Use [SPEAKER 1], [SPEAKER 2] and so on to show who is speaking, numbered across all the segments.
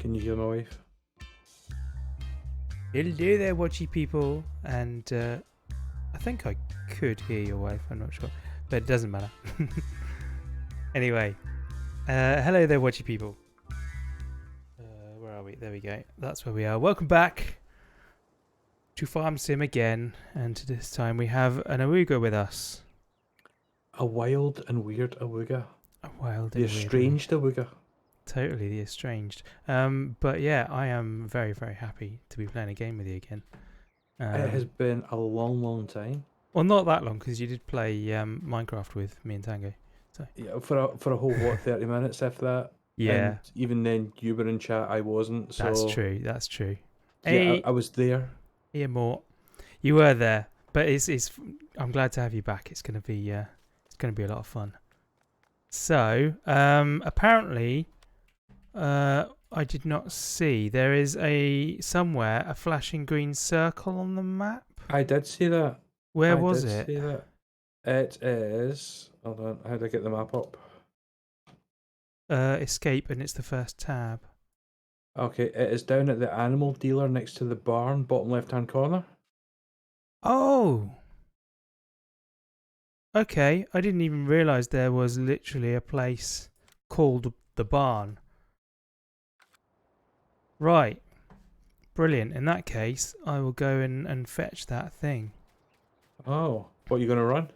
[SPEAKER 1] Can you hear my wife?
[SPEAKER 2] It'll do there, watchy people, and I think I could hear your wife, I'm not sure, but it doesn't matter. Anyway, hello there, watchy people. Where are we? There we go. That's where we are. Welcome back to Farm Sim again, and this time we have an awooga with us.
[SPEAKER 1] A wild and weird awooga.
[SPEAKER 2] A wild
[SPEAKER 1] The
[SPEAKER 2] and weird
[SPEAKER 1] estranged awooga.
[SPEAKER 2] Totally the estranged. But yeah, I am very, very happy to be playing a game with you again.
[SPEAKER 1] It has been a long, long time.
[SPEAKER 2] Well, not that long, because you did play Minecraft with me and Tango. So
[SPEAKER 1] Yeah, for a whole 30 minutes, if that.
[SPEAKER 2] yeah,
[SPEAKER 1] And even then, you were in chat, I wasn't. So
[SPEAKER 2] that's true. That's true.
[SPEAKER 1] yeah,
[SPEAKER 2] Hey,
[SPEAKER 1] I was there.
[SPEAKER 2] here, Mort. You were there, but it's. I'm glad to have you back. It's gonna be a lot of fun. So apparently, I did not see there is somewhere a flashing green circle on the map.
[SPEAKER 1] I did see that.
[SPEAKER 2] Where
[SPEAKER 1] I
[SPEAKER 2] was
[SPEAKER 1] did
[SPEAKER 2] it?
[SPEAKER 1] see that. It is. Hold on. How do I get the map up?
[SPEAKER 2] Escape, and it's the first tab.
[SPEAKER 1] Okay, it is down at the animal dealer next to the barn, bottom left-hand corner.
[SPEAKER 2] Oh. Okay, I didn't even realise there was literally a place called the barn. Right. Brilliant. In that case, I will go and fetch that thing.
[SPEAKER 1] Oh, what are you gonna run?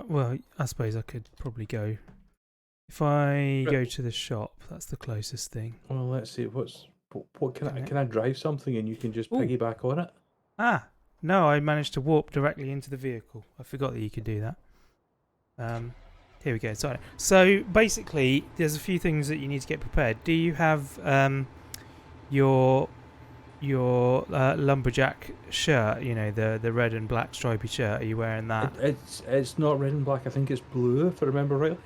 [SPEAKER 2] Well, I suppose I could probably go. If I go to the shop, that's the closest thing.
[SPEAKER 1] Well, let's see. What can I drive something and you can just
[SPEAKER 2] Ooh.
[SPEAKER 1] piggyback on it?
[SPEAKER 2] Ah, no, I managed to warp directly into the vehicle. I forgot that you could do that. Here we go. Sorry. So basically, there's a few things that you need to get prepared. Do you have your lumberjack shirt? You know, the red and black stripy shirt. Are you wearing that?
[SPEAKER 1] It's not red and black. I think it's blue, if I remember rightly.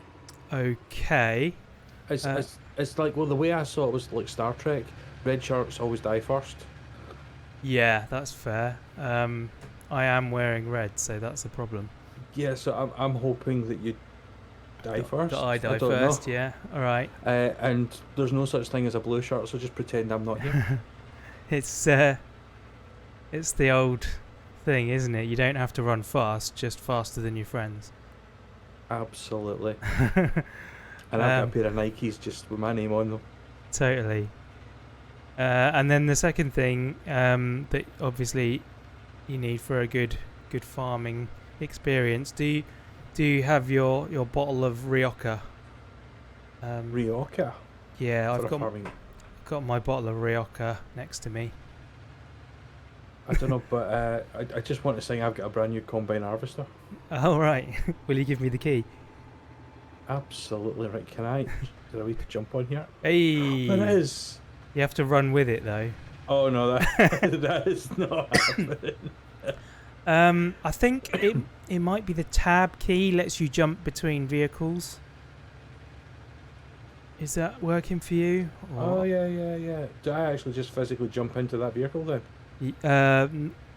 [SPEAKER 2] Okay.
[SPEAKER 1] It's like, well, the way I saw it was like Star Trek. Red shirts always die first.
[SPEAKER 2] Yeah, that's fair. I am wearing red, so that's a problem.
[SPEAKER 1] Yeah, so I'm hoping that you die first.
[SPEAKER 2] That I die
[SPEAKER 1] don't
[SPEAKER 2] first,
[SPEAKER 1] know.
[SPEAKER 2] yeah. All right.
[SPEAKER 1] And there's no such thing as a blue shirt, so just pretend I'm not here.
[SPEAKER 2] It's the old thing, isn't it? You don't have to run fast, just faster than your friends.
[SPEAKER 1] Absolutely. And I've got a pair of Nikes just with my name on them.
[SPEAKER 2] Totally. And then the second thing that obviously you need for a good farming experience. Do you have your bottle of Rioja?
[SPEAKER 1] Rioja?
[SPEAKER 2] Yeah, I've got my bottle of Rioja next to me.
[SPEAKER 1] I don't know, but I just want to say I've got a brand new combine harvester.
[SPEAKER 2] Oh, right. Will you give me the key?
[SPEAKER 1] Absolutely right. Can I? Did I wait to jump on here?
[SPEAKER 2] Hey!
[SPEAKER 1] There it is.
[SPEAKER 2] You have to run with it, though.
[SPEAKER 1] Oh no, that is not happening.
[SPEAKER 2] I think it might be the tab key lets you jump between vehicles. Is that working for you?
[SPEAKER 1] Oh yeah. Do I actually just physically jump into that vehicle then?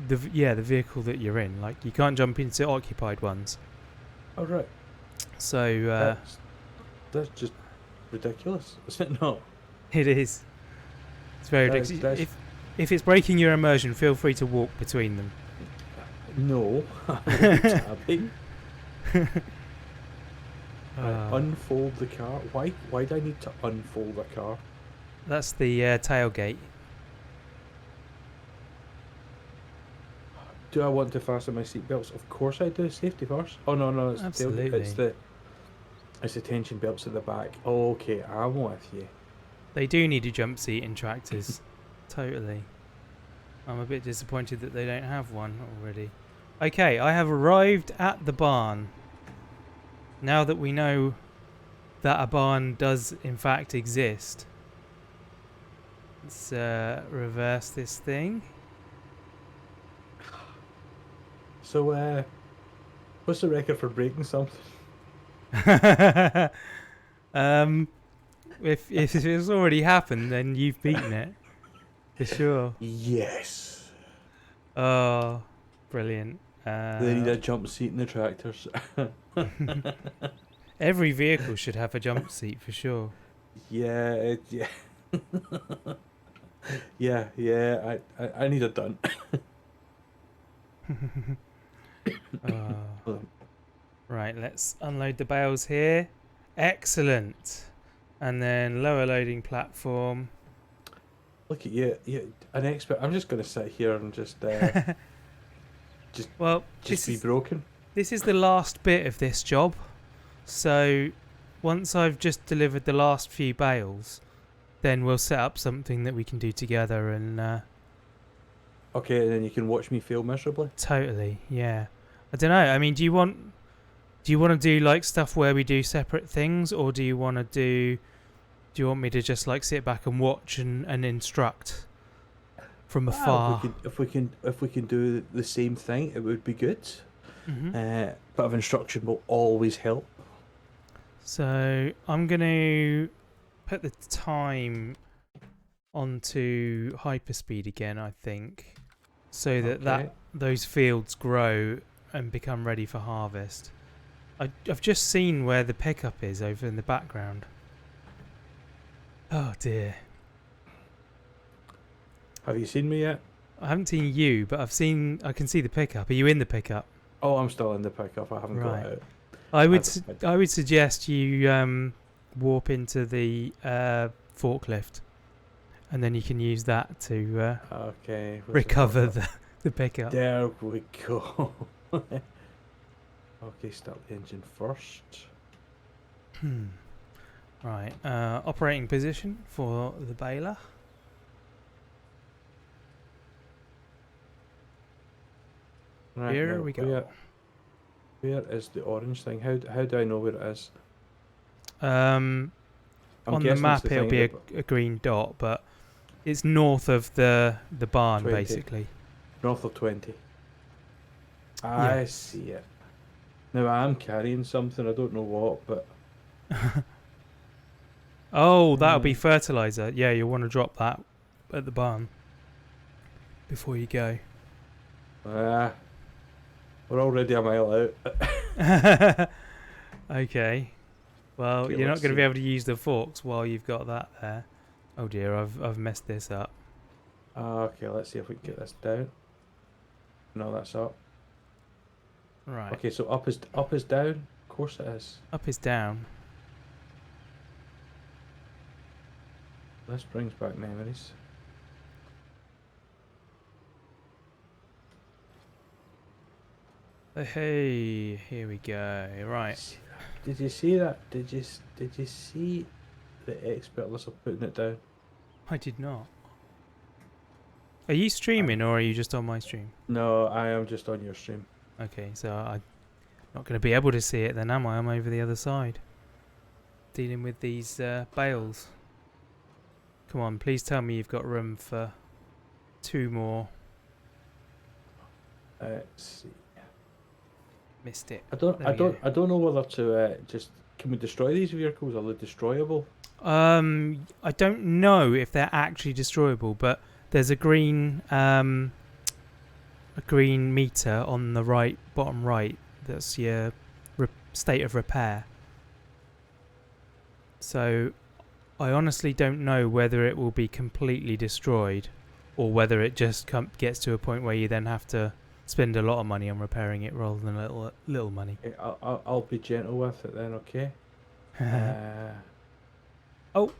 [SPEAKER 2] The vehicle that you're in. Like, you can't jump into occupied ones.
[SPEAKER 1] Oh right.
[SPEAKER 2] So
[SPEAKER 1] that's just ridiculous, is it not?
[SPEAKER 2] it is. It's very ridiculous. If it's breaking your immersion, feel free to walk between them.
[SPEAKER 1] No, tapping. Unfold the car. Why do I need to unfold a car?
[SPEAKER 2] That's the tailgate.
[SPEAKER 1] Do I want to fasten my seatbelts? Of course I do. Safety first. Oh no, it's
[SPEAKER 2] Absolutely.
[SPEAKER 1] the tension belts at the back. Oh, okay, I'm with you.
[SPEAKER 2] They do need a jump seat in tractors. Totally. I'm a bit disappointed that they don't have one already. Okay, I have arrived at the barn. Now that we know that a barn does in fact exist, let's reverse this thing.
[SPEAKER 1] So, what's the record for breaking something?
[SPEAKER 2] If it's already happened, then you've beaten it. For sure.
[SPEAKER 1] Yes.
[SPEAKER 2] Oh, brilliant.
[SPEAKER 1] They need a jump seat in the tractors.
[SPEAKER 2] Every vehicle should have a jump seat for sure.
[SPEAKER 1] Yeah. Yeah. I need it done.
[SPEAKER 2] Oh. Right, let's unload the bales here. Excellent. And then lower loading platform.
[SPEAKER 1] Look at you, an expert. I'm just gonna sit here and just,
[SPEAKER 2] Well,
[SPEAKER 1] just be broken.
[SPEAKER 2] this is the last bit of this job. So once I've just delivered the last few bales, then we'll set up something that we can do together and
[SPEAKER 1] Okay, and then you can watch me fail miserably.
[SPEAKER 2] totally, yeah. I don't know. I mean, do you want to do like stuff where we do separate things, or do you want me to just like sit back and watch and instruct from afar?
[SPEAKER 1] If we can do the same thing, it would be good.
[SPEAKER 2] Hmm.
[SPEAKER 1] Bit of instruction will always help.
[SPEAKER 2] So I'm going to put the time onto hyperspeed again, I think, so that
[SPEAKER 1] Okay.
[SPEAKER 2] those fields grow and become ready for harvest. I've just seen where the pickup is over in the background. Oh dear.
[SPEAKER 1] Have you seen me yet?
[SPEAKER 2] I haven't seen you, but I can see the pickup. Are you in the pickup?
[SPEAKER 1] Oh, I'm still in the pickup. I haven't
[SPEAKER 2] Right.
[SPEAKER 1] got out.
[SPEAKER 2] I would suggest you warp into the forklift, and then you can use that to
[SPEAKER 1] Okay.
[SPEAKER 2] recover the pickup.
[SPEAKER 1] There we go. Okay, start the engine first.
[SPEAKER 2] Right. Operating position for the baler.
[SPEAKER 1] Right,
[SPEAKER 2] Here
[SPEAKER 1] now,
[SPEAKER 2] we go.
[SPEAKER 1] where is the orange thing? How do I know where it is?
[SPEAKER 2] Um,
[SPEAKER 1] I'm
[SPEAKER 2] on the
[SPEAKER 1] guessing it's
[SPEAKER 2] map it'll
[SPEAKER 1] thing
[SPEAKER 2] be
[SPEAKER 1] at
[SPEAKER 2] a green dot, but it's north of the barn
[SPEAKER 1] 20.
[SPEAKER 2] basically.
[SPEAKER 1] North of 20. I
[SPEAKER 2] Yes.
[SPEAKER 1] see it. Now I'm carrying something, I don't know what, but
[SPEAKER 2] Oh, that'll be fertilizer. Yeah, you'll want to drop that at the barn before you go.
[SPEAKER 1] we're already a mile out.
[SPEAKER 2] Okay. Well,
[SPEAKER 1] Okay,
[SPEAKER 2] you're not
[SPEAKER 1] let's
[SPEAKER 2] going to be
[SPEAKER 1] see.
[SPEAKER 2] able to use the forks while you've got that there. Oh dear, I've messed this up.
[SPEAKER 1] Okay, let's see if we can get this down. No, that's up.
[SPEAKER 2] Right.
[SPEAKER 1] Okay, so up is down. Of course it is.
[SPEAKER 2] Up is down.
[SPEAKER 1] This brings back memories.
[SPEAKER 2] Hey, here we go. Right.
[SPEAKER 1] Did you see that? Did you see the expertness of putting it down?
[SPEAKER 2] I did not. Are you streaming or are you just on my stream?
[SPEAKER 1] No, I am just on your stream.
[SPEAKER 2] Okay, so I'm not going to be able to see it then, am I? I'm over the other side. Dealing with these bales. Come on, please tell me you've got room for 2 more.
[SPEAKER 1] Let's see.
[SPEAKER 2] Missed it.
[SPEAKER 1] I don't
[SPEAKER 2] There we go.
[SPEAKER 1] I don't know whether to just can we destroy these vehicles? Are they destroyable?
[SPEAKER 2] I don't know if they're actually destroyable, but there's a green meter on the right, bottom right. That's your state of repair. So I honestly don't know whether it will be completely destroyed, or whether it just gets to a point where you then have to spend a lot of money on repairing it rather than a little money.
[SPEAKER 1] Okay, I'll be gentle with it then. Okay.
[SPEAKER 2] Oh,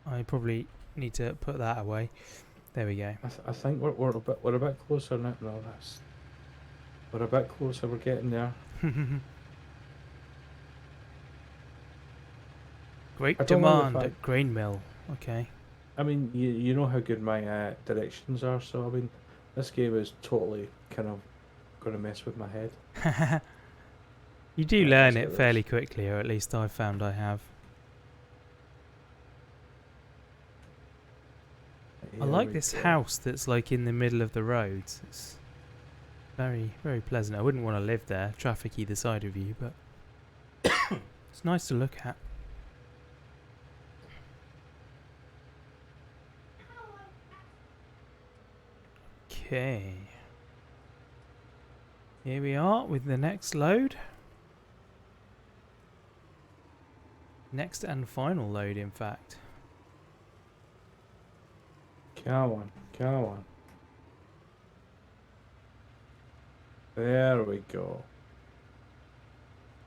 [SPEAKER 2] I probably need to put that away. There we go.
[SPEAKER 1] I think we're a bit closer now. No, we're a bit closer. We're getting there.
[SPEAKER 2] Great
[SPEAKER 1] I don't know if
[SPEAKER 2] demand at grain mill. Okay.
[SPEAKER 1] I mean, you know how good my directions are, so I mean, this game is totally kind of going to mess with my head.
[SPEAKER 2] You do
[SPEAKER 1] Right,
[SPEAKER 2] learn
[SPEAKER 1] let's
[SPEAKER 2] it
[SPEAKER 1] get
[SPEAKER 2] fairly
[SPEAKER 1] this.
[SPEAKER 2] quickly, or at least I've found I have. I
[SPEAKER 1] Here
[SPEAKER 2] like
[SPEAKER 1] we
[SPEAKER 2] this
[SPEAKER 1] go.
[SPEAKER 2] house that's like in the middle of the roads. It's very, very pleasant. I wouldn't want to live there, traffic either side of you, but it's nice to look at. Okay. Here we are with the next load. Next and final load, in fact.
[SPEAKER 1] Come on, come on. There we go.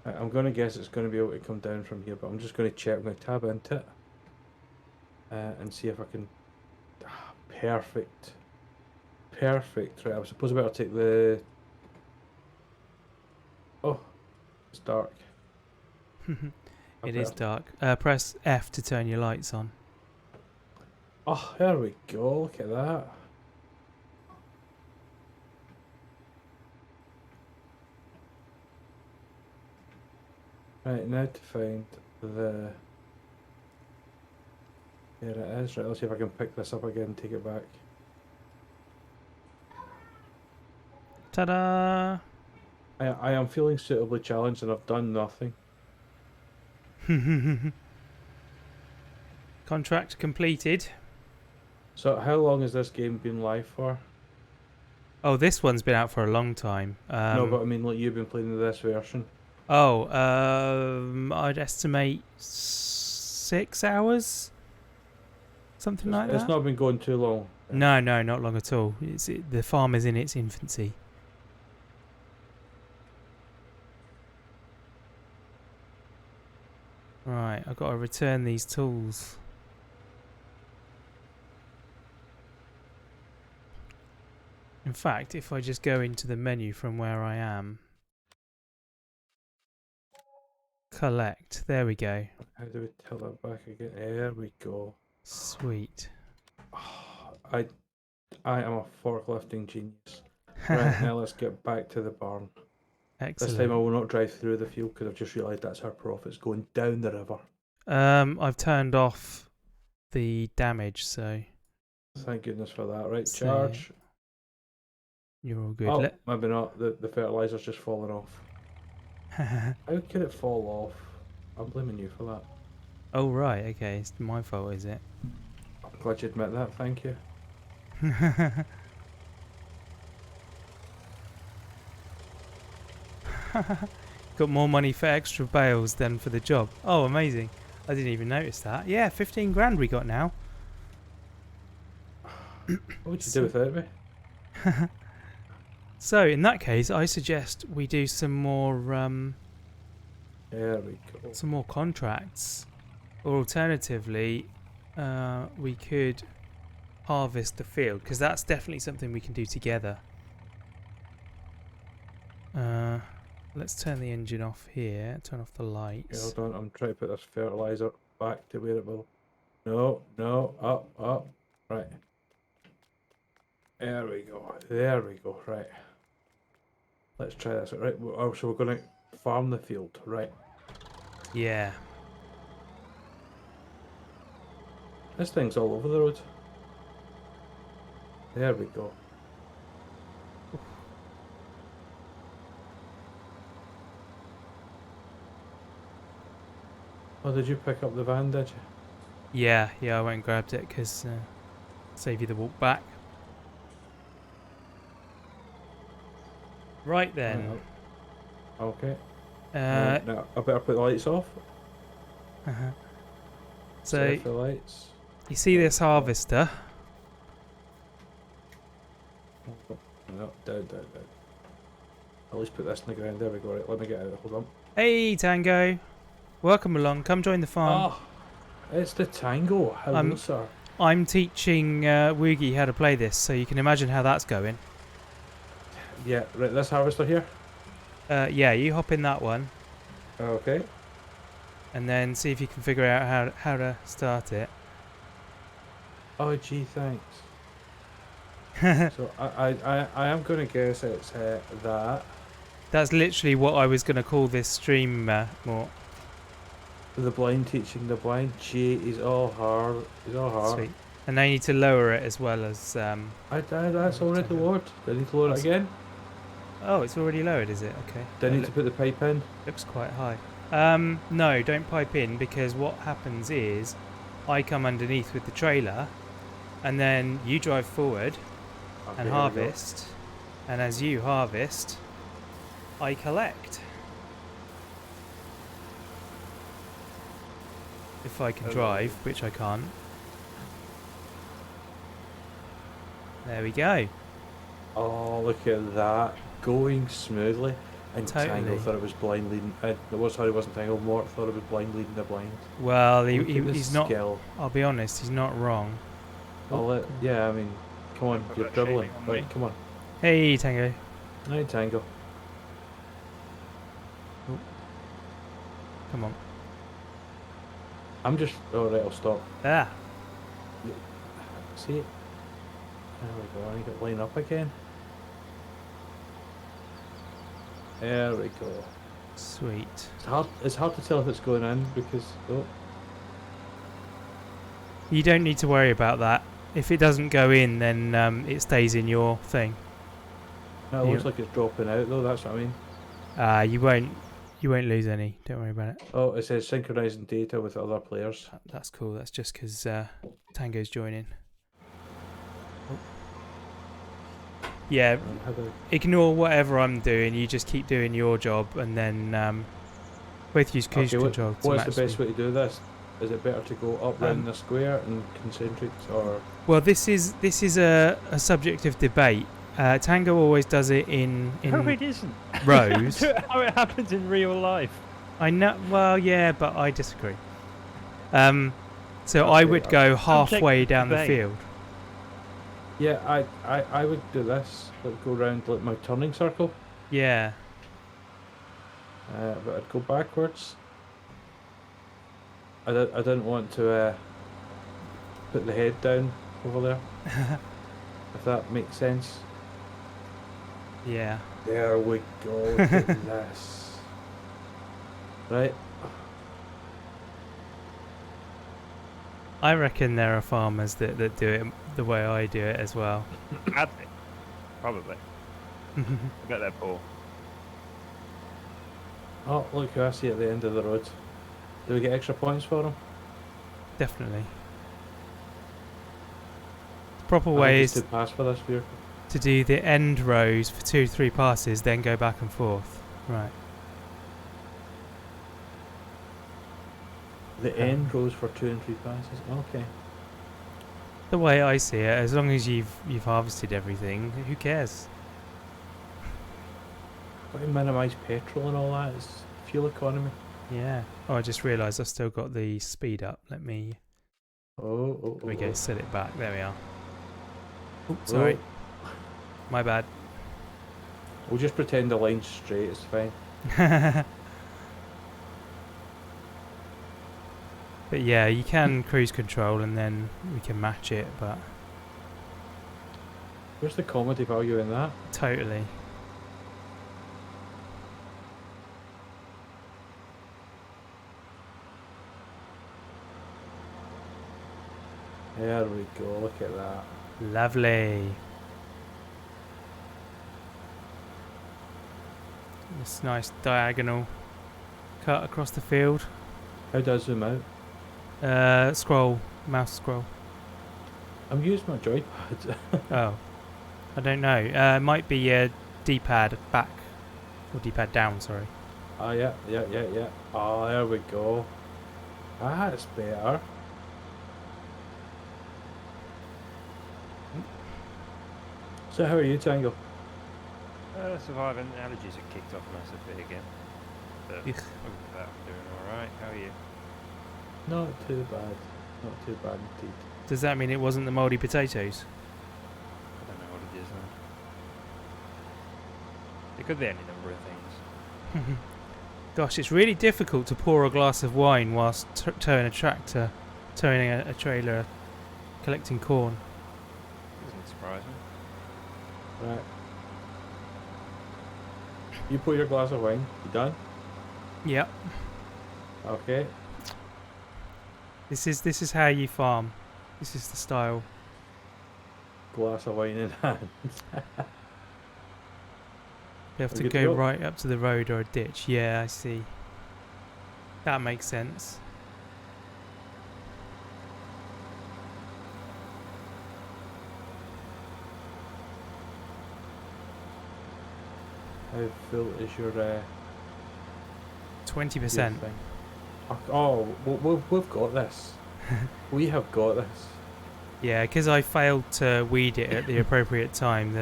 [SPEAKER 1] I'm going to guess it's going to be able to come down from here, but I'm just going to check. I'm going to tab into it and see if I can... perfect. Perfect. Right, I suppose I better take the... Oh, it's dark.
[SPEAKER 2] It is dark. Press F to turn your lights on.
[SPEAKER 1] Oh, there we go. Look at that. Right, now to find the... There it is. Right, let's see if I can pick this up again and take it back.
[SPEAKER 2] Ta-da!
[SPEAKER 1] I am feeling suitably challenged and I've done nothing.
[SPEAKER 2] Contract completed.
[SPEAKER 1] So how long has this game been live for?
[SPEAKER 2] Oh, this one's been out for a long time.
[SPEAKER 1] No, but I mean, like, you've been playing this version.
[SPEAKER 2] Oh, I'd estimate 6 hours, something like that.
[SPEAKER 1] It's not been going too long.
[SPEAKER 2] No, not long at all. The farm is in its infancy. Right, I've got to return these tools. In fact, if I just go into the menu from where I am, collect, there we go.
[SPEAKER 1] How do we tell that back again? There we go.
[SPEAKER 2] Sweet.
[SPEAKER 1] Oh, I am a forklifting genius. Right, now let's get back to the barn.
[SPEAKER 2] Excellent.
[SPEAKER 1] This time I will not drive through the field because I've just realised that's our profits going down the river.
[SPEAKER 2] I've turned off the damage, so...
[SPEAKER 1] Thank goodness for that. Right,
[SPEAKER 2] So,
[SPEAKER 1] charge.
[SPEAKER 2] you're all good.
[SPEAKER 1] Oh, maybe not. The fertilizer's just fallen off. How could it fall off? I'm blaming you for that.
[SPEAKER 2] Oh, right, okay. It's my fault, is it?
[SPEAKER 1] I'm glad you admit that, thank you.
[SPEAKER 2] Got more money for extra bales than for the job. Oh, amazing. I didn't even notice that. Yeah, 15 grand we got now.
[SPEAKER 1] What would you do without me?
[SPEAKER 2] So, in that case, I suggest we do some more
[SPEAKER 1] There we go.
[SPEAKER 2] some more contracts. Or alternatively, we could harvest the field, because that's definitely something we can do together. Let's turn the engine off here, turn off the
[SPEAKER 1] Yeah,
[SPEAKER 2] lights.
[SPEAKER 1] hold on, I'm trying to put this fertilizer back to where it will. No, up. Right. There we go. Right. Let's try this. Right. Oh, so we're going to farm the field. Right.
[SPEAKER 2] Yeah.
[SPEAKER 1] This thing's all over the road. There we go. Oh, did you pick up the van, did you?
[SPEAKER 2] Yeah, I went and grabbed it because save you the walk back. Right then.
[SPEAKER 1] Okay.
[SPEAKER 2] Uh,
[SPEAKER 1] now, I better put the lights off.
[SPEAKER 2] So,
[SPEAKER 1] Set off the lights.
[SPEAKER 2] you see this harvester?
[SPEAKER 1] No, down. At least put this in the ground. There we go. Right, let me get out. Hold on.
[SPEAKER 2] Hey, Tango. Welcome along. Come join the farm.
[SPEAKER 1] Oh, it's the Tango. Hello, sir.
[SPEAKER 2] I'm teaching Woogie how to play this, so you can imagine how that's going.
[SPEAKER 1] Yeah, right, this harvester here.
[SPEAKER 2] Yeah, you hop in that one,
[SPEAKER 1] Okay.
[SPEAKER 2] and then see if you can figure out how to start it.
[SPEAKER 1] Oh, gee, thanks. So I am going to guess it's that.
[SPEAKER 2] That's literally what I was going to call this stream, Mort.
[SPEAKER 1] The blind teaching the blind. Gee, he's all hard.
[SPEAKER 2] Sweet. And now you need to lower it as well as...
[SPEAKER 1] That's already lowered. Do I need to lower it again?
[SPEAKER 2] Oh, it's already lowered, is it? Okay.
[SPEAKER 1] Do I need to put the pipe in?
[SPEAKER 2] Looks quite high. No, don't pipe in, because what happens is I come underneath with the trailer, and then you drive forward
[SPEAKER 1] Okay,
[SPEAKER 2] and
[SPEAKER 1] here we go.
[SPEAKER 2] harvest, and as you harvest, I collect. If I can
[SPEAKER 1] Okay.
[SPEAKER 2] drive, which I can't. There we go.
[SPEAKER 1] Oh, look at that. Going smoothly. And
[SPEAKER 2] Totally.
[SPEAKER 1] Tango thought it was blind leading. Sorry, it wasn't Tango. Mort thought it was blind leading the blind.
[SPEAKER 2] Well,
[SPEAKER 1] Look at the
[SPEAKER 2] he's not.
[SPEAKER 1] skill.
[SPEAKER 2] I'll be honest, he's not wrong.
[SPEAKER 1] Yeah, I mean, come on,
[SPEAKER 3] Put
[SPEAKER 1] you're
[SPEAKER 3] that
[SPEAKER 1] dribbling.
[SPEAKER 3] shaving on
[SPEAKER 1] Right,
[SPEAKER 3] me.
[SPEAKER 1] come on.
[SPEAKER 2] Hey, Tango.
[SPEAKER 1] Right, Tango.
[SPEAKER 2] Come on.
[SPEAKER 1] I'm just. Alright, I'll stop.
[SPEAKER 2] Ah.
[SPEAKER 1] See? There we go. I need to line up again. There we go.
[SPEAKER 2] Sweet.
[SPEAKER 1] It's hard to tell if it's going in because
[SPEAKER 2] You don't need to worry about that. If it doesn't go in, then it stays in your thing.
[SPEAKER 1] it looks like it's dropping out though. That's what I mean.
[SPEAKER 2] You won't lose any. Don't worry about it.
[SPEAKER 1] Oh, it says synchronizing data with other players.
[SPEAKER 2] That's cool. That's just because Tango's joining. Oh. Yeah,
[SPEAKER 1] How do
[SPEAKER 2] ignore whatever I'm doing. You just keep doing your job, and then both use cruise control. To
[SPEAKER 1] What's
[SPEAKER 2] match
[SPEAKER 1] the best
[SPEAKER 2] speed.
[SPEAKER 1] way to do this? Is it better to go up round the square and concentric, or
[SPEAKER 2] Well, this is a subject of debate. Tango always does it in
[SPEAKER 3] No, it isn't.
[SPEAKER 2] rows.
[SPEAKER 3] How it happens in real life.
[SPEAKER 2] I know. Well, yeah, but I disagree. So I
[SPEAKER 1] Okay,
[SPEAKER 2] would go halfway
[SPEAKER 3] Subject
[SPEAKER 2] down the
[SPEAKER 3] debate.
[SPEAKER 2] field.
[SPEAKER 1] yeah, I would do this. Like go round like my turning circle,
[SPEAKER 2] Yeah.
[SPEAKER 1] but I'd go backwards. I didn't want to put the head down over there. If that makes sense.
[SPEAKER 2] Yeah.
[SPEAKER 1] There we go. Look at this. Right.
[SPEAKER 2] I reckon there are farmers that do it the way I do it as well.
[SPEAKER 3] Had they? Probably. I bet they're poor.
[SPEAKER 1] Oh, look who I see at the end of the road. Do we get extra points for him?
[SPEAKER 2] Definitely. The proper
[SPEAKER 1] I
[SPEAKER 2] way
[SPEAKER 1] just
[SPEAKER 2] is
[SPEAKER 1] to pass for this vehicle.
[SPEAKER 2] to do the end rows for 2 or 3 passes, then go back and forth. Right.
[SPEAKER 1] The end rows for 2 and 3 passes. Okay.
[SPEAKER 2] The way I see it, as long as you've harvested everything, who cares?
[SPEAKER 1] Got to minimise petrol and all that. It's fuel economy.
[SPEAKER 2] Yeah. Oh, I just realised I've still got the speed up. Let me.
[SPEAKER 1] Oh.
[SPEAKER 2] There we go. Set it back. There we are. Oh, sorry. My bad.
[SPEAKER 1] We'll just pretend the line's straight. It's fine.
[SPEAKER 2] But yeah, you can cruise control and then we can match it, but
[SPEAKER 1] Where's the comedy value in that?
[SPEAKER 2] totally.
[SPEAKER 1] There we go. Look at that.
[SPEAKER 2] Lovely. This nice diagonal cut across the field.
[SPEAKER 1] How do I zoom out?
[SPEAKER 2] Scroll, mouse scroll.
[SPEAKER 1] I'm using my joypad.
[SPEAKER 2] Oh, I don't know. It might be a D-pad back or D-pad down. Sorry.
[SPEAKER 1] Ah, yeah. Oh, there we go. That's better. So how are you, Tango?
[SPEAKER 3] Surviving. Allergies have kicked off massively again. But other
[SPEAKER 2] Ugh.
[SPEAKER 3] than that, I'm doing alright. How are you?
[SPEAKER 1] Not too bad. Not too bad indeed.
[SPEAKER 2] Does that mean it wasn't the mouldy potatoes?
[SPEAKER 3] I don't know what it is now. It could be any number of things.
[SPEAKER 2] Gosh, it's really difficult to pour a glass of wine whilst towing a tractor, towing a trailer, collecting corn.
[SPEAKER 3] Doesn't surprise me.
[SPEAKER 1] Right. You pour your glass of wine. You done?
[SPEAKER 2] Yep.
[SPEAKER 1] Okay.
[SPEAKER 2] This is how you farm. This is the style.
[SPEAKER 1] Glass of wine in hand.
[SPEAKER 2] You have
[SPEAKER 1] Are
[SPEAKER 2] to
[SPEAKER 1] you good to
[SPEAKER 2] go
[SPEAKER 1] go?
[SPEAKER 2] right up to the road or a ditch. Yeah, I see. That makes sense.
[SPEAKER 1] How full is your
[SPEAKER 2] 20%.
[SPEAKER 1] thing? Oh, we've got this. We have got this.
[SPEAKER 2] Yeah, because I failed to weed it at the appropriate time.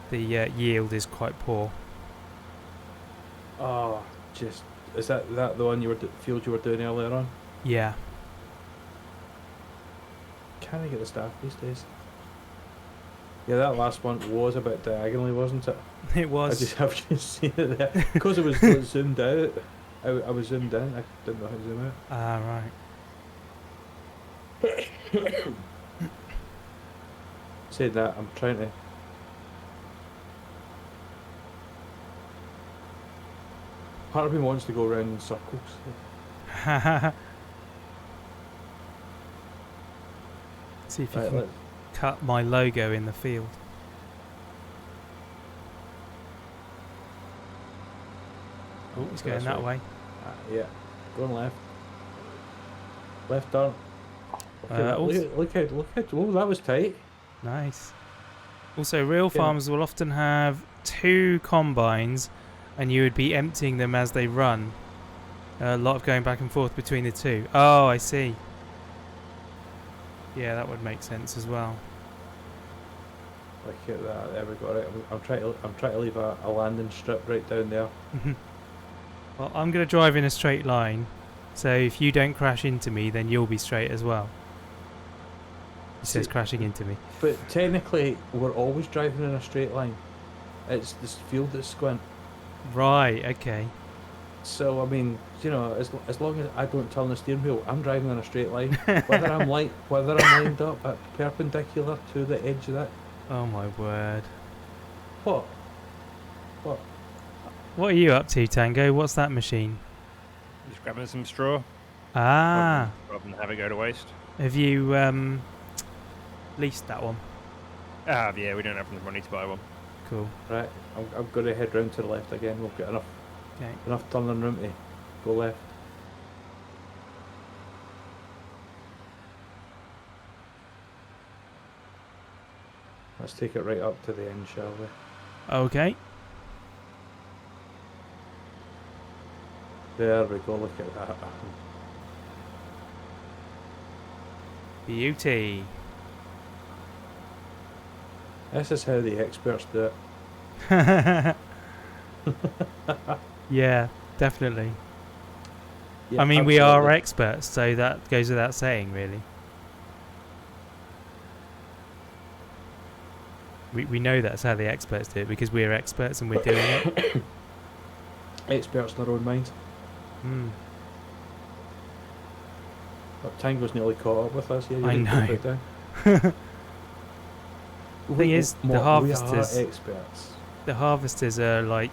[SPEAKER 2] The yield is quite poor.
[SPEAKER 1] Oh, just is that the one field you were doing earlier on?
[SPEAKER 2] Yeah.
[SPEAKER 1] Can I get the staff these days? Yeah, that last one was a bit diagonally, wasn't it?
[SPEAKER 2] It was.
[SPEAKER 1] I've just seen it there because it was zoomed out. I was zoomed in. I didn't know how to zoom out.
[SPEAKER 2] Ah, right.
[SPEAKER 1] Saying that, I'm trying to. Part of me wants to go around in circles.
[SPEAKER 2] See if you
[SPEAKER 1] Right,
[SPEAKER 2] can cut my logo in the field. Oh, he's going that way.
[SPEAKER 1] Yeah, going left. Left turn. Okay, look out! Oh, that was tight.
[SPEAKER 2] Nice. Also, real
[SPEAKER 1] Yeah.
[SPEAKER 2] farmers will often have 2 combines, and you would be emptying them as they run. A lot of going back and forth between the 2. Oh, I see. Yeah, that would make sense as well.
[SPEAKER 1] Look at that. There we go. Right, I'm trying to leave a landing strip right down there.
[SPEAKER 2] Well, I'm going to drive in a straight line, so if you don't crash into me, then you'll be straight as well. He says
[SPEAKER 1] See-
[SPEAKER 2] crashing into me.
[SPEAKER 1] But technically, we're always driving in a straight line. It's this field that's squint.
[SPEAKER 2] Right, okay.
[SPEAKER 1] So I mean, you know, as long as I don't turn the steering wheel, I'm driving in a straight line. whether I'm lined up at perpendicular to the edge of that.
[SPEAKER 2] Oh my word.
[SPEAKER 1] What?
[SPEAKER 2] What are you up to, Tango? What's that machine?
[SPEAKER 3] Just grabbing some straw.
[SPEAKER 2] Ah,
[SPEAKER 3] Rather than have it go to waste.
[SPEAKER 2] have you leased that one?
[SPEAKER 3] Yeah, we don't have enough money to buy one.
[SPEAKER 2] Cool.
[SPEAKER 1] Right, I'm going to head round to the left again. We've got
[SPEAKER 2] Okay.
[SPEAKER 1] enough turning room to go left. Let's take it right up to the end, shall we?
[SPEAKER 2] Okay.
[SPEAKER 1] There we go. Look at that.
[SPEAKER 2] Beauty.
[SPEAKER 1] This is how the experts do it.
[SPEAKER 2] Yeah, definitely.
[SPEAKER 1] Yeah,
[SPEAKER 2] I mean, we are
[SPEAKER 1] absolutely.
[SPEAKER 2] experts, so that goes without saying, really. We know that's how the experts do it because we're experts and we're doing it.
[SPEAKER 1] Experts in their own mind.
[SPEAKER 2] Mm.
[SPEAKER 1] But Tango's nearly caught up with us here. You
[SPEAKER 2] I
[SPEAKER 1] didn't
[SPEAKER 2] know.
[SPEAKER 1] put it down.
[SPEAKER 2] Thing is, the harvesters-
[SPEAKER 1] We are experts.
[SPEAKER 2] The harvesters are like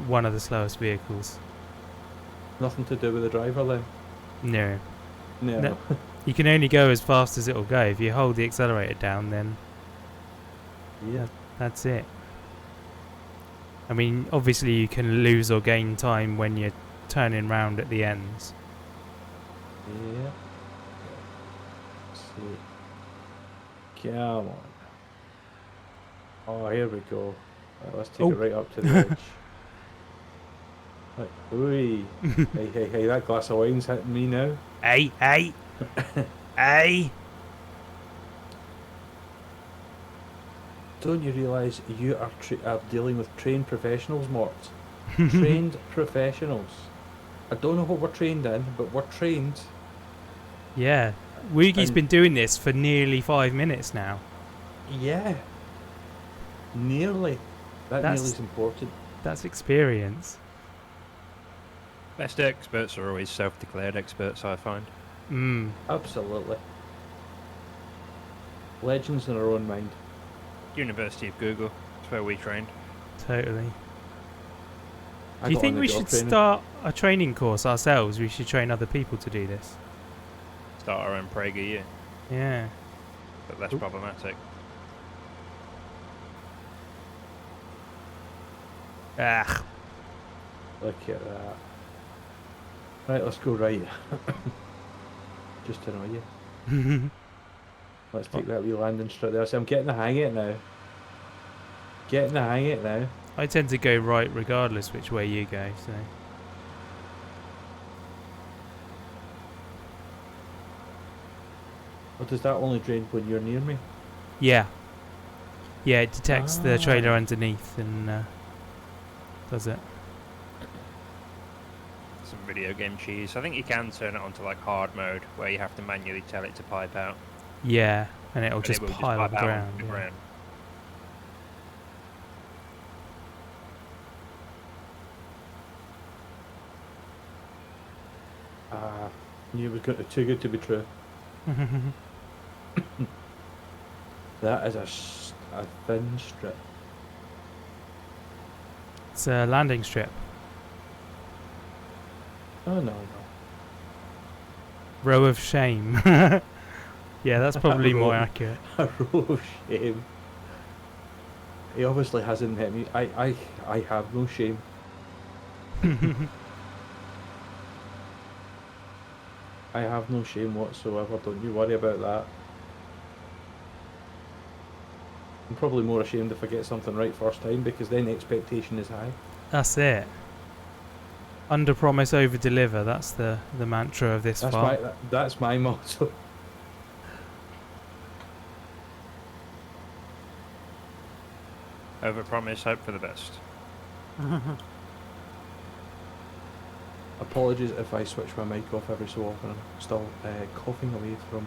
[SPEAKER 2] one of the slowest vehicles.
[SPEAKER 1] Nothing to do with the driver then.
[SPEAKER 2] No.
[SPEAKER 1] No.
[SPEAKER 2] No. You can only go as fast as it'll go. If you hold the accelerator down, then
[SPEAKER 1] Yeah.
[SPEAKER 2] that's it. I mean, obviously you can lose or gain time when you're turning round at the ends.
[SPEAKER 1] Yeah. Let's see. Come on. Oh, here we go. Right, let's take
[SPEAKER 2] Oh.
[SPEAKER 1] it right up to the edge. Like, ooh. Hey, that glass of wine's hitting me now.
[SPEAKER 2] Hey, hey, hey.
[SPEAKER 1] Don't you realise you are dealing with trained professionals, Mort? Trained professionals. I don't know what we're trained in, but we're trained.
[SPEAKER 2] Yeah. Woogie's
[SPEAKER 1] And-
[SPEAKER 2] been doing this for nearly 5 minutes now.
[SPEAKER 1] Yeah. Nearly. That
[SPEAKER 2] That's-
[SPEAKER 1] nearly's important.
[SPEAKER 2] That's experience.
[SPEAKER 3] Best experts are always self-declared experts, I find.
[SPEAKER 2] Mm.
[SPEAKER 1] Absolutely. Legends in our own mind.
[SPEAKER 3] University of Google. That's where we trained.
[SPEAKER 2] Totally.
[SPEAKER 1] I
[SPEAKER 2] Do you
[SPEAKER 1] got
[SPEAKER 2] think we
[SPEAKER 1] on-the-job
[SPEAKER 2] should
[SPEAKER 1] training.
[SPEAKER 2] start a training course ourselves? We should train other people to do this.
[SPEAKER 3] Start our own Prager year.
[SPEAKER 2] Yeah.
[SPEAKER 3] But less
[SPEAKER 2] Oop.
[SPEAKER 3] problematic.
[SPEAKER 2] Ah.
[SPEAKER 1] Look at that. Right, let's go right. Just to annoy you. Let's take that wee landing strip there. See, I'm getting the hang of it now. Getting the hang of it now.
[SPEAKER 2] I tend to go right regardless which way you go, so.
[SPEAKER 1] Or does that only drain when you're near me?
[SPEAKER 2] Yeah. Yeah, it detects the trailer
[SPEAKER 1] Ah.
[SPEAKER 2] underneath and does it.
[SPEAKER 3] Some video game cheese. I think you can turn it onto like hard mode, where you have to manually tell it to pipe out.
[SPEAKER 2] Yeah, and it'll
[SPEAKER 3] And
[SPEAKER 2] just
[SPEAKER 3] it will
[SPEAKER 2] pile on
[SPEAKER 3] pipe
[SPEAKER 2] the
[SPEAKER 3] out
[SPEAKER 2] ground.
[SPEAKER 3] onto the
[SPEAKER 2] Yeah.
[SPEAKER 3] ground.
[SPEAKER 1] Knew it was too good to be true. That is a thin strip.
[SPEAKER 2] It's a landing strip.
[SPEAKER 1] Oh no.
[SPEAKER 2] Row of shame. Yeah, that's probably more
[SPEAKER 1] Row.
[SPEAKER 2] accurate.
[SPEAKER 1] A row of shame. He obviously hasn't met me. I have no shame. I have no shame whatsoever. Don't you worry about that. I'm probably more ashamed if I get something right first time, because then the expectation is high.
[SPEAKER 2] That's it. Under promise, over deliver. That's the mantra of this file.
[SPEAKER 1] That's my motto.
[SPEAKER 3] Overpromise, hope for the best.
[SPEAKER 1] Apologies if I switch my mic off every so often. I'm still coughing away from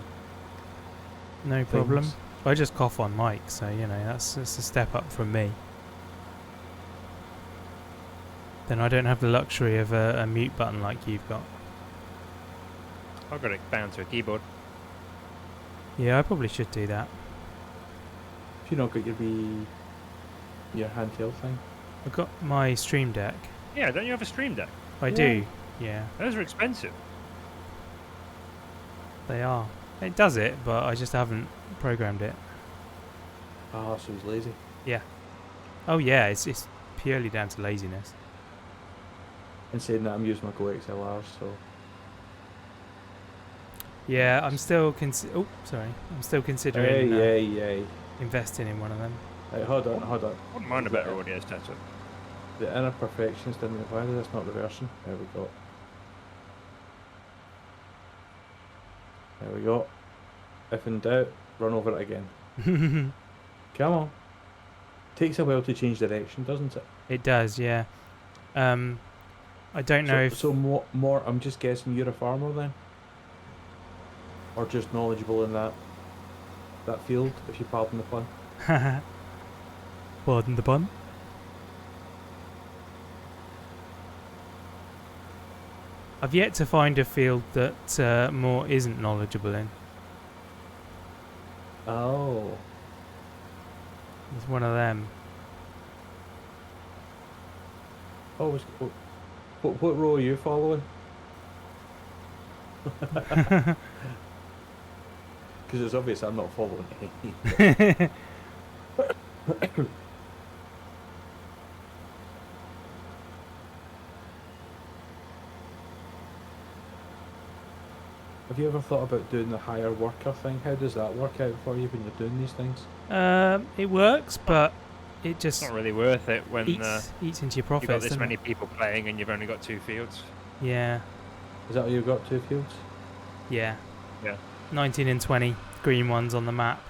[SPEAKER 2] No problem.
[SPEAKER 1] things.
[SPEAKER 2] I just cough on mic, so you know that's a step up from me. Then I don't have the luxury of a mute button like you've got.
[SPEAKER 3] I've got it bound to a keyboard.
[SPEAKER 2] Yeah, I probably should do that.
[SPEAKER 1] If you not got your handheld thing.
[SPEAKER 2] I've got my Stream Deck.
[SPEAKER 3] Yeah, don't you have a Stream Deck?
[SPEAKER 2] I do. Yeah,
[SPEAKER 3] Those are expensive.
[SPEAKER 2] they are. It does it, but I just haven't programmed it.
[SPEAKER 1] Ah, so he's lazy.
[SPEAKER 2] Oh yeah, it's purely down to laziness.
[SPEAKER 1] In saying that, I'm using my Go XLRs, so
[SPEAKER 2] Yeah, I'm still I'm still considering
[SPEAKER 1] hey.
[SPEAKER 2] investing in one of them.
[SPEAKER 1] Right, hold on.
[SPEAKER 3] Wouldn't mind a better audio setup.
[SPEAKER 1] The inner perfectionist didn't reply to this, not reversing. There we go. There we go. If in doubt, run over it again. Come on. Takes a while to change direction, doesn't it?
[SPEAKER 2] It does, yeah. I don't know if
[SPEAKER 1] So more. I'm just guessing you're a farmer then, or just knowledgeable in that field, if you pardon the pun.
[SPEAKER 2] pardon the pun. I've yet to find a field that Moore isn't knowledgeable in.
[SPEAKER 1] Oh.
[SPEAKER 2] It's one of them.
[SPEAKER 1] What row are you following? Because it's obvious I'm not following any. Have you ever thought about doing the hire worker thing? How does that work out for you when you're doing these things?
[SPEAKER 2] It works, but it
[SPEAKER 3] It's
[SPEAKER 2] just
[SPEAKER 3] not really worth it when
[SPEAKER 2] eats into your
[SPEAKER 3] you've
[SPEAKER 2] profits.
[SPEAKER 3] got this
[SPEAKER 2] doesn't
[SPEAKER 3] many
[SPEAKER 2] it?
[SPEAKER 3] people playing and you've only got 2 fields.
[SPEAKER 2] Yeah,
[SPEAKER 1] Is that what you've got, 2 fields?
[SPEAKER 2] yeah.
[SPEAKER 3] Yeah.
[SPEAKER 2] 19 and 20 green ones on the map.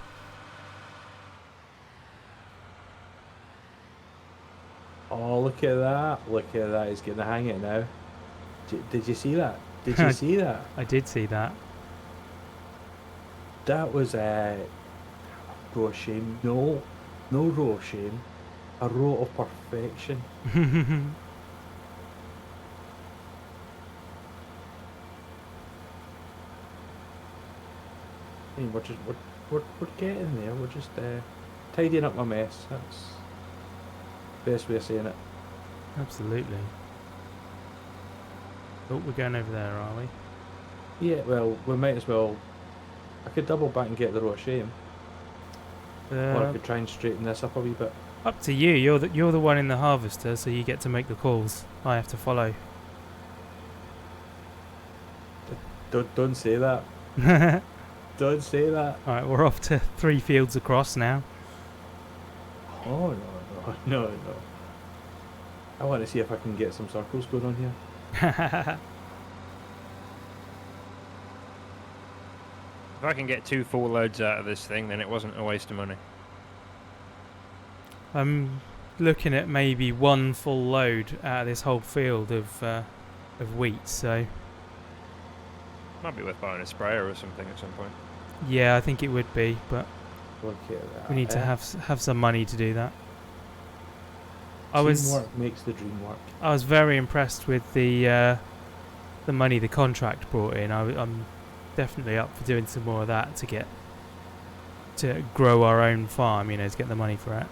[SPEAKER 1] Oh, look at that. Look at that. He's getting the hang of it now. Did you see that? Did you see that?
[SPEAKER 2] I did see that.
[SPEAKER 1] That was a row of shame. No row of shame. A row of perfection. I mean, we're getting there. We're just tidying up my mess. That's the best way of saying it.
[SPEAKER 2] Absolutely. Oh, we're going over there, are we?
[SPEAKER 1] Yeah, well, we might as well. I could double back and get the row of shame, or I could try and straighten this up a wee bit.
[SPEAKER 2] Up to you. You're the one in the harvester, so you get to make the calls. I have to follow.
[SPEAKER 1] Don't say that. Don't say that.
[SPEAKER 2] All right, we're off to 3 fields across now.
[SPEAKER 1] Oh no. I want to see if I can get some circles going on here.
[SPEAKER 3] If I can get 2 full loads out of this thing, then it wasn't a waste of money.
[SPEAKER 2] I'm looking at maybe 1 full load out of this whole field of wheat. So
[SPEAKER 3] Might be worth buying a sprayer or something at some point.
[SPEAKER 2] yeah, I think it would be, but
[SPEAKER 1] Look at that.
[SPEAKER 2] we need to have some money to do that.
[SPEAKER 1] Teamwork makes the dream work.
[SPEAKER 2] I was very impressed with the money the contract brought in. I'm definitely up for doing some more of that to grow our own farm. You know, to get the money for it.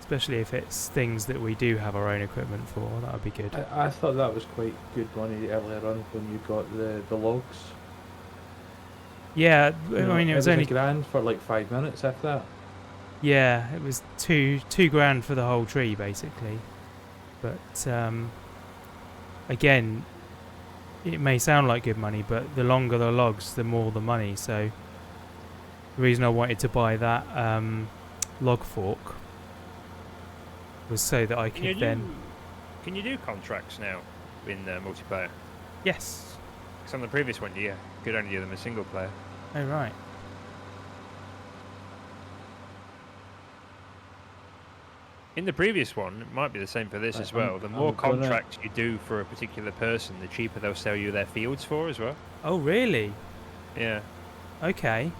[SPEAKER 2] Especially if it's things that we do have our own equipment for, that would be good.
[SPEAKER 1] I thought that was quite good money earlier on when you got the logs.
[SPEAKER 2] Yeah,
[SPEAKER 1] You
[SPEAKER 2] I
[SPEAKER 1] know,
[SPEAKER 2] mean it was
[SPEAKER 1] a
[SPEAKER 2] only
[SPEAKER 1] grand for like 5 minutes, if that.
[SPEAKER 2] yeah, it was two grand for the whole tree basically. But again, it may sound like good money, but the longer the logs, the more the money. So the reason I wanted to buy that log fork was so that I could then.
[SPEAKER 3] Can you do contracts now in multiplayer?
[SPEAKER 2] Yes.
[SPEAKER 3] Because on the previous one, you could only do them as single player.
[SPEAKER 2] Oh right.
[SPEAKER 3] In the previous one, it might be the same for this as well. The more contracts you do for a particular person, the cheaper they'll sell you their fields for as well.
[SPEAKER 2] Oh really?
[SPEAKER 3] Yeah.
[SPEAKER 2] Okay.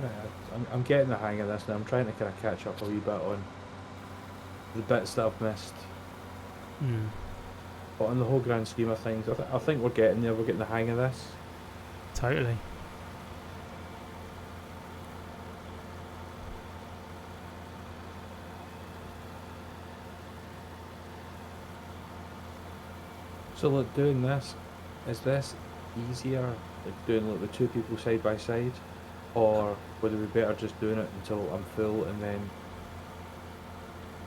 [SPEAKER 1] Yeah, I'm getting the hang of this now. I'm trying to kind of catch up a wee bit on the bits that I've missed.
[SPEAKER 2] Hmm.
[SPEAKER 1] But on the whole grand scheme of things, I think we're getting there. We're getting the hang of this.
[SPEAKER 2] Totally.
[SPEAKER 1] So look, doing this, is this easier, like doing like the 2 people side by side, or would it be better just doing it until I'm full and then?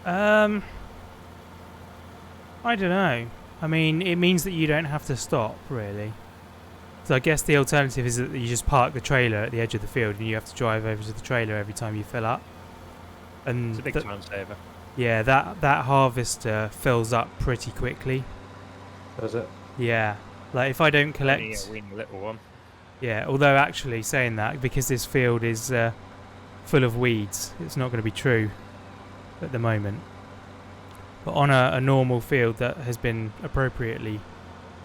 [SPEAKER 2] I don't know. I mean, it means that you don't have to stop, really. So I guess the alternative is that you just park the trailer at the edge of the field and you have to drive over to the trailer every time you fill up. And
[SPEAKER 3] It's a big time saver.
[SPEAKER 2] yeah, that harvester fills up pretty quickly.
[SPEAKER 1] Does it?
[SPEAKER 2] Yeah, like if I don't
[SPEAKER 3] Only
[SPEAKER 2] collect.
[SPEAKER 3] a wee little one.
[SPEAKER 2] Yeah, although actually saying that, because this field is full of weeds, it's not going to be true at the moment. But on a normal field that has been appropriately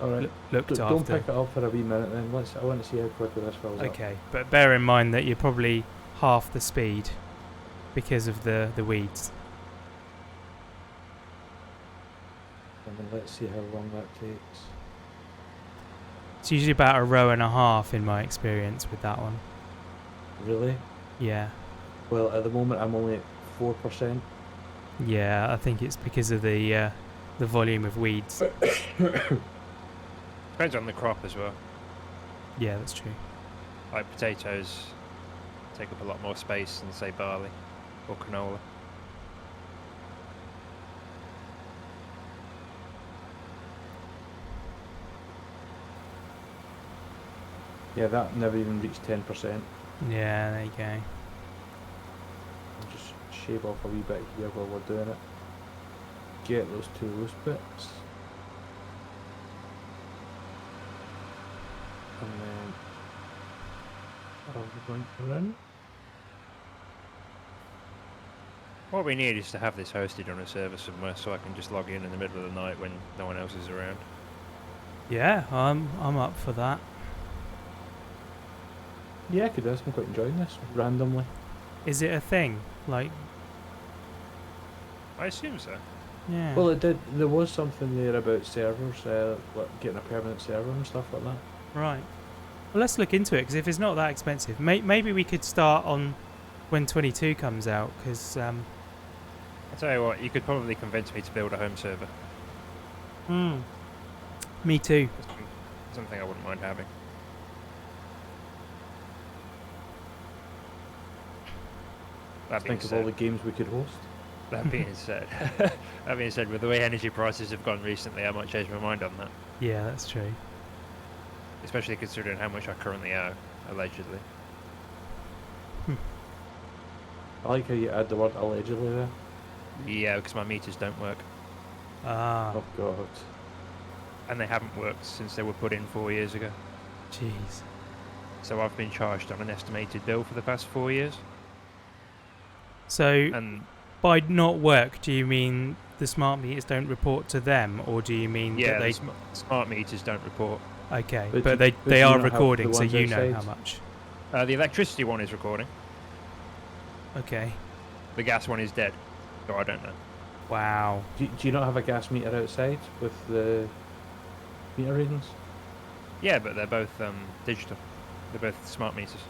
[SPEAKER 1] All right.
[SPEAKER 2] looked after.
[SPEAKER 1] Don't pick it up for a wee minute then. I want to see how quickly this fills up.
[SPEAKER 2] Okay, but bear in mind that you're probably half the speed because of the weeds.
[SPEAKER 1] And then let's see how long that takes.
[SPEAKER 2] It's usually about a row and a half in my experience with that one.
[SPEAKER 1] Really?
[SPEAKER 2] Yeah.
[SPEAKER 1] Well, at the moment I'm only at 4%.
[SPEAKER 2] Yeah, I think it's because of the volume of weeds.
[SPEAKER 3] Depends on the crop as well.
[SPEAKER 2] Yeah, that's true.
[SPEAKER 3] Like potatoes take up a lot more space than say barley or canola.
[SPEAKER 1] Yeah, that never even reached 10%.
[SPEAKER 2] Yeah, there you go.
[SPEAKER 1] I'll just shave off a wee bit here while we're doing it. Get those 2 loose bits. And then are we going to run?
[SPEAKER 3] What we need is to have this hosted on a server somewhere so I can just log in the middle of the night when no one else is around.
[SPEAKER 2] Yeah, I'm up for that.
[SPEAKER 1] Yeah, I could do this. I'm quite enjoying this randomly.
[SPEAKER 2] Is it a thing? Like,
[SPEAKER 3] I assume so.
[SPEAKER 2] yeah.
[SPEAKER 1] Well, it did. There was something there about servers, like getting a permanent server and stuff like that.
[SPEAKER 2] Right. Well, let's look into it, because if it's not that expensive, maybe we could start on when 22 comes out, because
[SPEAKER 3] I'll tell you what, you could probably convince me to build a home server.
[SPEAKER 2] Me too.
[SPEAKER 3] Something I wouldn't mind having. That being
[SPEAKER 1] Think of all
[SPEAKER 3] said,
[SPEAKER 1] the games we could host.
[SPEAKER 3] that being said, with the way energy prices have gone recently, I might change my mind on that.
[SPEAKER 2] Yeah, that's true.
[SPEAKER 3] Especially considering how much I currently owe, allegedly.
[SPEAKER 1] I like how you add the word allegedly there.
[SPEAKER 3] Yeah, because my meters don't work.
[SPEAKER 2] Ah,
[SPEAKER 1] Oh God.
[SPEAKER 3] and they haven't worked since they were put in 4 years ago.
[SPEAKER 2] jeez.
[SPEAKER 3] So I've been charged on an estimated bill for the past 4 years.
[SPEAKER 2] So
[SPEAKER 3] And
[SPEAKER 2] by not work, do you mean the smart meters don't report to them, or do you mean that
[SPEAKER 3] yeah,
[SPEAKER 2] they?
[SPEAKER 3] the smart meters don't report.
[SPEAKER 2] Okay,
[SPEAKER 1] But
[SPEAKER 2] but
[SPEAKER 1] do
[SPEAKER 2] they
[SPEAKER 1] you
[SPEAKER 2] are
[SPEAKER 1] not have
[SPEAKER 2] recording,
[SPEAKER 1] the
[SPEAKER 2] so
[SPEAKER 1] ones
[SPEAKER 2] you know
[SPEAKER 1] outside?
[SPEAKER 2] how much.
[SPEAKER 3] The electricity one is recording.
[SPEAKER 2] Okay.
[SPEAKER 3] The gas one is dead. So I don't know.
[SPEAKER 2] Wow.
[SPEAKER 1] Do you not have a gas meter outside with the meter readings?
[SPEAKER 3] Yeah, but they're both digital. They're both smart meters.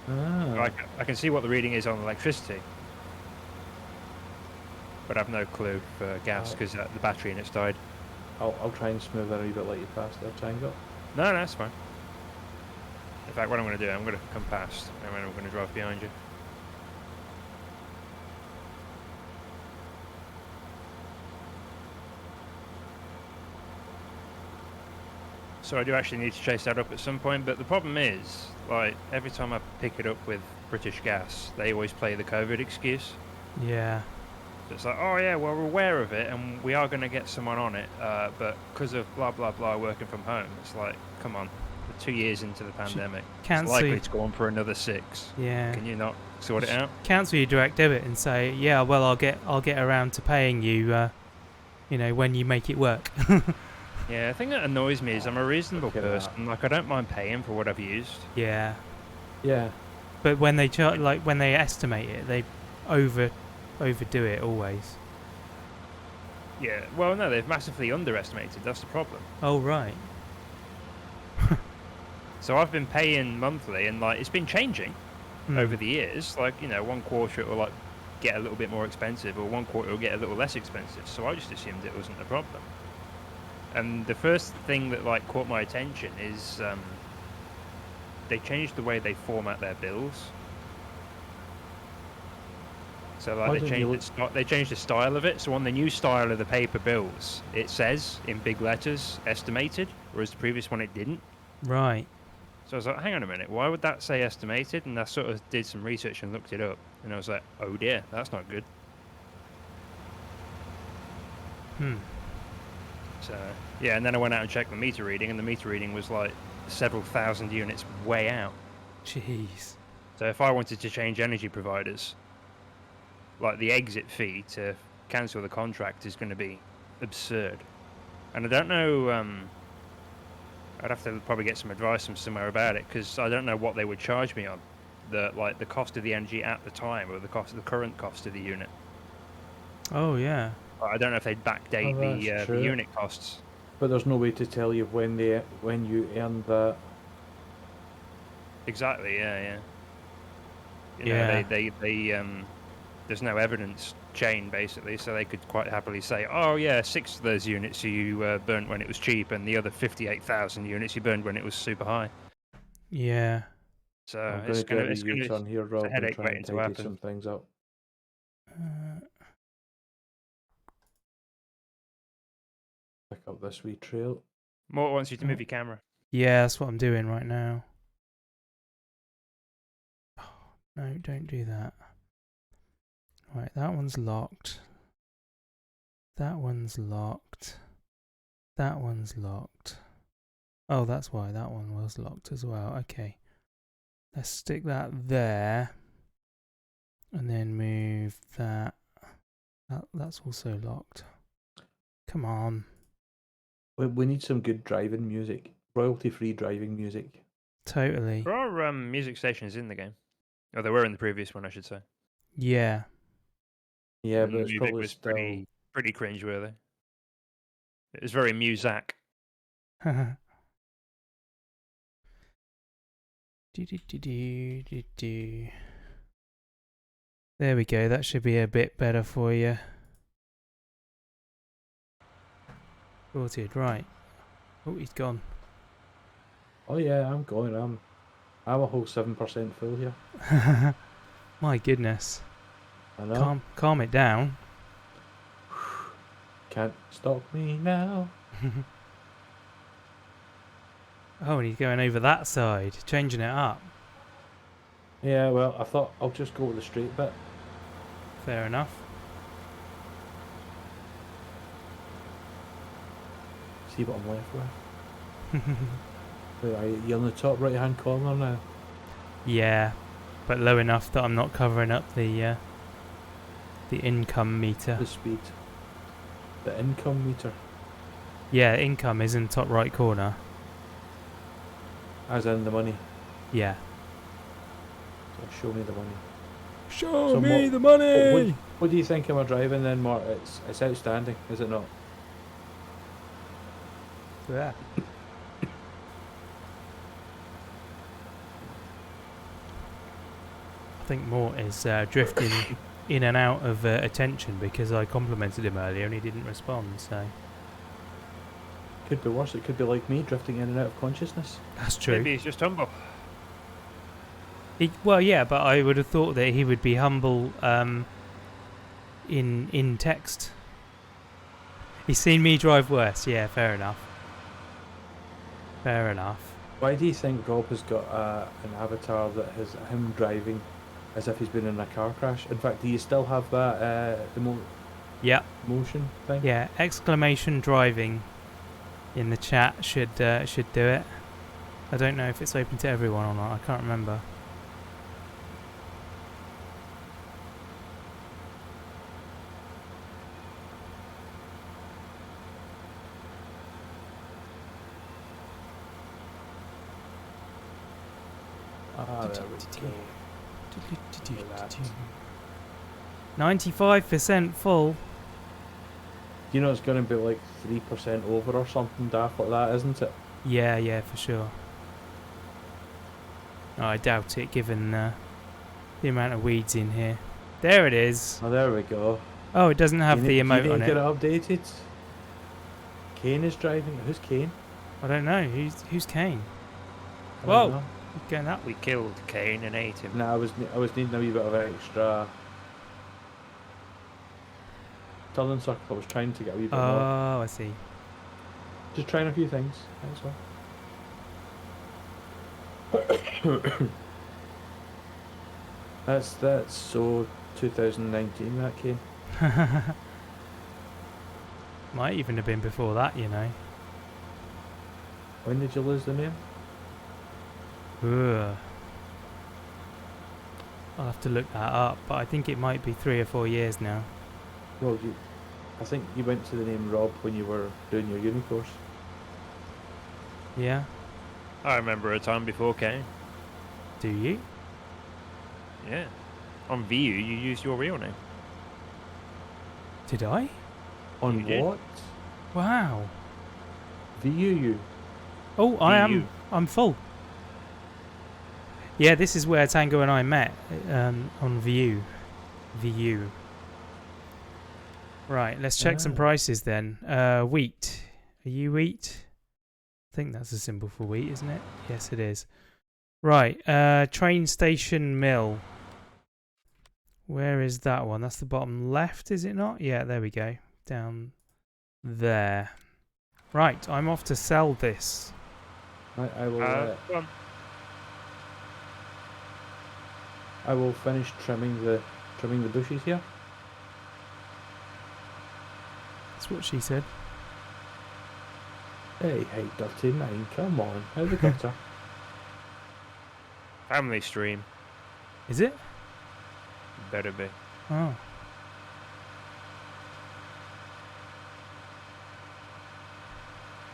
[SPEAKER 1] Ah.
[SPEAKER 3] I can see what the reading is on electricity, but I've no clue for gas because the battery in it's died.
[SPEAKER 1] I'll try and smooth it a wee bit like you passed there, Triangle.
[SPEAKER 3] No, that's fine. In fact, what I'm going to do, I'm going to come past, and then I'm going to drive behind you. So I do actually need to chase that up at some point, but the problem is, like, every time I pick it up with British Gas, they always play the COVID excuse.
[SPEAKER 2] Yeah.
[SPEAKER 3] So it's like, oh yeah, well, we're aware of it, and we are going to get someone on it, but because of blah, blah, blah, working from home, it's like, come on, we're 2 years into the pandemic. It's
[SPEAKER 2] Cancel.
[SPEAKER 3] likely to go on for another 6.
[SPEAKER 2] Yeah.
[SPEAKER 3] Can you not sort it out?
[SPEAKER 2] Cancel your direct debit and say, yeah, well, I'll get around to paying you. When you make it work.
[SPEAKER 3] Yeah, the thing that annoys me is I'm a reasonable
[SPEAKER 1] Look at
[SPEAKER 3] person. Like, I don't mind paying for what I've used.
[SPEAKER 2] Yeah.
[SPEAKER 1] Yeah.
[SPEAKER 2] But when they when they estimate it, they overdo it always.
[SPEAKER 3] Yeah, well, no, they've massively underestimated. That's the problem.
[SPEAKER 2] Oh right.
[SPEAKER 3] So I've been paying monthly, and like it's been changing over the years. Like, you know, 1 quarter it will like get a little bit more expensive, or 1 quarter it will get a little less expensive. So I just assumed it wasn't a problem. And the first thing that like caught my attention is they changed the way they format their bills. So like they changed the style of it. So on the new style of the paper bills, it says in big letters estimated, whereas the previous one it didn't.
[SPEAKER 2] Right.
[SPEAKER 3] So I was like, hang on a minute, why would that say estimated? And I sort of did some research and looked it up, and I was like, oh dear, that's not good. So yeah, and then I went out and checked the meter reading, and the meter reading was like several thousand units way out.
[SPEAKER 2] Jeez.
[SPEAKER 3] So if I wanted to change energy providers, like the exit fee to cancel the contract is going to be absurd. And I don't know, I'd have to probably get some advice from somewhere about it, because I don't know what they would charge me on the cost of the energy at the time, or the current cost of the unit.
[SPEAKER 2] Oh yeah.
[SPEAKER 3] I don't know if they'd backdate the unit costs.
[SPEAKER 1] But there's no way to tell you when you earned that.
[SPEAKER 3] Exactly. Yeah.
[SPEAKER 2] Yeah.
[SPEAKER 3] They there's no evidence chain basically, so they could quite happily say, oh yeah, 6 of those units you burnt when it was cheap, and the other 58,000 units you burned when it was super high.
[SPEAKER 2] Yeah.
[SPEAKER 3] So
[SPEAKER 1] I'm
[SPEAKER 3] it's
[SPEAKER 1] going
[SPEAKER 3] gonna
[SPEAKER 1] to do a U-turn here, Rob, and
[SPEAKER 3] headache
[SPEAKER 1] try
[SPEAKER 3] waiting
[SPEAKER 1] and
[SPEAKER 3] to
[SPEAKER 1] tidy
[SPEAKER 3] happen.
[SPEAKER 1] some things up. Pick up this wee trail.
[SPEAKER 3] Mort wants you to move your camera.
[SPEAKER 2] Yeah, that's what I'm doing right now. No, don't do that. Right, that one's locked. That one's locked. That one's locked. Oh, that's why that one was locked as well. Okay. Let's stick that there. And then move that. That's also locked. Come on.
[SPEAKER 1] We need some good driving music. Royalty-free driving music.
[SPEAKER 2] Totally.
[SPEAKER 3] There are music stations in the game. Oh, there were in the previous one, I should say.
[SPEAKER 2] Yeah.
[SPEAKER 1] Yeah,
[SPEAKER 3] And
[SPEAKER 1] but
[SPEAKER 3] the
[SPEAKER 1] it's
[SPEAKER 3] music
[SPEAKER 1] probably
[SPEAKER 3] was
[SPEAKER 1] still...
[SPEAKER 3] pretty cringeworthy. It was very Muzak.
[SPEAKER 2] There we go. That should be a bit better for you. Sorted. Right. Oh, he's gone.
[SPEAKER 1] Oh yeah, I'm going. I'm a whole 7% full here.
[SPEAKER 2] My goodness.
[SPEAKER 1] I know.
[SPEAKER 2] Calm it down.
[SPEAKER 1] Can't stop me now.
[SPEAKER 2] Oh, and he's going over that side, changing it up.
[SPEAKER 1] Yeah, well, I thought I'll just go with the straight bit.
[SPEAKER 2] Fair enough.
[SPEAKER 1] See what I'm left with. Wait, are you on the top right hand corner now?
[SPEAKER 2] Yeah, but low enough that I'm not covering up the income meter.
[SPEAKER 1] The speed. The income meter.
[SPEAKER 2] Yeah, income is in the top right corner.
[SPEAKER 1] As in the money.
[SPEAKER 2] Yeah.
[SPEAKER 1] So show me the money.
[SPEAKER 2] Show
[SPEAKER 1] So
[SPEAKER 2] me
[SPEAKER 1] what-
[SPEAKER 2] the money!
[SPEAKER 1] What do you think of my driving then, Mark? It's outstanding, is it not?
[SPEAKER 2] Yeah. I think Mort is drifting in and out of attention because I complimented him earlier and he didn't respond, so...
[SPEAKER 1] Could be worse. It could be like me, drifting in and out of consciousness.
[SPEAKER 2] That's true.
[SPEAKER 3] Maybe he's just humble.
[SPEAKER 2] Well, yeah, but I would have thought that he would be humble in text. He's seen me drive worse. Yeah, fair enough. Fair enough.
[SPEAKER 1] Why do you think Rob has got an avatar that has him driving as if he's been in a car crash? In fact, do you still have that
[SPEAKER 2] Yeah,
[SPEAKER 1] motion thing?
[SPEAKER 2] yeah. Exclamation driving in the chat should do it. I don't know if it's open to everyone or not. I can't remember.
[SPEAKER 1] Ah, there we go.
[SPEAKER 2] 95% full.
[SPEAKER 1] You know it's going to be like 3% over or something daft like that, isn't it?
[SPEAKER 2] Yeah, yeah, for sure. Oh, I doubt it, given the amount of weeds in here. There it is.
[SPEAKER 1] Oh, there we go.
[SPEAKER 2] Oh, it doesn't have the emote
[SPEAKER 1] you
[SPEAKER 2] on
[SPEAKER 1] need to
[SPEAKER 2] it.
[SPEAKER 1] get it updated. Kane is driving. Who's Kane?
[SPEAKER 2] I don't know. Who's Kane?
[SPEAKER 1] I
[SPEAKER 2] Whoa.
[SPEAKER 1] don't know.
[SPEAKER 2] He's going up.
[SPEAKER 3] We killed Cain and ate him.
[SPEAKER 1] Nah, I was needing a wee bit of extra. Turning circle. I was trying to get a wee bit more.
[SPEAKER 2] Oh, I see.
[SPEAKER 1] Just trying a few things. That's all. That's so 2019 that Kane.
[SPEAKER 2] Might even have been before that, you know.
[SPEAKER 1] When did you lose the name?
[SPEAKER 2] Ugh. I'll have to look that up, but I think it might be 3 or 4 years now.
[SPEAKER 1] Well, I think you went to the name Rob when you were doing your uni course.
[SPEAKER 2] Yeah?
[SPEAKER 3] I remember a time before Cain.
[SPEAKER 2] Do you?
[SPEAKER 3] Yeah. On VU, you used your real name.
[SPEAKER 2] Did I?
[SPEAKER 1] On
[SPEAKER 3] You did.
[SPEAKER 1] what?
[SPEAKER 2] Wow.
[SPEAKER 1] VUU.
[SPEAKER 2] Oh,
[SPEAKER 3] VU.
[SPEAKER 2] I'm full. Yeah, this is where Tango and I met, on VU. VU. Right, let's check some
[SPEAKER 1] Ah.
[SPEAKER 2] prices then. Wheat. Are you wheat? I think that's a symbol for wheat, isn't it? Yes, it is. Right, train station mill. Where is that one? That's the bottom left, is it not? Yeah, there we go. Down there. Right, I'm off to sell this.
[SPEAKER 1] I will.
[SPEAKER 3] Go on.
[SPEAKER 1] I will finish trimming the bushes here.
[SPEAKER 2] That's what she said.
[SPEAKER 1] Hey, 39. Come on, how's the gutter?
[SPEAKER 3] Family stream.
[SPEAKER 2] Is it?
[SPEAKER 3] Better be.
[SPEAKER 2] Oh.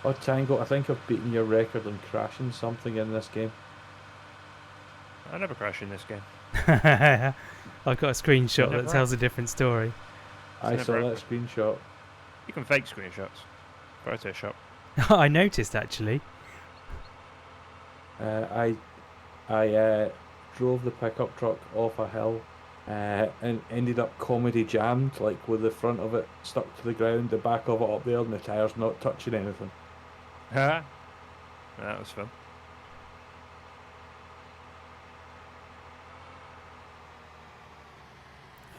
[SPEAKER 1] Oh, Tango, I think I've beaten your record on crashing something in this game.
[SPEAKER 3] I never crash in this game.
[SPEAKER 2] I've got a screenshot that
[SPEAKER 3] Never
[SPEAKER 2] tells a different story.
[SPEAKER 1] I
[SPEAKER 3] never
[SPEAKER 1] saw that
[SPEAKER 3] happened.
[SPEAKER 1] screenshot.
[SPEAKER 3] You can fake screenshots. Photoshop.
[SPEAKER 2] I noticed actually.
[SPEAKER 1] I drove the pickup truck off a hill and ended up comedy jammed, like with the front of it stuck to the ground, the back of it up there, and the tyres not touching anything.
[SPEAKER 3] That was fun.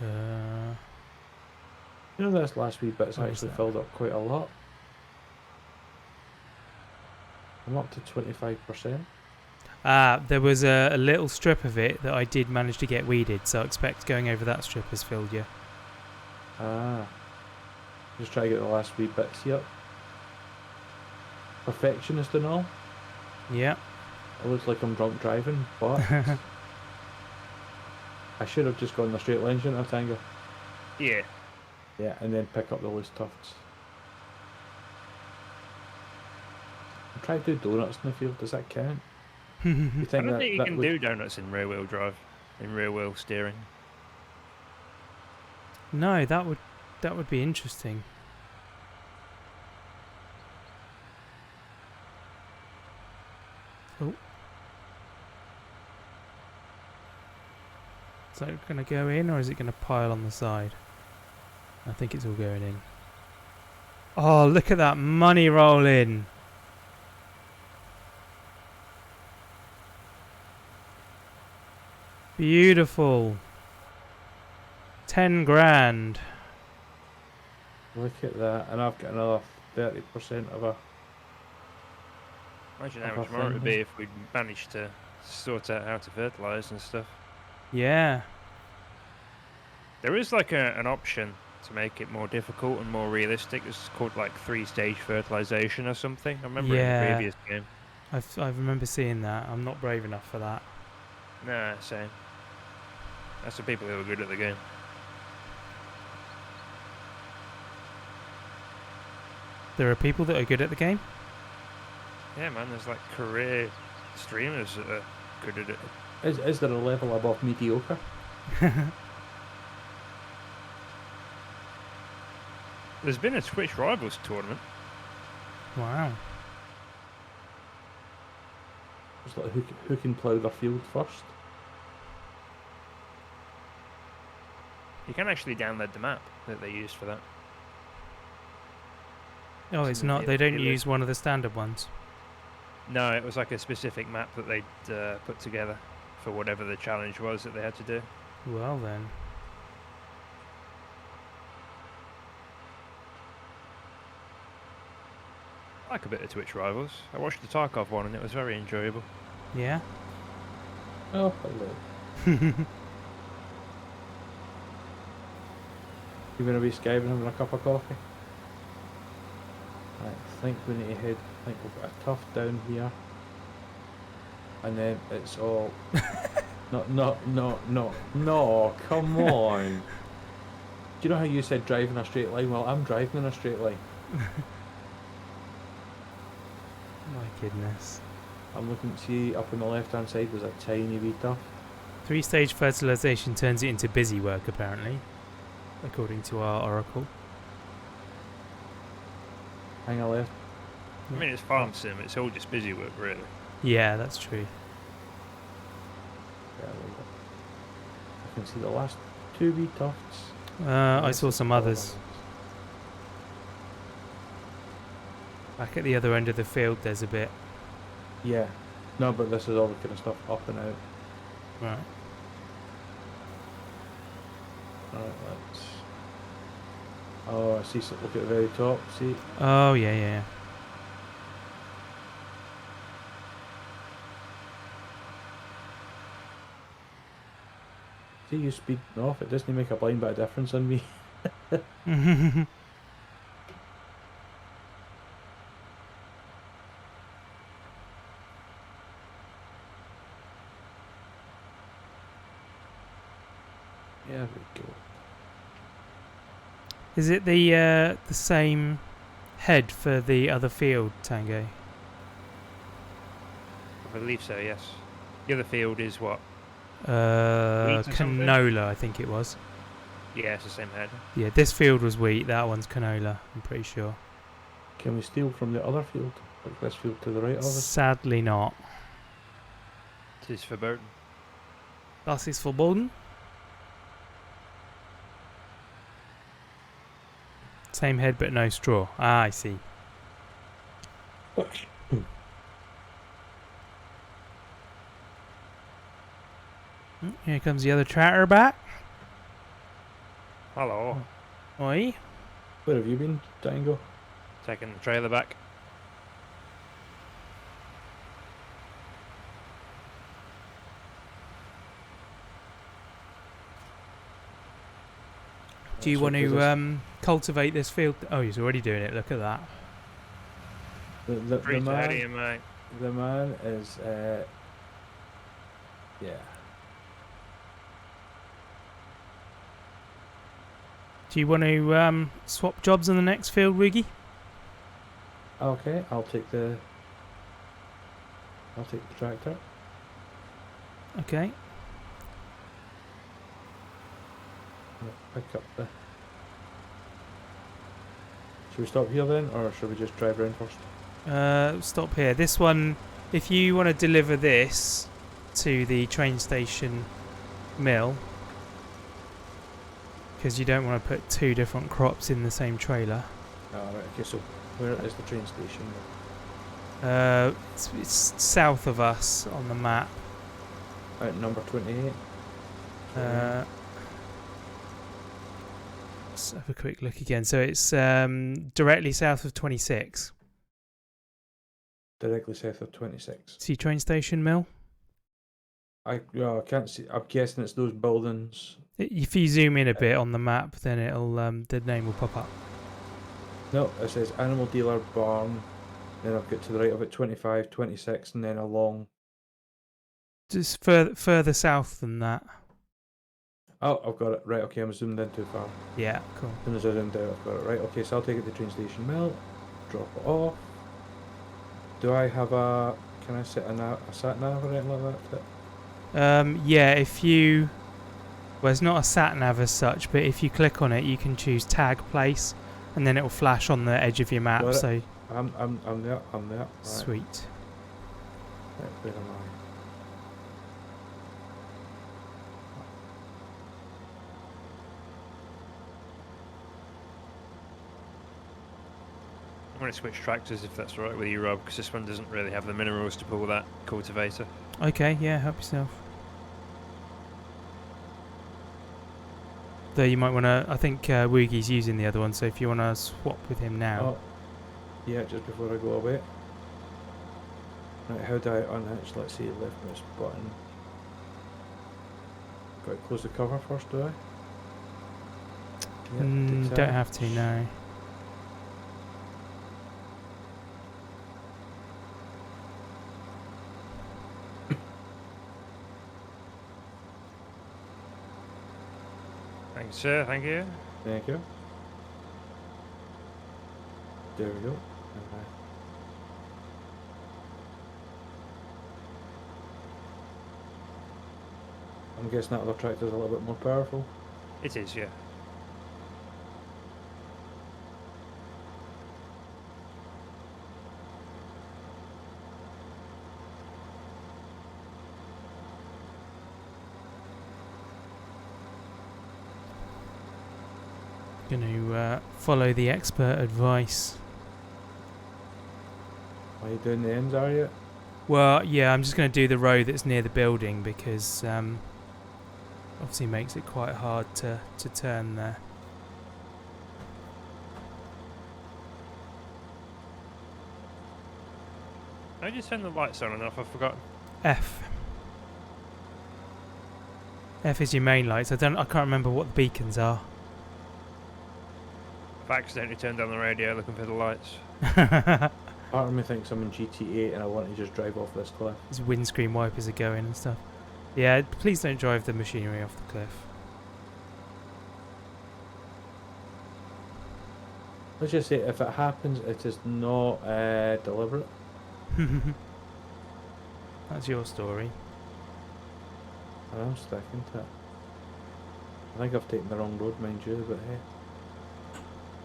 [SPEAKER 1] You know, this last wee bit's
[SPEAKER 2] What is
[SPEAKER 1] actually
[SPEAKER 2] that?
[SPEAKER 1] filled up quite a lot. I'm up to 25%.
[SPEAKER 2] There was a little strip of it that I did manage to get weeded, so I expect going over that strip has filled you.
[SPEAKER 1] Ah. Just try to get the last wee bits here. perfectionist and all.
[SPEAKER 2] Yeah.
[SPEAKER 1] It looks like I'm drunk driving, but I should have just gone the straight line, shouldn't I, Tango?
[SPEAKER 3] Yeah.
[SPEAKER 1] Yeah, and then pick up the loose tufts. I'm trying to do donuts in the field. Does that count? You
[SPEAKER 3] I
[SPEAKER 1] think
[SPEAKER 3] don't think you
[SPEAKER 1] that
[SPEAKER 3] can
[SPEAKER 1] would...
[SPEAKER 3] do donuts in rear wheel drive, in rear wheel steering.
[SPEAKER 2] No, that would be interesting. Oh. Is that going to go in or is it going to pile on the side? I think it's all going in. Oh, look at that money roll in. Beautiful. 10 grand.
[SPEAKER 1] Look at that, and I've got another 30% of a...
[SPEAKER 3] Imagine
[SPEAKER 1] Of
[SPEAKER 3] how
[SPEAKER 1] a
[SPEAKER 3] much more it would
[SPEAKER 1] thing,
[SPEAKER 3] be if we'd managed to sort out how to fertilise and stuff.
[SPEAKER 2] Yeah.
[SPEAKER 3] There is like an option to make it more difficult and more realistic. It's called like 3-stage fertilisation or something. I remember it in the
[SPEAKER 2] Yeah.
[SPEAKER 3] previous game.
[SPEAKER 2] I remember seeing that. I'm not brave enough for that.
[SPEAKER 3] Nah, same. That's the people who are good at the game.
[SPEAKER 2] There are people that are good at the game.
[SPEAKER 3] Yeah, man, there's like career streamers that are good at it.
[SPEAKER 1] Is there a level above mediocre?
[SPEAKER 3] There's been a Twitch Rivals tournament.
[SPEAKER 2] Wow.
[SPEAKER 1] It's like who can plough their field first?
[SPEAKER 3] You can actually download the map that they used for that.
[SPEAKER 2] Oh, it's not. They don't use one of the standard ones.
[SPEAKER 3] No, it was like a specific map that they'd put together for whatever the challenge was that they had to do.
[SPEAKER 2] Well then.
[SPEAKER 3] I like a bit of Twitch Rivals. I watched the Tarkov one and it was very enjoyable.
[SPEAKER 2] Yeah.
[SPEAKER 1] Oh, hello. You gonna be Skyping having a cup of coffee? I think we need to head. I think we've got a tough down here, and then it's all. No! Come on! Do you know how you said drive in a straight line? Well, I'm driving in a straight line.
[SPEAKER 2] My goodness.
[SPEAKER 1] I'm looking to see up on the left hand side. There's a tiny wee tuff.
[SPEAKER 2] 3-stage fertilization turns it into busy work, apparently, according to our oracle.
[SPEAKER 1] Hang on left.
[SPEAKER 3] I mean, it's farm sim. It's all just busy work, really.
[SPEAKER 2] Yeah, that's true.
[SPEAKER 1] Yeah, I can see the last two wee tufts.
[SPEAKER 2] I saw some others. Back at the other end of the field, there's a bit.
[SPEAKER 1] Yeah. No, but this is all the kind of stuff up and out.
[SPEAKER 2] Right.
[SPEAKER 1] Alright, let's... Oh, I see something. Look at the very top. See?
[SPEAKER 2] Oh, yeah, yeah.
[SPEAKER 1] See you speeding off. It doesn't make a blind bit of difference on me. Yeah, we go.
[SPEAKER 2] Is it the same head for the other field, Tango?
[SPEAKER 3] I believe so, yes. The other field is what? Wheat or something?
[SPEAKER 2] Canola, I think it was.
[SPEAKER 3] Yeah, it's the same head.
[SPEAKER 2] Yeah, this field was wheat, that one's canola, I'm pretty sure.
[SPEAKER 1] Can we steal from the other field? Like this field to the right of us?
[SPEAKER 2] Sadly not.
[SPEAKER 3] It is forbidden.
[SPEAKER 2] Das ist verboten. Same head but no straw. Ah, I see. Here comes the other tractor back.
[SPEAKER 3] Hello.
[SPEAKER 2] Oi.
[SPEAKER 1] Where have you been, Dango?
[SPEAKER 3] Taking the trailer back.
[SPEAKER 2] Do you want to cultivate this field? Oh, he's already doing it. Look at that.
[SPEAKER 1] The
[SPEAKER 3] Streets ahead of
[SPEAKER 1] man
[SPEAKER 3] you, mate.
[SPEAKER 1] the man is yeah.
[SPEAKER 2] Do you want to swap jobs in the next field, Wiggy?
[SPEAKER 1] Okay, I'll take the tractor.
[SPEAKER 2] Okay.
[SPEAKER 1] I'll pick up the. Should we stop here then, or should we just drive around first?
[SPEAKER 2] Stop here. This one, if you want to deliver this to the train station mill, because you don't want to put two different crops in the same trailer.
[SPEAKER 1] Oh, right, okay, so where is the train station?
[SPEAKER 2] It's south of us on the map.
[SPEAKER 1] At number 28.
[SPEAKER 2] Let's have a quick look again. So it's directly south of 26.
[SPEAKER 1] Directly south of 26.
[SPEAKER 2] See train station mill?
[SPEAKER 1] I can't see. I'm guessing it's those buildings.
[SPEAKER 2] If you zoom in a bit on the map, then it'll the name will pop up.
[SPEAKER 1] No, it says animal dealer barn. Then I've got to the right of it 25, 26, and then along.
[SPEAKER 2] Just further south than that.
[SPEAKER 1] Oh, I've got it. Right, okay, I'm zoomed in too far.
[SPEAKER 2] Yeah, cool.
[SPEAKER 1] As soon as I zoomed out, I've got it. Right, okay, so I'll take it to the train station mill, drop it off. Do I have a... Can I set a sat nav or anything like that?
[SPEAKER 2] Yeah, if you... Well, it's not a sat nav as such, but if you click on it, you can choose tag place, and then it will flash on the edge of your map,
[SPEAKER 1] Got it.
[SPEAKER 2] so...
[SPEAKER 1] I'm there. Right.
[SPEAKER 2] Sweet.
[SPEAKER 1] Right, where am I?
[SPEAKER 3] I'm going to switch tractors if that's all right with you, Rob, because this one doesn't really have the minerals to pull that cultivator.
[SPEAKER 2] Okay, yeah, help yourself. Though you might want to... I think Woogie's using the other one, so if you want to swap with him now...
[SPEAKER 1] Oh, yeah, just before I go away. Right, how do I unhitch? Let's see, left mouse button. Got to close the cover first, do I? Yeah,
[SPEAKER 2] don't have to, no.
[SPEAKER 3] Thanks, sir. Thank you.
[SPEAKER 1] Thank you. There we go. Okay. I'm guessing that other tractor's a little bit more powerful.
[SPEAKER 3] It is, yeah.
[SPEAKER 2] Going to follow the expert advice.
[SPEAKER 1] Are you doing the ends, are you?
[SPEAKER 2] Well, yeah, I'm just going to do the road that's near the building because obviously makes it quite hard to turn there.
[SPEAKER 3] I just turn the lights on and off, I've forgotten.
[SPEAKER 2] F. F is your main lights. I can't remember what the beacons are.
[SPEAKER 3] I've accidentally turned on the radio looking for the lights.
[SPEAKER 1] Part of me thinks I'm in GTA and I want to just drive off this cliff.
[SPEAKER 2] His windscreen wipers are going and stuff. Yeah, please don't drive the machinery off the cliff.
[SPEAKER 1] Let's just say if it happens, it is not deliberate.
[SPEAKER 2] That's your story.
[SPEAKER 1] I'm sticking to it. I think I've taken the wrong road, mind you, but hey.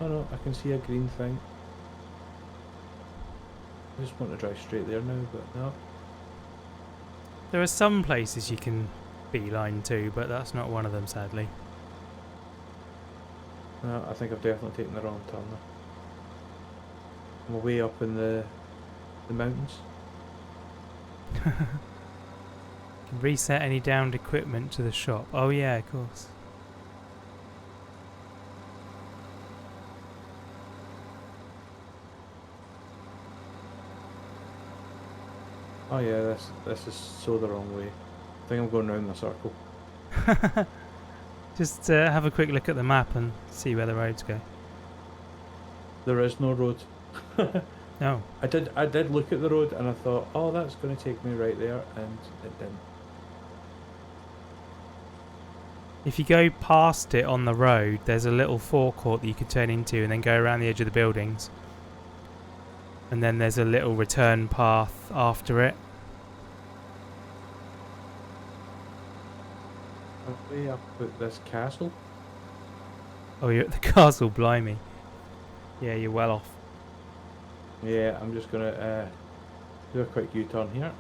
[SPEAKER 1] Oh no, I can see a green thing. I just want to drive straight there now, but no.
[SPEAKER 2] There are some places you can beeline to, but that's not one of them, sadly.
[SPEAKER 1] No, I think I've definitely taken the wrong turn there. I'm way up in the mountains.
[SPEAKER 2] Can reset any downed equipment to the shop. Oh yeah, of course.
[SPEAKER 1] Oh yeah, this is so the wrong way. I think I'm going round in a circle.
[SPEAKER 2] Just have a quick look at the map and see where the roads go.
[SPEAKER 1] There is no road.
[SPEAKER 2] No.
[SPEAKER 1] I did look at the road and I thought, oh, that's going to take me right there, and it didn't.
[SPEAKER 2] If you go past it on the road, there's a little forecourt that you could turn into and then go around the edge of the buildings. And then there's a little return path after it.
[SPEAKER 1] Way up at this castle.
[SPEAKER 2] Oh, you're at the castle, blimey. Yeah, you're well off.
[SPEAKER 1] Yeah, I'm just going to do a quick U-turn here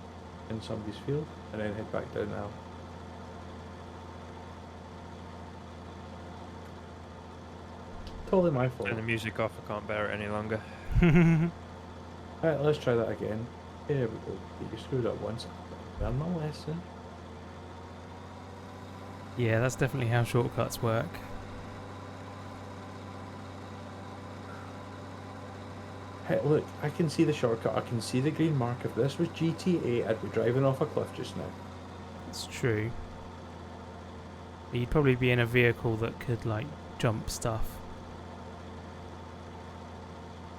[SPEAKER 1] in somebody's field and then head back down now. Totally my fault.
[SPEAKER 3] Turn the music off. I can't bear it any longer.
[SPEAKER 1] Right, let's try that again. Here we go. You screwed up once. Learn my lesson.
[SPEAKER 2] Yeah, that's definitely how shortcuts work.
[SPEAKER 1] Hey, look, I can see the shortcut. I can see the green mark. If this was GTA, I'd be driving off a cliff just now.
[SPEAKER 2] It's true. You'd probably be in a vehicle that could, like, jump stuff.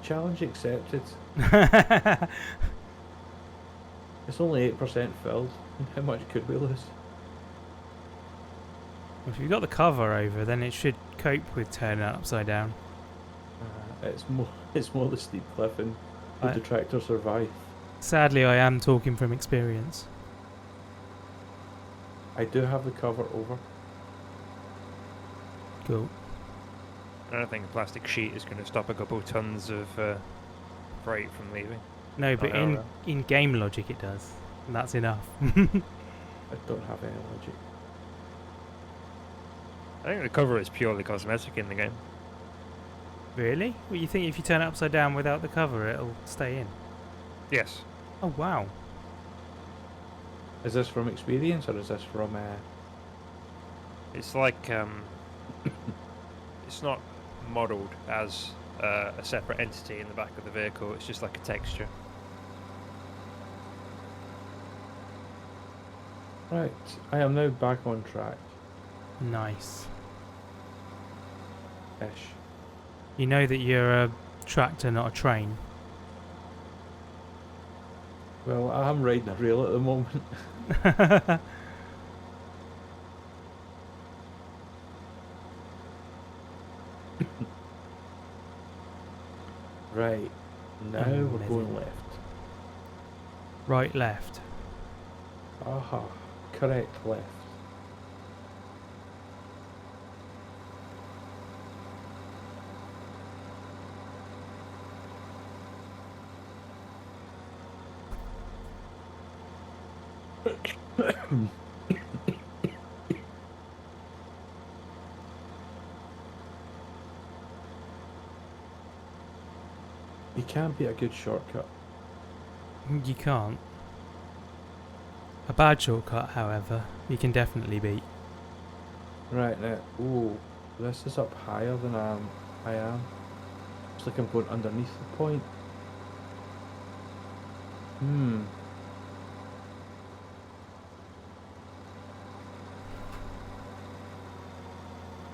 [SPEAKER 1] Challenge accepted. It's only 8% filled. How much could we lose?
[SPEAKER 2] If you've got the cover over, then it should cope with turning it upside down.
[SPEAKER 1] It's more the steep cliff, and would the tractor survive?
[SPEAKER 2] Sadly, I am talking from experience.
[SPEAKER 1] I do have the cover over.
[SPEAKER 2] Cool.
[SPEAKER 3] I don't think a plastic sheet is going to stop a couple of tons of freight from leaving.
[SPEAKER 2] No, but
[SPEAKER 1] know,
[SPEAKER 2] in game logic it does. And that's enough.
[SPEAKER 1] I don't have any logic.
[SPEAKER 3] I think the cover is purely cosmetic in the game.
[SPEAKER 2] Really? Well, you think if you turn it upside down without the cover, it'll stay in?
[SPEAKER 3] Yes.
[SPEAKER 2] Oh, wow.
[SPEAKER 1] Is this from experience or is this from?
[SPEAKER 3] It's like it's not modelled as a separate entity in the back of the vehicle. It's just like a texture.
[SPEAKER 1] Right, I am now back on track.
[SPEAKER 2] Nice.
[SPEAKER 1] Ish.
[SPEAKER 2] You know that you're a tractor, not a train.
[SPEAKER 1] Well, I'm riding a rail at the moment. Right, now we're going left.
[SPEAKER 2] Right, left.
[SPEAKER 1] Aha, correct left. You can't be a good shortcut.
[SPEAKER 2] You can't. A bad shortcut, however, you can definitely beat.
[SPEAKER 1] Right now, ooh, this is up higher than I am. Looks like I'm going underneath the point.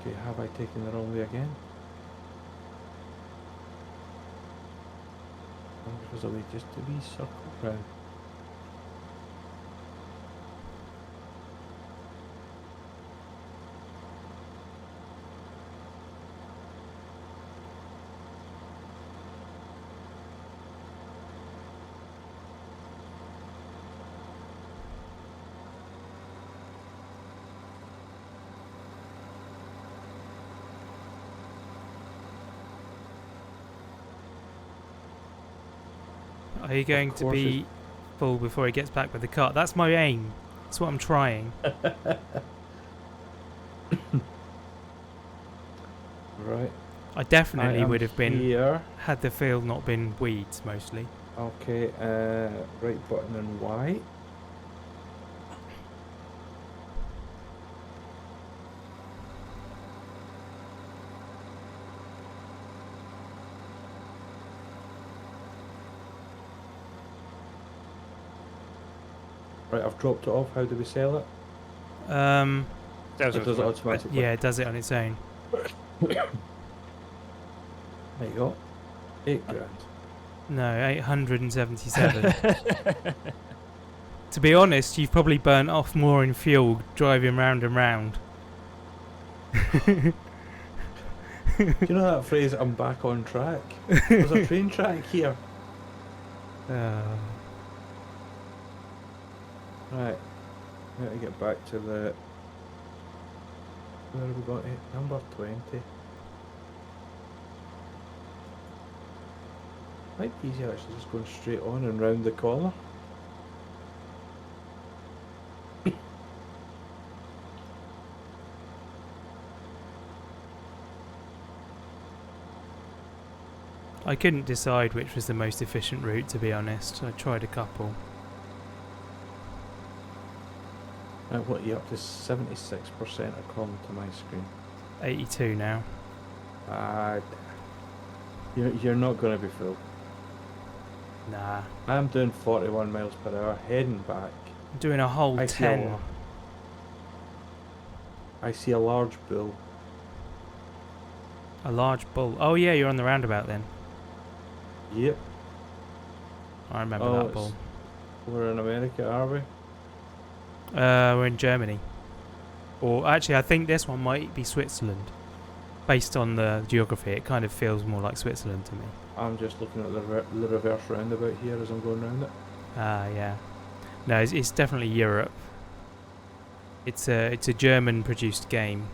[SPEAKER 1] Okay, have I taken the wrong way again? I wonder if there's a way just to be circle round.
[SPEAKER 2] Are you going to be full before he gets back with the cart? That's my aim. That's what I'm trying.
[SPEAKER 1] Right.
[SPEAKER 2] I definitely would have been
[SPEAKER 1] here.
[SPEAKER 2] had the field not been weeds mostly.
[SPEAKER 1] Okay, right button and Y. Right, I've dropped it off. How do we sell it?
[SPEAKER 3] That was
[SPEAKER 1] It does it automatically.
[SPEAKER 2] Yeah, it does it on its own.
[SPEAKER 1] There you go. £8 grand.
[SPEAKER 2] No, 877. To be honest, you've probably burnt off more in fuel driving round and round.
[SPEAKER 1] Do you know that phrase, I'm back on track? There's a train track here. Right. Now to get back to the... Where have we got it? Number 20. Might be easier actually just going straight on and round the corner.
[SPEAKER 2] I couldn't decide which was the most efficient route, to be honest. I tried a couple.
[SPEAKER 1] Right, what, you up to 76% according to my screen?
[SPEAKER 2] 82 now.
[SPEAKER 1] You're not going to be full.
[SPEAKER 2] Nah.
[SPEAKER 1] I'm doing 41 miles per hour, heading back.
[SPEAKER 2] I'm doing a whole
[SPEAKER 1] I see a
[SPEAKER 2] 10.
[SPEAKER 1] I see a large bull.
[SPEAKER 2] A large bull. Oh yeah, you're on the roundabout then.
[SPEAKER 1] Yep.
[SPEAKER 2] I remember
[SPEAKER 1] Oh,
[SPEAKER 2] that bull.
[SPEAKER 1] We're in America, are we?
[SPEAKER 2] We're in Germany. Or actually, I think this one might be Switzerland. Based on the geography, it kind of feels more like Switzerland to me.
[SPEAKER 1] I'm just looking at the reverse roundabout here as I'm going round it.
[SPEAKER 2] Ah, yeah. No, it's definitely Europe. It's a German-produced game.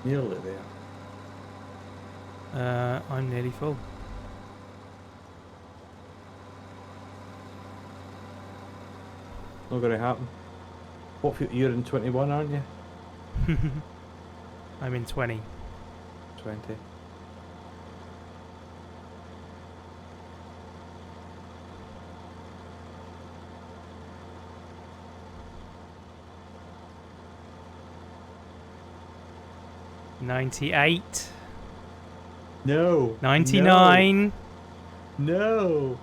[SPEAKER 1] Nearly there.
[SPEAKER 2] I'm nearly full.
[SPEAKER 1] Not going to happen. What, you're in 21, aren't you?
[SPEAKER 2] I'm in 20.
[SPEAKER 1] 20.
[SPEAKER 2] $98.
[SPEAKER 1] No.
[SPEAKER 2] $99.
[SPEAKER 1] No.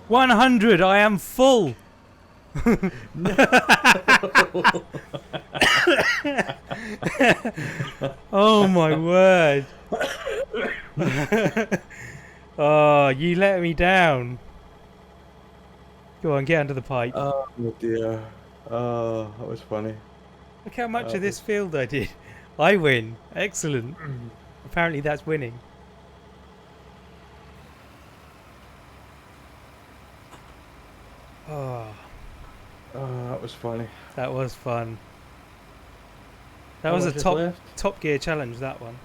[SPEAKER 2] 100. I am full. Oh my word. Oh, you let me down. Go on, get under the pipe.
[SPEAKER 1] Oh dear. Oh, that was funny.
[SPEAKER 2] Look how much of this field I did. I win. Excellent. Apparently that's winning. Oh,
[SPEAKER 1] Oh, that was funny.
[SPEAKER 2] that was fun. That
[SPEAKER 1] How
[SPEAKER 2] was a
[SPEAKER 1] much is
[SPEAKER 2] top
[SPEAKER 1] left?
[SPEAKER 2] Top Gear challenge, that one.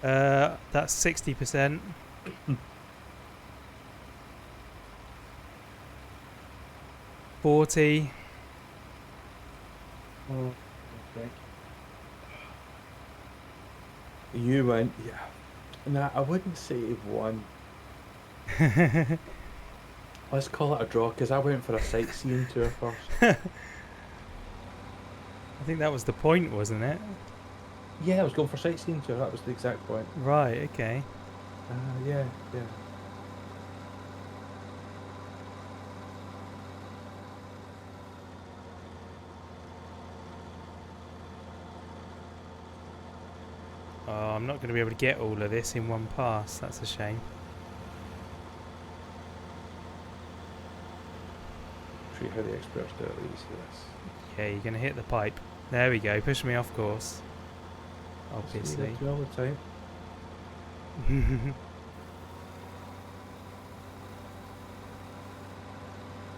[SPEAKER 2] That's 60%. $40.
[SPEAKER 1] Oh, okay. You went, yeah. Nah, I wouldn't say you've won. Let's call it a draw, because I went for a sightseeing tour first.
[SPEAKER 2] I think that was the point, wasn't it?
[SPEAKER 1] Yeah, I was going for sightseeing tour, that was the exact point.
[SPEAKER 2] Right, okay.
[SPEAKER 1] Yeah.
[SPEAKER 2] Oh, I'm not going to be able to get all of this in one pass. That's a shame.
[SPEAKER 1] Show you how the experts do it these days.
[SPEAKER 2] Yeah, you're going to hit the pipe. There we go. Push me off course. Obviously.
[SPEAKER 1] See, all the time.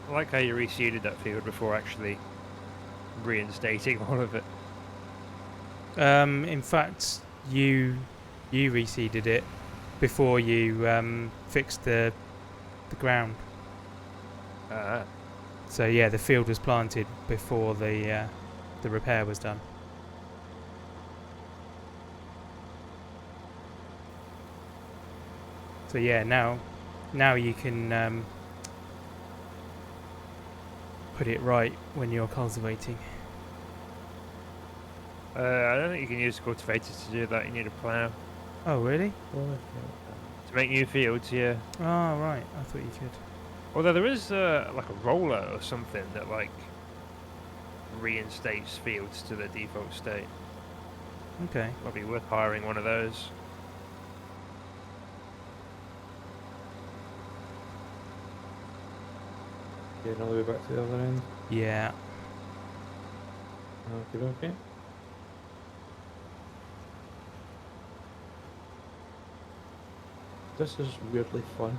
[SPEAKER 3] I like how you reseeded that field before actually reinstating all of it.
[SPEAKER 2] In fact, you reseeded it before you fixed the ground.
[SPEAKER 3] Ah.
[SPEAKER 2] So yeah, the field was planted before the repair was done. So yeah, now you can put it right when you're cultivating.
[SPEAKER 3] I don't think you can use cultivators to do that. You need a plough.
[SPEAKER 2] Oh, really?
[SPEAKER 3] To make new fields, yeah.
[SPEAKER 2] Oh, right. I thought you could.
[SPEAKER 3] Although there is like a roller or something that like reinstates fields to their default state.
[SPEAKER 2] Okay.
[SPEAKER 3] Might be worth hiring one of those.
[SPEAKER 1] Yeah, all the way back to the other end.
[SPEAKER 2] Yeah.
[SPEAKER 1] Okay. This is weirdly fun.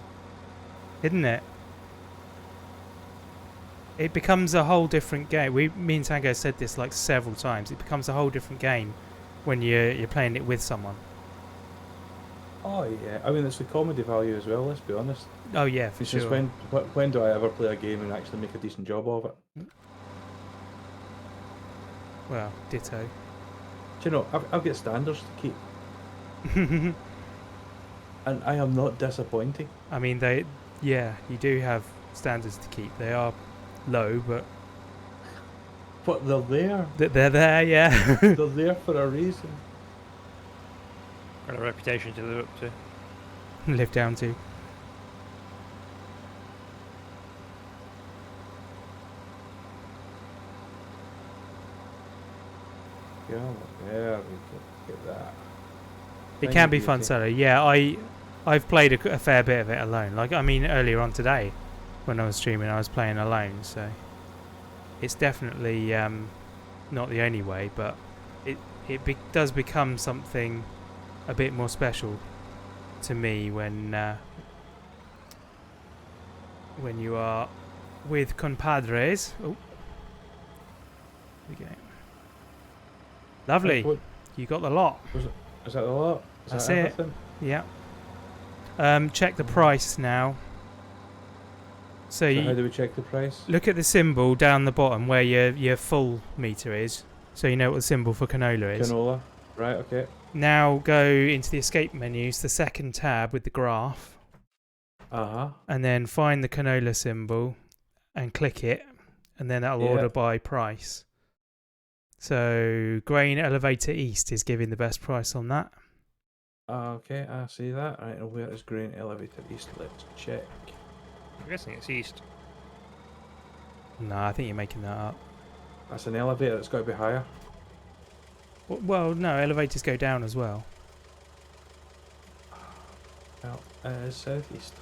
[SPEAKER 2] Isn't it? It becomes a whole different game. Me and Tango said this like several times. It becomes a whole different game when you're playing it with someone.
[SPEAKER 1] Oh yeah, I mean it's the comedy value as well. Let's be honest.
[SPEAKER 2] Oh yeah, for
[SPEAKER 1] It's just
[SPEAKER 2] sure.
[SPEAKER 1] when do I ever play a game and actually make a decent job of it?
[SPEAKER 2] Well, ditto.
[SPEAKER 1] Do you know, I've got standards to keep, and I am not disappointing.
[SPEAKER 2] I mean, you do have standards to keep. They are low, but
[SPEAKER 1] But they're there.
[SPEAKER 2] they're there. Yeah.
[SPEAKER 1] They're there for a reason.
[SPEAKER 3] Got a reputation to live up to.
[SPEAKER 2] Live down to.
[SPEAKER 1] Yeah, there we go. Get that.
[SPEAKER 2] It
[SPEAKER 1] Thank
[SPEAKER 2] can be
[SPEAKER 1] you,
[SPEAKER 2] fun
[SPEAKER 1] Beauty.
[SPEAKER 2] solo. Yeah, I've played a fair bit of it alone. Like, I mean, earlier on today, when I was streaming, I was playing alone. So it's definitely not the only way, but it does become something a bit more special to me when you are with compadres. Oh, there we go. Lovely.
[SPEAKER 1] What,
[SPEAKER 2] You got the lot.
[SPEAKER 1] is that a lot? Is
[SPEAKER 2] That's
[SPEAKER 1] that
[SPEAKER 2] it.
[SPEAKER 1] everything?
[SPEAKER 2] Yeah. Check the price now. So
[SPEAKER 1] So how
[SPEAKER 2] you
[SPEAKER 1] do we check the price?
[SPEAKER 2] look at the symbol down the bottom where your full meter is, so you know what the symbol for canola is.
[SPEAKER 1] Canola. Right. Okay.
[SPEAKER 2] Now go into the escape menus, the second tab with the graph, and then find the canola symbol and click it, and then that'll
[SPEAKER 1] Yeah.
[SPEAKER 2] order by price. So Grain Elevator East is giving the best price on that.
[SPEAKER 1] Okay, I see that. Right, and where is Grain Elevator East? Let's check.
[SPEAKER 3] I'm guessing it's east.
[SPEAKER 2] No, I think you're making that up.
[SPEAKER 1] That's an elevator. It's got to be higher.
[SPEAKER 2] Well, no, elevators go down as well.
[SPEAKER 1] Well, it is southeast.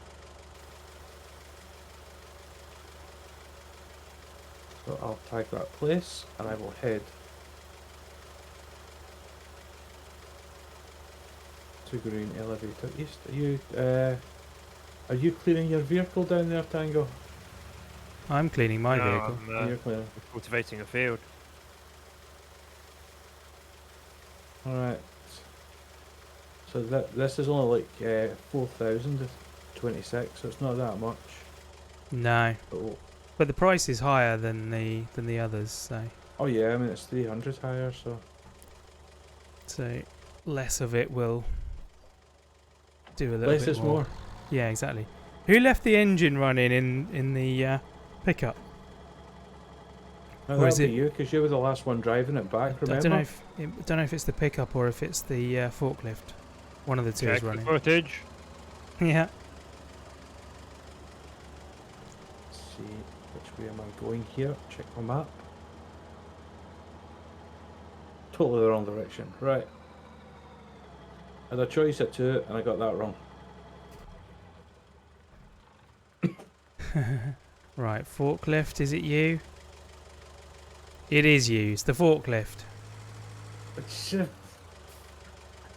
[SPEAKER 1] So I'll tag that place, and I will head to Green Elevator East. Are you cleaning your vehicle down there, Tango?
[SPEAKER 2] I'm cleaning my
[SPEAKER 3] No,
[SPEAKER 2] vehicle.
[SPEAKER 3] I'm
[SPEAKER 1] You're cleaning.
[SPEAKER 3] cultivating a field.
[SPEAKER 1] All right. So this is only like 4,026, so it's not that much.
[SPEAKER 2] No,
[SPEAKER 1] Oh,
[SPEAKER 2] but the price is higher than the others,
[SPEAKER 1] oh yeah, I mean it's 300 higher,
[SPEAKER 2] so less of it will do a little
[SPEAKER 1] less
[SPEAKER 2] bit
[SPEAKER 1] is
[SPEAKER 2] more.
[SPEAKER 1] more.
[SPEAKER 2] Yeah, exactly. Who left the engine running in the pickup?
[SPEAKER 1] No,
[SPEAKER 2] Or
[SPEAKER 1] that'll
[SPEAKER 2] is
[SPEAKER 1] be
[SPEAKER 2] it-
[SPEAKER 1] you, because you were the last one driving it back.
[SPEAKER 2] I
[SPEAKER 1] Remember?
[SPEAKER 2] don't know if it's the pickup or if it's the forklift. One of the two
[SPEAKER 3] Check
[SPEAKER 2] is
[SPEAKER 3] the
[SPEAKER 2] running.
[SPEAKER 3] footage.
[SPEAKER 2] Yeah.
[SPEAKER 1] Let's see, which way am I going here? Check my map. Totally the wrong direction. Right. I had a choice at two, and I got that wrong.
[SPEAKER 2] Right, forklift. Is it you? It is you. It's the forklift.
[SPEAKER 1] It's,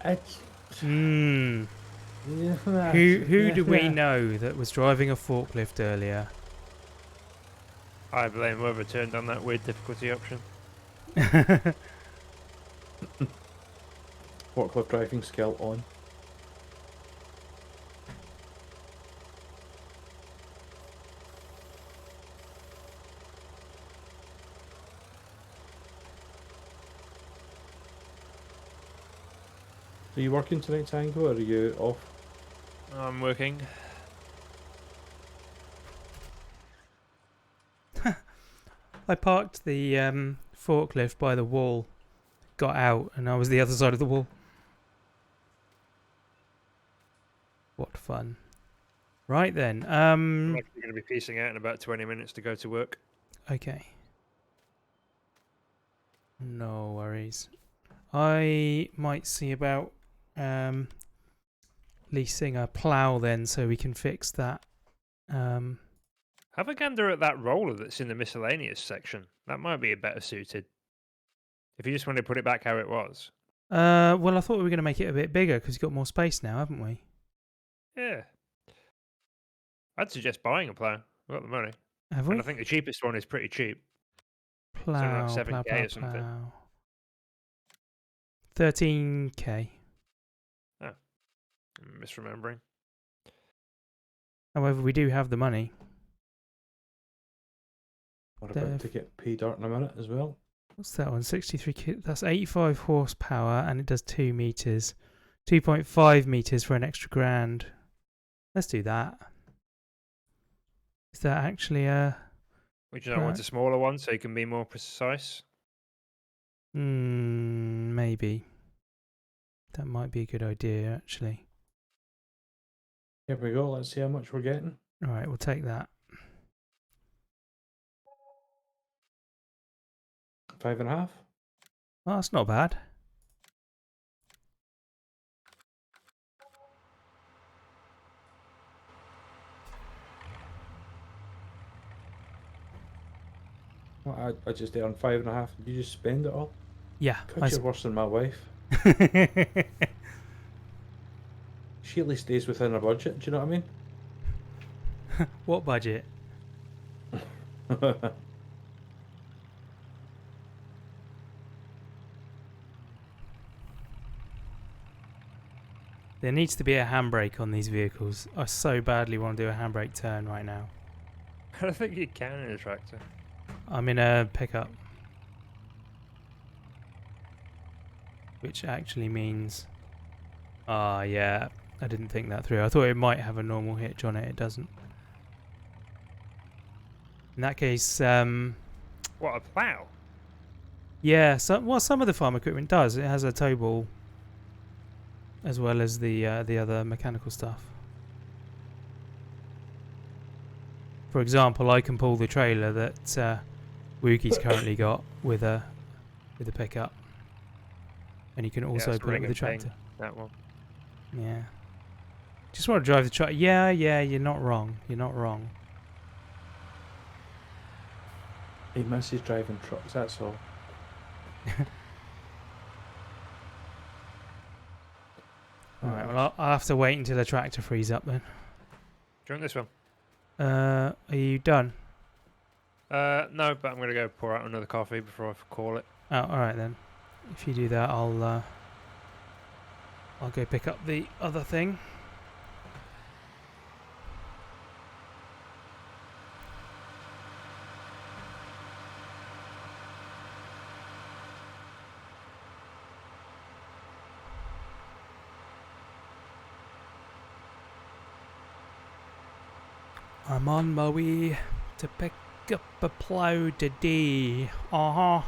[SPEAKER 1] it's,
[SPEAKER 2] Hmm.
[SPEAKER 1] yeah,
[SPEAKER 2] Who do we know that was driving a forklift earlier?
[SPEAKER 3] I blame whoever turned on that weird difficulty option.
[SPEAKER 1] Forklift driving skill on. Are you working tonight, Tango, or are you off?
[SPEAKER 3] I'm working.
[SPEAKER 2] I parked the forklift by the wall, got out, and I was the other side of the wall. What fun! Right then.
[SPEAKER 3] I'm actually going to be piecing out in about 20 minutes to go to work.
[SPEAKER 2] Okay. No worries. I might see about leasing a plough then, so we can fix that.
[SPEAKER 3] Have a gander at that roller that's in the miscellaneous section. That might be a better suited. If you just want to put it back how it was.
[SPEAKER 2] Well, I thought we were going to make it a bit bigger because you've got more space now, haven't we?
[SPEAKER 3] Yeah. I'd suggest buying a plough. I've got the money.
[SPEAKER 2] Have we?
[SPEAKER 3] And I think the cheapest one is pretty cheap.
[SPEAKER 2] Plough,
[SPEAKER 3] like 7K
[SPEAKER 2] plough,
[SPEAKER 3] or something.
[SPEAKER 2] plough. 13K.
[SPEAKER 3] I'm misremembering.
[SPEAKER 2] However, we do have the money.
[SPEAKER 1] What about to get pay dirt in a minute as well?
[SPEAKER 2] What's that one? 63. That's 85 horsepower, and it does 2 meters, 2.5 meters for an extra grand. Let's do that. Is that actually a?
[SPEAKER 3] Would you not want a smaller one so you can be more precise?
[SPEAKER 2] Maybe. That might be a good idea, actually.
[SPEAKER 1] Here we go. Let's see how much we're getting.
[SPEAKER 2] All right, we'll take that.
[SPEAKER 1] 5.5.
[SPEAKER 2] Oh, that's not bad.
[SPEAKER 1] Well, I just did on 5.5. Did you just spend it all?
[SPEAKER 2] Yeah.
[SPEAKER 1] God, you're worse than my wife. She at least stays within her budget. Do you know what I mean?
[SPEAKER 2] What budget? There needs to be a handbrake on these vehicles. I so badly want to do a handbrake turn right now.
[SPEAKER 3] I don't think you can in a tractor.
[SPEAKER 2] I'm in a pickup. Which actually means... Ah, yeah. I didn't think that through. I thought it might have a normal hitch on it. It doesn't. In that case,
[SPEAKER 3] What, a plough?
[SPEAKER 2] yeah, some of the farm equipment does. It has a tow ball as well as the other mechanical stuff. For example, I can pull the trailer that Wookie's currently got with a pickup, and you can also
[SPEAKER 3] it's a
[SPEAKER 2] pull it with the
[SPEAKER 3] rigging thing,
[SPEAKER 2] tractor.
[SPEAKER 3] that one.
[SPEAKER 2] Yeah. Just want to drive the truck. Yeah, you're not wrong. You're not wrong.
[SPEAKER 1] He misses driving trucks, that's all.
[SPEAKER 2] Alright, well, I'll have to wait until the tractor frees up then.
[SPEAKER 3] Do you want this one?
[SPEAKER 2] Are you done?
[SPEAKER 3] No, but I'm going to go pour out another coffee before I call it.
[SPEAKER 2] Oh, alright then. If you do that, I'll go pick up the other thing. I'm on my way to pick up a plough today. Uh-huh.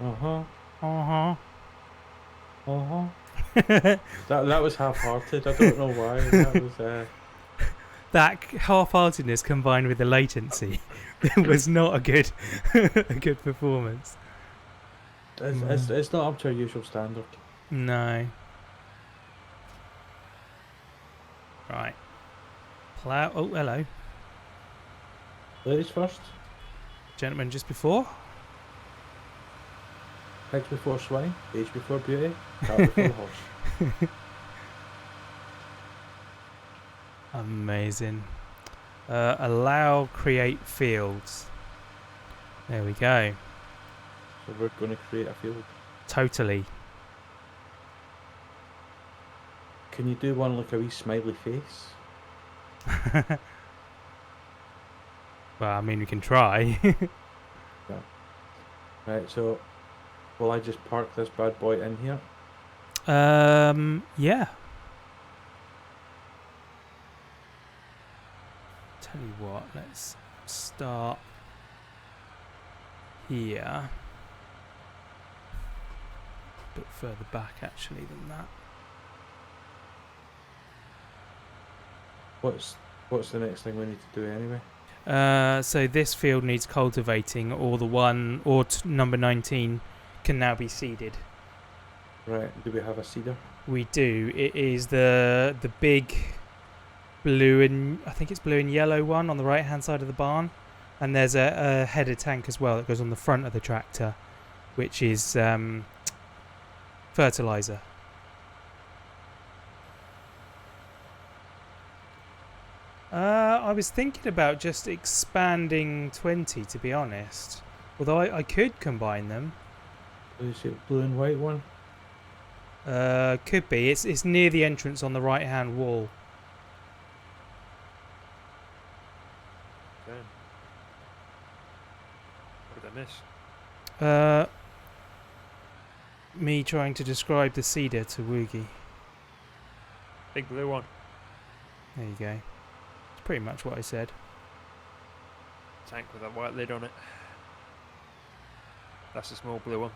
[SPEAKER 1] Uh-huh.
[SPEAKER 2] Uh-huh.
[SPEAKER 1] Uh-huh. That was half-hearted. I don't know why. That was
[SPEAKER 2] That half-heartedness combined with the latency was not a good a good performance.
[SPEAKER 1] It's not up to our usual standard.
[SPEAKER 2] No. Right. Plough. Oh, hello.
[SPEAKER 1] Ladies first.
[SPEAKER 2] Gentleman just before.
[SPEAKER 1] Pigs before swine. Age before beauty. Cat before the horse.
[SPEAKER 2] Amazing. Allow create fields. There we go.
[SPEAKER 1] So we're going to create a field.
[SPEAKER 2] Totally.
[SPEAKER 1] Can you do one like a wee smiley face?
[SPEAKER 2] Well, I mean, we can try.
[SPEAKER 1] Right, so will I just park this bad boy in here?
[SPEAKER 2] Yeah. Tell you what, let's start here. A bit further back actually than that.
[SPEAKER 1] What's the next thing we need to do anyway?
[SPEAKER 2] So this field needs cultivating, or the one, or number 19 can now be seeded.
[SPEAKER 1] Right. Do we have a seeder?
[SPEAKER 2] We do. It is the big blue and I think it's blue and yellow one on the right hand side of the barn, and there's a header tank as well that goes on the front of the tractor, which is fertilizer. I was thinking about just expanding 20, to be honest. Although I could combine them.
[SPEAKER 1] Did you see blue and white one?
[SPEAKER 2] Could be. It's near the entrance on the right hand wall.
[SPEAKER 3] Okay. What did I miss?
[SPEAKER 2] Me trying to describe the cedar to Woogie.
[SPEAKER 3] Big blue one.
[SPEAKER 2] There you go. It's pretty much what I said.
[SPEAKER 3] Tank with a white lid on it. That's a small blue one.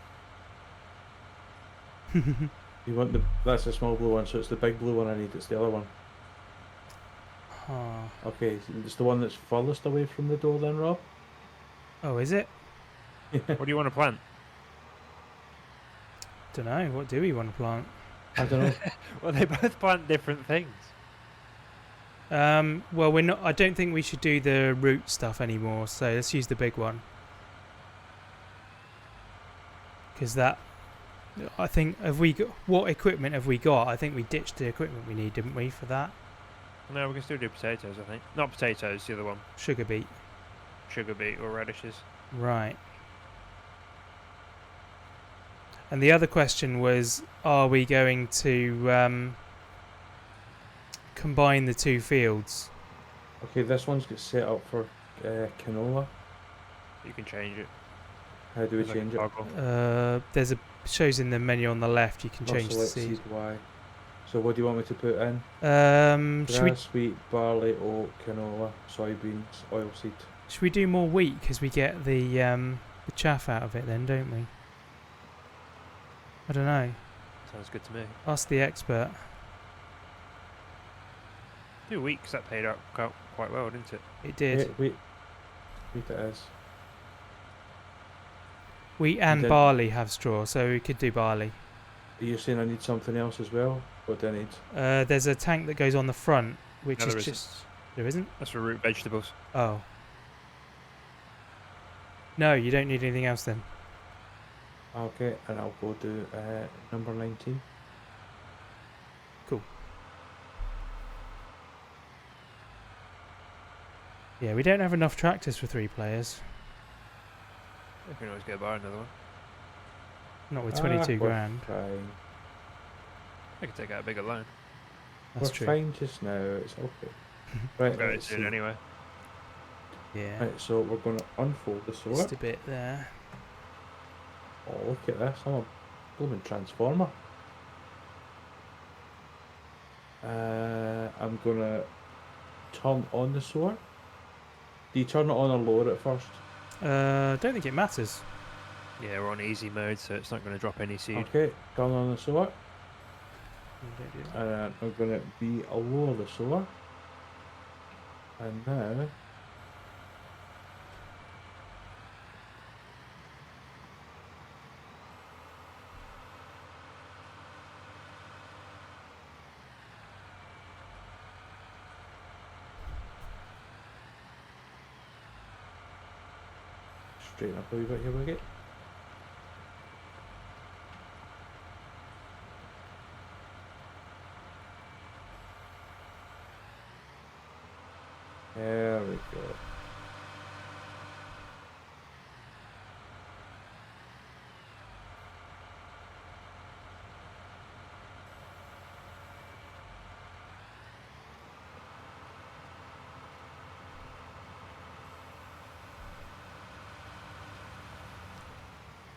[SPEAKER 1] You want that's a small blue one, so it's the big blue one I need. It's the other one.
[SPEAKER 2] Huh.
[SPEAKER 1] Okay, so it's the one that's furthest away from the door then, Rob?
[SPEAKER 2] Oh, is it?
[SPEAKER 3] What do you want to plant?
[SPEAKER 2] Don't know. What do we want to plant?
[SPEAKER 1] I don't know.
[SPEAKER 3] Well, they both plant different things.
[SPEAKER 2] Well, we're not. I don't think we should do the root stuff anymore. So let's use the big one. Because that, I think, have we got, what equipment have we got? I think we ditched the equipment we need, didn't we, for that?
[SPEAKER 3] No, we can still do potatoes, I think. Not potatoes, the other one.
[SPEAKER 2] Sugar beet.
[SPEAKER 3] Sugar beet or radishes.
[SPEAKER 2] Right. And the other question was, are we going to combine the two fields?
[SPEAKER 1] Okay, this one's got set up for canola.
[SPEAKER 3] You can change it.
[SPEAKER 1] How do we
[SPEAKER 3] There's like a
[SPEAKER 1] change it?
[SPEAKER 3] toggle.
[SPEAKER 2] There's a shows in the menu on the left. You can change the
[SPEAKER 1] Select
[SPEAKER 2] seed.
[SPEAKER 1] seed Y. So what do you want me to put in?
[SPEAKER 2] Should we
[SPEAKER 1] Grass, wheat, barley, oat, canola, soybeans, oilseed.
[SPEAKER 2] should we do more wheat because we get the chaff out of it then, don't we? I don't know.
[SPEAKER 3] Sounds good to me.
[SPEAKER 2] Ask the expert.
[SPEAKER 3] Do wheat, 'cause that paid out quite well, didn't it?
[SPEAKER 2] It did.
[SPEAKER 1] Wheat it is.
[SPEAKER 2] Wheat and
[SPEAKER 1] did.
[SPEAKER 2] barley have straw, so we could do barley.
[SPEAKER 1] Are you saying I need something else as well? What do I need?
[SPEAKER 2] There's a tank that goes on the front, which
[SPEAKER 3] No,
[SPEAKER 2] is
[SPEAKER 3] there isn't.
[SPEAKER 2] just... There isn't?
[SPEAKER 3] That's for root vegetables.
[SPEAKER 2] Oh. No, you don't need anything else then.
[SPEAKER 1] Okay, and I'll go to number 19.
[SPEAKER 2] Yeah, we don't have enough tractors for 3 players.
[SPEAKER 3] You can always go buy another one.
[SPEAKER 2] Not with 22
[SPEAKER 1] we're
[SPEAKER 2] grand.
[SPEAKER 1] Fine.
[SPEAKER 3] I could take out a bigger loan.
[SPEAKER 2] That's
[SPEAKER 1] We're
[SPEAKER 2] true.
[SPEAKER 1] fine just now. It's okay. Right,
[SPEAKER 3] I'll go
[SPEAKER 1] let's
[SPEAKER 3] soon
[SPEAKER 1] see.
[SPEAKER 3] anyway.
[SPEAKER 2] Yeah.
[SPEAKER 1] Right, so we're going to unfold the sword.
[SPEAKER 2] Just a bit there.
[SPEAKER 1] Oh, look at this! I'm a blooming transformer. I'm gonna turn on the sword. Do you turn it on or lower it first?
[SPEAKER 2] Don't think it matters.
[SPEAKER 3] Yeah, we're on easy mode, so it's not going to drop any seed.
[SPEAKER 1] Okay, turn on the sword.
[SPEAKER 2] Don't do that.
[SPEAKER 1] And I'm gonna be lower the sword. And now. Straighten up a wee bit here, Wicket. There we go.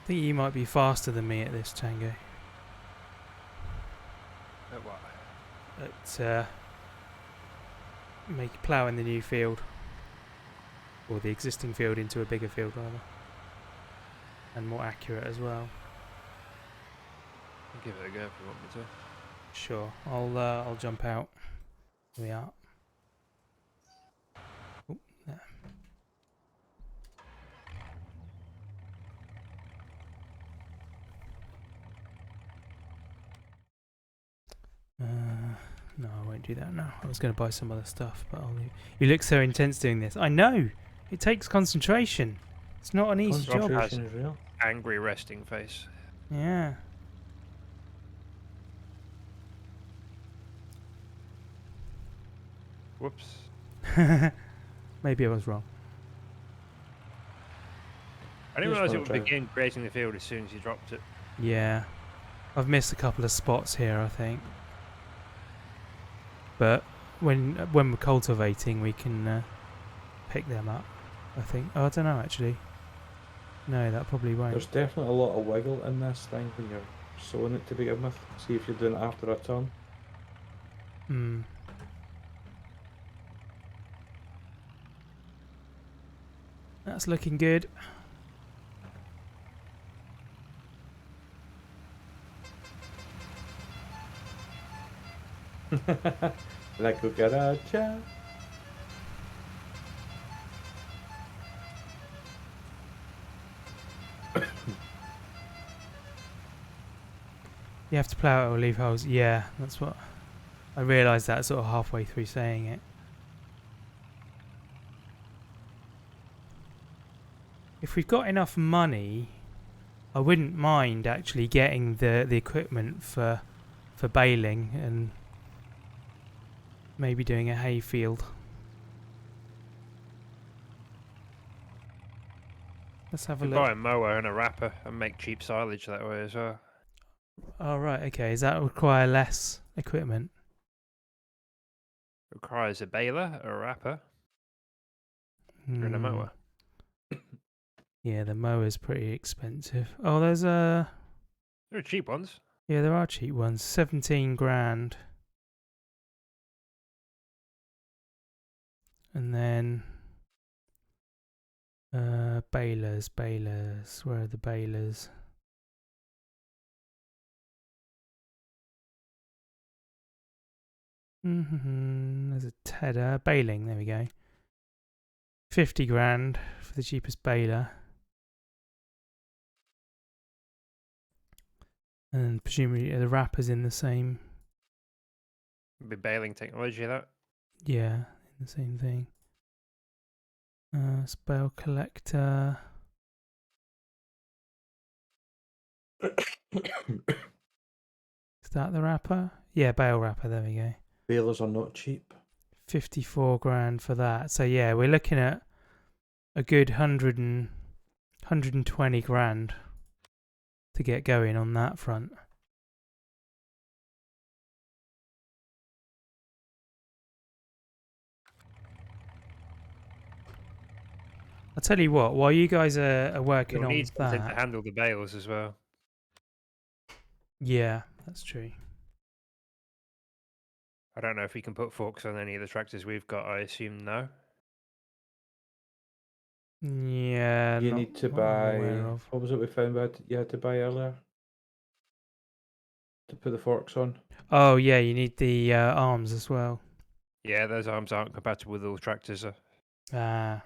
[SPEAKER 2] I think you might be faster than me at this, Tango.
[SPEAKER 3] What?
[SPEAKER 2] At ploughing the new field. Or the existing field into a bigger field, rather. and more accurate as well.
[SPEAKER 3] I'll give it a go if you want me to.
[SPEAKER 2] Sure, I'll jump out. Here we are. Oh, there. No, I won't do that now. I was going to buy some other stuff, but I'll leave. You look so intense doing this. I know! It takes concentration. It's not an easy job.
[SPEAKER 1] Concentration is real.
[SPEAKER 3] Angry resting face.
[SPEAKER 2] Yeah.
[SPEAKER 3] Whoops.
[SPEAKER 2] Maybe I was wrong.
[SPEAKER 3] I didn't
[SPEAKER 1] Just
[SPEAKER 3] realise it
[SPEAKER 1] wanna
[SPEAKER 3] would
[SPEAKER 1] try.
[SPEAKER 3] begin creating the field as soon as you dropped it.
[SPEAKER 2] Yeah. I've missed a couple of spots here, I think. But when we're cultivating, we can pick them up, I think. Oh, I don't know, actually. No, that probably won't.
[SPEAKER 1] There's definitely a lot of wiggle in this thing when you're sowing it to begin with. See if you're doing it after a turn.
[SPEAKER 2] Hmm. That's looking good.
[SPEAKER 1] La cucaracha.
[SPEAKER 2] You have to plough it or leave holes. Yeah, that's what... I realised that sort of halfway through saying it. If we've got enough money, I wouldn't mind actually getting the equipment for baling and maybe doing a hay field. Let's have a
[SPEAKER 3] You
[SPEAKER 2] look.
[SPEAKER 3] buy a mower and a wrapper and make cheap silage that way as well.
[SPEAKER 2] Oh, right, okay. Does that require less equipment?
[SPEAKER 3] Requires a baler, a wrapper, and a
[SPEAKER 2] Hmm.
[SPEAKER 3] mower.
[SPEAKER 2] Yeah, the mower's pretty expensive. Oh, there's
[SPEAKER 3] There are cheap ones.
[SPEAKER 2] yeah, there are cheap ones. 17 grand. And then balers. Where are the balers? There's a tedder. Baling, there we go. 50 grand for the cheapest baler. And presumably the wrapper's in the same...
[SPEAKER 3] Be baling technology that.
[SPEAKER 2] Yeah, in the same thing. Spell collector. Is that the wrapper? Yeah, bale wrapper, there we go.
[SPEAKER 1] Balers are not cheap.
[SPEAKER 2] 54 grand for that. So yeah, we're looking at a good 120 grand to get going on that front. I'll tell you what, while you guys are working
[SPEAKER 3] You'll
[SPEAKER 2] on
[SPEAKER 3] need something to
[SPEAKER 2] that...
[SPEAKER 3] handle the bales as well.
[SPEAKER 2] Yeah, that's true.
[SPEAKER 3] I don't know if we can put forks on any of the tractors we've got. I assume no.
[SPEAKER 2] Yeah,
[SPEAKER 1] You
[SPEAKER 2] not,
[SPEAKER 1] need to
[SPEAKER 2] not I'm aware
[SPEAKER 1] buy.
[SPEAKER 2] of.
[SPEAKER 1] What was it we found out you had to buy earlier? To put the forks on?
[SPEAKER 2] Oh yeah, you need the arms as well.
[SPEAKER 3] Yeah, those arms aren't compatible with all tractors.
[SPEAKER 2] Ah.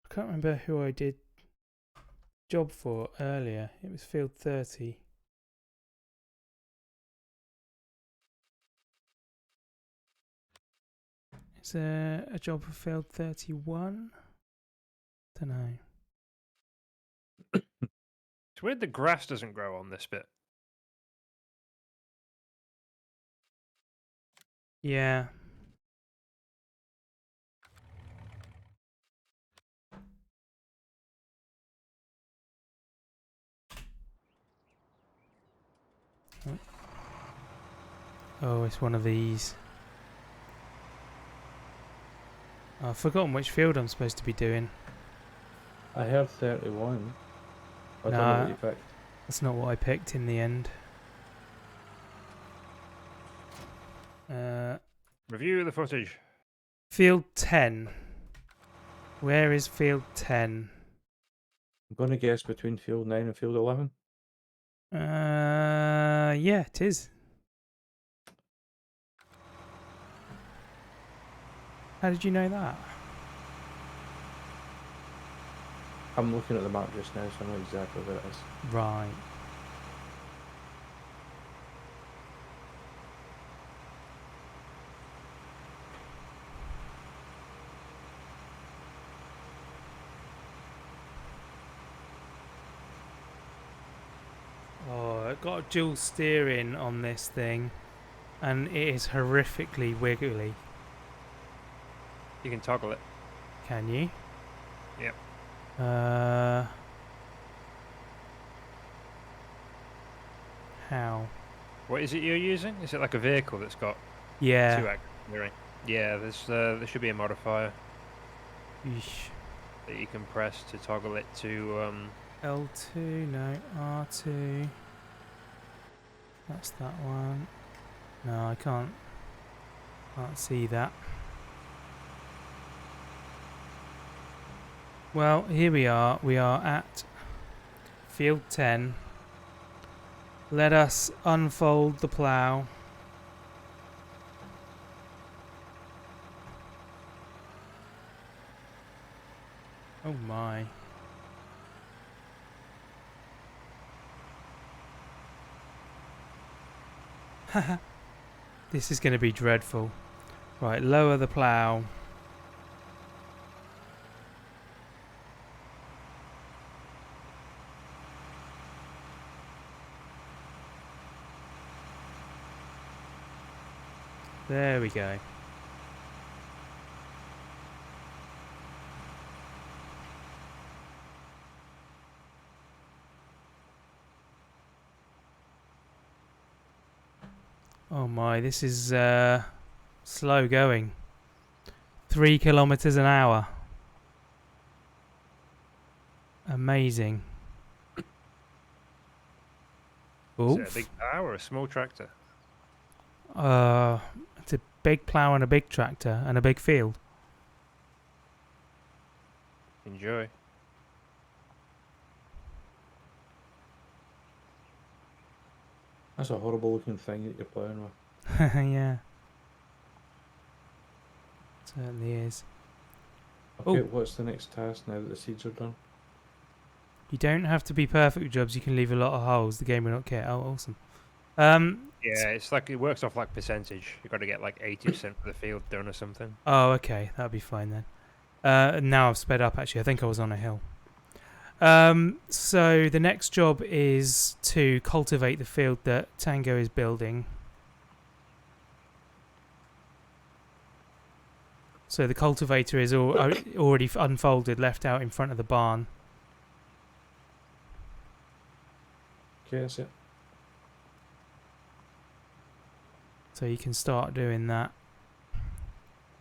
[SPEAKER 2] I can't remember who I did job for earlier. It was field 30. Is there a job for field 31? Don't know.
[SPEAKER 3] It's weird the grass doesn't grow on this bit.
[SPEAKER 2] Yeah. Oh, it's one of these. Oh, I've forgotten which field I'm supposed to be doing.
[SPEAKER 1] I heard 31. I don't know what you picked.
[SPEAKER 2] That's not what I picked in the end.
[SPEAKER 3] Review the footage.
[SPEAKER 2] Field 10. Where is field 10?
[SPEAKER 1] I'm going to guess between field 9 and field 11.
[SPEAKER 2] Yeah, it is. How did you know that?
[SPEAKER 1] I'm looking at the map just now, so I know exactly where it is.
[SPEAKER 2] Right. Oh, it got dual steering on this thing, and it is horrifically wiggly.
[SPEAKER 3] You can toggle it.
[SPEAKER 2] Can you?
[SPEAKER 3] Yep.
[SPEAKER 2] How?
[SPEAKER 3] What is it you're using? Is it like a vehicle that's got
[SPEAKER 2] Yeah.
[SPEAKER 3] 2 axis steering? Yeah, there should be a modifier
[SPEAKER 2] Yeesh.
[SPEAKER 3] that you can press to toggle it to
[SPEAKER 2] L2, no, R2. That's that one. No, I can't see that. Well, here we are. We are at field 10. Let us unfold the plough. Oh my. This is going to be dreadful. Right, lower the plough. There we go. Oh my, this is slow going. 3 kilometers an hour. Amazing.
[SPEAKER 3] is
[SPEAKER 2] Oof.
[SPEAKER 3] it a big plough or a small tractor?
[SPEAKER 2] It's a big plough and a big tractor and a big field.
[SPEAKER 3] Enjoy.
[SPEAKER 1] That's a horrible looking thing that you're playing with.
[SPEAKER 2] Yeah. Certainly is.
[SPEAKER 1] Okay,
[SPEAKER 2] Oh.
[SPEAKER 1] what's the next task now that the seeds are done?
[SPEAKER 2] You don't have to be perfect with jobs. You can leave a lot of holes. The game will not care. Oh, awesome.
[SPEAKER 3] Yeah, it's like it works off like percentage. You've got to get like 80% of the field done or something.
[SPEAKER 2] Oh, okay. That'll be fine then. Now I've sped up, actually. I think I was on a hill. So the next job is to cultivate the field that Tango is building. So the cultivator is already unfolded, left out in front of the barn.
[SPEAKER 1] Okay, that's it.
[SPEAKER 2] So you can start doing that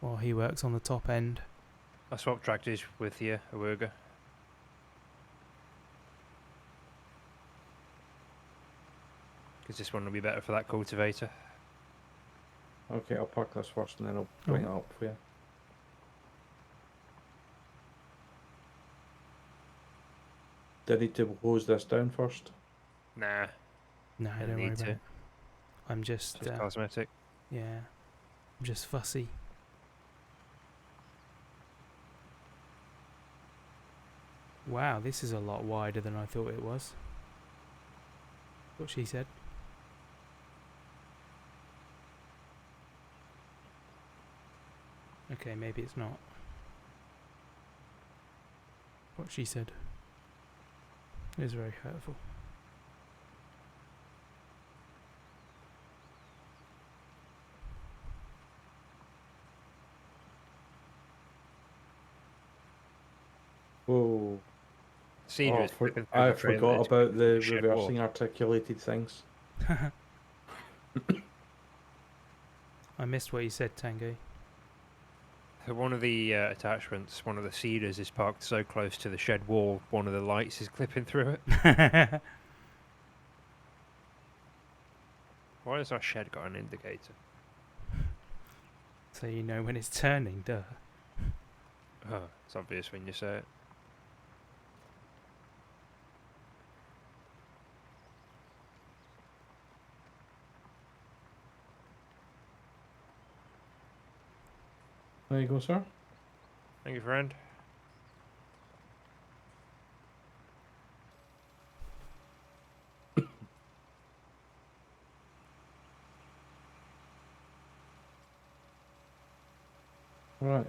[SPEAKER 2] while he works on the top end.
[SPEAKER 3] I swapped tractors with you, Awurga. Because this one will be better for that cultivator.
[SPEAKER 1] Okay, I'll park this first and then I'll bring it up for you. Do I need to hose this down first?
[SPEAKER 3] Nah,
[SPEAKER 2] No,
[SPEAKER 3] don't
[SPEAKER 2] don't worry
[SPEAKER 3] need
[SPEAKER 2] about
[SPEAKER 3] to.
[SPEAKER 2] it. I'm just,
[SPEAKER 3] Just cosmetic.
[SPEAKER 2] yeah, I'm just fussy. Wow, this is a lot wider than I thought it was. What she said. Okay, maybe it's not. What she said. It was very hurtful.
[SPEAKER 1] Whoa.
[SPEAKER 3] Seeder
[SPEAKER 1] Oh,
[SPEAKER 3] is flipping through
[SPEAKER 1] I
[SPEAKER 3] the trailer,
[SPEAKER 1] forgot
[SPEAKER 3] it's
[SPEAKER 1] about the
[SPEAKER 3] shed
[SPEAKER 1] reversing
[SPEAKER 3] wall.
[SPEAKER 1] articulated things.
[SPEAKER 2] I missed what you said, Tango.
[SPEAKER 3] One of the attachments, one of the seeders is parked so close to the shed wall, one of the lights is clipping through it. Why has our shed got an indicator?
[SPEAKER 2] So you know when it's turning, duh.
[SPEAKER 3] Oh, it's obvious when you say it.
[SPEAKER 1] There you go, sir.
[SPEAKER 3] Thank you, friend.
[SPEAKER 1] Right.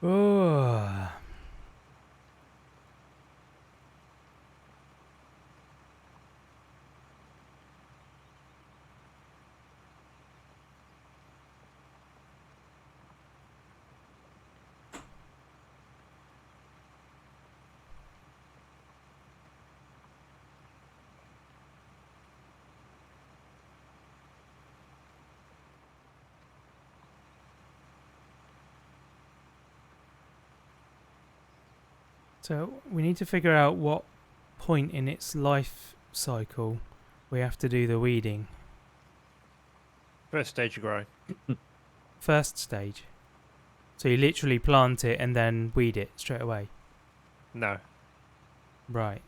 [SPEAKER 2] Oh. So we need to figure out what point in its life cycle we have to do the weeding.
[SPEAKER 3] First stage of growing.
[SPEAKER 2] First stage. So you literally plant it and then weed it straight away.
[SPEAKER 3] No.
[SPEAKER 2] Right.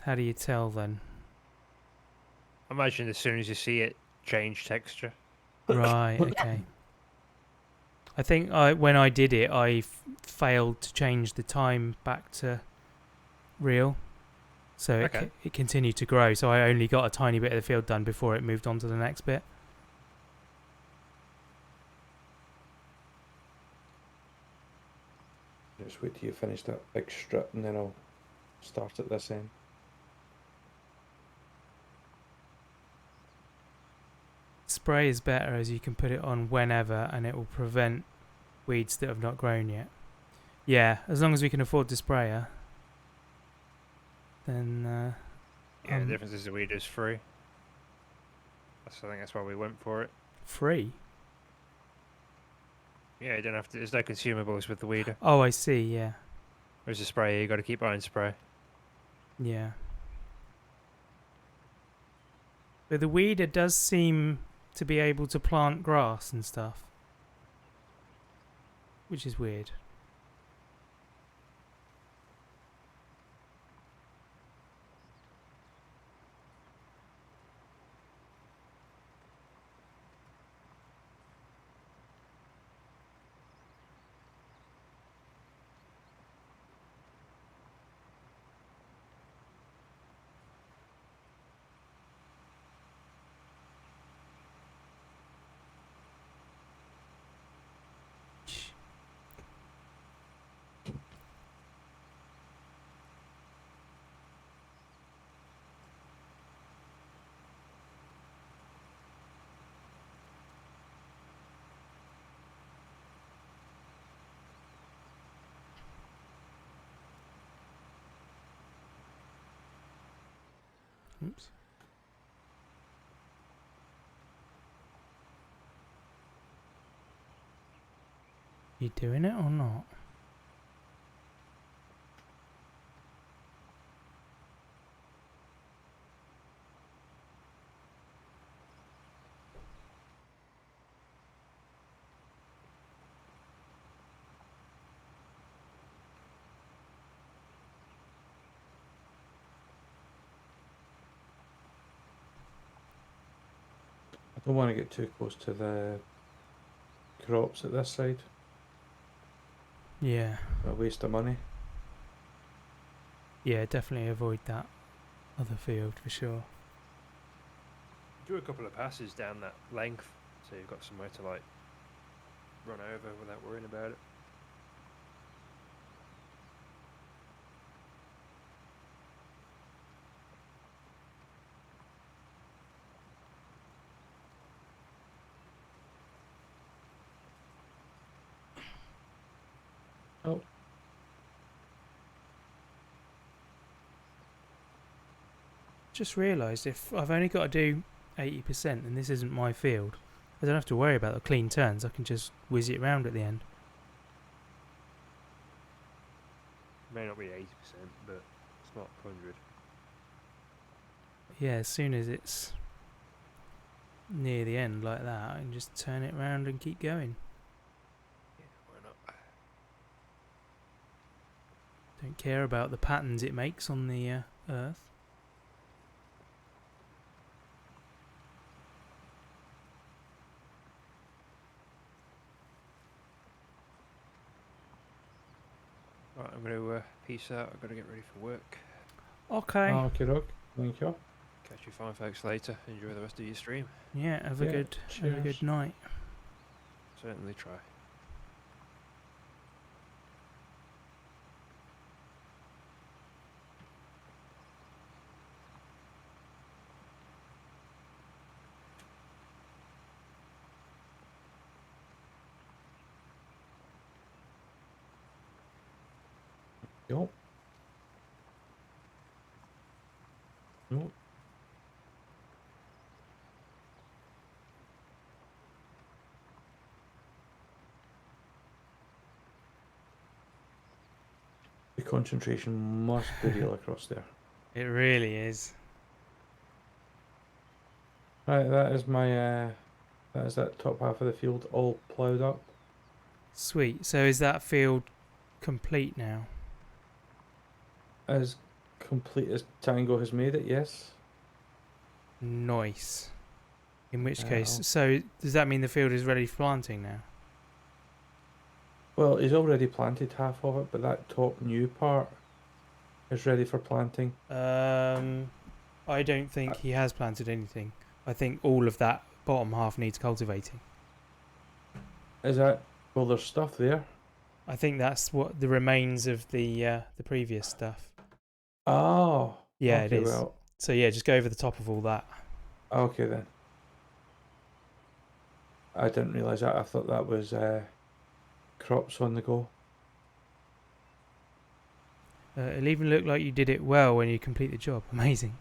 [SPEAKER 2] How do you tell then?
[SPEAKER 3] Imagine as soon as you see it change texture.
[SPEAKER 2] Right, okay. I think when I did it, I failed to change the time back to real. So
[SPEAKER 3] Okay.
[SPEAKER 2] it continued to grow. So I only got a tiny bit of the field done before it moved on to the next bit.
[SPEAKER 1] Just wait till you finish that big strip and then I'll start at this end.
[SPEAKER 2] Spray is better as you can put it on whenever and it will prevent weeds that have not grown yet. Yeah, as long as we can afford the sprayer, then
[SPEAKER 3] Yeah, the difference is the weed is free. I think that's why we went for it.
[SPEAKER 2] free.
[SPEAKER 3] Yeah, you don't have to. There's no consumables with the weeder.
[SPEAKER 2] Oh, I see. Yeah,
[SPEAKER 3] There's a spray. You got to keep buying spray.
[SPEAKER 2] yeah. But the weeder does seem to be able to plant grass and stuff, which is weird. Oops. You doing it or not?
[SPEAKER 1] I don't want to get too close to the crops at this side.
[SPEAKER 2] Yeah.
[SPEAKER 1] A waste of money.
[SPEAKER 2] Yeah, definitely avoid that other field for sure.
[SPEAKER 3] Do a couple of passes down that length, so you've got somewhere to like run over without worrying about it.
[SPEAKER 1] Oh,
[SPEAKER 2] Just realised if I've only got to do 80% and this isn't my field, I don't have to worry about the clean turns. I can just whiz it round at the end.
[SPEAKER 3] May not be 80%, but it's not 100.
[SPEAKER 2] Yeah, as soon as it's near the end like that, I can just turn it round and keep going.
[SPEAKER 3] Yeah, why not?
[SPEAKER 2] Don't care about the patterns it makes on the earth.
[SPEAKER 3] Right, I'm going to peace out. I've got to get ready for work.
[SPEAKER 2] Okay.
[SPEAKER 1] okay, doke. Thank you.
[SPEAKER 3] Catch you fine folks later. Enjoy the rest of your stream.
[SPEAKER 2] Yeah, have
[SPEAKER 1] Yeah,
[SPEAKER 2] a good
[SPEAKER 1] cheers.
[SPEAKER 2] night.
[SPEAKER 3] Certainly try.
[SPEAKER 1] Yup. Nope. The concentration must be real across there.
[SPEAKER 2] It really is.
[SPEAKER 1] Right, that is my that is that top half of the field all ploughed up.
[SPEAKER 2] Sweet. So is that field complete now?
[SPEAKER 1] As complete as Tango has made it, yes.
[SPEAKER 2] Nice. In which
[SPEAKER 1] I'll-
[SPEAKER 2] case, so does that mean the field is ready for planting now?
[SPEAKER 1] Well, he's already planted half of it, but that top new part is ready for planting.
[SPEAKER 2] I don't think he has planted anything. I think all of that bottom half needs cultivating.
[SPEAKER 1] Is that, well, there's stuff there.
[SPEAKER 2] I think that's what the remains of the previous stuff.
[SPEAKER 1] Oh,
[SPEAKER 2] Yeah,
[SPEAKER 1] okay,
[SPEAKER 2] it is.
[SPEAKER 1] well,
[SPEAKER 2] So yeah, just go over the top of all that.
[SPEAKER 1] okay then. I didn't realise that. I thought that was crops on the go.
[SPEAKER 2] It'll even look like you did it well when you complete the job. Amazing.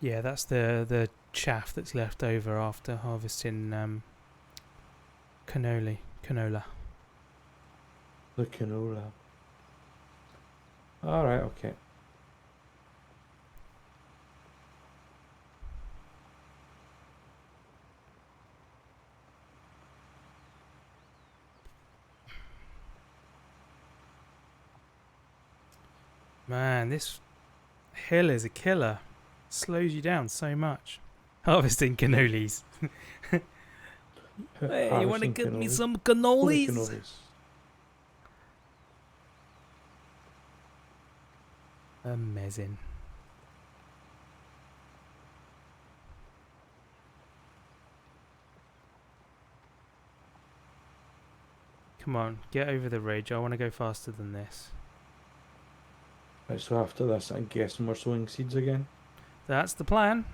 [SPEAKER 2] Yeah, that's the chaff that's left over after harvesting canola.
[SPEAKER 1] The canola. Alright, okay.
[SPEAKER 2] Man, this hill is a killer. Slows you down so much. Harvesting cannolis. Hey, you want to
[SPEAKER 1] Harvesting
[SPEAKER 2] get me
[SPEAKER 1] cannoli.
[SPEAKER 2] some
[SPEAKER 1] Holy
[SPEAKER 2] cannolis?
[SPEAKER 1] cannolis.
[SPEAKER 2] Amazing. Come on, get over the ridge. I want to go faster than this.
[SPEAKER 1] Right, so after this, I'm guessing we're sowing seeds again.
[SPEAKER 2] That's the plan.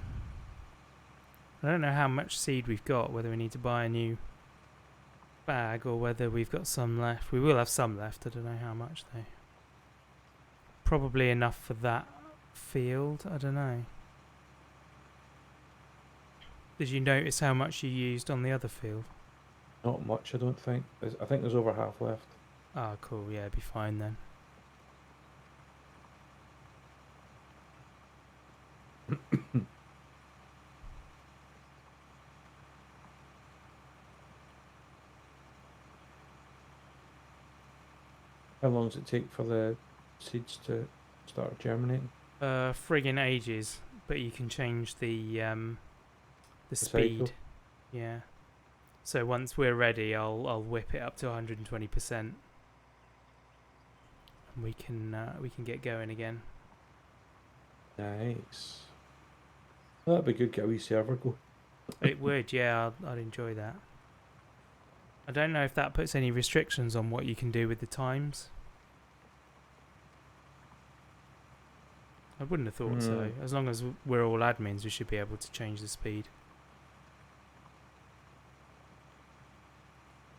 [SPEAKER 2] I don't know how much seed we've got, whether we need to buy a new bag or whether we've got some left. We will have some left, I don't know how much though. Probably enough for that field, I don't know. Did you notice how much you used on the other field?
[SPEAKER 1] Not much, I don't think. I think there's over half left.
[SPEAKER 2] Ah, cool, yeah, it'd be fine then.
[SPEAKER 1] How long does it take for the seeds to start germinating?
[SPEAKER 2] Friggin' ages, but you can change the
[SPEAKER 1] cycle?
[SPEAKER 2] speed. Yeah. So once we're ready, I'll whip it up to 120%, and we can get going again.
[SPEAKER 1] Nice. Well, that'd be good. Get a wee server go.
[SPEAKER 2] It would, yeah. I'd enjoy that. I don't know if that puts any restrictions on what you can do with the times. I wouldn't have thought so. As long as we're all admins, we should be able to change the speed.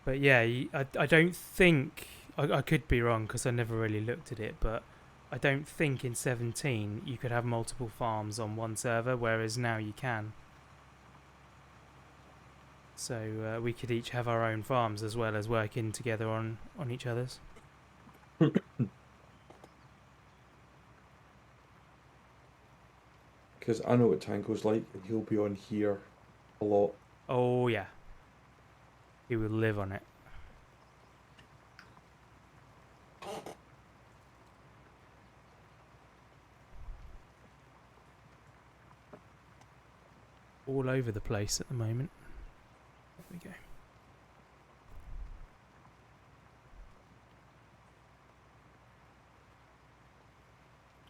[SPEAKER 2] But yeah, I don't think... I could be wrong because I never really looked at it, but I don't think in 17 you could have multiple farms on one server, whereas now you can. So we could each have our own farms as well as working together on each other's.
[SPEAKER 1] Because I know what Tango's like, and he'll be on here a lot.
[SPEAKER 2] Oh yeah. He will live on it. All over the place at the moment. There we go.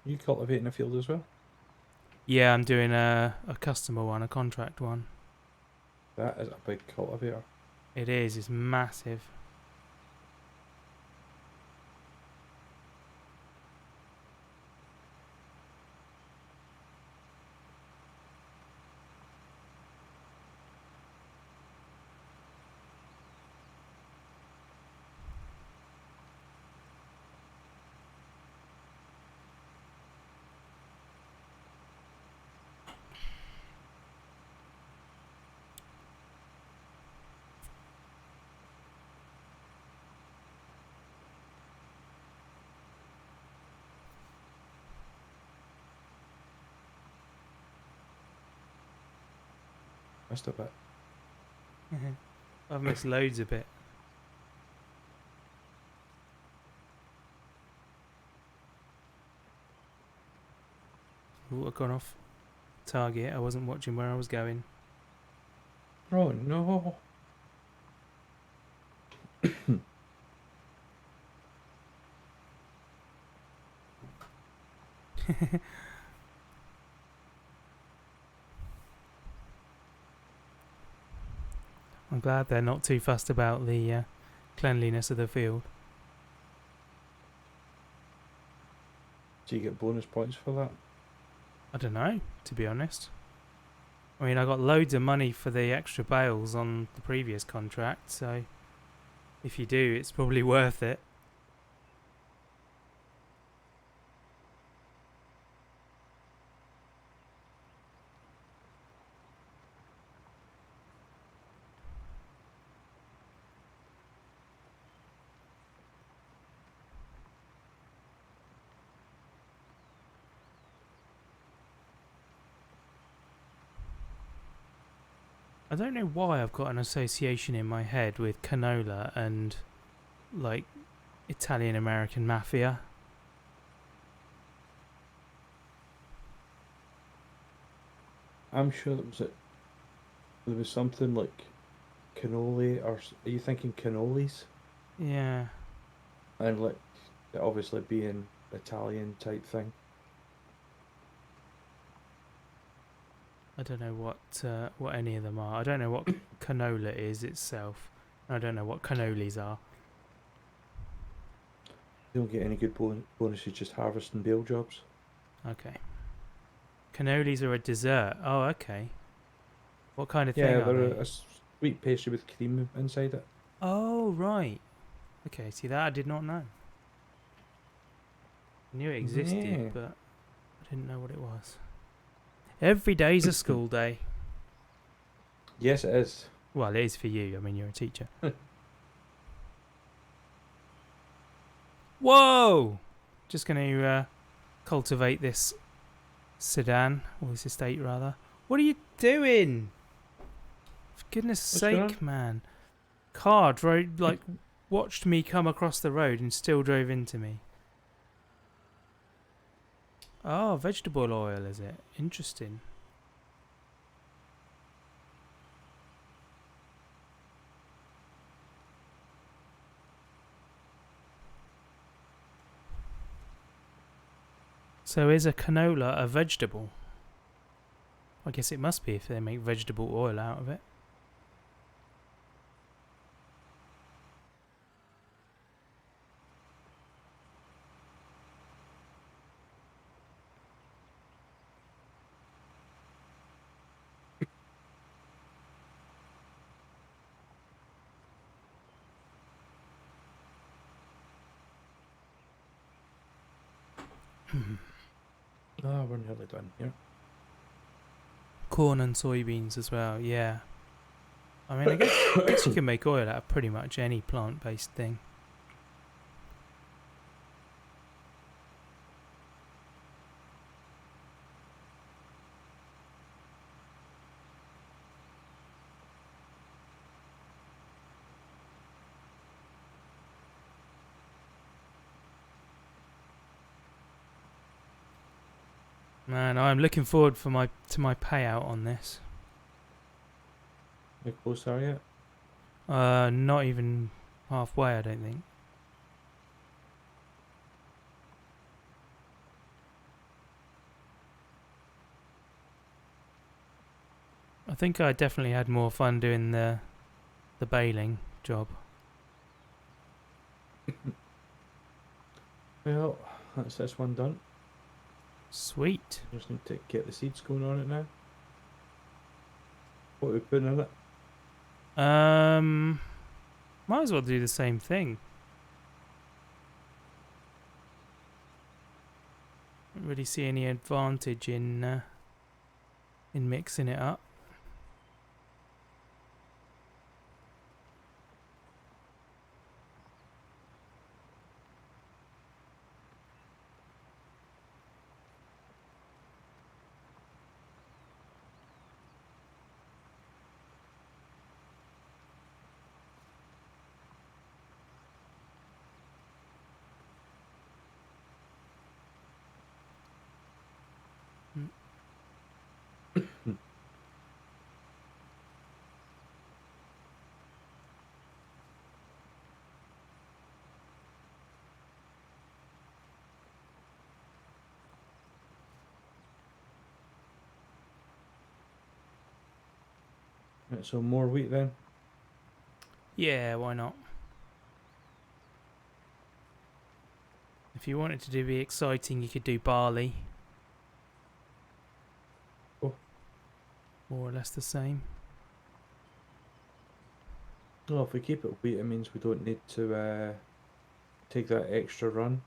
[SPEAKER 1] You cultivating a field as well?
[SPEAKER 2] Yeah, I'm doing a customer one, a contract one.
[SPEAKER 1] That is a big cultivator.
[SPEAKER 2] It is, it's massive.
[SPEAKER 1] Missed a bit.
[SPEAKER 2] I've missed loads of it. Ooh, I've gone off target. I wasn't watching where I was going.
[SPEAKER 1] Oh no!
[SPEAKER 2] I'm glad they're not too fussed about the cleanliness of the field.
[SPEAKER 1] Do you get bonus points for that?
[SPEAKER 2] I don't know, to be honest. I mean, I got loads of money for the extra bales on the previous contract, so if you do, it's probably worth it. I don't know why I've got an association in my head with canola and, like, Italian-American mafia.
[SPEAKER 1] I'm sure there was something like cannoli, or are you thinking cannolis?
[SPEAKER 2] Yeah.
[SPEAKER 1] And like, it obviously being Italian type thing.
[SPEAKER 2] I don't know what any of them are. I don't know what canola is itself. I don't know what cannolis are.
[SPEAKER 1] You don't get any good bonuses just harvesting bale jobs.
[SPEAKER 2] Okay. Cannolis are a dessert. Oh, okay. What kind of thing
[SPEAKER 1] Yeah,
[SPEAKER 2] are
[SPEAKER 1] they're
[SPEAKER 2] they?
[SPEAKER 1] a sweet pastry with cream inside it.
[SPEAKER 2] Oh, right. Okay, see that I did not know. I knew it existed,
[SPEAKER 1] Yeah.
[SPEAKER 2] but I didn't know what it was. Every day's a school day.
[SPEAKER 1] Yes, it is.
[SPEAKER 2] Well, it is for you. I mean, you're a teacher. Whoa! Just going to cultivate this sedan, or this estate rather. What are you doing? For goodness
[SPEAKER 1] What's going
[SPEAKER 2] sake, man. Car drove, like, watched me come across the road and still drove into me. Oh, vegetable oil, is it? Interesting. So is a canola a vegetable? I guess it must be if they make vegetable oil out of it.
[SPEAKER 1] Ah, we're nearly done here.
[SPEAKER 2] Corn and soybeans as well, yeah. I mean, I guess you can make oil out of pretty much any plant-based thing. Man, I'm looking forward to my payout on this.
[SPEAKER 1] How close are you?
[SPEAKER 2] Not even halfway, I don't think. I think I definitely had more fun doing the baling job.
[SPEAKER 1] Well, that's this one done.
[SPEAKER 2] Sweet.
[SPEAKER 1] Just need to get the seeds going on it now. What are we putting in it?
[SPEAKER 2] Might as well do the same thing. Don't really see any advantage in mixing it up.
[SPEAKER 1] Right, so more wheat then.
[SPEAKER 2] Yeah, why not? If you wanted to be exciting, you could do barley.
[SPEAKER 1] Oh.
[SPEAKER 2] More or less the same.
[SPEAKER 1] Well, if we keep it wheat, it means we don't need to take that extra run.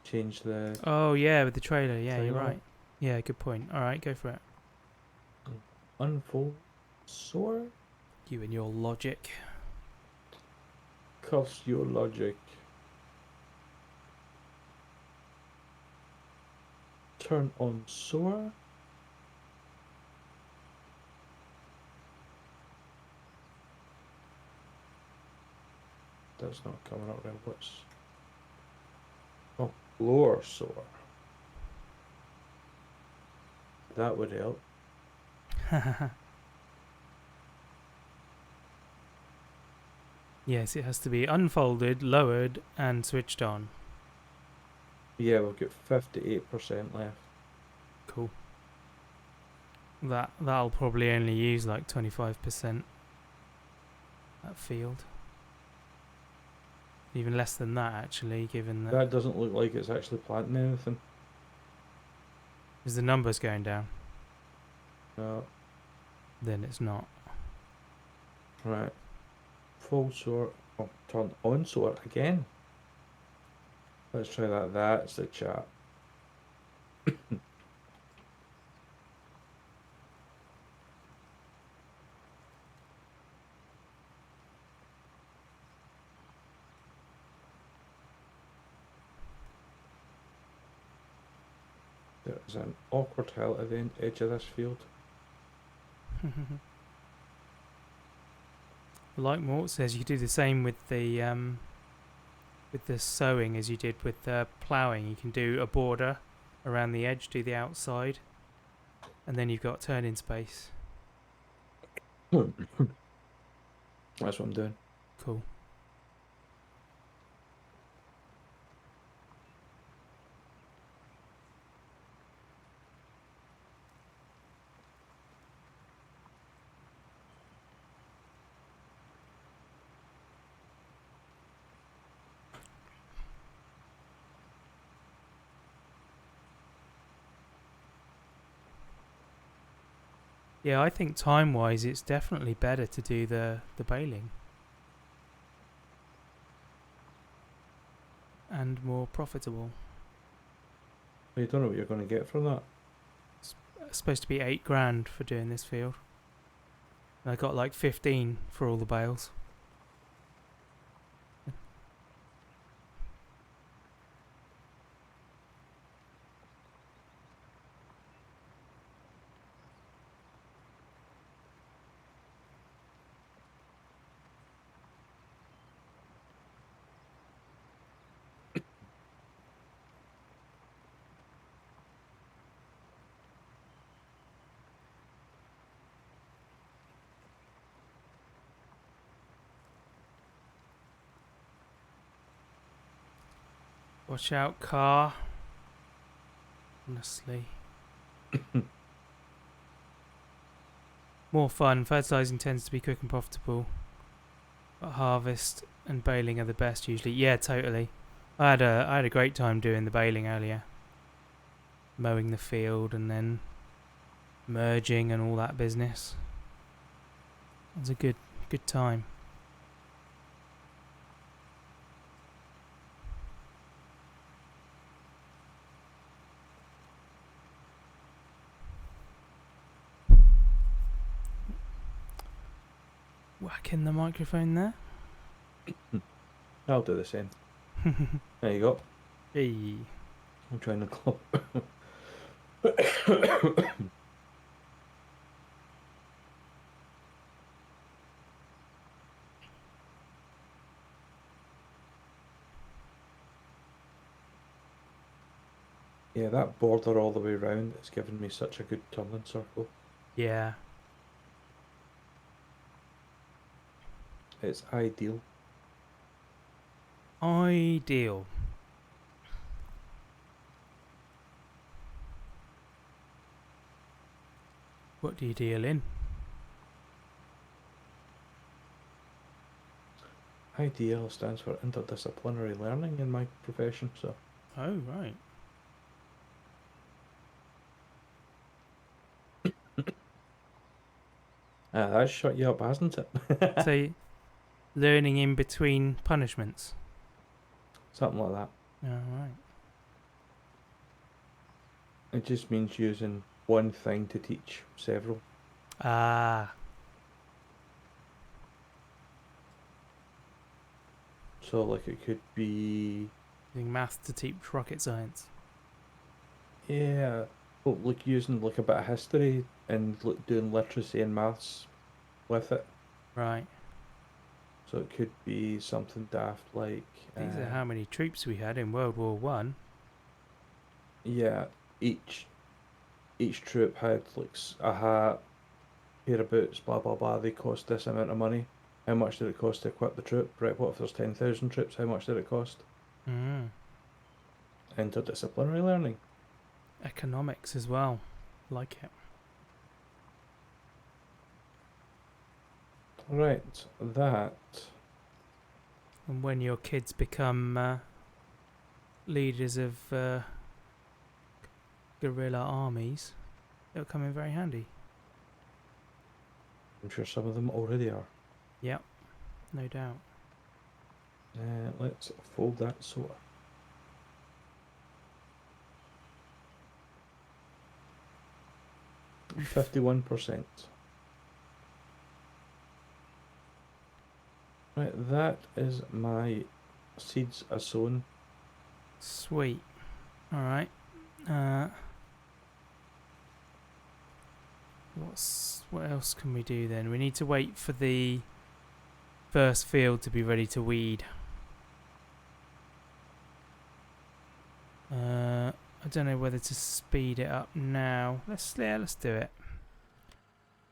[SPEAKER 1] Change the
[SPEAKER 2] Oh yeah, with the trailer. Yeah, you're
[SPEAKER 1] trailer.
[SPEAKER 2] right. Yeah, good point. All right, go for it.
[SPEAKER 1] Unfold sore.
[SPEAKER 2] You and your logic.
[SPEAKER 1] Curse your logic. Turn on soar. That's not coming up there. What's... Oh, lower soar. That would help.
[SPEAKER 2] Yes, it has to be unfolded, lowered, and switched on.
[SPEAKER 1] Yeah, we've got 58% left.
[SPEAKER 2] Cool. That'll probably only use like 25%. That field. Even less than that, actually, given that.
[SPEAKER 1] That doesn't look like it's actually planting anything.
[SPEAKER 2] Is the numbers going down?
[SPEAKER 1] No.
[SPEAKER 2] Then it's not.
[SPEAKER 1] Right. Full sort. Oh, turn on sort again. Let's try that. That's the chat. There's an awkward hill at the edge of this field.
[SPEAKER 2] Like Mort says, you could do the same with the sowing as you did with the ploughing. You can do a border around the edge, do the outside, and then you've got turn-in space.
[SPEAKER 1] That's what I'm doing.
[SPEAKER 2] Cool. Yeah, I think time-wise, it's definitely better to do the baling. and more profitable.
[SPEAKER 1] You don't know what you're going to get from that.
[SPEAKER 2] It's supposed to be 8 grand for doing this field. And I got like 15 for all the bales. Watch out, car. Honestly. More fun. Fertilising tends to be quick and profitable. But harvest and baling are the best usually. Yeah, totally. I had a great time doing the baling earlier. Mowing the field and then merging and all that business. It was a good time. Whacking the microphone there.
[SPEAKER 1] I'll do the same. There you go.
[SPEAKER 2] Hey.
[SPEAKER 1] I'm trying to club. Yeah, that border all the way round has given me such a good turning circle.
[SPEAKER 2] Yeah.
[SPEAKER 1] It's ideal.
[SPEAKER 2] Ideal. What do you deal in?
[SPEAKER 1] IDL stands for interdisciplinary learning in my profession, so
[SPEAKER 2] Oh, right.
[SPEAKER 1] that's shut you up, hasn't it?
[SPEAKER 2] So, learning in between punishments.
[SPEAKER 1] Something like that.
[SPEAKER 2] Oh, right.
[SPEAKER 1] It just means using one thing to teach several.
[SPEAKER 2] Ah.
[SPEAKER 1] So, like, it could be,
[SPEAKER 2] Using math to teach rocket science.
[SPEAKER 1] yeah, well, like using like a bit of history and doing literacy and maths with it.
[SPEAKER 2] Right.
[SPEAKER 1] So it could be something daft like,
[SPEAKER 2] These are how many troops we had in World War One.
[SPEAKER 1] yeah, each troop had like a hat, pair of boots, blah blah blah. They cost this amount of money. How much did it cost to equip the troop? Right, what if there's 10,000 troops? How much did it cost?
[SPEAKER 2] Mm.
[SPEAKER 1] Interdisciplinary learning.
[SPEAKER 2] Economics as well. Like it.
[SPEAKER 1] Right, that.
[SPEAKER 2] And when your kids become leaders of guerrilla armies, it'll come in very handy.
[SPEAKER 1] I'm sure some of them already are.
[SPEAKER 2] Yep, no doubt.
[SPEAKER 1] Let's fold that sort. of 51%. Right, that is my seeds are sown.
[SPEAKER 2] Sweet. Alright. What else can we do then? We need to wait for the first field to be ready to weed. I don't know whether to speed it up now. Let's do it.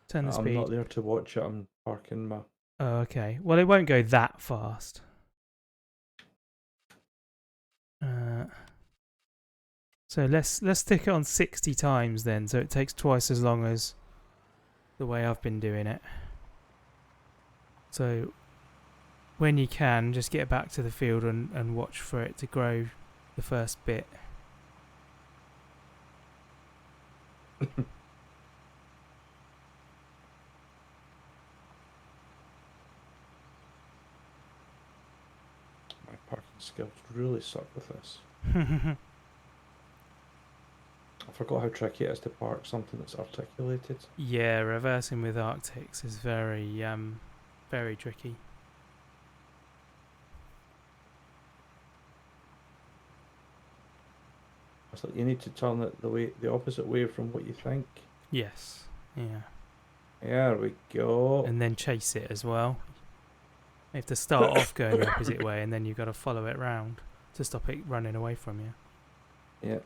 [SPEAKER 2] Turn the
[SPEAKER 1] I'm
[SPEAKER 2] speed.
[SPEAKER 1] not there to watch it. I'm parking my.
[SPEAKER 2] Oh, okay. Well, it won't go that fast. So let's stick it on 60 times then, so it takes twice as long as the way I've been doing it. So when you can, just get back to the field and watch for it to grow the first bit.
[SPEAKER 1] My parking skills really suck with this. I forgot how tricky it is to park something that's articulated.
[SPEAKER 2] Yeah, reversing with Arctics is very, very tricky.
[SPEAKER 1] It's like you need to turn it the opposite way from what you think.
[SPEAKER 2] Yes, yeah.
[SPEAKER 1] There we go.
[SPEAKER 2] And then chase it as well. You have to start off going the opposite way, and then you've got to follow it round to stop it running away from you.
[SPEAKER 1] Yeah.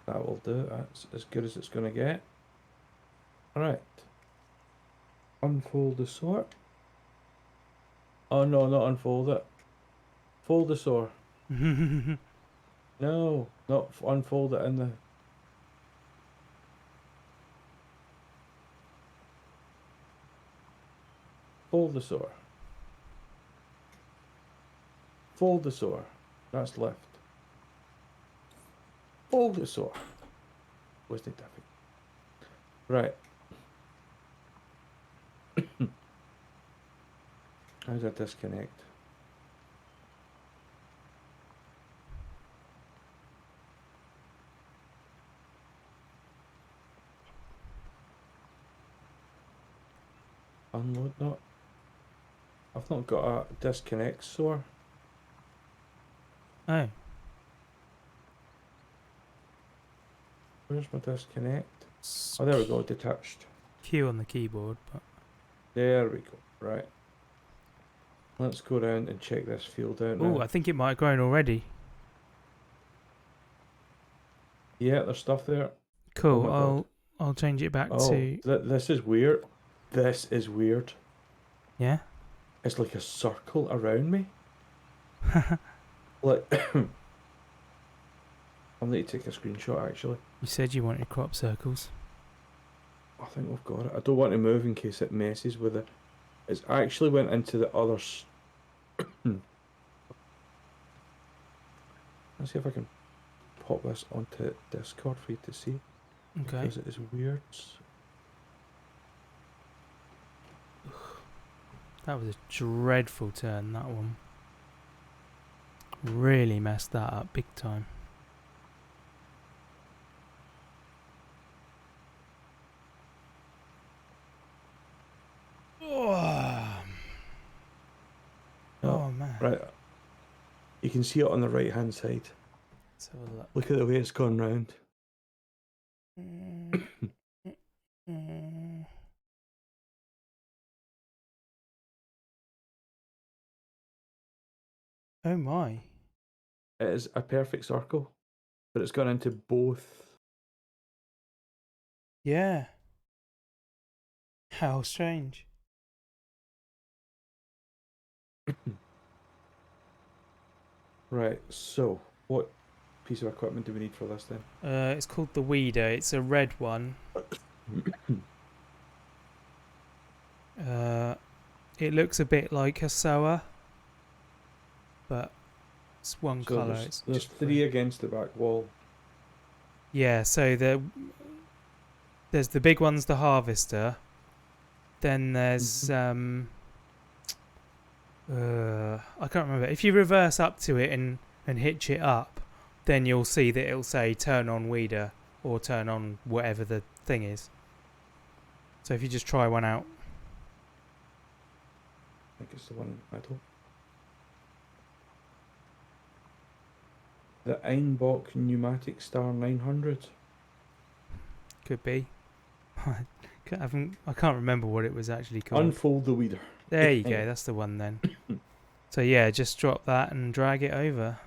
[SPEAKER 1] That will do. That's as good as it's going to get. Alright. Unfold the sort. Oh no, not unfold it. Fold the sore. No, not unfold it in the... Fold the sore. Fold the sore. That's left. Fold the sore. Wasn't it difficult? Right. How's that disconnect? Unload not. I've not got a disconnect sore.
[SPEAKER 2] Oh,
[SPEAKER 1] Where's my disconnect? Oh, there we go, detached.
[SPEAKER 2] Q on the keyboard, but
[SPEAKER 1] There we go, right. Let's go around and check this field out
[SPEAKER 2] oh,
[SPEAKER 1] now.
[SPEAKER 2] I think it might have grown already.
[SPEAKER 1] Yeah, there's stuff there.
[SPEAKER 2] Cool.
[SPEAKER 1] my God.
[SPEAKER 2] I'll change it back
[SPEAKER 1] Oh,
[SPEAKER 2] to
[SPEAKER 1] this is weird. This is weird.
[SPEAKER 2] yeah.
[SPEAKER 1] It's like a circle around me. Like, I'll need to take a screenshot actually.
[SPEAKER 2] You said you wanted crop circles.
[SPEAKER 1] I think we've got it. I don't want to move in case it messes with it. It's actually went into the other... Let's see if I can pop this onto Discord for you to see.
[SPEAKER 2] Okay.
[SPEAKER 1] Because it is weird.
[SPEAKER 2] That was a dreadful turn, that one. Really messed that up big time. Oh,
[SPEAKER 1] No,
[SPEAKER 2] man.
[SPEAKER 1] right. You can see it on the right hand side.
[SPEAKER 2] Let's have a look.
[SPEAKER 1] Look at the way it's gone round.
[SPEAKER 2] Oh my.
[SPEAKER 1] It is a perfect circle, but it's gone into both.
[SPEAKER 2] Yeah. How strange.
[SPEAKER 1] Right, so what piece of equipment do we need for this then?
[SPEAKER 2] It's called the Weeder. It's a red one. It looks a bit like a sower, but it's one
[SPEAKER 1] So
[SPEAKER 2] colour.
[SPEAKER 1] there's,
[SPEAKER 2] It's
[SPEAKER 1] there's
[SPEAKER 2] just
[SPEAKER 1] three
[SPEAKER 2] red.
[SPEAKER 1] against the back wall.
[SPEAKER 2] Yeah, so there's the big one's the harvester. Then there's I can't remember. If you reverse up to it and hitch it up, then you'll see that it'll say turn on weeder or turn on whatever the thing is. So if you just try one out.
[SPEAKER 1] I think it's the one in the middle. The Einbach Pneumatic Star 900.
[SPEAKER 2] Could be. I can't remember what it was actually called.
[SPEAKER 1] Unfold the weeder.
[SPEAKER 2] There you go, that's the one then. So yeah, just drop that and drag it over.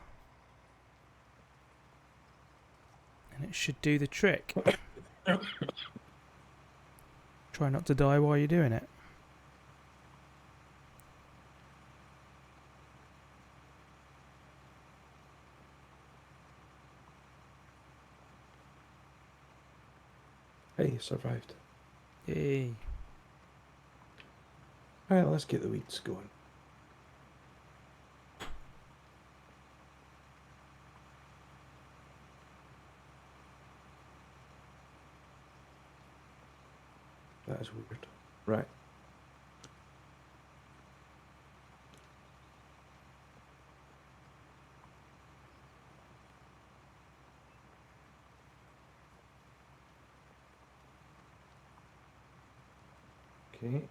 [SPEAKER 2] And it should do the trick. Try not to die while you're doing it.
[SPEAKER 1] Hey, you survived.
[SPEAKER 2] Yay.
[SPEAKER 1] Alright, let's get the weeds going. That is weird. Right. Okay.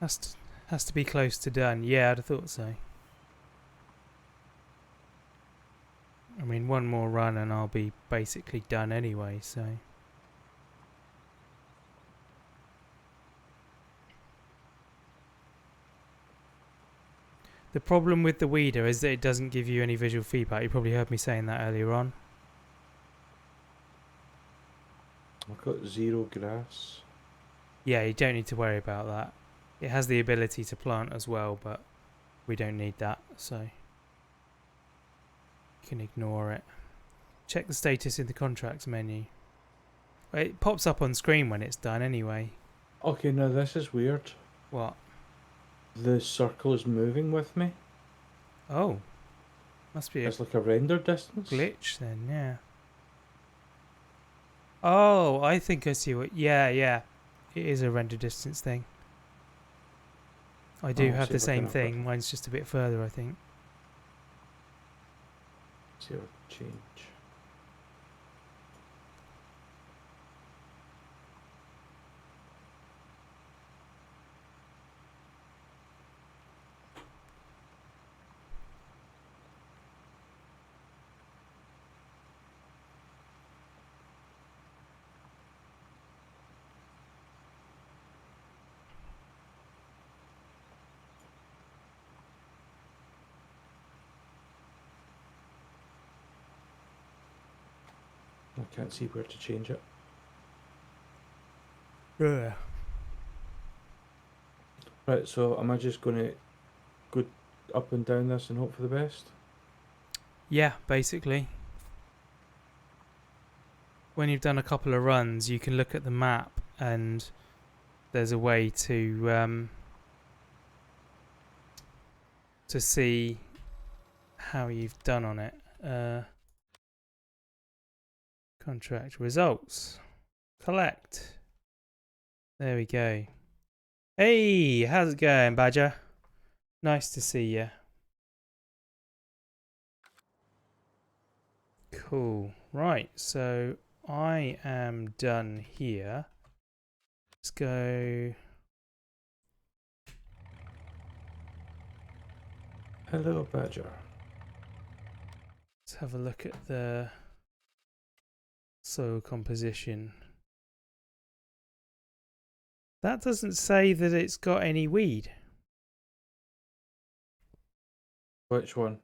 [SPEAKER 2] Has to be close to done. Yeah, I'd have thought so. I mean, one more run and I'll be basically done anyway, so... The problem with the weeder is that it doesn't give you any visual feedback. You probably heard me saying that earlier on.
[SPEAKER 1] I've got 0 grass.
[SPEAKER 2] Yeah, you don't need to worry about that. It has the ability to plant as well, but we don't need that, so you can ignore it. Check the status in the contracts menu. It pops up on screen when it's done anyway.
[SPEAKER 1] Okay, now this is weird.
[SPEAKER 2] What?
[SPEAKER 1] The circle is moving with me.
[SPEAKER 2] Oh. Must be a
[SPEAKER 1] It's like a render distance.
[SPEAKER 2] glitch then, yeah. Oh, I think I see what... Yeah. It is a render distance thing. I do have the same thing. Mine's just a bit further, I think.
[SPEAKER 1] See if I can change. I can't see where to change it.
[SPEAKER 2] Yeah.
[SPEAKER 1] Right, so am I just going to go up and down this and hope for the best?
[SPEAKER 2] Yeah, basically. When you've done a couple of runs, you can look at the map and there's a way to see how you've done on it. Contract results. Collect. There we go. Hey, how's it going, Badger? Nice to see you. Cool. Right, so I am done here. Let's go.
[SPEAKER 1] Hello, Badger.
[SPEAKER 2] Let's have a look at the soil composition. That doesn't say that it's got any weed.
[SPEAKER 1] Which one?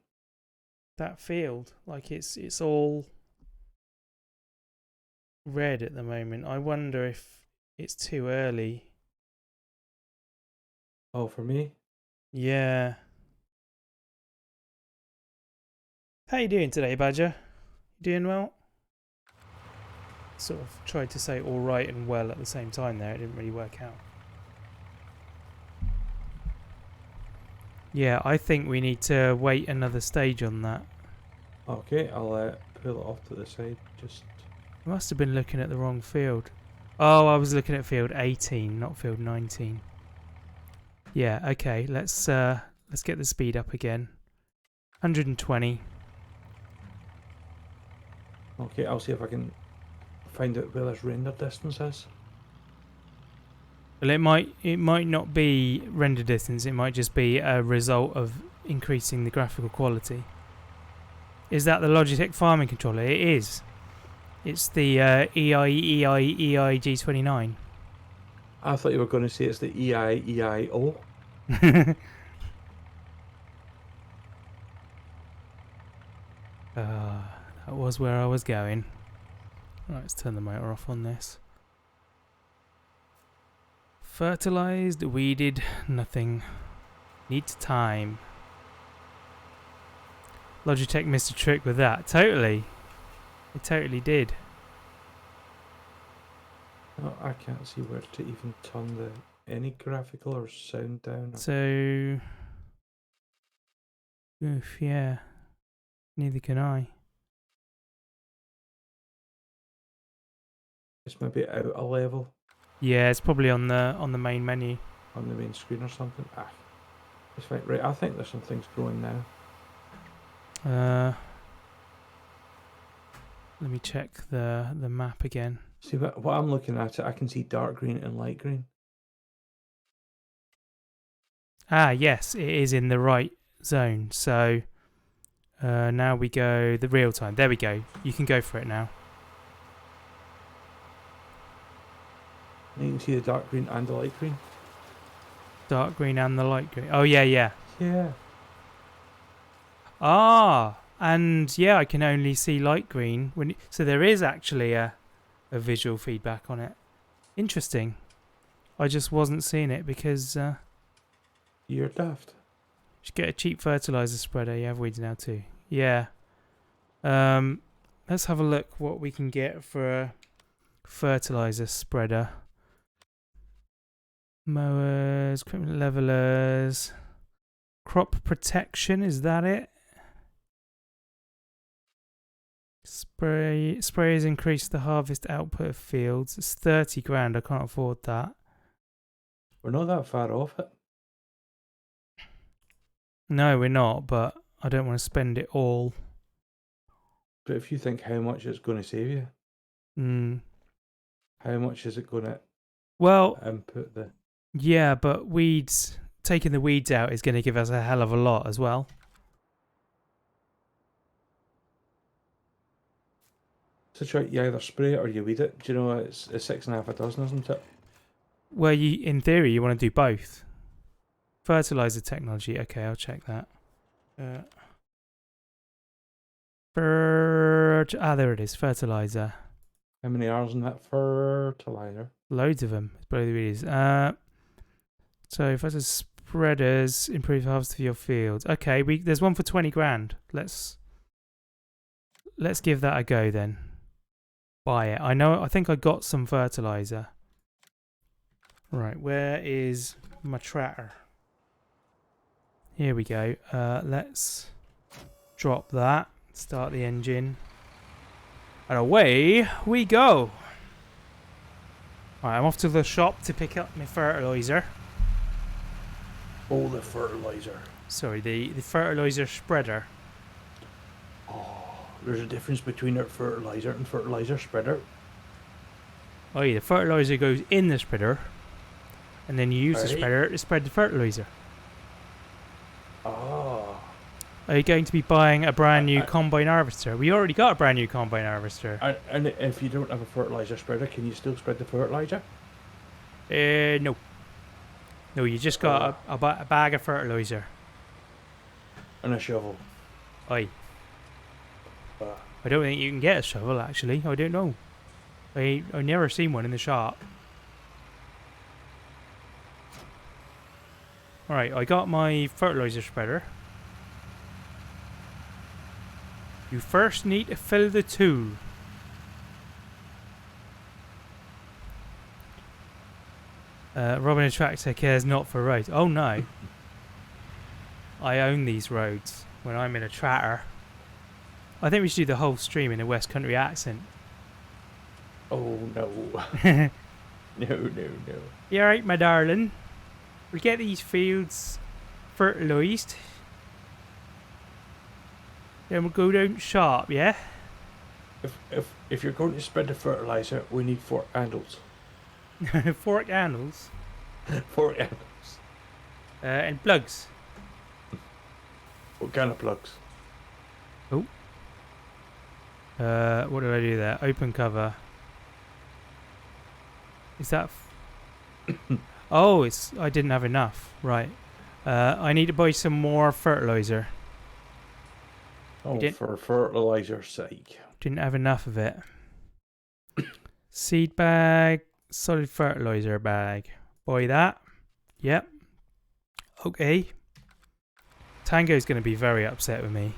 [SPEAKER 2] That field, like it's all red at the moment. I wonder if it's too early.
[SPEAKER 1] Oh, for me?
[SPEAKER 2] Yeah. How you doing today, Badger? You doing well? Sort of tried to say all right and well at the same time there. It didn't really work out. Yeah, I think we need to wait another stage on that.
[SPEAKER 1] Okay, I'll pull it off to the side. Just.
[SPEAKER 2] I must have been looking at the wrong field. Oh, I was looking at field 18, not field 19. Yeah, okay. Let's get the speed up again. 120.
[SPEAKER 1] Okay, I'll see if I can find out where this render distance is.
[SPEAKER 2] Well, it might not be render distance. It might just be a result of increasing the graphical quality. Is that the Logitech farming controller? It is. It's the EIEIEIG29.
[SPEAKER 1] I thought you were going to say it's the EIEIO.
[SPEAKER 2] That was where I was going. Right, let's turn the motor off on this. Fertilized, weeded, nothing. Needs time. Logitech missed a trick with that. Totally. It totally did.
[SPEAKER 1] No, I can't see where to even turn any graphical or sound down.
[SPEAKER 2] So... Oof, yeah. Neither can I.
[SPEAKER 1] It's maybe out a level
[SPEAKER 2] Yeah, it's probably on the main menu.
[SPEAKER 1] on the main screen or something. It's fine. Right, I think there's some things growing now.
[SPEAKER 2] Let me check the map again.
[SPEAKER 1] See what I'm looking at, I can see dark green and light green.
[SPEAKER 2] Ah, yes, it is in the right zone. So now we go the real time. There we go. You can go for it now.
[SPEAKER 1] You can see the dark green and the light green.
[SPEAKER 2] Dark green and the light green. Oh, yeah, yeah.
[SPEAKER 1] Yeah.
[SPEAKER 2] Ah, and yeah, I can only see light green. So there is actually a visual feedback on it. Interesting. I just wasn't seeing it because...
[SPEAKER 1] You're daft.
[SPEAKER 2] should get a cheap fertilizer spreader. You have weeds now too. Yeah. Let's have a look what we can get for a fertilizer spreader. Mowers, equipment levelers, crop protection. Is that it? Sprayers increase the harvest output of fields. It's 30 grand. I can't afford that.
[SPEAKER 1] We're not that far off it.
[SPEAKER 2] No, we're not. But I don't want to spend it all.
[SPEAKER 1] But if you think how much it's going to save you, how much is it going to input the...
[SPEAKER 2] Yeah, but taking the weeds out is going to give us a hell of a lot as well.
[SPEAKER 1] So try, you either spray it or you weed it. Do you know it's 6.5 a dozen, isn't it?
[SPEAKER 2] Well, in theory, you want to do both. Fertilizer technology. Okay, I'll check that. There it is. Fertilizer.
[SPEAKER 1] How many hours in that fertilizer?
[SPEAKER 2] Loads of them. It's below the readers. So fertilizer spreaders improve harvest of your fields. Okay, there's one for 20 grand. Let's give that a go then. Buy it. I think I got some fertilizer. Right, where is my tractor? Here we go. Let's drop that. Start the engine. And away we go. Right, I'm off to the shop to pick up my fertilizer.
[SPEAKER 1] Oh, the fertilizer.
[SPEAKER 2] Sorry, the fertilizer spreader.
[SPEAKER 1] Oh, there's a difference between a fertilizer and fertilizer spreader.
[SPEAKER 2] Oh yeah, the fertilizer goes in the spreader, and then you use the
[SPEAKER 1] Right.
[SPEAKER 2] spreader to spread the fertilizer.
[SPEAKER 1] Oh.
[SPEAKER 2] Are you going to be buying a brand new combine harvester? We already got a brand new combine harvester.
[SPEAKER 1] And if you don't have a fertilizer spreader, can you still spread the fertilizer?
[SPEAKER 2] No. No, you just got a bag of fertilizer.
[SPEAKER 1] And a shovel.
[SPEAKER 2] Aye. I don't think you can get a shovel, actually. I don't know. I never seen one in the shop. Alright, I got my fertilizer spreader. You first need to fill the tool. Robbing a tractor cares not for roads. Oh no. I own these roads when I'm in a tractor. I think we should do the whole stream in a West Country accent.
[SPEAKER 1] Oh no. No, no.
[SPEAKER 2] You alright, my darling? We'll get these fields fertilised. Then we'll go down to shop, yeah?
[SPEAKER 1] If you're going to spread the fertilizer, we need fork handles.
[SPEAKER 2] Fork handles.
[SPEAKER 1] Fork handles.
[SPEAKER 2] And plugs.
[SPEAKER 1] What kind of plugs?
[SPEAKER 2] Oh. What did I do there? Open cover. Is that... Oh, I didn't have enough. Right. I need to buy some more fertilizer.
[SPEAKER 1] Oh, for fertilizer's sake.
[SPEAKER 2] Didn't have enough of it. Seed bag, solid fertilizer bag. Buy that. Yep. Okay. Tango's going to be very upset with me.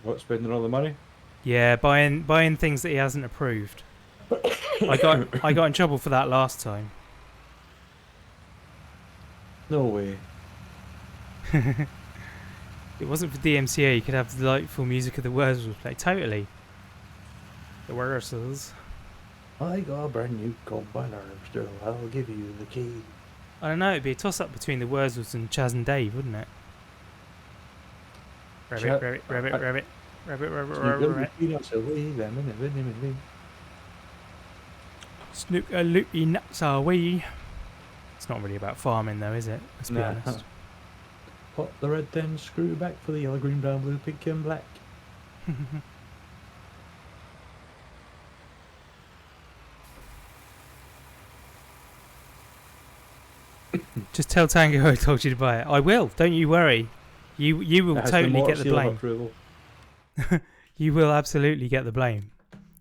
[SPEAKER 1] What, spending all the money?
[SPEAKER 2] Yeah, buying things that he hasn't approved. I got in trouble for that last time.
[SPEAKER 1] No way.
[SPEAKER 2] If it wasn't for DMCA, you could have the delightful music of the Wurzels play. Totally. The Wurzels.
[SPEAKER 1] I got a brand new combine harvester. I'll give you the key.
[SPEAKER 2] I don't know, it'd be a toss-up between the Wurzels and Chaz and Dave, wouldn't it? Rabbit.
[SPEAKER 1] Peanuts away, lemon.
[SPEAKER 2] Snoop a loopy nuts are we? It's not really about farming though, is it? Let's be honest.
[SPEAKER 1] Pop the red then, screw back for the yellow, green, brown, blue, pink and black.
[SPEAKER 2] Just tell Tango I told you to buy it. I will. Don't you worry. You will
[SPEAKER 1] It has
[SPEAKER 2] totally
[SPEAKER 1] mortar
[SPEAKER 2] get the
[SPEAKER 1] seal of
[SPEAKER 2] blame.
[SPEAKER 1] approval.
[SPEAKER 2] You will absolutely get the blame.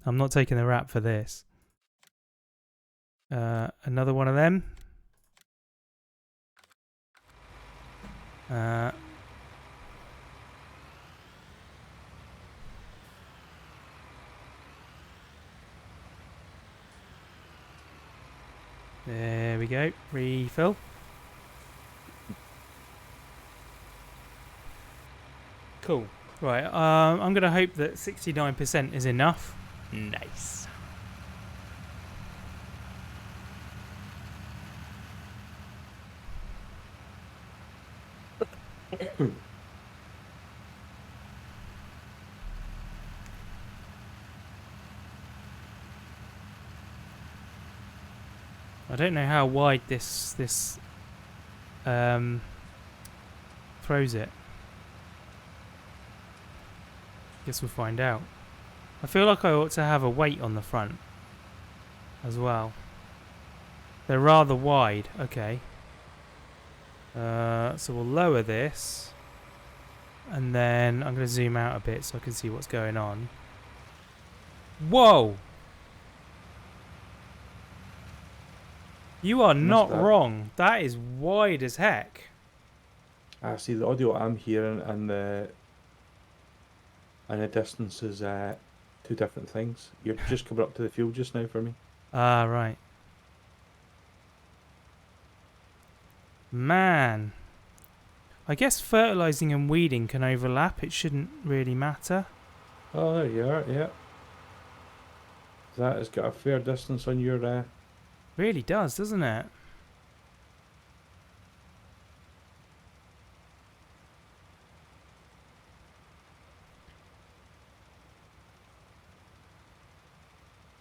[SPEAKER 2] I'm not taking the rap for this. Another one of them. There we go. Refill. Cool. Right. I'm going to hope that 69% is enough. Nice. I don't know how wide this throws it. Guess we'll find out. I feel like I ought to have a weight on the front as well. They're rather wide. Okay. So we'll lower this, and then I'm going to zoom out a bit so I can see what's going on. Whoa! You are not
[SPEAKER 1] that?
[SPEAKER 2] wrong. That is wide as heck.
[SPEAKER 1] I see the audio I'm hearing and the distance is two different things. You're just coming up to the field just now for me.
[SPEAKER 2] Ah, right. Man. I guess fertilising and weeding can overlap. It shouldn't really matter.
[SPEAKER 1] Oh, there you are, yeah. That has got a fair distance on your...
[SPEAKER 2] Really does, doesn't it?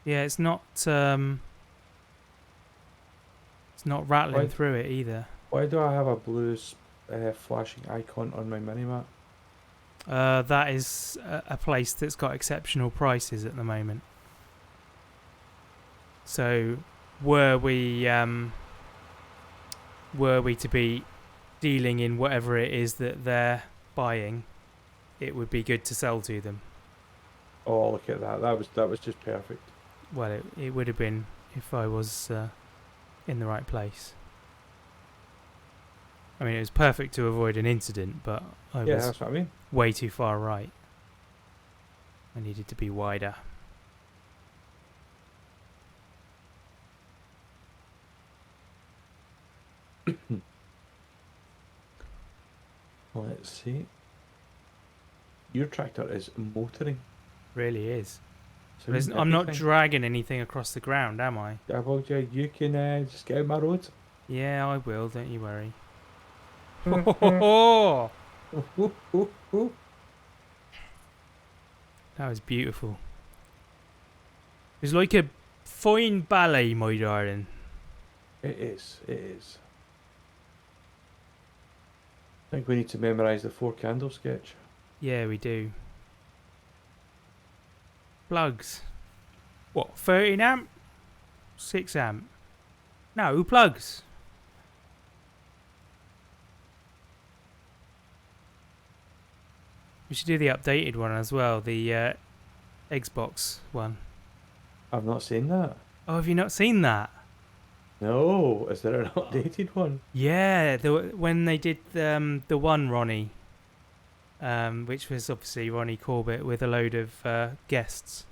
[SPEAKER 2] Yeah, it's not rattling
[SPEAKER 1] Why-
[SPEAKER 2] through it either.
[SPEAKER 1] Why do I have a blue flashing icon on my minimap?
[SPEAKER 2] That is a place that's got exceptional prices at the moment. So, were we to be dealing in whatever it is that they're buying, it would be good to sell to them.
[SPEAKER 1] Oh, look at that. That was just perfect.
[SPEAKER 2] Well, it would have been if I was in the right place. I mean, it was perfect to avoid an incident, but I
[SPEAKER 1] Yeah,
[SPEAKER 2] was
[SPEAKER 1] that's what I mean.
[SPEAKER 2] way too far right. I needed to be wider.
[SPEAKER 1] Let's see. Your tractor is motoring.
[SPEAKER 2] Really is.
[SPEAKER 1] So
[SPEAKER 2] I'm not dragging anything across the ground, am I?
[SPEAKER 1] You can just get out my road.
[SPEAKER 2] Yeah, I will. Don't you worry. That was beautiful. It was like a fine ballet, my darling.
[SPEAKER 1] It is. It is. I think we need to memorise the 4 candle sketch.
[SPEAKER 2] Yeah, we do. Plugs. What, 13 amp? 6 amp? No, plugs. We should do the updated one as well, the Xbox one.
[SPEAKER 1] I've not seen that.
[SPEAKER 2] Oh, have you not seen that?
[SPEAKER 1] No, is there an updated one?
[SPEAKER 2] Yeah, when they did the one Ronnie, which was obviously Ronnie Corbett with a load of guests.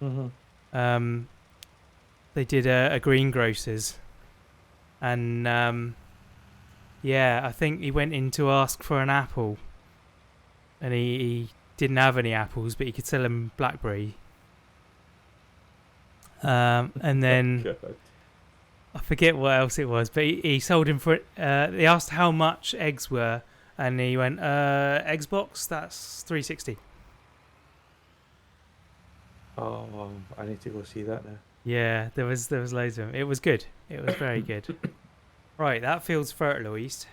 [SPEAKER 1] Mm-hmm.
[SPEAKER 2] They did a greengrocers, and yeah, I think he went in to ask for an apple, and he didn't have any apples, but he could sell him blackberry. And then
[SPEAKER 1] God.
[SPEAKER 2] I forget what else it was, but he sold him for. They asked how much eggs were, and he went, "Xbox, that's $360."
[SPEAKER 1] Oh, I need to go see that now.
[SPEAKER 2] Yeah, there was loads of them. It was good. It was very good. Right, that field's fertilised.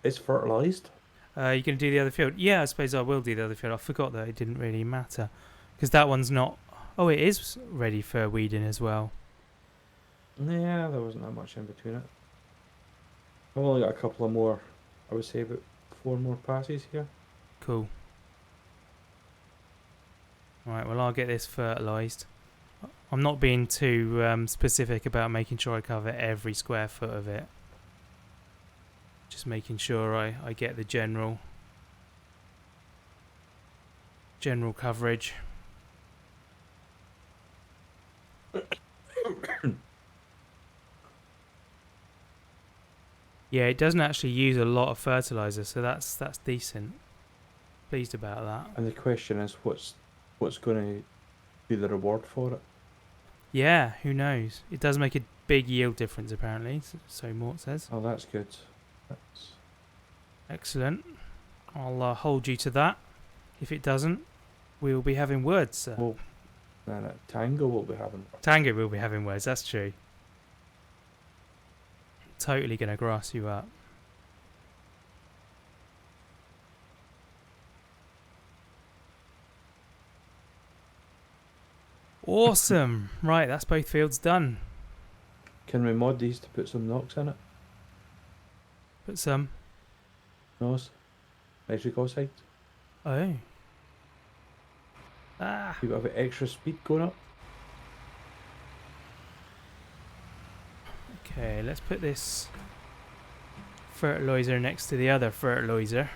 [SPEAKER 1] It's fertilised.
[SPEAKER 2] You going to do the other field? Yeah, I suppose I will do the other field. I forgot that it didn't really matter. Because that one's not... Oh, it is ready for weeding as well.
[SPEAKER 1] Yeah, there wasn't that much in between it. I've only got a couple of more, I would say about 4 more passes here.
[SPEAKER 2] Cool. Right, well, I'll get this fertilised. I'm not being too specific about making sure I cover every square foot of it. Just making sure I get the general coverage. Yeah, it doesn't actually use a lot of fertilizer, so that's decent. Pleased about that.
[SPEAKER 1] And the question is, what's going to be the reward for it?
[SPEAKER 2] Yeah, who knows? It does make a big yield difference, apparently, so Mort says.
[SPEAKER 1] Oh, that's good. That's...
[SPEAKER 2] Excellent. I'll hold you to that. If it doesn't, we'll be having words, sir.
[SPEAKER 1] Well, then Tango will be having...
[SPEAKER 2] Tango will be having words, that's true. Totally going to grass you up. Awesome. Right, that's both fields done.
[SPEAKER 1] Can we mod these to put some knocks in it?
[SPEAKER 2] Put some.
[SPEAKER 1] Nose? Nitric oxide?
[SPEAKER 2] Oh. Ah.
[SPEAKER 1] You got a bit extra speed going up?
[SPEAKER 2] Okay, let's put this fertilizer next to the other fertilizer.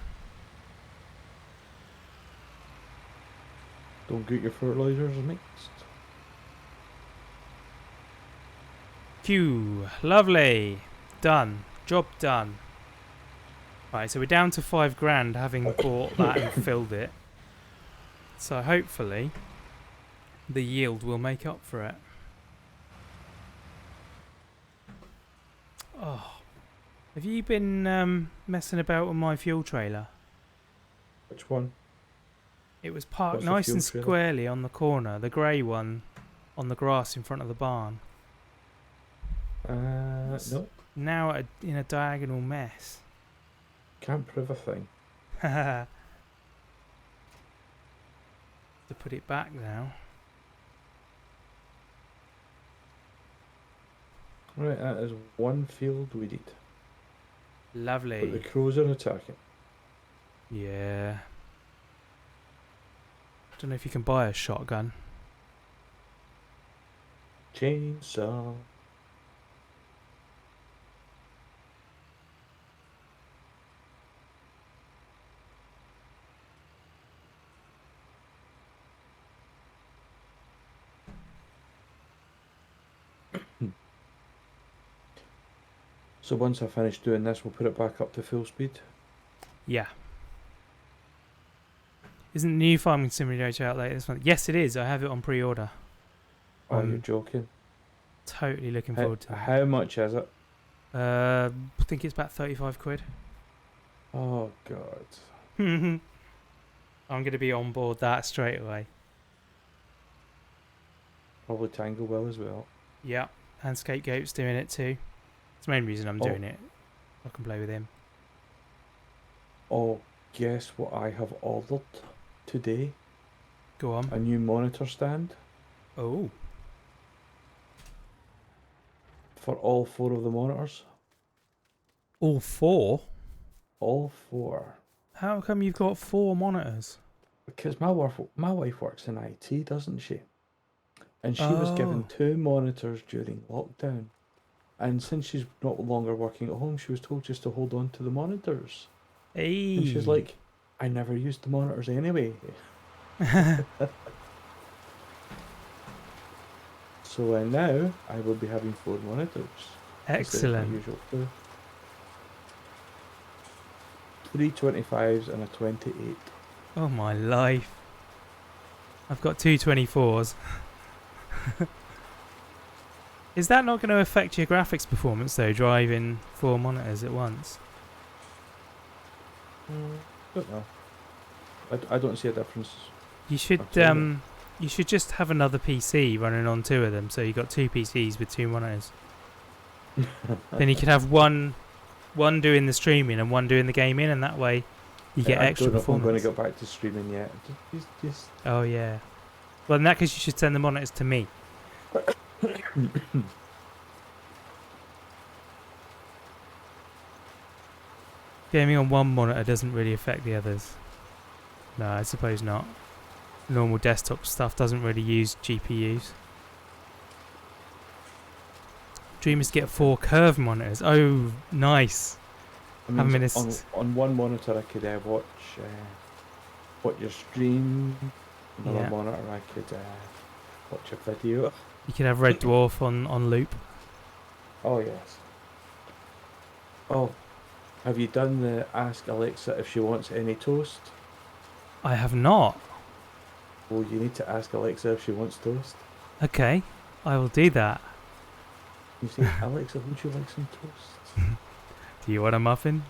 [SPEAKER 1] Don't get your fertilizers mixed.
[SPEAKER 2] Q. Lovely. Done. Job done. Right, so we're down to 5 grand having bought that and filled it. So hopefully the yield will make up for it. Oh, have you been messing about with my fuel trailer?
[SPEAKER 1] Which one?
[SPEAKER 2] It was parked
[SPEAKER 1] What's the
[SPEAKER 2] nice
[SPEAKER 1] fuel
[SPEAKER 2] and
[SPEAKER 1] trailer?
[SPEAKER 2] squarely on the corner, the grey one on the grass in front of the barn.
[SPEAKER 1] No.
[SPEAKER 2] Now in a diagonal mess.
[SPEAKER 1] Can't prove a thing.
[SPEAKER 2] To put it back now.
[SPEAKER 1] Right, that is one field weeded.
[SPEAKER 2] Lovely.
[SPEAKER 1] But the crows are attacking.
[SPEAKER 2] Yeah. Don't know if you can buy a shotgun.
[SPEAKER 1] Chainsaw. So once I finish doing this, we'll put it back up to full speed.
[SPEAKER 2] Yeah. Isn't the new Farming Simulator out later this month? Yes, it is. I have it on pre-order.
[SPEAKER 1] Oh, you're joking.
[SPEAKER 2] Totally looking forward to it.
[SPEAKER 1] How much is it?
[SPEAKER 2] I think it's about 35 quid.
[SPEAKER 1] Oh, God.
[SPEAKER 2] I'm going to be on board that straight away.
[SPEAKER 1] Probably Tango will as well.
[SPEAKER 2] Yeah. And Scapegoat's doing it too. It's the main reason I'm doing it. I can play with him.
[SPEAKER 1] Oh, guess what I have ordered today?
[SPEAKER 2] Go on.
[SPEAKER 1] A new monitor stand
[SPEAKER 2] Oh.
[SPEAKER 1] for all 4 of the monitors.
[SPEAKER 2] All 4?
[SPEAKER 1] All 4.
[SPEAKER 2] How come you've got 4 monitors?
[SPEAKER 1] Because my wife works in IT, doesn't she? And she was given 2 monitors during lockdown. And since she's no longer working at home, she was told just to hold on to the monitors.
[SPEAKER 2] Hey.
[SPEAKER 1] And she's like, I never used the monitors anyway. So now I will be having 4 monitors.
[SPEAKER 2] Excellent.
[SPEAKER 1] Usual 2. 3 25s and a 28.
[SPEAKER 2] Oh my life. I've got 2 24s. Is that not going to affect your graphics performance though, driving 4 monitors at once?
[SPEAKER 1] Don't know. I don't see a difference.
[SPEAKER 2] You should you should just have another PC running on 2 of them, so you got 2 PCs with 2 monitors. Then you could have one doing the streaming and one doing the gaming, and that way You get
[SPEAKER 1] I
[SPEAKER 2] extra
[SPEAKER 1] don't know if I'm going to
[SPEAKER 2] performance.
[SPEAKER 1] go back to streaming yet. Just
[SPEAKER 2] Oh yeah. Well, in that case, you should send the monitors to me. Gaming on one monitor doesn't really affect the others. No, I suppose not. Normal desktop stuff doesn't really use GPUs. Dream is to get 4 curved monitors. Oh, nice.
[SPEAKER 1] I
[SPEAKER 2] Haven't
[SPEAKER 1] mean,
[SPEAKER 2] been
[SPEAKER 1] on
[SPEAKER 2] as-
[SPEAKER 1] on one monitor I could watch your stream. Another
[SPEAKER 2] Yeah.
[SPEAKER 1] monitor I could watch a video.
[SPEAKER 2] You could have Red Dwarf on loop.
[SPEAKER 1] Oh yes. Oh, have you done the ask Alexa if she wants any toast?
[SPEAKER 2] I have not.
[SPEAKER 1] Well, you need to ask Alexa if she wants toast.
[SPEAKER 2] Okay, I will do that.
[SPEAKER 1] You say, Alexa, would you like some toast?
[SPEAKER 2] Do you want a muffin?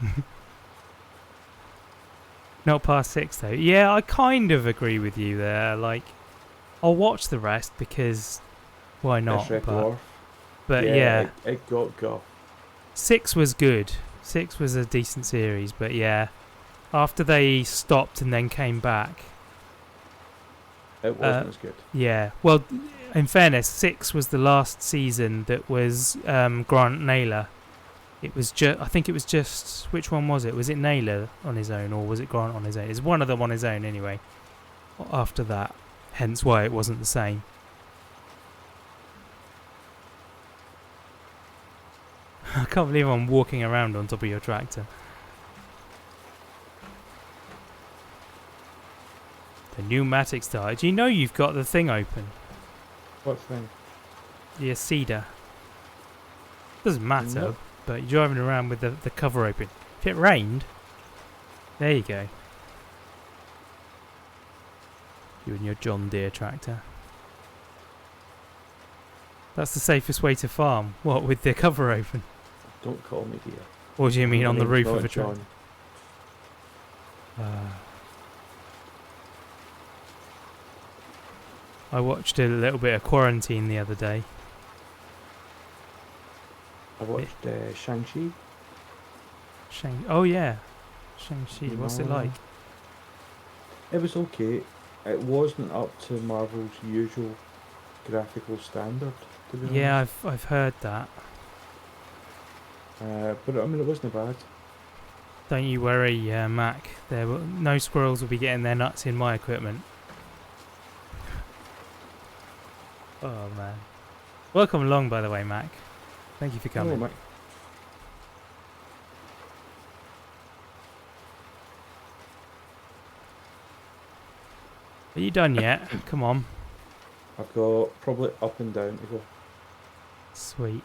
[SPEAKER 2] Not past 6 though. Yeah, I kind of agree with you there. Like, I'll watch the rest because why not?
[SPEAKER 1] It's Red Dwarf.
[SPEAKER 2] But yeah,
[SPEAKER 1] It got
[SPEAKER 2] 6 was good. 6 was a decent series, but yeah, after they stopped and then came back,
[SPEAKER 1] It wasn't as good.
[SPEAKER 2] yeah. Well, in fairness, 6 was the last season that was Grant Naylor. It was just, I think it was just, which one was it? Was it Naylor on his own or was it Grant on his own? It's one of them on his own anyway. After that, hence why it wasn't the same. I can't believe I'm walking around on top of your tractor. The pneumatic starter. Do you know you've got the thing open?
[SPEAKER 1] What thing?
[SPEAKER 2] The Aceda. Doesn't matter,
[SPEAKER 1] Nope.
[SPEAKER 2] but you're driving around with the cover open. If it rained, there you go. You and your John Deere tractor. That's the safest way to farm. What, with the cover open?
[SPEAKER 1] Don't call me dear.
[SPEAKER 2] Or do you mean
[SPEAKER 1] My
[SPEAKER 2] on the
[SPEAKER 1] name's
[SPEAKER 2] roof
[SPEAKER 1] not
[SPEAKER 2] of a
[SPEAKER 1] John.
[SPEAKER 2] tractor? I watched a little bit of Quarantine the other day.
[SPEAKER 1] I watched Shang-Chi.
[SPEAKER 2] Oh yeah, Shang-Chi. What's it like?
[SPEAKER 1] It was okay. It wasn't up to Marvel's usual graphical standard, to be
[SPEAKER 2] Yeah,
[SPEAKER 1] honest.
[SPEAKER 2] I've heard that.
[SPEAKER 1] But I mean, it wasn't bad.
[SPEAKER 2] Don't you worry, Mac. No squirrels will be getting their nuts in my equipment. Oh man. Welcome along, by the way, Mac. Thank you for coming.
[SPEAKER 1] Oh, Mike.
[SPEAKER 2] Are you done yet? Come on.
[SPEAKER 1] I've got probably up and down to go.
[SPEAKER 2] Sweet.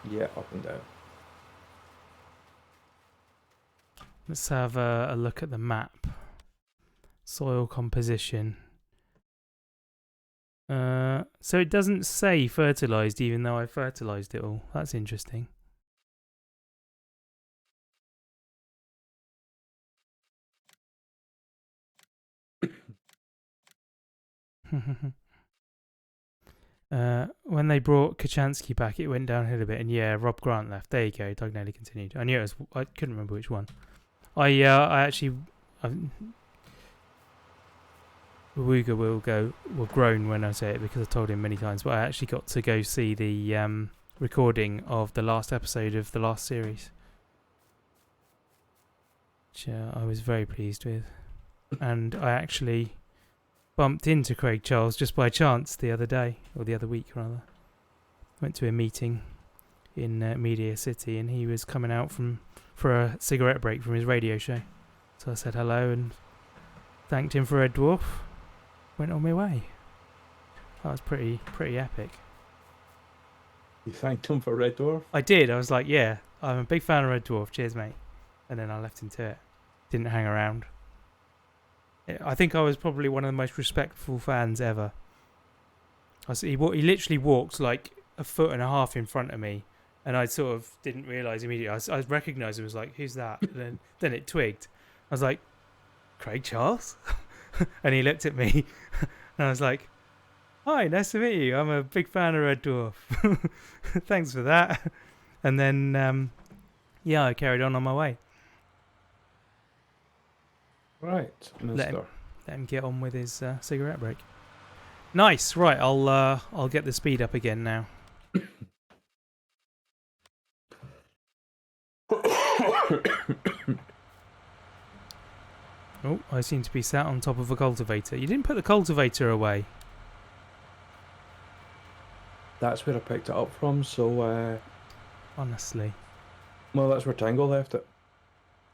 [SPEAKER 1] Yeah, up and down.
[SPEAKER 2] Let's have a look at the map. Soil composition. So it doesn't say fertilised even though I fertilised it all. That's interesting. When they brought Kachansky back, it went downhill a bit, and yeah, Rob Grant left. There you go. Doug Nelly continued. I knew it was. I couldn't remember which one. I Wooga will groan when I say it because I told him many times. But I actually got to go see the recording of the last episode of the last series, which I was very pleased with, and I actually bumped into Craig Charles just by chance the other day, or the other week rather. Went to a meeting in Media City, and he was coming out for a cigarette break from his radio show. So I said hello and thanked him for Red Dwarf. Went on my way. That was pretty epic.
[SPEAKER 1] You thanked him for Red Dwarf?
[SPEAKER 2] I did. I was like, yeah, I'm a big fan of Red Dwarf. Cheers, mate. And then I left him to it. Didn't hang around. I think I was probably one of the most respectful fans ever. He literally walked like a foot and a half in front of me, and I sort of didn't realise immediately. I recognised him. Was like, who's that? And then it twigged. I was like, Craig Charles? And he looked at me, and I was like, hi, nice to meet you. I'm a big fan of Red Dwarf. Thanks for that. And then, yeah, I carried on my way.
[SPEAKER 1] Right, mister.
[SPEAKER 2] Let him get on with his cigarette break. Nice. Right, I'll get the speed up again now. Oh, I seem to be sat on top of a cultivator. You didn't put the cultivator away.
[SPEAKER 1] That's where I picked it up from, so,
[SPEAKER 2] Honestly.
[SPEAKER 1] well, that's where Tango left it.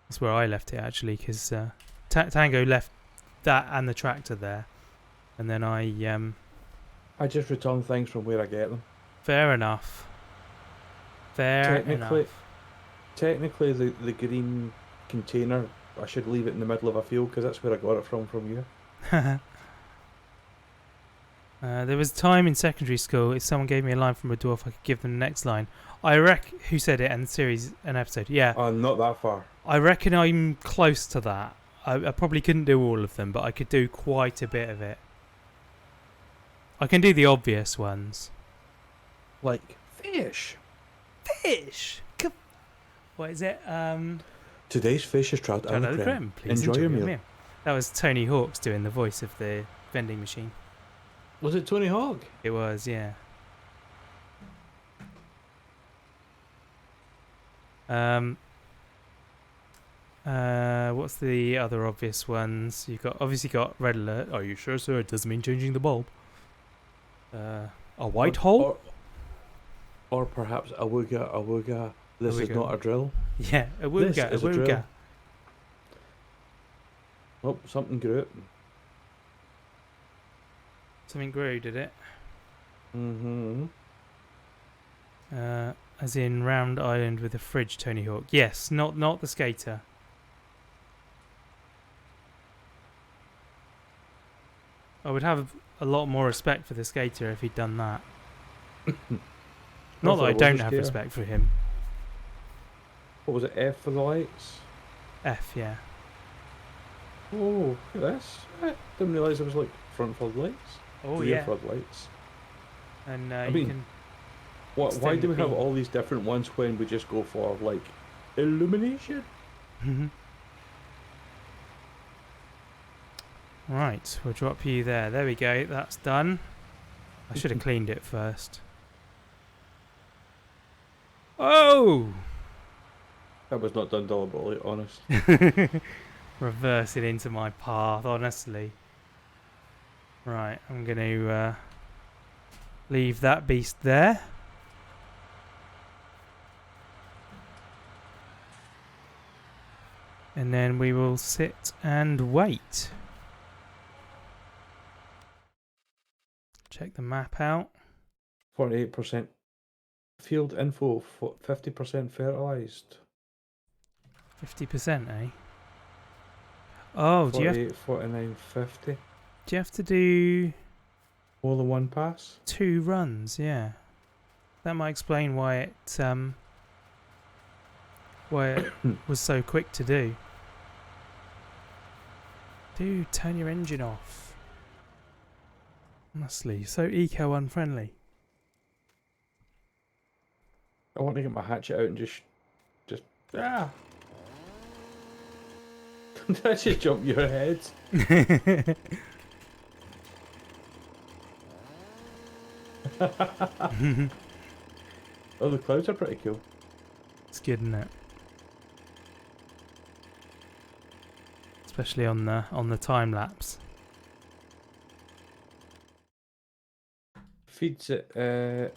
[SPEAKER 2] That's where I left it, actually, because Tango left that and the tractor there. And then I
[SPEAKER 1] just return things from where I get them.
[SPEAKER 2] fair enough. Fair enough.
[SPEAKER 1] Technically, the green container, I should leave it in the middle of a field because that's where I got it from you.
[SPEAKER 2] There was a time in secondary school, if someone gave me a line from a dwarf, I could give them the next line. Who said it in the series, an episode? Yeah.
[SPEAKER 1] Not that far.
[SPEAKER 2] I reckon I'm close to that. I probably couldn't do all of them, but I could do quite a bit of it. I can do the obvious ones.
[SPEAKER 1] Like, fish.
[SPEAKER 2] Fish! What is it?
[SPEAKER 1] Today's fish is trout
[SPEAKER 2] Hello,
[SPEAKER 1] and creme.
[SPEAKER 2] Please
[SPEAKER 1] Enjoy your meal.
[SPEAKER 2] That was Tony Hawk's doing the voice of the vending machine.
[SPEAKER 1] Was it Tony Hawk?
[SPEAKER 2] It was, yeah. What's the other obvious ones? You've obviously got red alert. Are you sure, sir? It doesn't mean changing the bulb. A white hole?
[SPEAKER 1] Or perhaps a wooga. This is not a drill.
[SPEAKER 2] Yeah, a wooga,
[SPEAKER 1] This is a drill.
[SPEAKER 2] wooga.
[SPEAKER 1] Oh, something grew.
[SPEAKER 2] Something grew, did it?
[SPEAKER 1] Mm-hmm.
[SPEAKER 2] As in round island with a fridge, Tony Hawk. Yes, not the skater. I would have a lot more respect for the skater if he'd done that. Not that I don't have respect for him.
[SPEAKER 1] What was it, F for the lights?
[SPEAKER 2] F, yeah.
[SPEAKER 1] Oh, look at this. I didn't realise it was like front floodlights.
[SPEAKER 2] Oh,
[SPEAKER 1] rear
[SPEAKER 2] yeah.
[SPEAKER 1] floodlights.
[SPEAKER 2] And
[SPEAKER 1] I
[SPEAKER 2] you
[SPEAKER 1] mean,
[SPEAKER 2] can...
[SPEAKER 1] why do we have
[SPEAKER 2] beam.
[SPEAKER 1] all these different ones when we just go for, like, illumination?
[SPEAKER 2] Right, we'll drop you there. There we go, that's done. I should have cleaned it first. Oh!
[SPEAKER 1] That was not done deliberately, honest.
[SPEAKER 2] Reverse it into my path, honestly. Right, I'm going to leave that beast there. And then we will sit and wait. Check the map out.
[SPEAKER 1] 48% field info, 50% fertilised.
[SPEAKER 2] 50%, eh? Oh, do you have
[SPEAKER 1] 48, 49, 50.
[SPEAKER 2] Do you have to do
[SPEAKER 1] More than one pass?
[SPEAKER 2] 2 runs? Yeah, that might explain why it was so quick to do. Dude, turn your engine off. Honestly, so eco unfriendly.
[SPEAKER 1] I want to get my hatchet out and just Did I just jump your head? Oh, the clouds are pretty cool.
[SPEAKER 2] It's good, isn't it? Especially on the time lapse.
[SPEAKER 1] Feeds it. The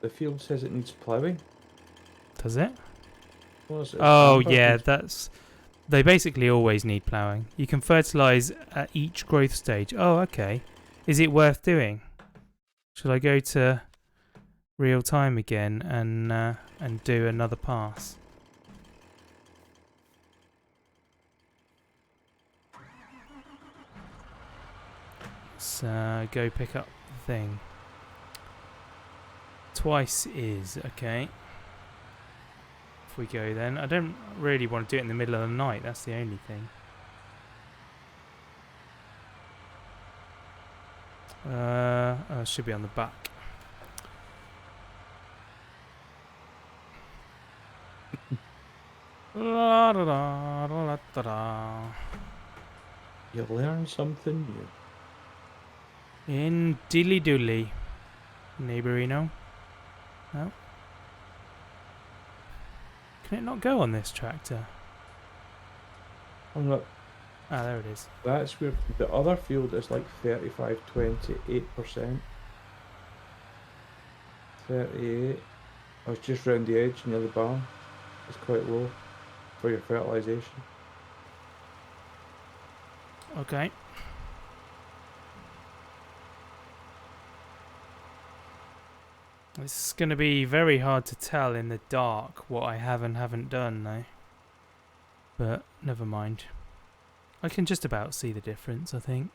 [SPEAKER 1] field says it needs ploughing.
[SPEAKER 2] Does it?
[SPEAKER 1] Well, it's
[SPEAKER 2] Oh
[SPEAKER 1] amber.
[SPEAKER 2] yeah, they basically always need ploughing. You can fertilise at each growth stage. Oh, okay. Is it worth doing? Should I go to real time again and do another pass? Let's go pick up the thing. Twice is okay. If we go then. I don't really want to do it in the middle of the night, that's the only thing. It should be on the back. La, da, da, da, da, da.
[SPEAKER 1] You learn something new.
[SPEAKER 2] In Dilly Dooley. Neighborino. No. Can it not go on this tractor?
[SPEAKER 1] Oh look,
[SPEAKER 2] Ah, there it is.
[SPEAKER 1] that's where the other field is like 35, 28%. 38. I was just round the edge near the barn. It's quite low for your fertilisation.
[SPEAKER 2] Okay. It's going to be very hard to tell in the dark what I have and haven't done though. But never mind. I can just about see the difference, I think.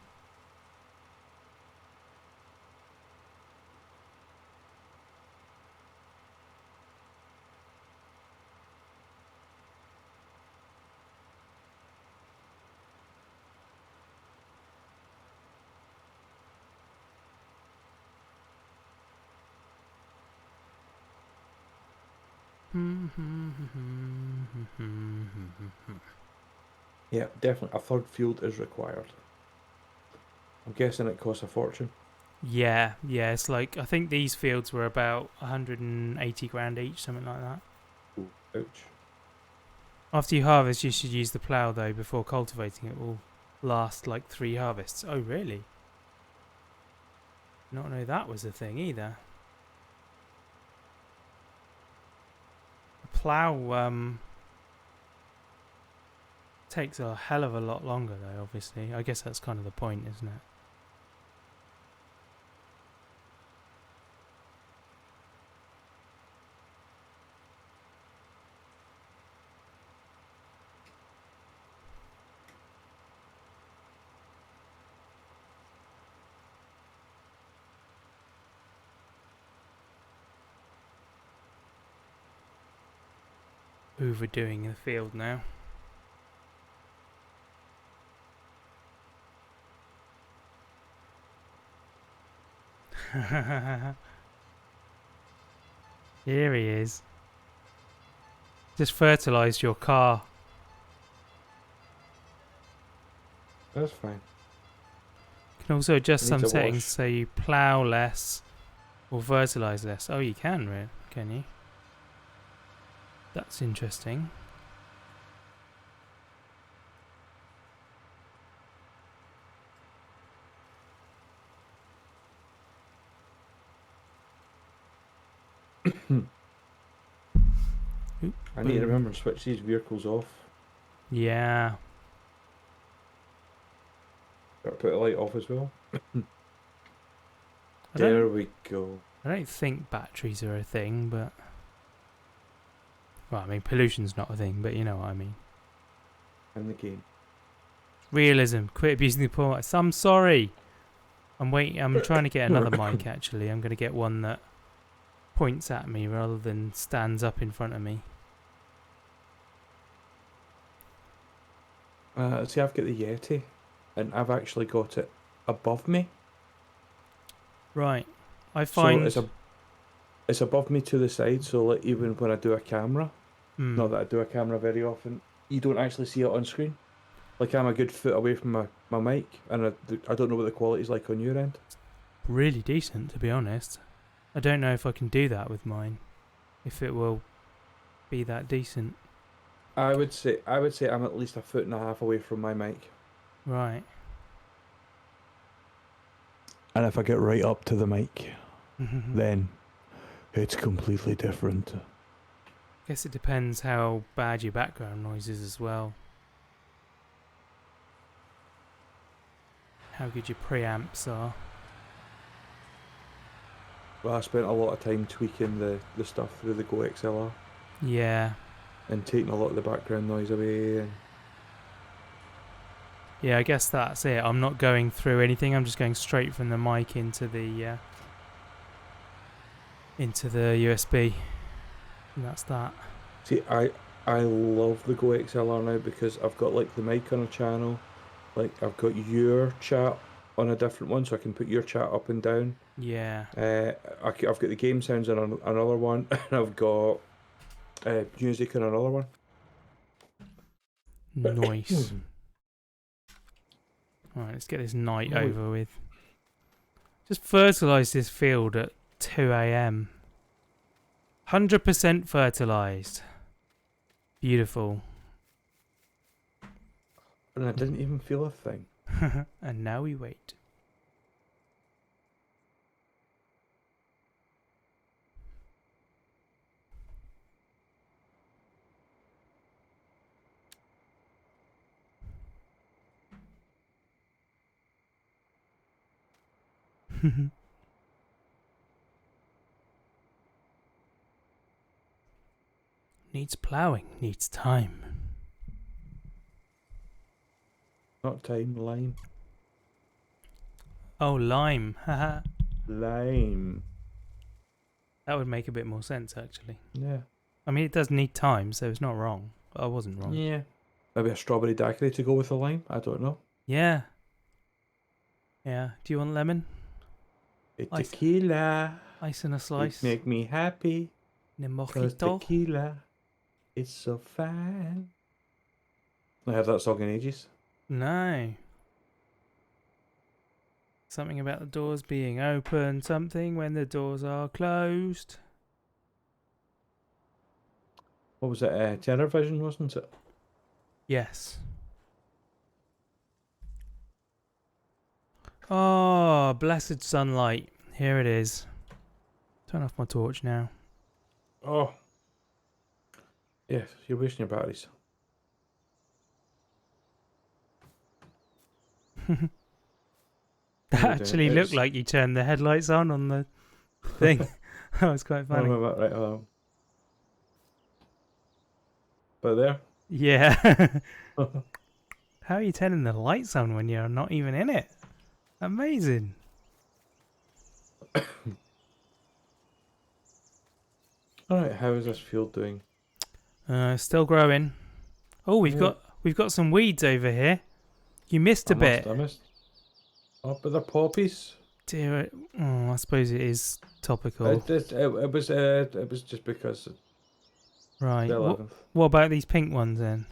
[SPEAKER 1] Yeah, definitely. A third field is required. I'm guessing it costs a fortune.
[SPEAKER 2] Yeah, it's like, I think these fields were about 180 grand each, something like that.
[SPEAKER 1] Ooh, ouch.
[SPEAKER 2] After you harvest, you should use the plough though before cultivating. It will last like 3 harvests. Oh, really? Not know that was a thing either. The plough takes a hell of a lot longer though, obviously. I guess that's kind of the point, isn't it? Overdoing the field now. Here he is. Just fertilised your car.
[SPEAKER 1] That's fine.
[SPEAKER 2] You can also adjust
[SPEAKER 1] Needs
[SPEAKER 2] some
[SPEAKER 1] a
[SPEAKER 2] settings
[SPEAKER 1] wash.
[SPEAKER 2] so you plough less or fertilise less. Oh, you can, really? Can you? That's interesting. Oop,
[SPEAKER 1] I need to
[SPEAKER 2] boom.
[SPEAKER 1] remember to switch these vehicles off.
[SPEAKER 2] Yeah.
[SPEAKER 1] Gotta put the light off as well.
[SPEAKER 2] I
[SPEAKER 1] There
[SPEAKER 2] don't,
[SPEAKER 1] we go.
[SPEAKER 2] I don't think batteries are a thing, but... Well, I mean, pollution's not a thing, but you know what I mean.
[SPEAKER 1] In the game.
[SPEAKER 2] Realism. Quit abusing the poor. I'm sorry. I'm trying to get another mic, actually. I'm going to get one that points at me rather than stands up in front of me.
[SPEAKER 1] See, I've got the Yeti, and I've actually got it above me.
[SPEAKER 2] Right. I
[SPEAKER 1] So
[SPEAKER 2] find...
[SPEAKER 1] it's above me to the side, so like even when I do a camera,
[SPEAKER 2] Hmm.
[SPEAKER 1] not that I do a camera very often, you don't actually see it on screen. Like I'm a good foot away from my mic, and I don't know what the quality's like on your end.
[SPEAKER 2] Really decent, to be honest. I don't know if I can do that with mine. If it will be that decent.
[SPEAKER 1] I would say I'm at least a foot and a half away from my mic.
[SPEAKER 2] Right.
[SPEAKER 1] And if I get right up to the mic,
[SPEAKER 2] Then
[SPEAKER 1] then it's completely different.
[SPEAKER 2] guess it depends how bad your background noise is as well. How good your preamps are.
[SPEAKER 1] Well, I spent a lot of time tweaking the stuff through the Go XLR
[SPEAKER 2] Yeah.
[SPEAKER 1] and taking a lot of the background noise away. And
[SPEAKER 2] Yeah, I guess that's it. I'm not going through anything. I'm just going straight from the mic into the USB. And that's that.
[SPEAKER 1] see, I love the Go XLR now because I've got like the mic on a channel, like I've got your chat on a different one, so I can put your chat up and down.
[SPEAKER 2] Yeah.
[SPEAKER 1] I've got the game sounds on another one, and I've got music on another one.
[SPEAKER 2] Nice. Alright, let's get this night
[SPEAKER 1] Oh,
[SPEAKER 2] over with. Just fertilise this field at 2 a.m. 100% fertilised. Beautiful.
[SPEAKER 1] And I didn't even feel a thing.
[SPEAKER 2] And now we wait. Needs ploughing, needs time.
[SPEAKER 1] Not time, lime.
[SPEAKER 2] Oh, lime. Haha.
[SPEAKER 1] Lime.
[SPEAKER 2] That would make a bit more sense, actually.
[SPEAKER 1] Yeah.
[SPEAKER 2] I mean, it does need time, so it's not wrong. I wasn't wrong.
[SPEAKER 1] Yeah. Maybe a strawberry daiquiri to go with the lime. I don't know.
[SPEAKER 2] Yeah. Yeah. Do you want lemon?
[SPEAKER 1] A
[SPEAKER 2] Ice.
[SPEAKER 1] tequila.
[SPEAKER 2] Ice and a
[SPEAKER 1] It
[SPEAKER 2] slice?
[SPEAKER 1] make me happy.
[SPEAKER 2] And a
[SPEAKER 1] 'Cause
[SPEAKER 2] mojito?
[SPEAKER 1] tequila. It's so fine. I heard that song in ages.
[SPEAKER 2] No. Something about the doors being open, something when the doors are closed.
[SPEAKER 1] What was it? Tenor Vision, wasn't it?
[SPEAKER 2] Yes. Oh, blessed sunlight. Here it is. Turn off my torch now.
[SPEAKER 1] Oh. Yes, you're wasting your batteries.
[SPEAKER 2] That
[SPEAKER 1] What are you
[SPEAKER 2] actually
[SPEAKER 1] doing?
[SPEAKER 2] looked
[SPEAKER 1] It's-
[SPEAKER 2] like you turned the headlights on the thing. That was quite funny.
[SPEAKER 1] Right, but there.
[SPEAKER 2] Yeah. How are you turning the lights on when you're not even in it? Amazing.
[SPEAKER 1] Alright, how is this field doing?
[SPEAKER 2] Still growing. Oh, we've
[SPEAKER 1] Yeah.
[SPEAKER 2] got some weeds over here. You missed a bit.
[SPEAKER 1] I missed. Oh, but they're poppies.
[SPEAKER 2] Dear, oh, I suppose it is topical.
[SPEAKER 1] It was just because it's
[SPEAKER 2] Right.
[SPEAKER 1] the
[SPEAKER 2] What
[SPEAKER 1] 11th.
[SPEAKER 2] about these pink ones then?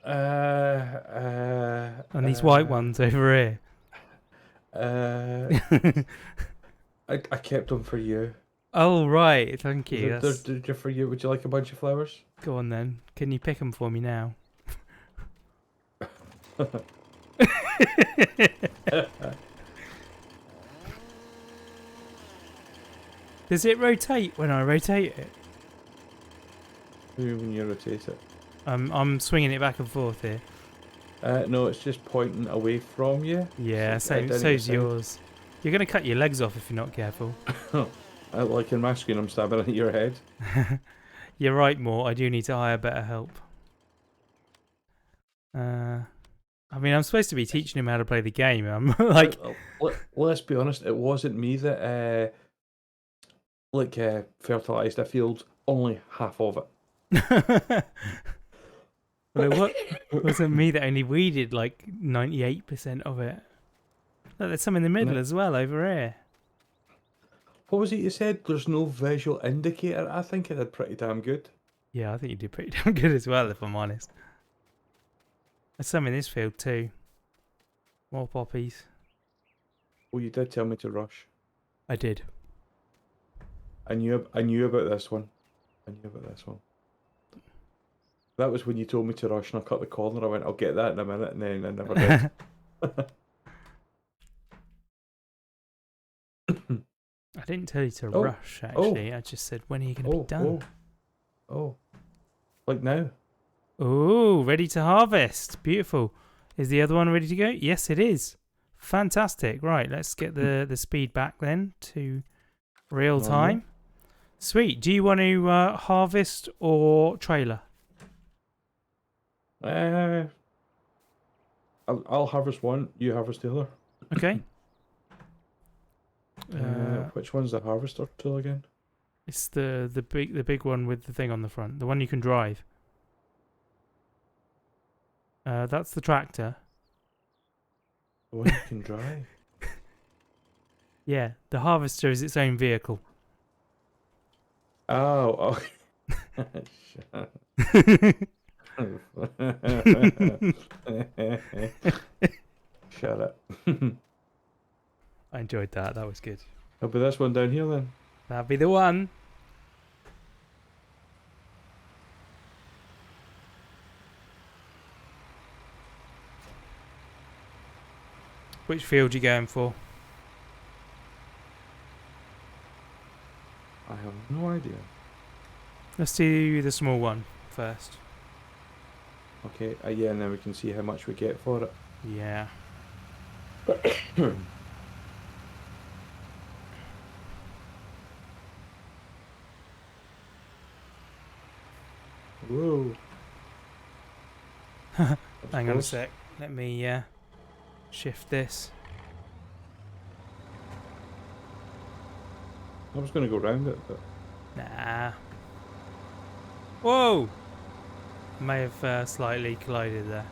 [SPEAKER 2] And these white ones over here?
[SPEAKER 1] I kept them for you.
[SPEAKER 2] Oh, right. Thank you.
[SPEAKER 1] They're for you. Would you like a bunch of flowers?
[SPEAKER 2] Go on then. Can you pick them for me now? Does it rotate when I rotate it?
[SPEAKER 1] Maybe when you rotate it.
[SPEAKER 2] I'm swinging it back and forth here.
[SPEAKER 1] No, it's just pointing away from you.
[SPEAKER 2] Yeah,
[SPEAKER 1] So I
[SPEAKER 2] so
[SPEAKER 1] don't
[SPEAKER 2] so's
[SPEAKER 1] even
[SPEAKER 2] yours. You're gonna cut your legs off if you're not careful.
[SPEAKER 1] Like in my screen, I'm stabbing at your head.
[SPEAKER 2] You're right, Mort. I do need to hire better help. I mean, I'm supposed to be teaching him how to play the game. I'm like,
[SPEAKER 1] Let's be honest. It wasn't me that fertilized a field. Only half of it.
[SPEAKER 2] well, it wasn't me that only weeded like 98% of it. Look, there's some in the middle
[SPEAKER 1] No.
[SPEAKER 2] as well over here.
[SPEAKER 1] What was it you said? There's no visual indicator. I think it did pretty damn good.
[SPEAKER 2] Yeah, I think you did pretty damn good as well, if I'm honest. There's some in this field too. More poppies.
[SPEAKER 1] Well, you did tell me to rush.
[SPEAKER 2] I did.
[SPEAKER 1] I knew about this one. That was when you told me to rush and I cut the corner. I went, I'll get that in a minute, and then I never did.
[SPEAKER 2] I didn't tell you to
[SPEAKER 1] Oh.
[SPEAKER 2] rush, actually. I just said, when are you going to be done?
[SPEAKER 1] Oh. Like now?
[SPEAKER 2] Oh, ready to harvest. Beautiful. Is the other one ready to go? Yes, it is. Fantastic. Right, let's get the speed back then to real
[SPEAKER 1] Normal.
[SPEAKER 2] time. Sweet. Do you want to harvest or trailer?
[SPEAKER 1] I'll harvest one. You harvest the other.
[SPEAKER 2] Okay.
[SPEAKER 1] Which one's the harvester tool again?
[SPEAKER 2] It's the big one with the thing on the front. The one you can drive. That's the tractor.
[SPEAKER 1] The one you can drive.
[SPEAKER 2] Yeah, the harvester is its own vehicle.
[SPEAKER 1] Oh. Shut up.
[SPEAKER 2] I enjoyed that. That was good.
[SPEAKER 1] I'll be this one down here then.
[SPEAKER 2] That'll be the one. Which field you going for?
[SPEAKER 1] I have no idea.
[SPEAKER 2] Let's do the small one first.
[SPEAKER 1] Okay, yeah, and then we can see how much we get for it.
[SPEAKER 2] Yeah.
[SPEAKER 1] Whoa.
[SPEAKER 2] Hang on a sec. Let me shift this.
[SPEAKER 1] I was going to go round it, but
[SPEAKER 2] Nah. Whoa! May have slightly collided there.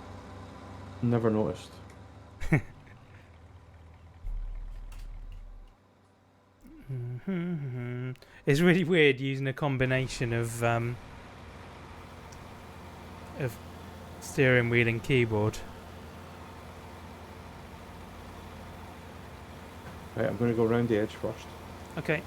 [SPEAKER 1] never noticed.
[SPEAKER 2] It's really weird using a combination of steering wheel and keyboard.
[SPEAKER 1] Right, I'm going to go round the edge first.
[SPEAKER 2] Okay.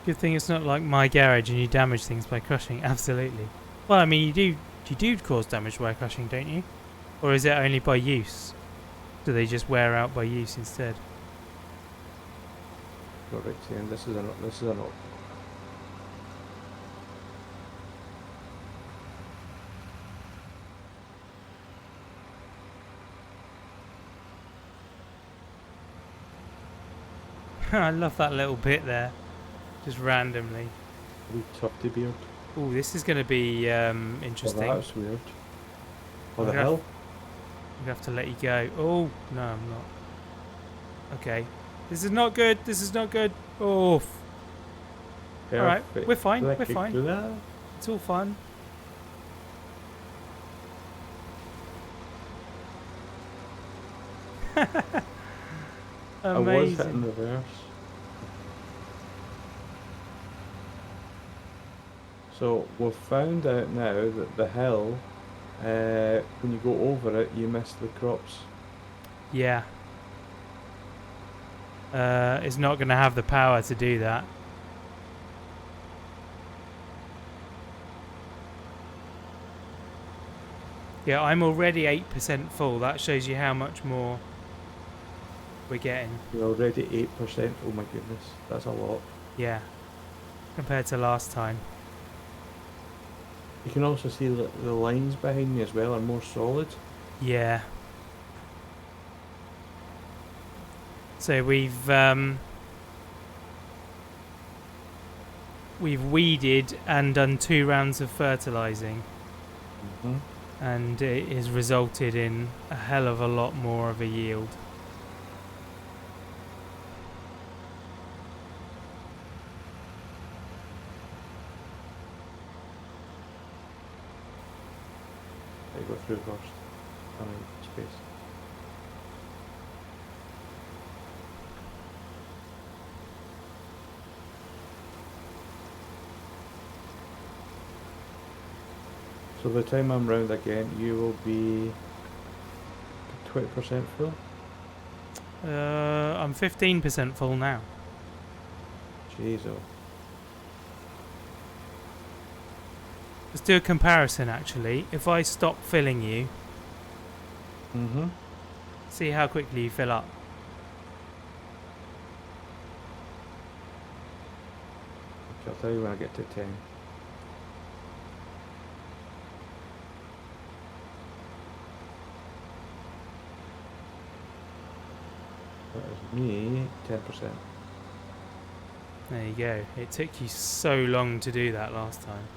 [SPEAKER 2] Good thing it's not like my garage and you damage things by crushing. Absolutely. Well, I mean, you do cause damage by crushing, don't you? Or is it only by use? Do they just wear out by use instead?
[SPEAKER 1] Go right to the end. This is an up.
[SPEAKER 2] I love that little bit there, just randomly.
[SPEAKER 1] Wee tufty beard.
[SPEAKER 2] Oh, this is going to be interesting.
[SPEAKER 1] Oh, that's weird. Oh, the
[SPEAKER 2] Okay.
[SPEAKER 1] hell?
[SPEAKER 2] I'm going to have to let you go. Oh, no, I'm not. Okay. This is not good. This is not good. Oh. Alright, we're fine. We're fine.
[SPEAKER 1] Perfect.
[SPEAKER 2] It's all fun.
[SPEAKER 1] I was hitting
[SPEAKER 2] Amazing.
[SPEAKER 1] reverse. So we've found out now that the hill, when you go over it, you miss the crops.
[SPEAKER 2] Yeah. It's not going to have the power to do that. Yeah, I'm already 8% full. That shows you how much more we're getting.
[SPEAKER 1] You're already 8%. Oh my goodness, that's a lot.
[SPEAKER 2] Yeah. Compared to last time.
[SPEAKER 1] You can also see that the lines behind me as well are more solid.
[SPEAKER 2] Yeah. So we've weeded and done 2 rounds of fertilizing, and it has resulted in a hell of a lot more of a yield.
[SPEAKER 1] You go through first. I mean, space. So by the time I'm round again, you will be 20% full.
[SPEAKER 2] I'm 15% full now.
[SPEAKER 1] Jeez, oh.
[SPEAKER 2] Let's do a comparison actually. If I stop filling you, see how quickly you fill up.
[SPEAKER 1] Okay, I'll tell you when I get to 10. That is me, 10%.
[SPEAKER 2] There you go. It took you so long to do that last time.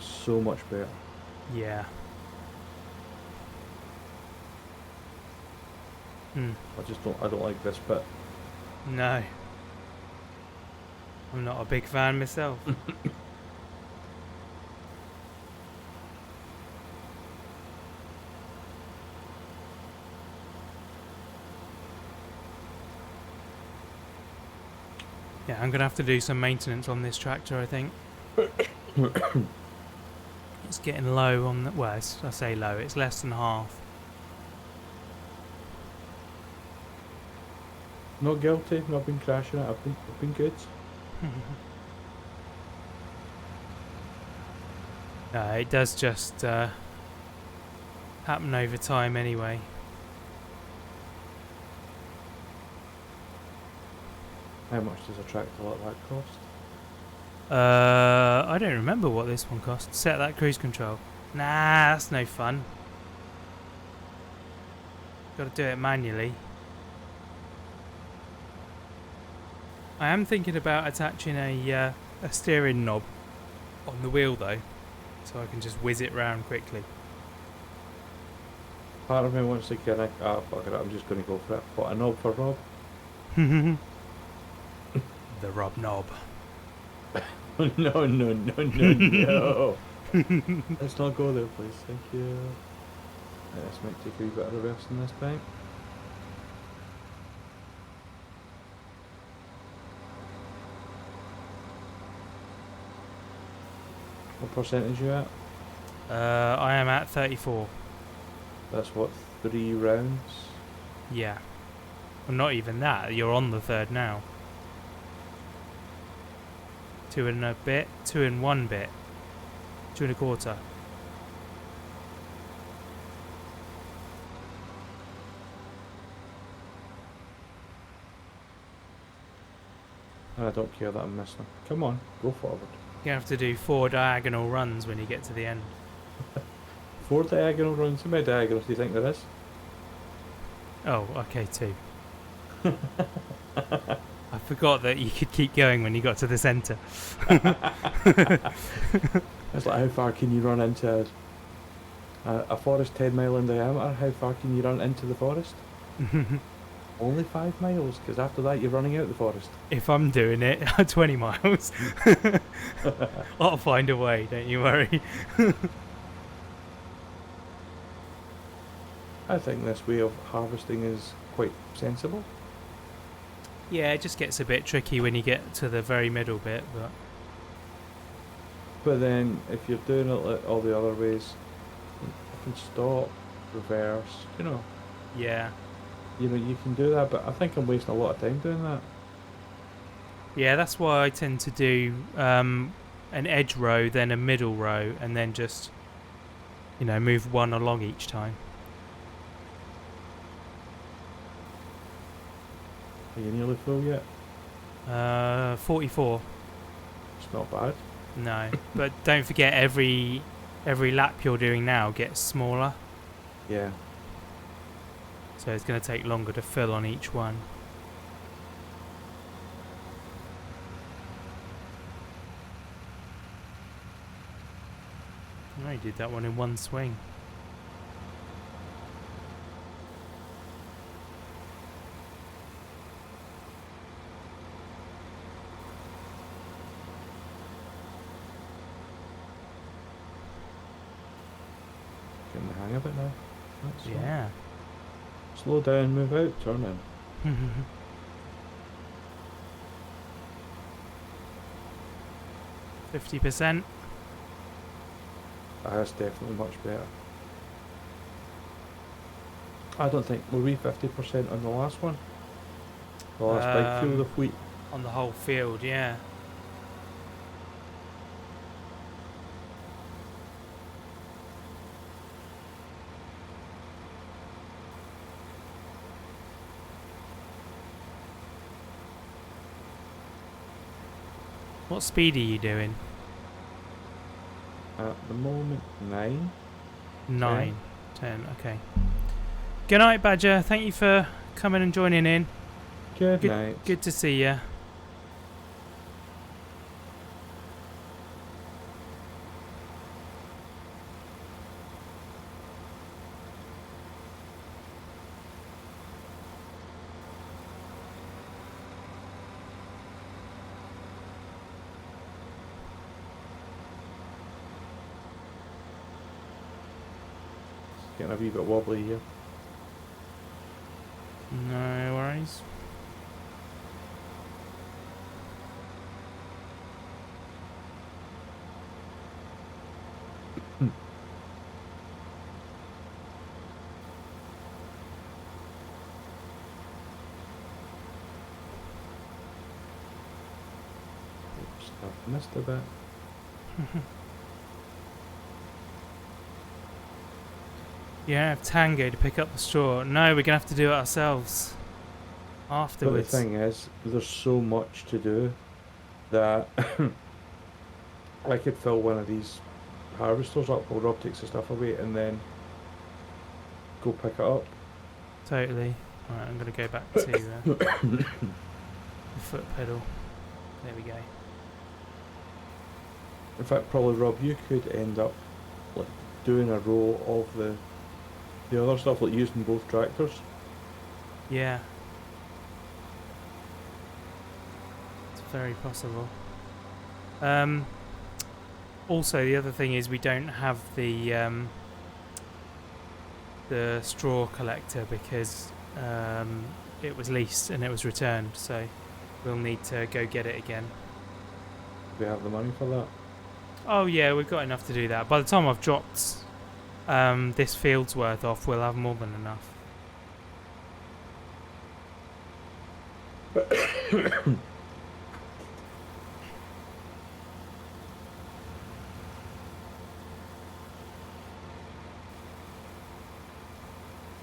[SPEAKER 1] So much better.
[SPEAKER 2] Yeah.
[SPEAKER 1] I don't like this bit.
[SPEAKER 2] No. I'm not a big fan myself. Yeah, I'm gonna have to do some maintenance on this tractor, I think. It's getting low on the, well, I say low, it's less than half.
[SPEAKER 1] Not guilty, not been crashing it, I've been good.
[SPEAKER 2] It does just happen over time anyway.
[SPEAKER 1] How much does a tractor like that cost?
[SPEAKER 2] I don't remember what this one cost. Set that cruise control. Nah, that's no fun. Got to do it manually. I am thinking about attaching a steering knob on the wheel though, so I can just whiz it round quickly.
[SPEAKER 1] Part of me wants to get a... Ah, fuck it, I'm just going to go for it. What, a knob for Rob?
[SPEAKER 2] The Rob knob.
[SPEAKER 1] No, no, no, no, no. Let's not go there, please. Thank you. This might take a wee bit of reversing this time. What percentage are you at?
[SPEAKER 2] I am at 34.
[SPEAKER 1] That's what, 3 rounds?
[SPEAKER 2] Yeah. Well, not even that. You're on the third now. 2 and a bit. 2 and 1 bit. 2 and a quarter.
[SPEAKER 1] I don't care that I'm missing. Come on, go forward.
[SPEAKER 2] You have to do 4 diagonal runs when you get to the end.
[SPEAKER 1] 4 diagonal runs? How many diagonals do you think there is?
[SPEAKER 2] Oh, okay, 2. I forgot that you could keep going when you got to the centre.
[SPEAKER 1] It's like, how far can you run into a forest 10 mile in diameter? How far can you run into the forest? Only 5 miles, because after that you're running out of the forest.
[SPEAKER 2] If I'm doing it, 20 miles. I'll find a way, don't you worry.
[SPEAKER 1] I think this way of harvesting is quite sensible.
[SPEAKER 2] Yeah, it just gets a bit tricky when you get to the very middle bit,
[SPEAKER 1] But then, if you're doing it like all the other ways, you can stop, reverse,
[SPEAKER 2] yeah.
[SPEAKER 1] You can do that, but I think I'm wasting a lot of time doing that.
[SPEAKER 2] Yeah, that's why I tend to do an edge row, then a middle row, and then just, move one along each time.
[SPEAKER 1] Are you nearly full yet?
[SPEAKER 2] 44.
[SPEAKER 1] It's not bad.
[SPEAKER 2] No, but don't forget every lap you're doing now gets smaller,
[SPEAKER 1] Yeah.
[SPEAKER 2] so it's going to take longer to fill on each one. I did that one in one swing.
[SPEAKER 1] Getting the hang of it now. That's all.
[SPEAKER 2] Yeah.
[SPEAKER 1] Slow down, move out, turn in.
[SPEAKER 2] 50%.
[SPEAKER 1] That's definitely much better. I don't think, were we 50% on the last one? The last big field of wheat?
[SPEAKER 2] On the whole field, yeah. What speed are you doing?
[SPEAKER 1] At the moment, 9.
[SPEAKER 2] 9. 10, okay. Good night, Badger. Thank you for coming and joining in.
[SPEAKER 1] Good night.
[SPEAKER 2] Good to see you.
[SPEAKER 1] getting a wee bit wobbly here.
[SPEAKER 2] No worries.
[SPEAKER 1] Oops, I've missed a bit.
[SPEAKER 2] You don't have Tango to pick up the straw. No, we're gonna have to do it ourselves
[SPEAKER 1] But the
[SPEAKER 2] afterwards.
[SPEAKER 1] thing is, there's so much to do that I could fill one of these harvesters up while Rob takes the stuff away and then go pick it up.
[SPEAKER 2] Totally. Alright, I'm gonna go back to the foot pedal. There we go.
[SPEAKER 1] In fact, probably Rob, you could end up like doing a row of the other stuff, like using both tractors.
[SPEAKER 2] Yeah. It's very possible. Also, the other thing is we don't have the straw collector because it was leased and it was returned, so we'll need to go get it again.
[SPEAKER 1] Do we have the money for that?
[SPEAKER 2] Oh yeah, we've got enough to do that. By the time I've dropped this field's worth off, we'll have more than enough.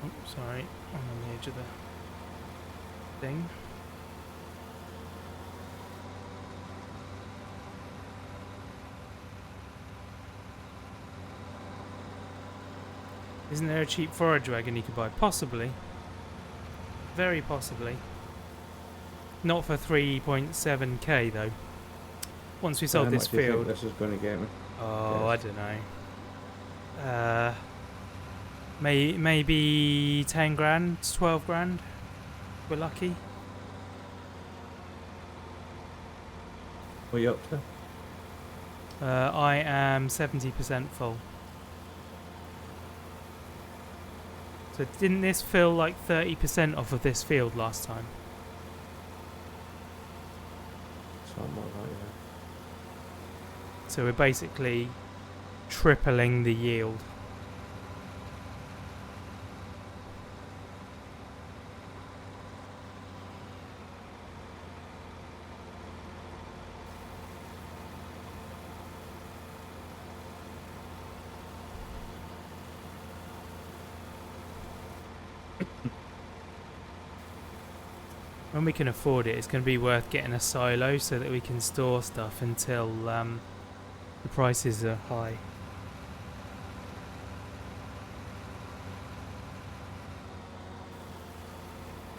[SPEAKER 2] Oh, sorry, I'm on the edge of the thing. Isn't there a cheap forage wagon you could buy? Possibly. Very possibly. Not for 3.7k though. Once we sold
[SPEAKER 1] How
[SPEAKER 2] this
[SPEAKER 1] much do you think
[SPEAKER 2] field.
[SPEAKER 1] this is going to get me?
[SPEAKER 2] Oh,
[SPEAKER 1] Yes.
[SPEAKER 2] I don't know. Maybe 10 grand, 12 grand. We're lucky.
[SPEAKER 1] What are you up to?
[SPEAKER 2] I am 70% full. So didn't this fill like 30% off of this field last time?
[SPEAKER 1] Something like that, yeah.
[SPEAKER 2] So we're basically tripling the yield. When we can afford it, it's going to be worth getting a silo so that we can store stuff until the prices are high.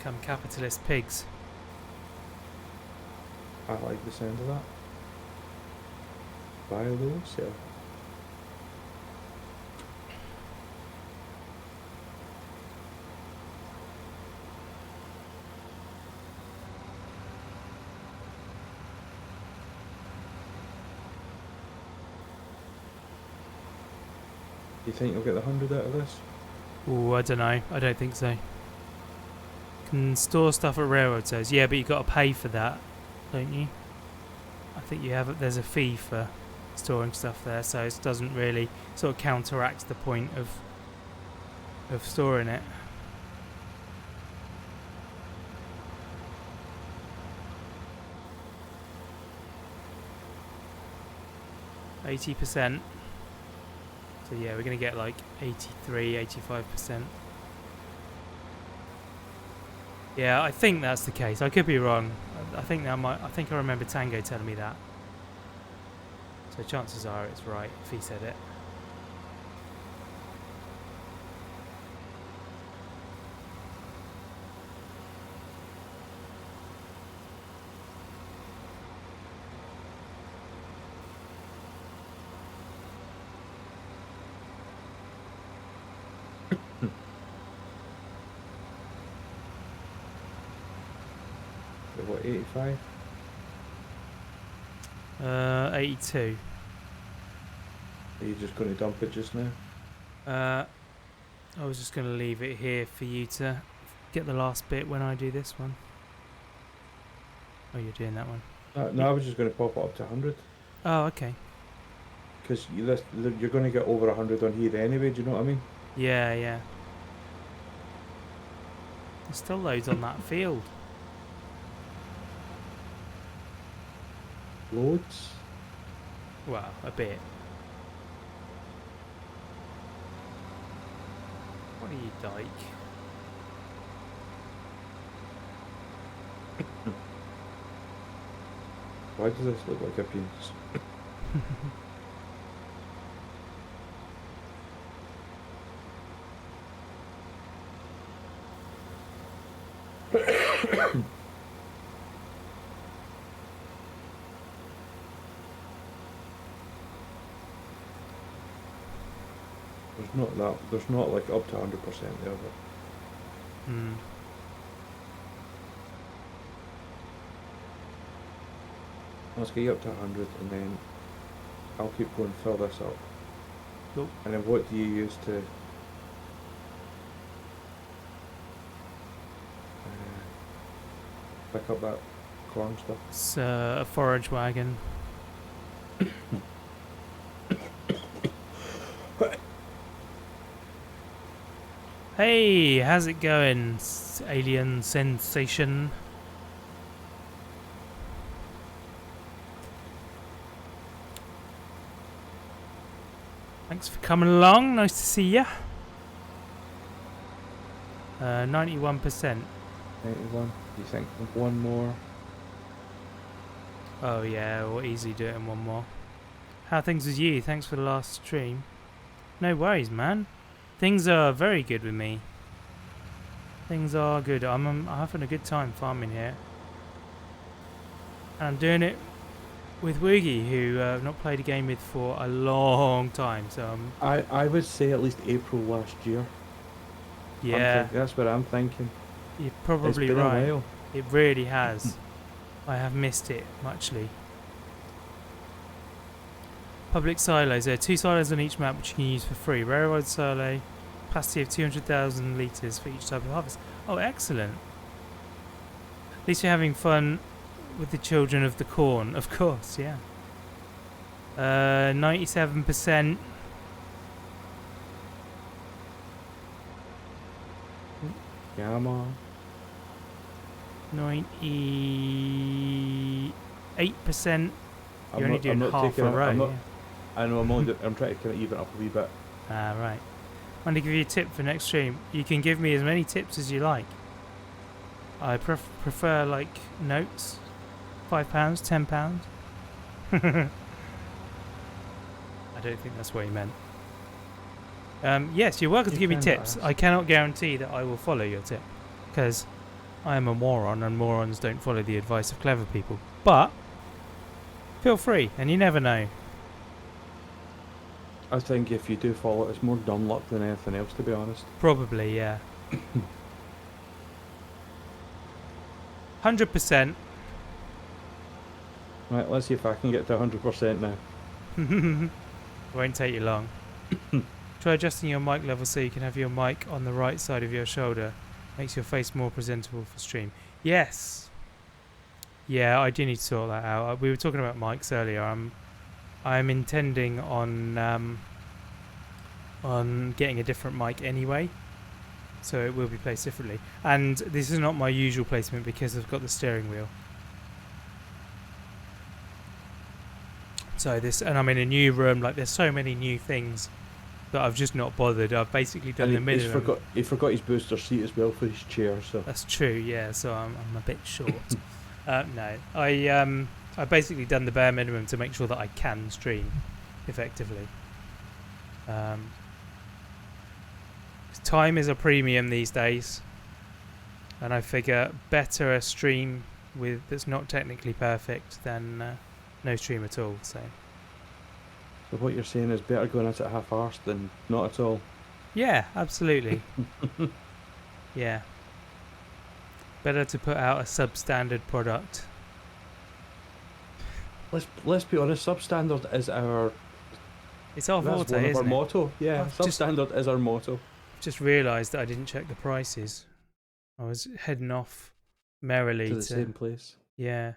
[SPEAKER 2] Come capitalist pigs.
[SPEAKER 1] I like the sound of that. Buy those, yeah. Do you think you'll get the 100 out of this?
[SPEAKER 2] Ooh, I don't know. I don't think so. Can store stuff at railroad says. Yeah, but you got to pay for that, don't you? I think you have. There's a fee for storing stuff there, so it doesn't really sort of counteract the point of storing it. %. So yeah, we're gonna get like 83, 85%. Yeah, I think that's the case. I could be wrong. I think I remember Tango telling me that. So chances are it's right if he said it.
[SPEAKER 1] So what, 85?
[SPEAKER 2] 82.
[SPEAKER 1] Are you just going to dump it just now?
[SPEAKER 2] I was just going to leave it here for you to get the last bit when I do this one. Oh, you're doing that one.
[SPEAKER 1] No, I was just going to pop it up to 100.
[SPEAKER 2] Oh, okay.
[SPEAKER 1] Because you're going to get over 100 on here anyway, do you know what I mean?
[SPEAKER 2] Yeah, yeah. There's still loads on that field.
[SPEAKER 1] Loads?
[SPEAKER 2] Well, a bit. What are you, dyke?
[SPEAKER 1] Why does this look like a penis? There's not like up to 100% there, but
[SPEAKER 2] Hmm.
[SPEAKER 1] let's get you up to 100 and then I'll keep going, fill this up.
[SPEAKER 2] Cool.
[SPEAKER 1] And then what do you use to pick up that corn stuff?
[SPEAKER 2] It's a forage wagon. Hey, how's it going, alien sensation? Thanks for coming along. Nice to see ya. 91%.
[SPEAKER 1] 91. Do you think one more?
[SPEAKER 2] Oh yeah, we'll easily do it in one more. How are things with you? Thanks for the last stream. No worries, man. Things are very good with me. Things are good. I'm having a good time farming here. And I'm doing it with Woogie, who I've not played a game with for a long time. So
[SPEAKER 1] I would say at least April last year.
[SPEAKER 2] yeah,
[SPEAKER 1] That's what I'm thinking.
[SPEAKER 2] you're
[SPEAKER 1] It's
[SPEAKER 2] probably
[SPEAKER 1] been
[SPEAKER 2] right.
[SPEAKER 1] a while.
[SPEAKER 2] It really has. I have missed it muchly. Public silos. There are 2 silos on each map which you can use for free. Railroad silo, capacity of 200,000 litres for each type of harvest. Oh, excellent. At least you're having fun with the children of the corn. Of course, yeah. 97%.
[SPEAKER 1] Come on.
[SPEAKER 2] 98%. You're only doing half a row.
[SPEAKER 1] I know I'm trying to kind of even up a wee bit.
[SPEAKER 2] Ah, right. I want to give you a tip for next stream. You can give me as many tips as you like. I prefer like notes. £5, £10. I don't think that's what he meant. Yes, you're welcome to give me tips. I cannot guarantee that I will follow your tip, because I am a moron and morons don't follow the advice of clever people. But feel free, and you never know.
[SPEAKER 1] I think if you do follow it, it's more dumb luck than anything else, to be honest.
[SPEAKER 2] Probably, yeah. 100%.
[SPEAKER 1] Right, let's see if I can get to 100% now.
[SPEAKER 2] Won't take you long. Try adjusting your mic level so you can have your mic on the right side of your shoulder. Makes your face more presentable for stream. Yes. Yeah, I do need to sort that out. We were talking about mics earlier. I'm intending on getting a different mic anyway, so it will be placed differently. And this is not my usual placement because I've got the steering wheel. So and I'm in a new room. Like, there's so many new things that I've just not bothered. I've basically done the minimum.
[SPEAKER 1] He forgot his booster seat as well for his chair, so
[SPEAKER 2] That's true. Yeah. So I'm a bit short. No, I basically done the bare minimum to make sure that I can stream effectively. 'Cause time is a premium these days, and I figure better a stream that's not technically perfect than no stream at all. So
[SPEAKER 1] what you're saying is better going at it half-arsed than not at all.
[SPEAKER 2] yeah, absolutely. Yeah, better to put out a substandard product.
[SPEAKER 1] Let's be honest, substandard is our
[SPEAKER 2] It's our
[SPEAKER 1] that's
[SPEAKER 2] forte,
[SPEAKER 1] one of our
[SPEAKER 2] isn't it?
[SPEAKER 1] motto. Yeah,
[SPEAKER 2] I've just-
[SPEAKER 1] substandard is our motto.
[SPEAKER 2] just realised that I didn't check the prices. I was heading off merrily
[SPEAKER 1] To the same place.
[SPEAKER 2] Yeah.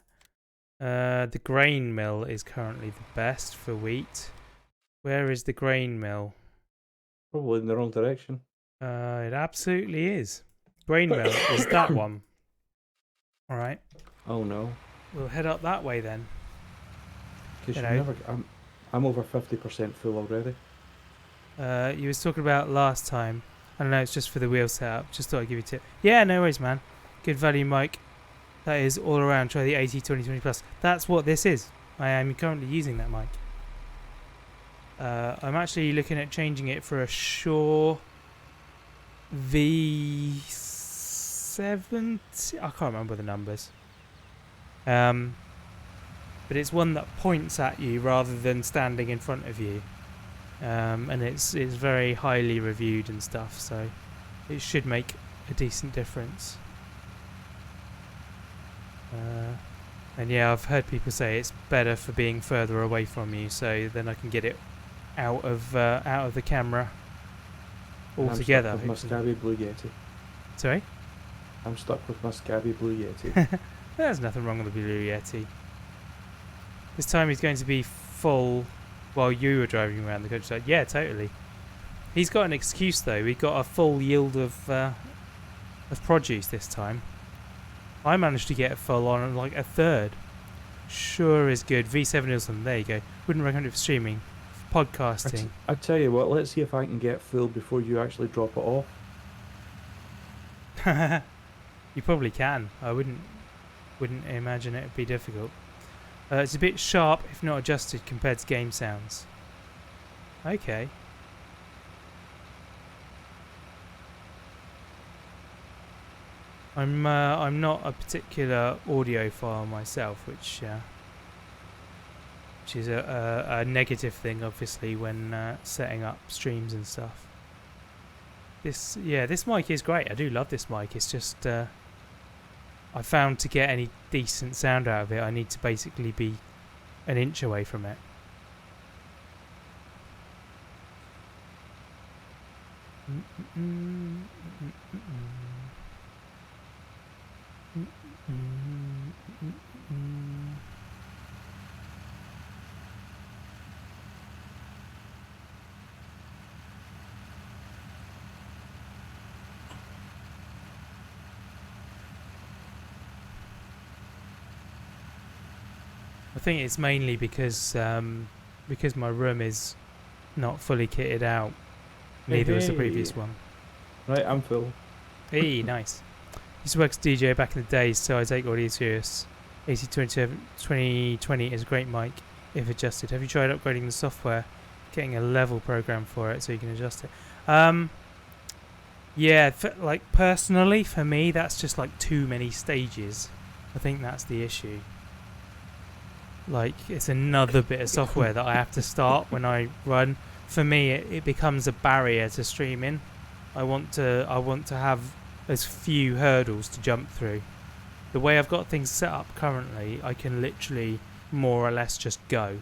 [SPEAKER 2] The grain mill is currently the best for wheat. Where is the grain mill?
[SPEAKER 1] Probably in the wrong direction.
[SPEAKER 2] It absolutely is. Grain mill is that one. All right.
[SPEAKER 1] Oh no.
[SPEAKER 2] We'll head up that way then.
[SPEAKER 1] Because
[SPEAKER 2] You
[SPEAKER 1] you
[SPEAKER 2] know.
[SPEAKER 1] never. I'm over 50% full already.
[SPEAKER 2] You was talking about last time. I don't know, it's just for the wheel setup. Just thought I'd give you a tip. Yeah, no worries, man. Good value mic. That is all around. Try the AT2020 Plus. That's what this is. I am currently using that mic. I'm actually looking at changing it for a Shure V70. I can't remember the numbers. But it's one that points at you rather than standing in front of you. And it's very highly reviewed and stuff, so it should make a decent difference. And yeah, I've heard people say it's better for being further away from you, so then I can get it out of the camera altogether.
[SPEAKER 1] I'm stuck with my scabby blue Yeti.
[SPEAKER 2] Sorry?
[SPEAKER 1] I'm stuck with my scabby blue Yeti.
[SPEAKER 2] There's nothing wrong with the Blue Yeti. This time he's going to be full while you were driving around the countryside. Yeah, totally. He's got an excuse though. We got a full yield of produce this time. I managed to get it full on like a third. Sure is good. V7 Nielsen, there you go. Wouldn't recommend it for streaming. For podcasting.
[SPEAKER 1] I tell you what, let's see if I can get full before you actually drop it off.
[SPEAKER 2] You probably can. I wouldn't imagine it would be difficult. It's a bit sharp if not adjusted compared to game sounds. Okay. I'm not a particular audiophile myself, which is a negative thing, obviously, when setting up streams and stuff. This mic is great. I do love this mic. It's just I found to get any decent sound out of it, I need to basically be an inch away from it. I think it's mainly because my room is not fully kitted out. Neither was the previous one.
[SPEAKER 1] Right, I'm full.
[SPEAKER 2] Hey, nice. Used to work as a DJ back in the days, so I take audio serious. AT2020 is a great mic if adjusted. Have you tried upgrading the software, getting a level program for it so you can adjust it? Yeah, like personally for me, that's just like too many stages. I think that's the issue. Like, it's another bit of software that I have to start when I run. For me, it becomes a barrier to streaming. I want to have as few hurdles to jump through. The way I've got things set up currently, I can literally more or less just go.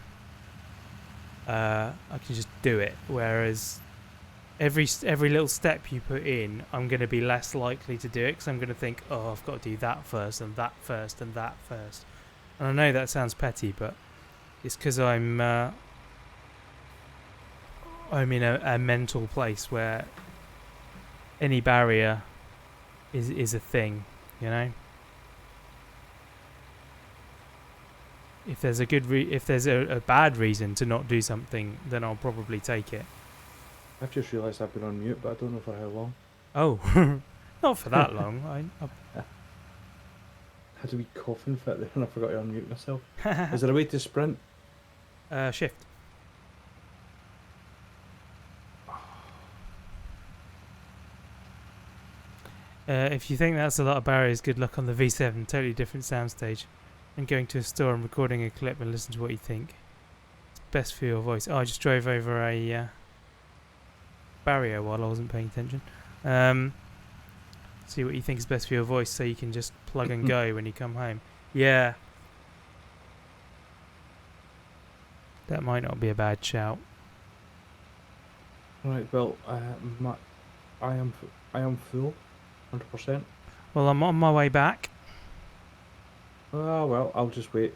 [SPEAKER 2] I can just do it. Whereas every little step you put in, I'm going to be less likely to do it because I'm going to think, oh, I've got to do that first and that first and that first. And I know that sounds petty, but it's because I'm in a mental place where any barrier is a thing, you know. If there's a bad reason to not do something, then I'll probably take it.
[SPEAKER 1] I've just realised I've been on mute, but I don't know for how long.
[SPEAKER 2] Oh, not for that long.
[SPEAKER 1] I had a wee coughing fit there and I forgot to unmute myself. Is there a way to sprint?
[SPEAKER 2] Shift. If you think that's a lot of barriers, good luck on the V7. Totally different soundstage. And going to a store and recording a clip and listen to what you think. It's best for your voice. Oh, I just drove over a barrier while I wasn't paying attention. See what you think is best for your voice so you can just plug and go when you come home. Yeah. That might not be a bad shout.
[SPEAKER 1] Right, well, I am full, 100%.
[SPEAKER 2] Well, I'm on my way back.
[SPEAKER 1] Oh well, I'll just wait.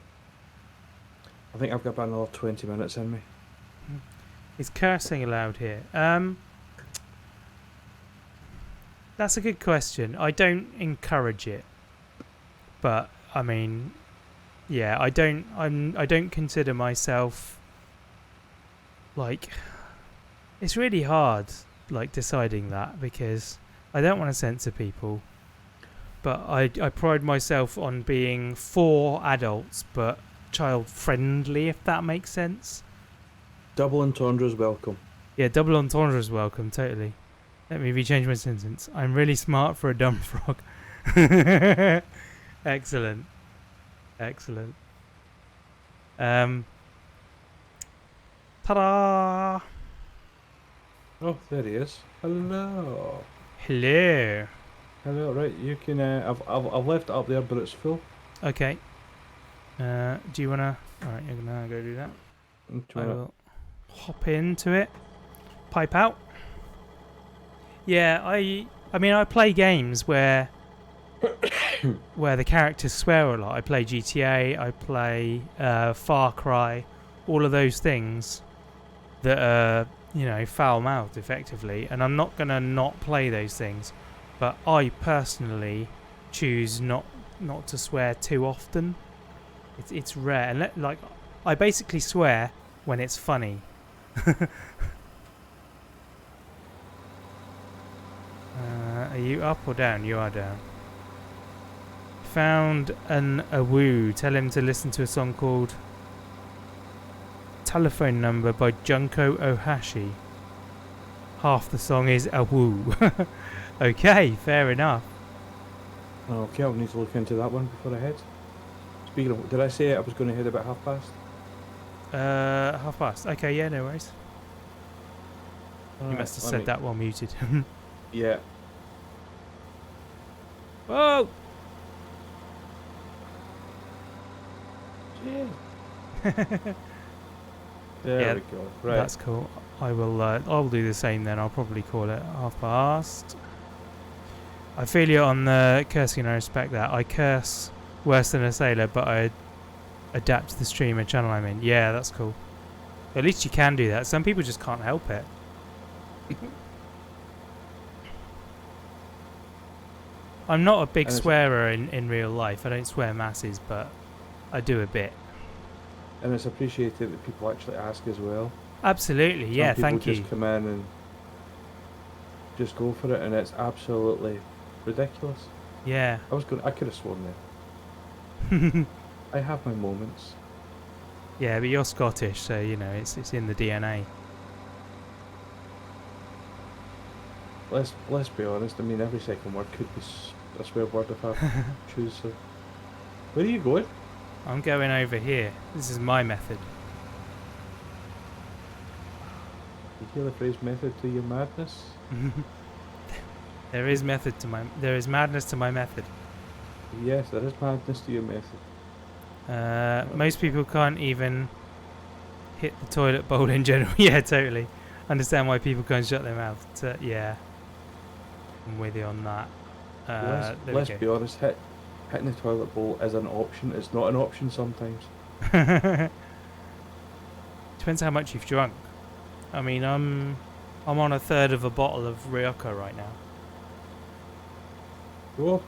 [SPEAKER 1] I think I've got about another 20 minutes in me.
[SPEAKER 2] Is cursing allowed here? That's a good question. I don't encourage it, but I mean, yeah, I don't consider myself like. It's really hard, like deciding that because I don't want to censor people, but I pride myself on being for adults but child friendly, if that makes sense.
[SPEAKER 1] Double entendres welcome.
[SPEAKER 2] Yeah, double entendre is welcome, totally. Let me rechange my sentence. I'm really smart for a dumb frog. Excellent. Excellent. Ta-da!
[SPEAKER 1] Oh, there he is. Hello.
[SPEAKER 2] Hello.
[SPEAKER 1] Hello. Right, you can. I've left it up there, but it's full.
[SPEAKER 2] Okay. Do you wanna? All right, you're gonna go do that.
[SPEAKER 1] Do you
[SPEAKER 2] I
[SPEAKER 1] wanna-
[SPEAKER 2] will hop into it. Pipe out. Yeah, I mean, I play games where where the characters swear a lot. I play GTA. I play Far Cry. All of those things that are, you know, foul-mouthed effectively, and I'm not gonna not play those things, but I personally choose not to swear too often. It's rare, and like I basically swear when it's funny. Are you up or down? You are down. Found an awoo. Tell him to listen to a song called Telephone Number by Junko Ohashi. Half the song is awoo. Okay, fair enough.
[SPEAKER 1] Okay, I'll need to look into that one before I head. Speaking of, did I say I was going to head about 1:30?
[SPEAKER 2] 1:30. Okay, yeah, no worries. You must have said that while muted.
[SPEAKER 1] Yeah.
[SPEAKER 2] Whoa!
[SPEAKER 1] There
[SPEAKER 2] Yeah,
[SPEAKER 1] we go. Right.
[SPEAKER 2] That's cool. I'll do the same then. I'll probably call it 1:30. I feel you on the cursing, and I respect that. I curse worse than a sailor, but I adapt to the stream and channel I'm in. Yeah, that's cool. At least you can do that. Some people just can't help it. I'm not a big
[SPEAKER 1] And it's-
[SPEAKER 2] swearer in real life. I don't swear masses, but I do a bit.
[SPEAKER 1] And it's appreciated that people actually ask as well.
[SPEAKER 2] Absolutely, yeah,
[SPEAKER 1] Some
[SPEAKER 2] thank
[SPEAKER 1] people
[SPEAKER 2] you.
[SPEAKER 1] just come in and just go for it, and it's absolutely ridiculous.
[SPEAKER 2] Yeah.
[SPEAKER 1] I could have sworn there. I have my moments.
[SPEAKER 2] Yeah, but you're Scottish, so you know it's in the DNA.
[SPEAKER 1] Let's be honest. I mean, every second word could be a swear word if I choose. So, where are you going?
[SPEAKER 2] I'm going over here. This is my method.
[SPEAKER 1] You hear the phrase "method to your madness"?
[SPEAKER 2] There is madness to my method.
[SPEAKER 1] Yes, there is madness to your method.
[SPEAKER 2] Most people can't even hit the toilet bowl in general. Yeah, totally. Understand why people can't shut their mouth. Yeah, I'm with you on that.
[SPEAKER 1] Let's be honest. Hitting the toilet bowl is an option. It's not an option sometimes.
[SPEAKER 2] Depends how much you've drunk. I mean, I'm on 1/3 of a bottle of Rioja right now,
[SPEAKER 1] Oh,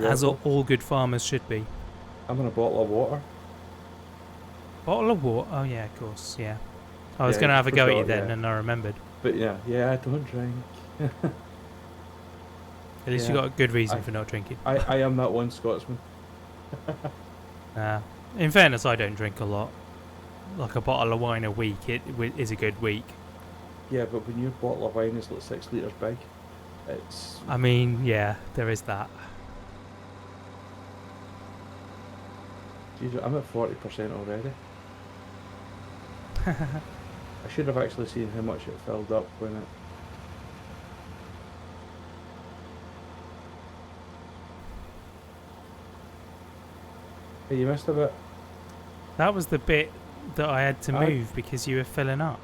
[SPEAKER 2] as all good farmers should be.
[SPEAKER 1] I'm in a bottle of water.
[SPEAKER 2] Bottle of water? Oh yeah, of course, yeah. I was
[SPEAKER 1] Yeah,
[SPEAKER 2] going to have a go at you
[SPEAKER 1] forgot,
[SPEAKER 2] then,
[SPEAKER 1] yeah.
[SPEAKER 2] and I remembered.
[SPEAKER 1] But yeah, I don't drink.
[SPEAKER 2] At least you
[SPEAKER 1] Yeah.
[SPEAKER 2] got a good reason for not drinking.
[SPEAKER 1] I am that one Scotsman.
[SPEAKER 2] In fairness, I don't drink a lot. Like a bottle of wine a week, is a good week.
[SPEAKER 1] Yeah, but when your bottle of wine is like 6 litres big, it's...
[SPEAKER 2] I mean, yeah, there is that.
[SPEAKER 1] Geez, I'm at 40% already. I should have actually seen how much it filled up when it... Hey, you missed a bit.
[SPEAKER 2] That was the bit that I had to
[SPEAKER 1] I-
[SPEAKER 2] move because you were filling up.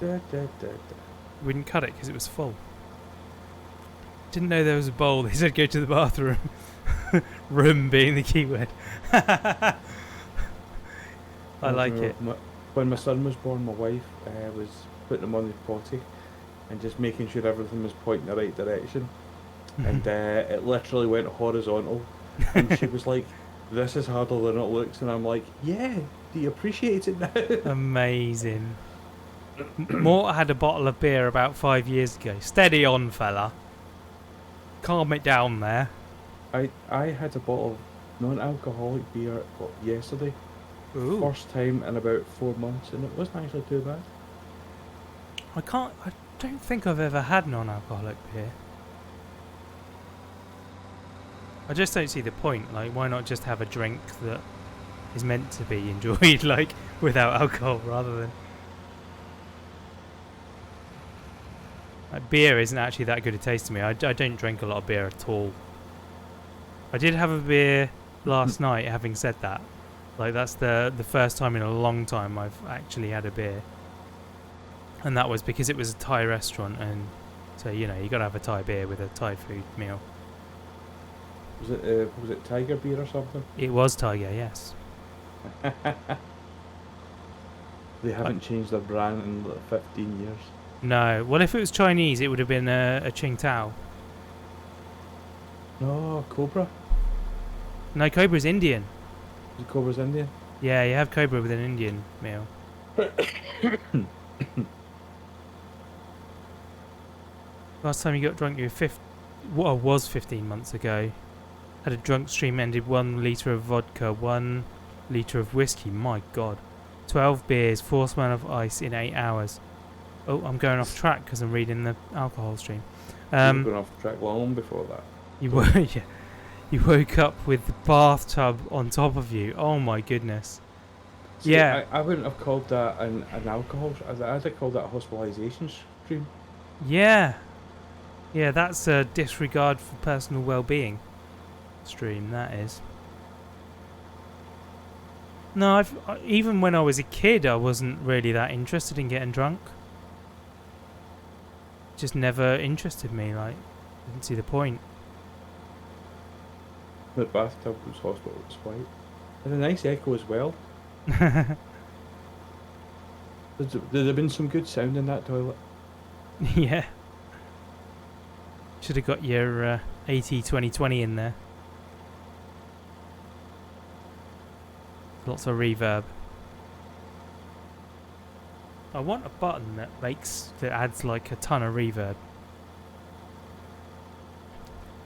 [SPEAKER 1] Da, da, da, da.
[SPEAKER 2] Wouldn't cut it because it was full. didn't know there was a bowl. They said go to the bathroom. Room being the key word. I like it.
[SPEAKER 1] When my son was born, my wife was putting him on the potty and just making sure everything was pointing the right direction. And it literally went horizontal. And she was like, "This is harder than it looks." And I'm like, "Yeah, do you appreciate it now?"
[SPEAKER 2] Amazing. Mort had a bottle of beer about 5 years ago. Steady on, fella. Calm it down there.
[SPEAKER 1] I had a bottle of non-alcoholic beer yesterday.
[SPEAKER 2] Ooh.
[SPEAKER 1] First time in about 4 months, and it wasn't actually too bad.
[SPEAKER 2] I don't think I've ever had non-alcoholic beer. I just don't see the point. Like, why not just have a drink that is meant to be enjoyed, like, without alcohol, rather than... Like, beer isn't actually that good a taste to me. I don't drink a lot of beer at all. I did have a beer last night, having said that. Like, that's the first time in a long time I've actually had a beer. And that was because it was a Thai restaurant, and so, you know, you got to have a Thai beer with a Thai food meal.
[SPEAKER 1] Was it Tiger beer or something?
[SPEAKER 2] It was Tiger, yes.
[SPEAKER 1] They haven't changed their brand in like 15 years.
[SPEAKER 2] No. Well, if it was Chinese, it would have been a Qingtao.
[SPEAKER 1] No, Cobra.
[SPEAKER 2] No, Cobra's Indian.
[SPEAKER 1] Is Cobra's Indian?
[SPEAKER 2] Yeah, you have Cobra with an Indian meal. Last time you got drunk, you were was 15 months ago. Had a drunk stream, ended 1 litre of vodka, 1 litre of whiskey. My God. 12 beers, 4 smell of ice in 8 hours. Oh, I'm going off track because I'm reading the alcohol stream.
[SPEAKER 1] You were going off track long before that.
[SPEAKER 2] Yeah. You woke up with the bathtub on top of you. Oh my goodness.
[SPEAKER 1] See,
[SPEAKER 2] yeah.
[SPEAKER 1] I wouldn't have called that an alcohol. I'd have called that a hospitalisation stream.
[SPEAKER 2] Yeah. Yeah, that's a disregard for personal well-being stream, that is. No, even when I was a kid, I wasn't really that interested in getting drunk. Just never interested me, like, didn't see the point.
[SPEAKER 1] The bathtub was hospital, it's white. Had a nice echo as well. There'd have been some good sound in that toilet.
[SPEAKER 2] Yeah. Should have got your AT2020 in there. Lots of reverb. I want a button that adds like a ton of reverb.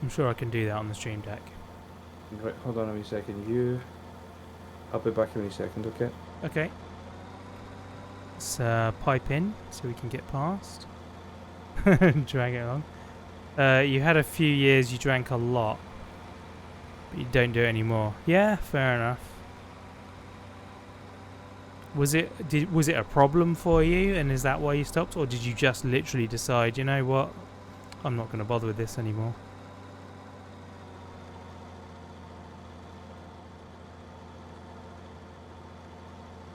[SPEAKER 2] I'm sure I can do that on the stream deck.
[SPEAKER 1] Right, hold on a wee second. I'll be back in a wee second, okay?
[SPEAKER 2] Okay. Let's pipe in so we can get past. Drag it along. You had a few years you drank a lot, but you don't do it anymore. Yeah, fair enough. Was it a problem for you, and is that why you stopped, or did you just literally decide, you know what, I'm not going to bother with this anymore?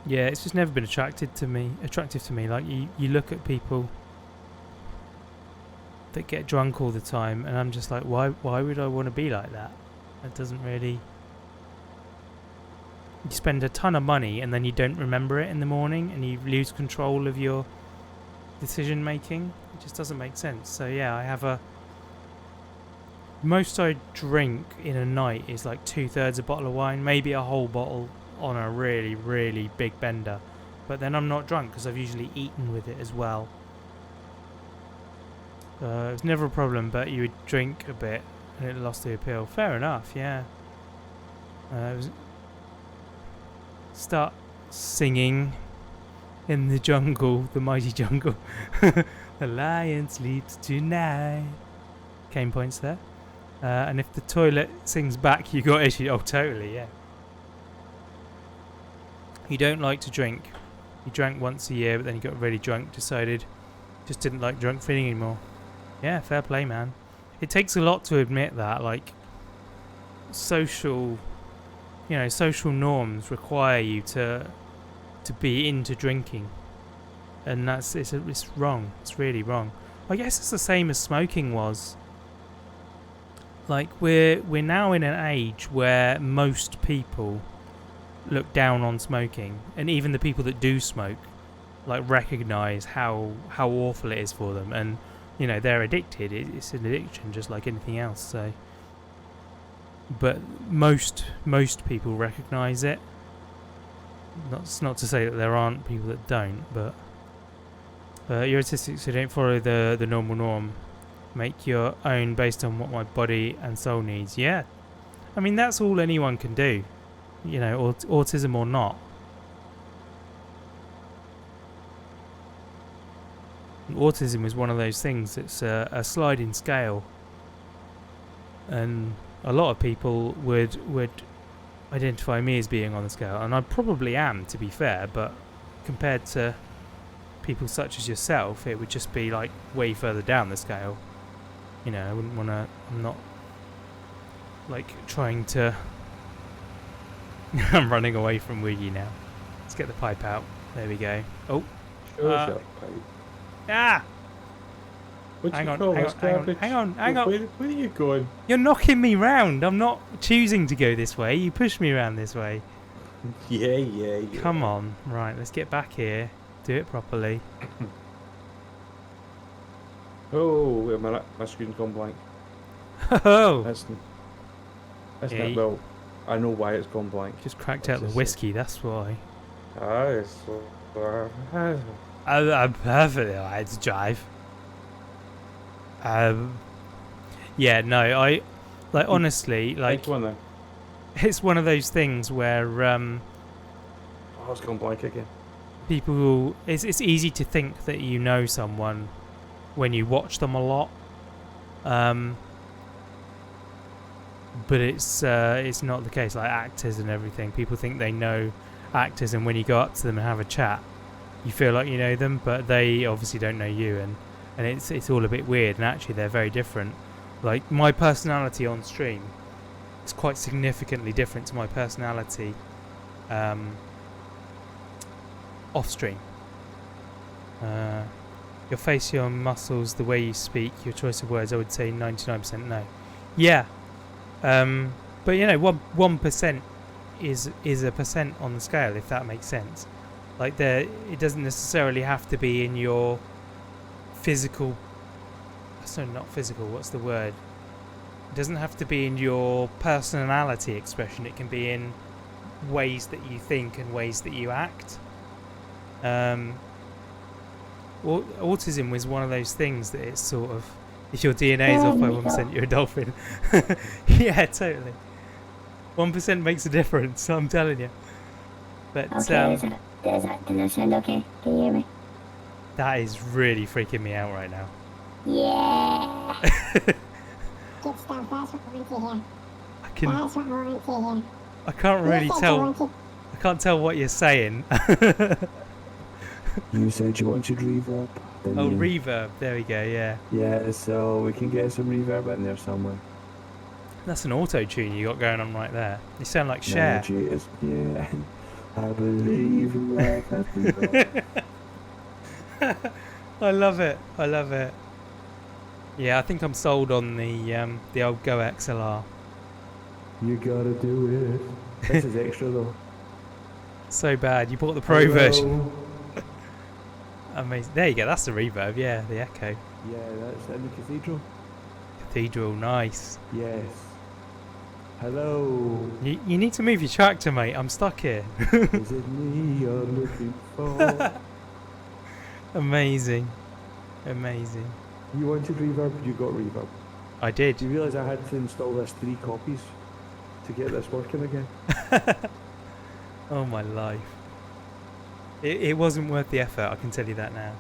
[SPEAKER 2] Yeah, it's just never been attractive to me. Like, you look at people that get drunk all the time, and I'm just like, why would I want to be like that? That doesn't really... You spend a ton of money and then you don't remember it in the morning and you lose control of your decision making. It just doesn't make sense. So yeah, I have most I drink in a night is like 2/3 a bottle of wine, maybe a whole bottle on a really, really big bender. But then I'm not drunk because I've usually eaten with it as well. It was never a problem, but you would drink a bit and it lost the appeal. Fair enough, yeah. Start singing in the jungle, the mighty jungle. The lion sleeps tonight. Cane points there. And if the toilet sings back, you got issued. Oh, totally, yeah. You don't like to drink. You drank once a year, but then you got really drunk, decided just didn't like drunk feeling anymore. Yeah, fair play, man. It takes a lot to admit that, like, social norms require you to be into drinking, and it's wrong. It's really wrong. I guess it's the same as smoking was like we're now in an age where most people look down on smoking, and even the people that do smoke like recognize how awful it is for them, and you know they're addicted. It's an addiction just like anything else. So but most people recognize it. Not to say that there aren't people that don't, but your statistics who don't follow the normal norm. Make your own based on what my body and soul needs. Yeah, I mean that's all anyone can do, you know, autism or not. Autism is one of those things. It's a sliding scale, and a lot of people would identify me as being on the scale, and I probably am, to be fair. But compared to people such as yourself, it would just be like way further down the scale. You know, I wouldn't want to. I'm not like trying to. I'm running away from Woogie now. Let's get the pipe out. There we go. Oh. Ah! Hang on. Hang on.
[SPEAKER 1] Where are you going?
[SPEAKER 2] You're knocking me round. I'm not choosing to go this way. You pushed me around this way.
[SPEAKER 1] Yeah.
[SPEAKER 2] Come on. Right, let's get back here. Do it properly.
[SPEAKER 1] Oh, wait a minute. My screen's gone blank.
[SPEAKER 2] Oh!
[SPEAKER 1] That's
[SPEAKER 2] Yeah,
[SPEAKER 1] not, well, I know why it's gone blank.
[SPEAKER 2] Just cracked out the whiskey, that's why.
[SPEAKER 1] It's
[SPEAKER 2] I'm perfectly alright to drive. Yeah, no, I like honestly, like
[SPEAKER 1] Next one then.
[SPEAKER 2] it's one of those things where
[SPEAKER 1] Oh, it's gone blank again.
[SPEAKER 2] people it's easy to think that you know someone when you watch them a lot, but it's not the case. Like actors and everything, people think they know actors, and when you go up to them and have a chat, you feel like you know them, but they obviously don't know you, and it's all a bit weird. And actually, they're very different. Like my personality on stream is quite significantly different to my personality off stream. Your face, your muscles, the way you speak, your choice of words, I would say 99% no. Yeah. But you know, 1% is a percent on the scale, if that makes sense. Like it doesn't necessarily have to be in your physical. Sorry, not physical. What's the word? It doesn't have to be in your personality expression. It can be in ways that you think and ways that you act. Autism was one of those things that it's sort of, if your DNA is off by 1%, you're a dolphin. Yeah, totally. 1% makes a difference, I'm telling you. But
[SPEAKER 4] does that sound okay? Can you hear me?
[SPEAKER 2] that is really freaking me out right now.
[SPEAKER 4] Yeah. Good stuff. That's what I want to hear. That's what I want to hear.
[SPEAKER 2] I can't really tell. I can't tell what you're saying.
[SPEAKER 5] You said you wanted reverb.
[SPEAKER 2] Oh, reverb. There we go. Yeah.
[SPEAKER 5] Yeah, so we can get some reverb in there somewhere.
[SPEAKER 2] That's an auto tune you got going on right there. You sound like Cher.
[SPEAKER 5] Yeah. I believe in life after love.
[SPEAKER 2] I love it. I love it. Yeah, I think I'm sold on the old Go XLR.
[SPEAKER 5] You gotta do it. This is extra though.
[SPEAKER 2] So bad. You bought the Pro version. Amazing. There you go. That's the reverb. Yeah, the echo.
[SPEAKER 5] Yeah, that's in the cathedral.
[SPEAKER 2] Cathedral. Nice.
[SPEAKER 5] Yes. Hello.
[SPEAKER 2] You need to move your tractor, mate. I'm stuck here.
[SPEAKER 5] Is it me you're looking for?
[SPEAKER 2] Amazing. Amazing.
[SPEAKER 5] You wanted reverb, you got reverb.
[SPEAKER 2] I did.
[SPEAKER 5] Do you realise I had to install this 3 copies to get this working again?
[SPEAKER 2] Oh my life. It wasn't worth the effort, I can tell you that now.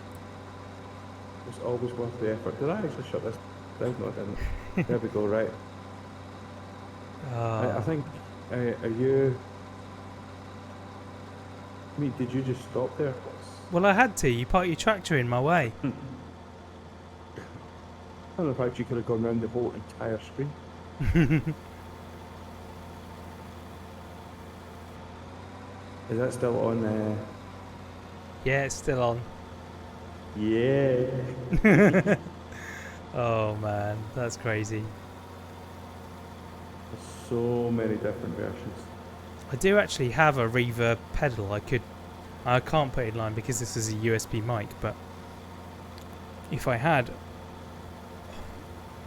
[SPEAKER 5] It's always worth the effort. Did I actually shut this down? No, I didn't. There we go, right. I think, are you... I mean, did you just stop there?
[SPEAKER 2] Well, I had to. You parked your tractor in my way.
[SPEAKER 5] I don't know if actually could have gone round the whole entire screen. Is that still on?
[SPEAKER 2] Yeah, it's still on.
[SPEAKER 5] Yeah.
[SPEAKER 2] Oh man, that's crazy.
[SPEAKER 5] There's so many different versions.
[SPEAKER 2] I do actually have a reverb pedal. I can't put it in line because this is a USB mic, but if I had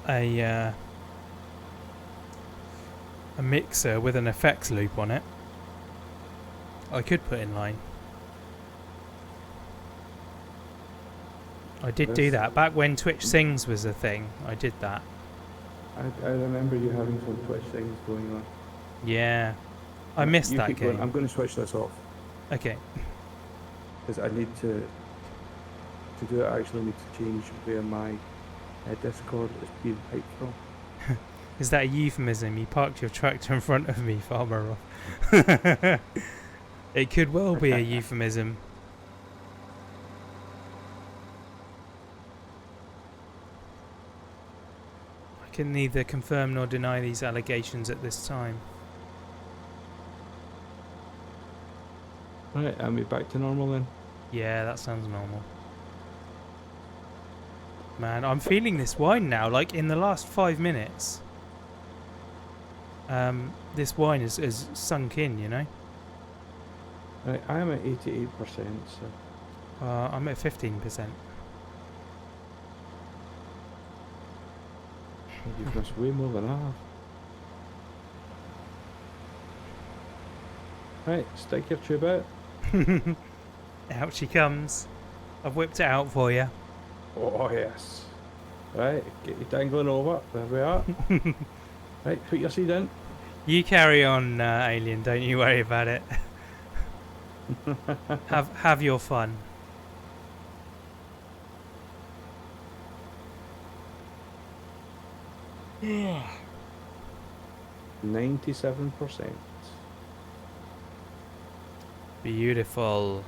[SPEAKER 2] a mixer with an effects loop on it, I could put in line. I did do that back when Twitch Sings was a thing. I did that.
[SPEAKER 5] I remember you having some Twitch things going on.
[SPEAKER 2] Yeah, I missed
[SPEAKER 5] You
[SPEAKER 2] that
[SPEAKER 5] keep going.
[SPEAKER 2] game.
[SPEAKER 5] I'm going to switch this off
[SPEAKER 2] Okay.
[SPEAKER 5] because I need to do it. I actually need to change where my Discord is being piped from.
[SPEAKER 2] Is that a euphemism? You parked your tractor in front of me, Farmer off. It could well be a euphemism. I can neither confirm nor deny these allegations at this time.
[SPEAKER 5] Right, am we back to normal then?
[SPEAKER 2] Yeah, that sounds normal. Man, I'm feeling this wine now, like in the last 5 minutes. This wine is sunk in, you know?
[SPEAKER 5] Right, I am at 88%, so
[SPEAKER 2] I'm at 15%.
[SPEAKER 5] you've missed way more than I have. Right, stick your tube out.
[SPEAKER 2] Out she comes. I've whipped it out for you.
[SPEAKER 5] Oh yes. Right, get you dangling over. There we are. Right, put your seed in.
[SPEAKER 2] You carry on, Alien. Don't you worry about it. Have your fun. Yeah.
[SPEAKER 5] 97%.
[SPEAKER 2] Beautiful.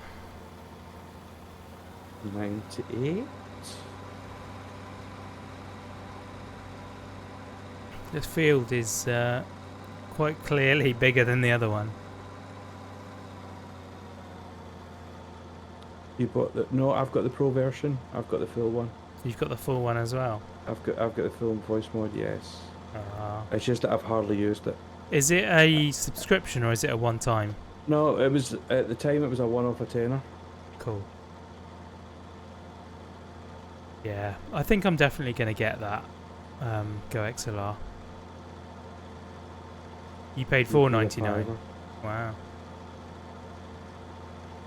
[SPEAKER 5] 98.
[SPEAKER 2] This field is quite clearly bigger than the other one.
[SPEAKER 5] You bought the no? I've got the pro version. I've got the full one.
[SPEAKER 2] You've got the full one as well.
[SPEAKER 5] I've got the full voice mod. Yes.
[SPEAKER 2] Ah.
[SPEAKER 5] It's just that I've hardly used it.
[SPEAKER 2] Is it a subscription or is it a one-time?
[SPEAKER 5] No, it was at the time. It was a one-off a tenner.
[SPEAKER 2] Cool. Yeah, I think I'm definitely going to get that Go XLR. You paid $4.99. Wow.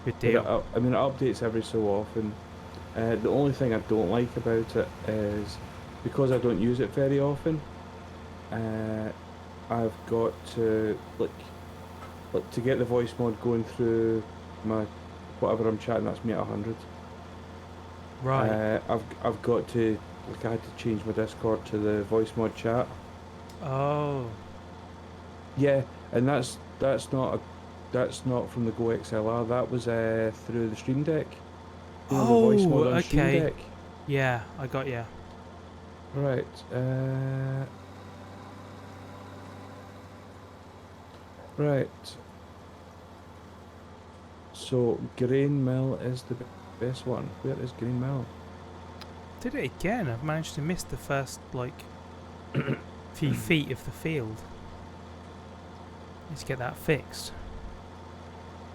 [SPEAKER 2] Good
[SPEAKER 5] But
[SPEAKER 2] deal.
[SPEAKER 5] I mean, it updates every so often. The only thing I don't like about it is because I don't use it very often. I've got to like to get the voice mod going through my whatever I'm chatting. That's me at 100.
[SPEAKER 2] Right.
[SPEAKER 5] I've got to like I had to change my Discord to the voice mod chat.
[SPEAKER 2] Oh.
[SPEAKER 5] Yeah, and that's not from the Go XLR. That was through the Stream Deck. You know, the voice mod on Stream
[SPEAKER 2] okay.
[SPEAKER 5] Deck.
[SPEAKER 2] Yeah, I got you.
[SPEAKER 5] Right. Right. So Grain Mill is the best one. Where is Grain Mill?
[SPEAKER 2] Did it again. I've managed to miss the first, like, few feet of the field. Let's get that fixed.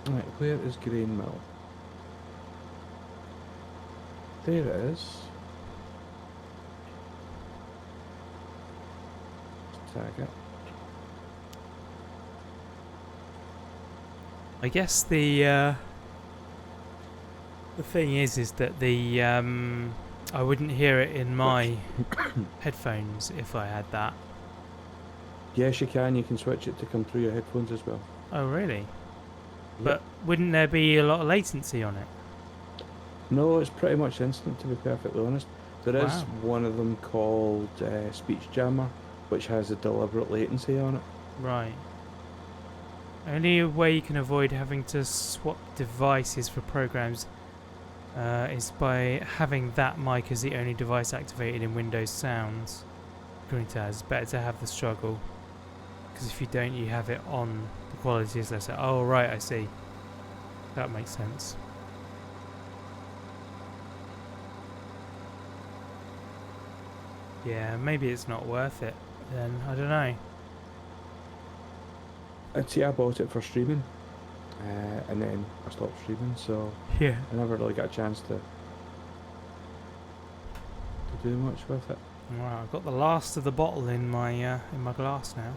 [SPEAKER 5] Right, where is Grain Mill? There it is. Tag it.
[SPEAKER 2] I guess the thing is that the I wouldn't hear it in my headphones if I had that.
[SPEAKER 5] Yes, you can. You can switch it to come through your headphones as well.
[SPEAKER 2] Oh, really?
[SPEAKER 5] Yep.
[SPEAKER 2] But wouldn't there be a lot of latency on it?
[SPEAKER 5] No, it's pretty much instant, to be perfectly honest. There is
[SPEAKER 2] Wow.
[SPEAKER 5] one of them called Speech Jammer, which has a deliberate latency on it.
[SPEAKER 2] Right. Only way you can avoid having to swap devices for programs is by having that mic as the only device activated in Windows Sounds. According to that, it's better to have the struggle. Because if you don't, you have it on, the quality is lesser. Oh, right, I see. That makes sense. Yeah, maybe it's not worth it then. I don't know.
[SPEAKER 5] see, I bought it for streaming, and then I stopped streaming, so
[SPEAKER 2] Yeah.
[SPEAKER 5] I never really got a chance to do much with it.
[SPEAKER 2] Wow, I've got the last of the bottle in my glass now.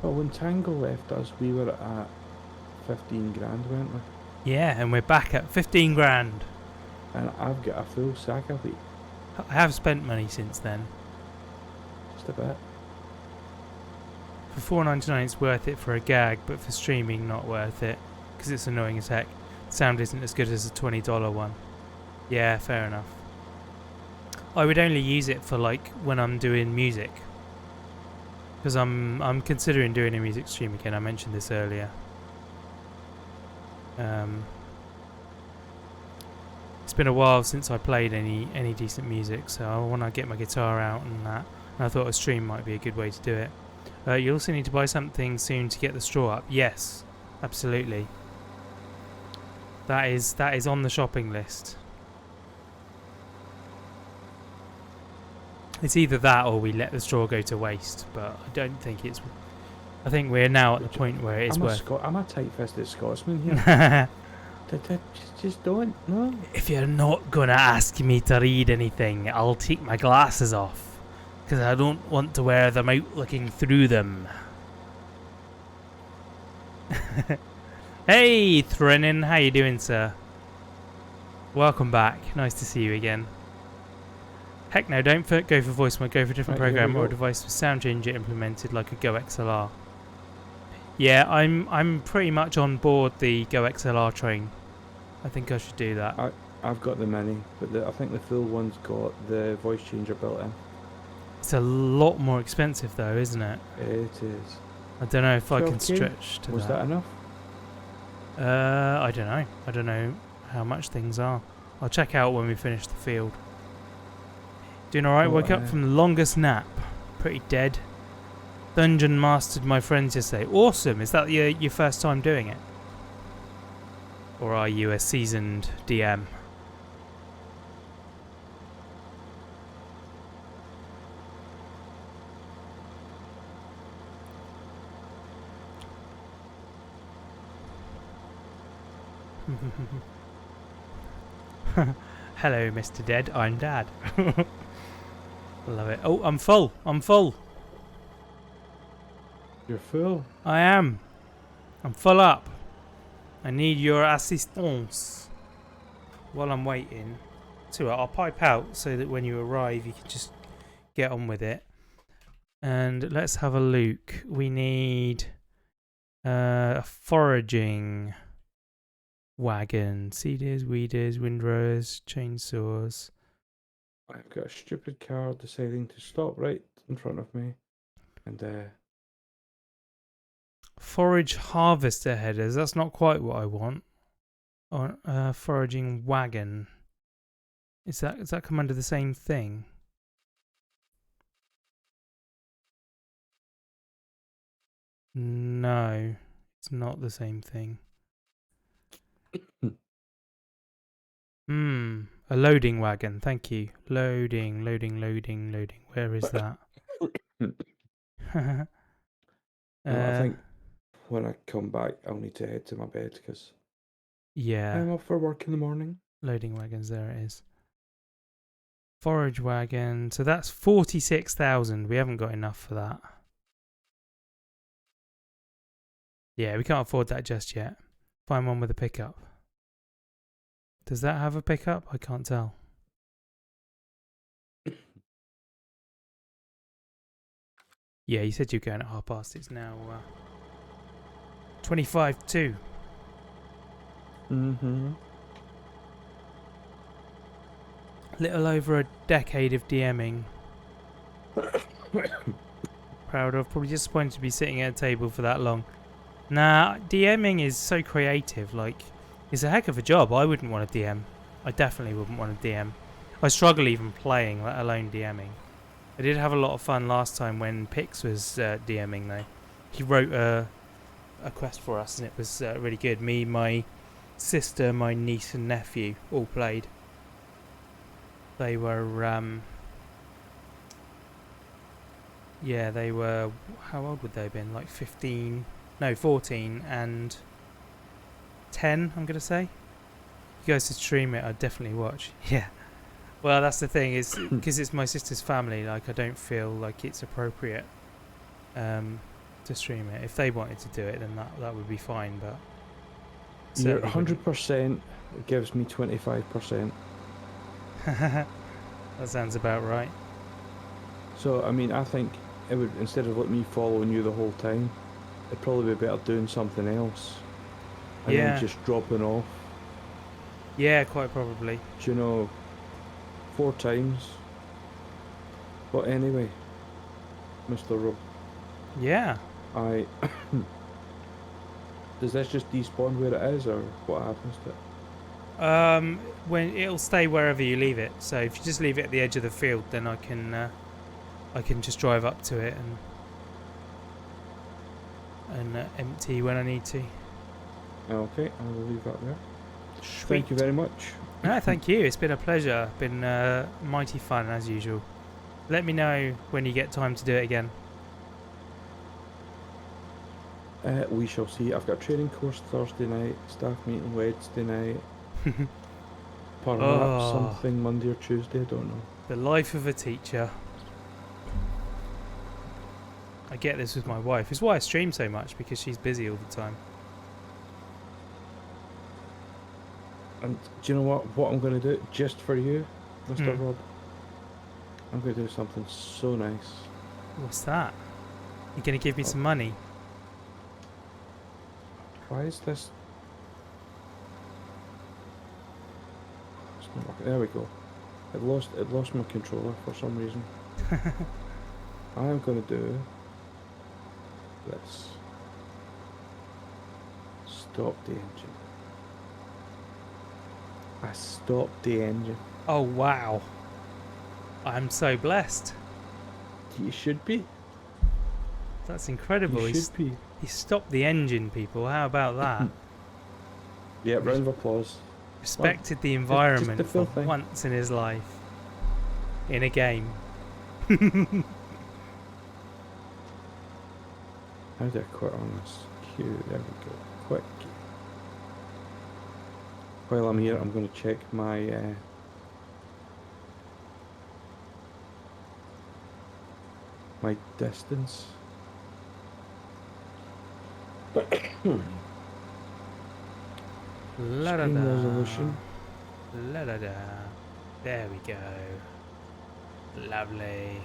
[SPEAKER 5] Well, when Tango left us, we were at 15 grand, weren't we?
[SPEAKER 2] Yeah, and we're back at 15 grand.
[SPEAKER 5] And I've got a full sack of wheat,
[SPEAKER 2] I have spent money since then.
[SPEAKER 5] just a bit.
[SPEAKER 2] For $4.99 it's worth it for a gag, but for streaming not worth it, because it's annoying as heck. Sound isn't as good as a $20 one. Yeah, fair enough. I would only use it for like when I'm doing music, because I'm considering doing a music stream again. I mentioned this earlier. It's been a while since I played any decent music, so I want to get my guitar out and that. And I thought a stream might be a good way to do it. You also need to buy something soon to get the straw up. Yes, absolutely. That is on the shopping list. It's either that or we let the straw go to waste, but I don't think it's... I think we're now at the point where it is worth...
[SPEAKER 5] I'm a tight-fisted Scotsman here. just don't, no.
[SPEAKER 2] If you're not gonna ask me to read anything, I'll take my glasses off, because I don't want to wear them out looking through them. Hey, Threnin, how you doing, sir? Welcome back. Nice to see you again. Heck no, don't go for voice mode, go for a different
[SPEAKER 5] Right, here
[SPEAKER 2] program
[SPEAKER 5] we
[SPEAKER 2] or a
[SPEAKER 5] go.
[SPEAKER 2] device with sound changer implemented like a Go XLR. Yeah, I'm pretty much on board the Go XLR train. I think I should do that.
[SPEAKER 5] I've got the mini, but I think the full one's got the voice changer built in.
[SPEAKER 2] It's a lot more expensive though, isn't it?
[SPEAKER 5] It is.
[SPEAKER 2] I don't know if I can
[SPEAKER 5] 12K?
[SPEAKER 2] stretch to
[SPEAKER 5] Was that enough?
[SPEAKER 2] I don't know. I don't know how much things are. I'll check out when we finish the field. Doing alright,
[SPEAKER 5] Oh,
[SPEAKER 2] woke up from the longest nap. Pretty dead. Dungeon mastered my friends yesterday. Awesome! Is that your first time doing it? Or are you a seasoned DM? Hello, Mr. Dead. I'm Dad. Love it. Oh, I'm full. I'm full.
[SPEAKER 5] You're full.
[SPEAKER 2] I am. I'm full up. I need your assistance while I'm waiting. So I'll pipe out so that when you arrive you can just get on with it. And let's have a look. We need a foraging wagon, seeders, weeders, windrows, chainsaws.
[SPEAKER 5] I've got a stupid car deciding to stop right in front of me, and
[SPEAKER 2] Forage harvester headers. That's not quite what I want. Or foraging wagon. Does that come under the same thing? No, it's not the same thing. A loading wagon. Thank you. Loading. Where is that?
[SPEAKER 5] no, I think when I come back I'll need to head to my bed because
[SPEAKER 2] Yeah.
[SPEAKER 5] I'm off for work in the morning.
[SPEAKER 2] Loading wagons, there it is. Forage wagon. So that's 46,000. We haven't got enough for that. Yeah, we can't afford that just yet. Find one with a pickup. Does that have a pickup? I can't tell. Yeah, you said you're going at past. It's now 25 to. Little over a decade of DMing. Proud of. Probably disappointed to be sitting at a table for that long. Nah, DMing is so creative. Like, it's a heck of a job. I wouldn't want to DM. I definitely wouldn't want to DM. I struggle even playing, let alone DMing. I did have a lot of fun last time when Pix was DMing though. He wrote a quest for us and it was really good. Me, my sister, my niece and nephew all played. They were yeah, they were, how old would they have been? Like 15, no, 14 and 10, I'm going to say. If you guys to stream it, I'd definitely watch. Yeah. Well, that's the thing, is because it's my sister's family, like I don't feel like it's appropriate to stream it. If they wanted to do it, then that would be fine, but
[SPEAKER 5] You're
[SPEAKER 2] certainly wouldn't.
[SPEAKER 5] 100% gives me 25%.
[SPEAKER 2] That sounds about right.
[SPEAKER 5] So, I mean, I think it would, instead of me following you the whole time, it'd probably be better doing something else. And
[SPEAKER 2] Yeah.
[SPEAKER 5] then just dropping off.
[SPEAKER 2] Yeah, quite probably.
[SPEAKER 5] Do you know, 4 times. But anyway, Mr. Rob,
[SPEAKER 2] Yeah.
[SPEAKER 5] I... Does this just despawn where it is, or what happens to it?
[SPEAKER 2] When it'll stay wherever you leave it. So if you just leave it at the edge of the field, then I can just drive up to it and empty when I need to.
[SPEAKER 5] Okay, I will leave that there.
[SPEAKER 2] Sweet.
[SPEAKER 5] Thank you very much.
[SPEAKER 2] No, thank you. It's been a pleasure. Been mighty fun as usual. Let me know when you get time to do it again.
[SPEAKER 5] We shall see. I've got a training course Thursday night, staff meeting Wednesday night. Perhaps
[SPEAKER 2] Oh.
[SPEAKER 5] something Monday or Tuesday, I don't know.
[SPEAKER 2] The life of a teacher. I get this with my wife. It's why I stream so much, because she's busy all the time.
[SPEAKER 5] And do you know what I'm going to do? Just for you, Mr. Rob. I'm going to do something so nice.
[SPEAKER 2] What's that? You're going to give me some money?
[SPEAKER 5] Why is this? It's not working. There we go. It lost my controller for some reason. I am going to do this. Stop the engine. I stopped the engine.
[SPEAKER 2] Oh, wow. I'm so blessed.
[SPEAKER 5] You should be.
[SPEAKER 2] That's incredible.
[SPEAKER 5] You should be.
[SPEAKER 2] He stopped the engine, people. How about that?
[SPEAKER 5] Yeah, round of applause.
[SPEAKER 2] Respected the
[SPEAKER 5] just
[SPEAKER 2] environment
[SPEAKER 5] the
[SPEAKER 2] for
[SPEAKER 5] filthy.
[SPEAKER 2] once in his life. In a game.
[SPEAKER 5] How do I quit on this queue? There we go. Quick. While I'm here, I'm going to check my my distance.
[SPEAKER 2] La da
[SPEAKER 5] Screen
[SPEAKER 2] da.
[SPEAKER 5] resolution.
[SPEAKER 2] La da da. There we go. Lovely.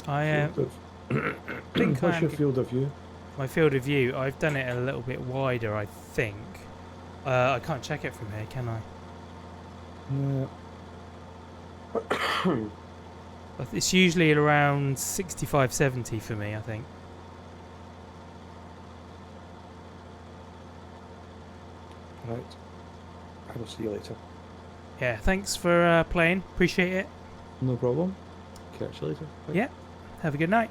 [SPEAKER 2] I
[SPEAKER 5] Field of-
[SPEAKER 2] think
[SPEAKER 5] What's your field of view?
[SPEAKER 2] my field of view, I've done it a little bit wider, I think. I can't check it from here, can I?
[SPEAKER 5] No.
[SPEAKER 2] It's usually around 65, 70 for me, I think.
[SPEAKER 5] Right. I will see you later.
[SPEAKER 2] Yeah, thanks for playing. Appreciate it.
[SPEAKER 5] No problem. Catch you later. Bye.
[SPEAKER 2] Yeah. Have a good night.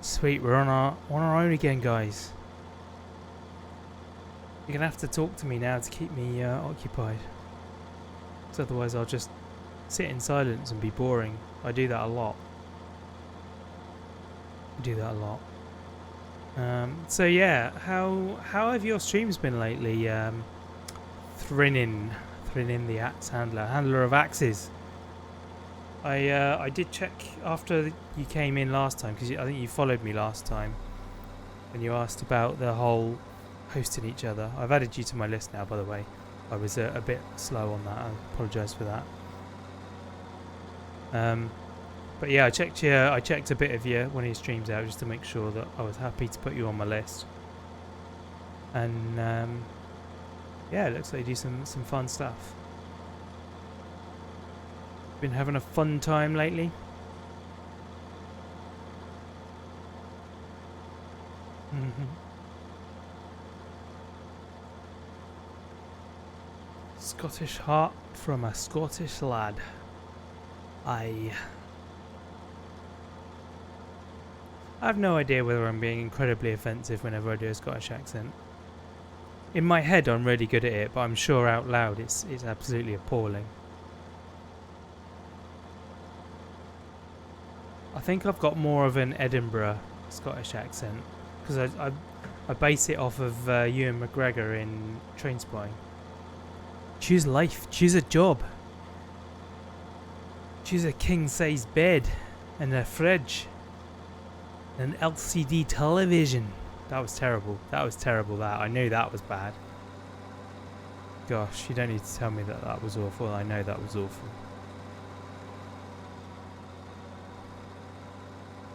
[SPEAKER 2] Sweet, we're on our own again, guys. You're gonna have to talk to me now to keep me occupied. 'Cause otherwise I'll just sit in silence and be boring. I do that a lot. So yeah, how have your streams been lately? Thrinnin, the axe handler of axes. I did check after you came in last time, because I think you followed me last time when you asked about the whole hosting each other. I've added you to my list now, by the way. I was a bit slow on that. I apologise for that. But yeah, I checked a bit of one of your streams out just to make sure that I was happy to put you on my list. And yeah, it looks like you do some fun stuff. Been having a fun time lately? Scottish heart from a Scottish lad. I have no idea whether I'm being incredibly offensive whenever I do a Scottish accent. In my head, I'm really good at it, but I'm sure out loud it's absolutely appalling. I think I've got more of an Edinburgh Scottish accent because I base it off of Ewan McGregor in Trainspotting. Choose life, choose a job, choose a king-size bed and a fridge, and an LCD television. That was terrible. That was terrible. That I knew that was bad. Gosh, you don't need to tell me that that was awful. I know that was awful.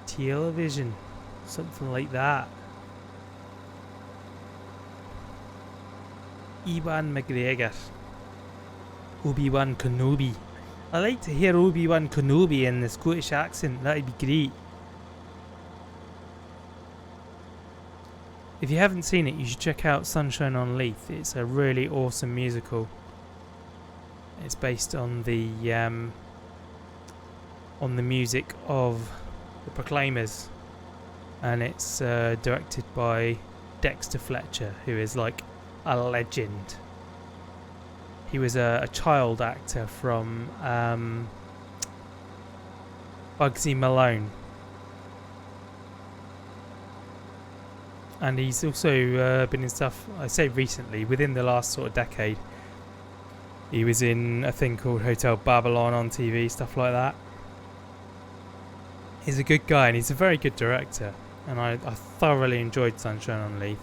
[SPEAKER 2] Television, something like that. Ewan McGregor, Obi-Wan Kenobi. I like to hear Obi-Wan Kenobi in the Scottish accent. That'd be great. If you haven't seen it, you should check out Sunshine on Leith. It's a really awesome musical. It's based on the music of the Proclaimers, and it's directed by Dexter Fletcher, who is like a legend. He was a child actor from Bugsy Malone. And he's also been in stuff, I say recently, within the last sort of decade. He was in a thing called Hotel Babylon on TV, stuff like that. He's a good guy and he's a very good director. And I thoroughly enjoyed Sunshine on Leith.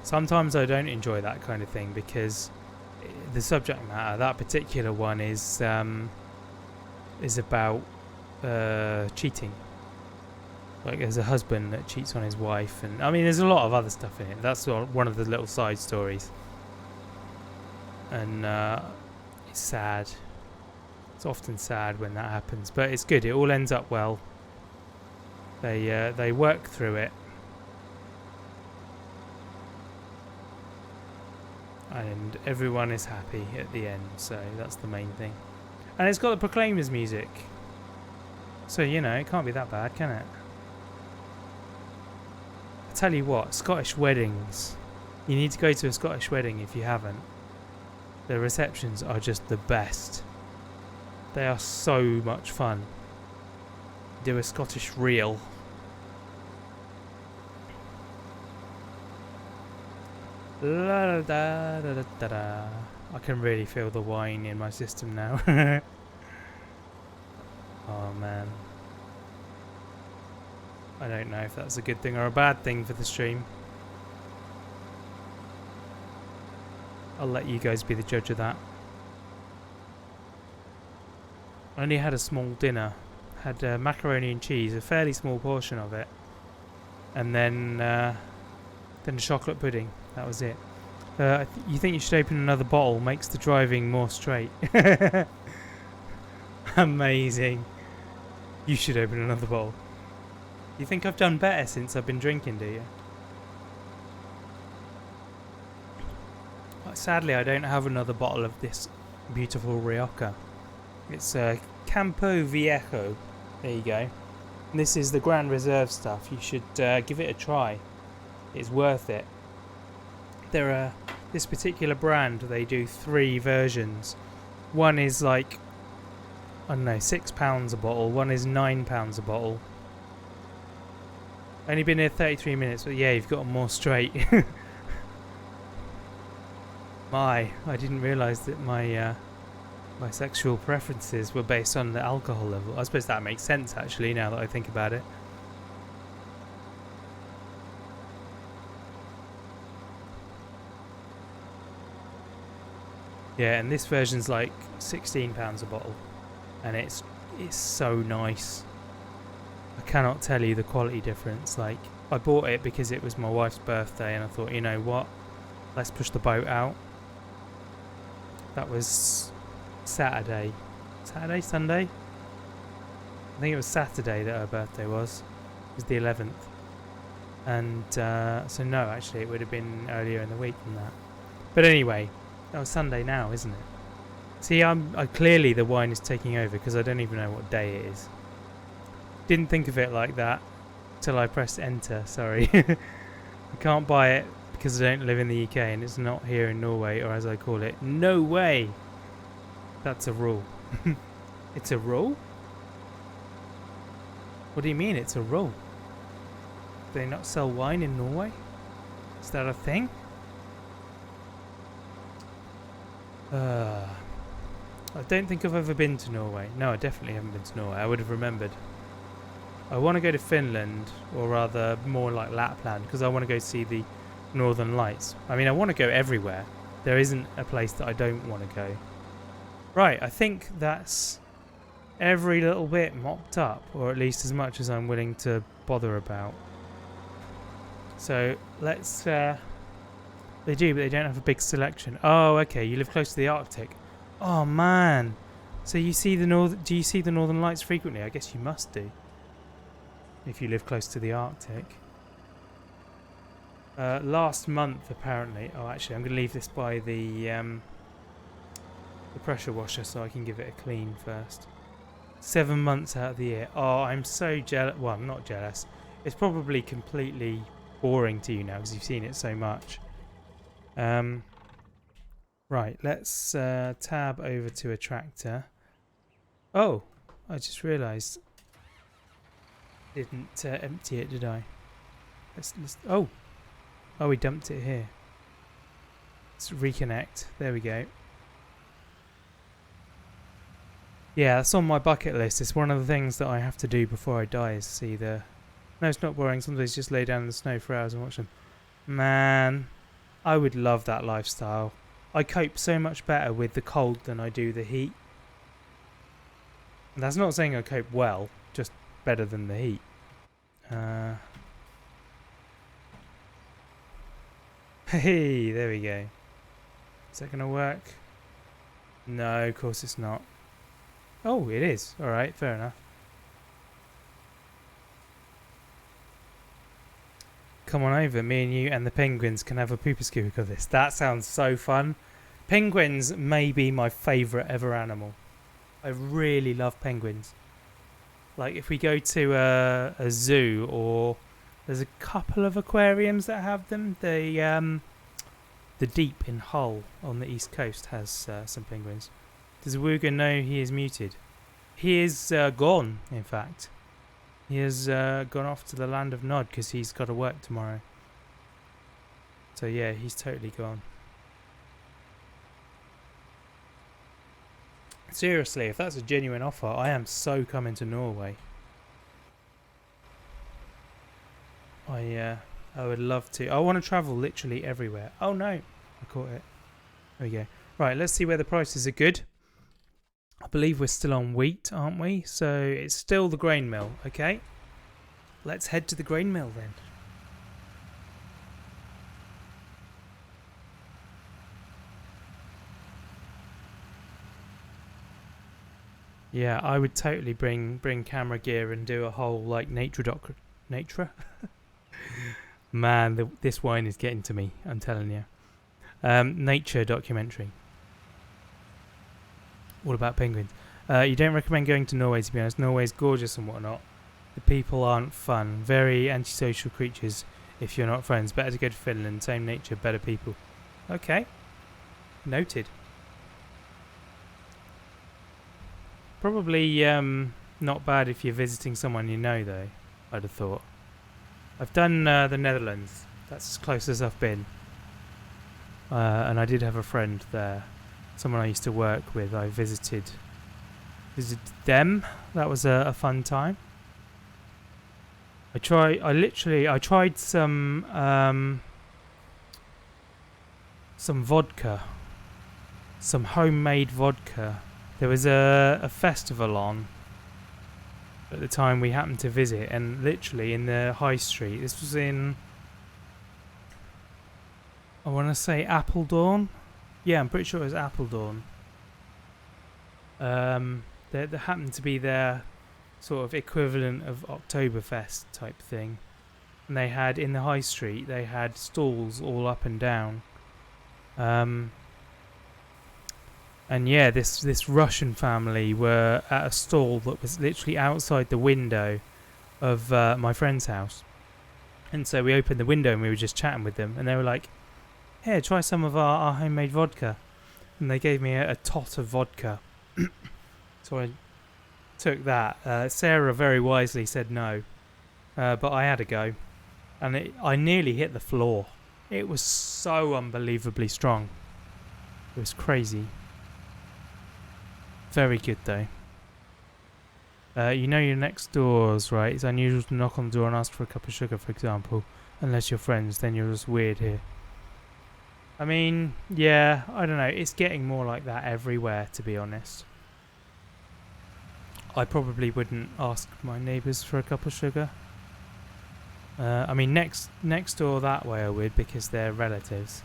[SPEAKER 2] Sometimes I don't enjoy that kind of thing because the subject matter, that particular one is about cheating. Like there's a husband that cheats on his wife, and I mean there's a lot of other stuff in it. That's one of the little side stories, and it's sad. It's often sad when that happens, but it's good. It all ends up well. They work through it, and everyone is happy at the end. So that's the main thing. And it's got the Proclaimers music, so you know it can't be that bad, can it? I tell you what, Scottish weddings. You need to go to a Scottish wedding if you haven't. The receptions are just the best. They are so much fun. Do a Scottish reel. La da da da da da. I can really feel the wine in my system now. Oh man. I don't know if that's a good thing or a bad thing for the stream. I'll let you guys be the judge of that. I only had a small dinner. Had macaroni and cheese, a fairly small portion of it. And then a chocolate pudding. That was it. You think you should open another bottle? Makes the driving more straight. Amazing. You should open another bottle. You think I've done better since I've been drinking, do you? Sadly, I don't have another bottle of this beautiful Rioja. It's Campo Viejo. There you go. And this is the Grand Reserve stuff. You should give it a try. It's worth it. This particular brand, they do 3 versions. One is like, I don't know, £6 a bottle. One is £9 a bottle. Only been here 33 minutes, but yeah, you've got them more straight. I didn't realise that my sexual preferences were based on the alcohol level. I suppose that makes sense actually, now that I think about it. Yeah, and this version's like £16 a bottle, and it's so nice. I cannot tell you the quality difference. Like, I bought it because it was my wife's birthday, and I thought, you know what, let's push the boat out. That was Sunday? I think it was Saturday that her birthday was. It was the 11th. And so no, actually it would have been earlier in the week than that. But anyway, that was Sunday now, isn't it? See, clearly the wine is taking over because I don't even know what day it is. Didn't think of it like that till I pressed enter, sorry. can't buy it because I don't live in the UK and it's not here in Norway, or as I call it, no way. That's a rule. It's a rule? What do you mean it's a rule? Do they not sell wine in Norway? Is that a thing? I don't think I've ever been to Norway. No, I definitely haven't been to Norway. I would have remembered. I want to go to Finland, or rather more like Lapland, because I want to go see the Northern Lights. I mean, I want to go everywhere. There isn't a place that I don't want to go. Right, I think that's every little bit mopped up, or at least as much as I'm willing to bother about. So let's... They do, but they don't have a big selection. Oh, okay, you live close to the Arctic. Oh, man. So you see the do you see the Northern Lights frequently? I guess you must do. If you live close to the Arctic. Last month, apparently... Oh, actually, I'm going to leave this by the pressure washer so I can give it a clean first. 7 months out of the year. Oh, I'm so jealous. Well, I'm not jealous. It's probably completely boring to you now because you've seen it so much. Right, let's tab over to a tractor. Oh, I just realised. Didn't empty it, did I? Let's oh, we dumped it here. Let's reconnect. There we go. Yeah, that's on my bucket list. It's one of the things that I have to do before I die is see the... No, it's not boring. Sometimes just lay down in the snow for hours and watch them. Man, I would love that lifestyle. I cope so much better with the cold than I do the heat. And that's not saying I cope well, just better than the heat. Hey, there we go. Is that going to work? No, of course it's not. Oh, it is. Alright, fair enough. Come on over, me and you and the penguins can have a pooper scooper of this. That sounds so fun. Penguins may be my favourite ever animal. I really love penguins. Like if we go to a zoo, or there's a couple of aquariums that have them. The Deep in Hull on the east coast has some penguins. Does Wooga know he is muted? He is gone, in fact. He has gone off to the land of Nod because he's got to work tomorrow. So yeah, he's totally gone. Seriously, if that's a genuine offer, I am so coming to Norway. I would love to. I want to travel literally everywhere. Oh no, I caught it. There we go. Right, let's see where the prices are good. I believe we're still on wheat, aren't we? So it's still the grain mill, okay? Let's head to the grain mill then. Yeah, I would totally bring camera gear and do a whole like nature. Man, this wine is getting to me. I'm telling you. Nature documentary. All about penguins. You don't recommend going to Norway, to be honest. Norway's gorgeous and whatnot. The people aren't fun. Very antisocial creatures if you're not friends. Better to go to Finland. Same nature, better people. Okay. Noted. Probably not bad if you're visiting someone you know, though, I'd have thought. I've done the Netherlands. That's as close as I've been. And I did have a friend there. Someone I used to work with. I visited them. That was a fun time. I tried some vodka. Some homemade vodka. There was a festival on at the time we happened to visit, and literally in the high street. This was in, I want to say Appledorn. Yeah, I'm pretty sure it was Appledorn. There happened to be their sort of equivalent of Oktoberfest type thing. And they had, in the high street, they had stalls all up and down. And yeah, this Russian family were at a stall that was literally outside the window of my friend's house. And so we opened the window and we were just chatting with them, and they were like, "Here, try some of our homemade vodka." And they gave me a tot of vodka. So I took that. Sarah very wisely said no, but I had a go, and I nearly hit the floor. It was so unbelievably strong. It was crazy. Very good though. You know your next doors, right? It's unusual to knock on the door and ask for a cup of sugar, for example. Unless you're friends, then you're just weird here. I mean, yeah, I don't know. It's getting more like that everywhere, to be honest. I probably wouldn't ask my neighbours for a cup of sugar. I mean, next door that way I would, because they're relatives.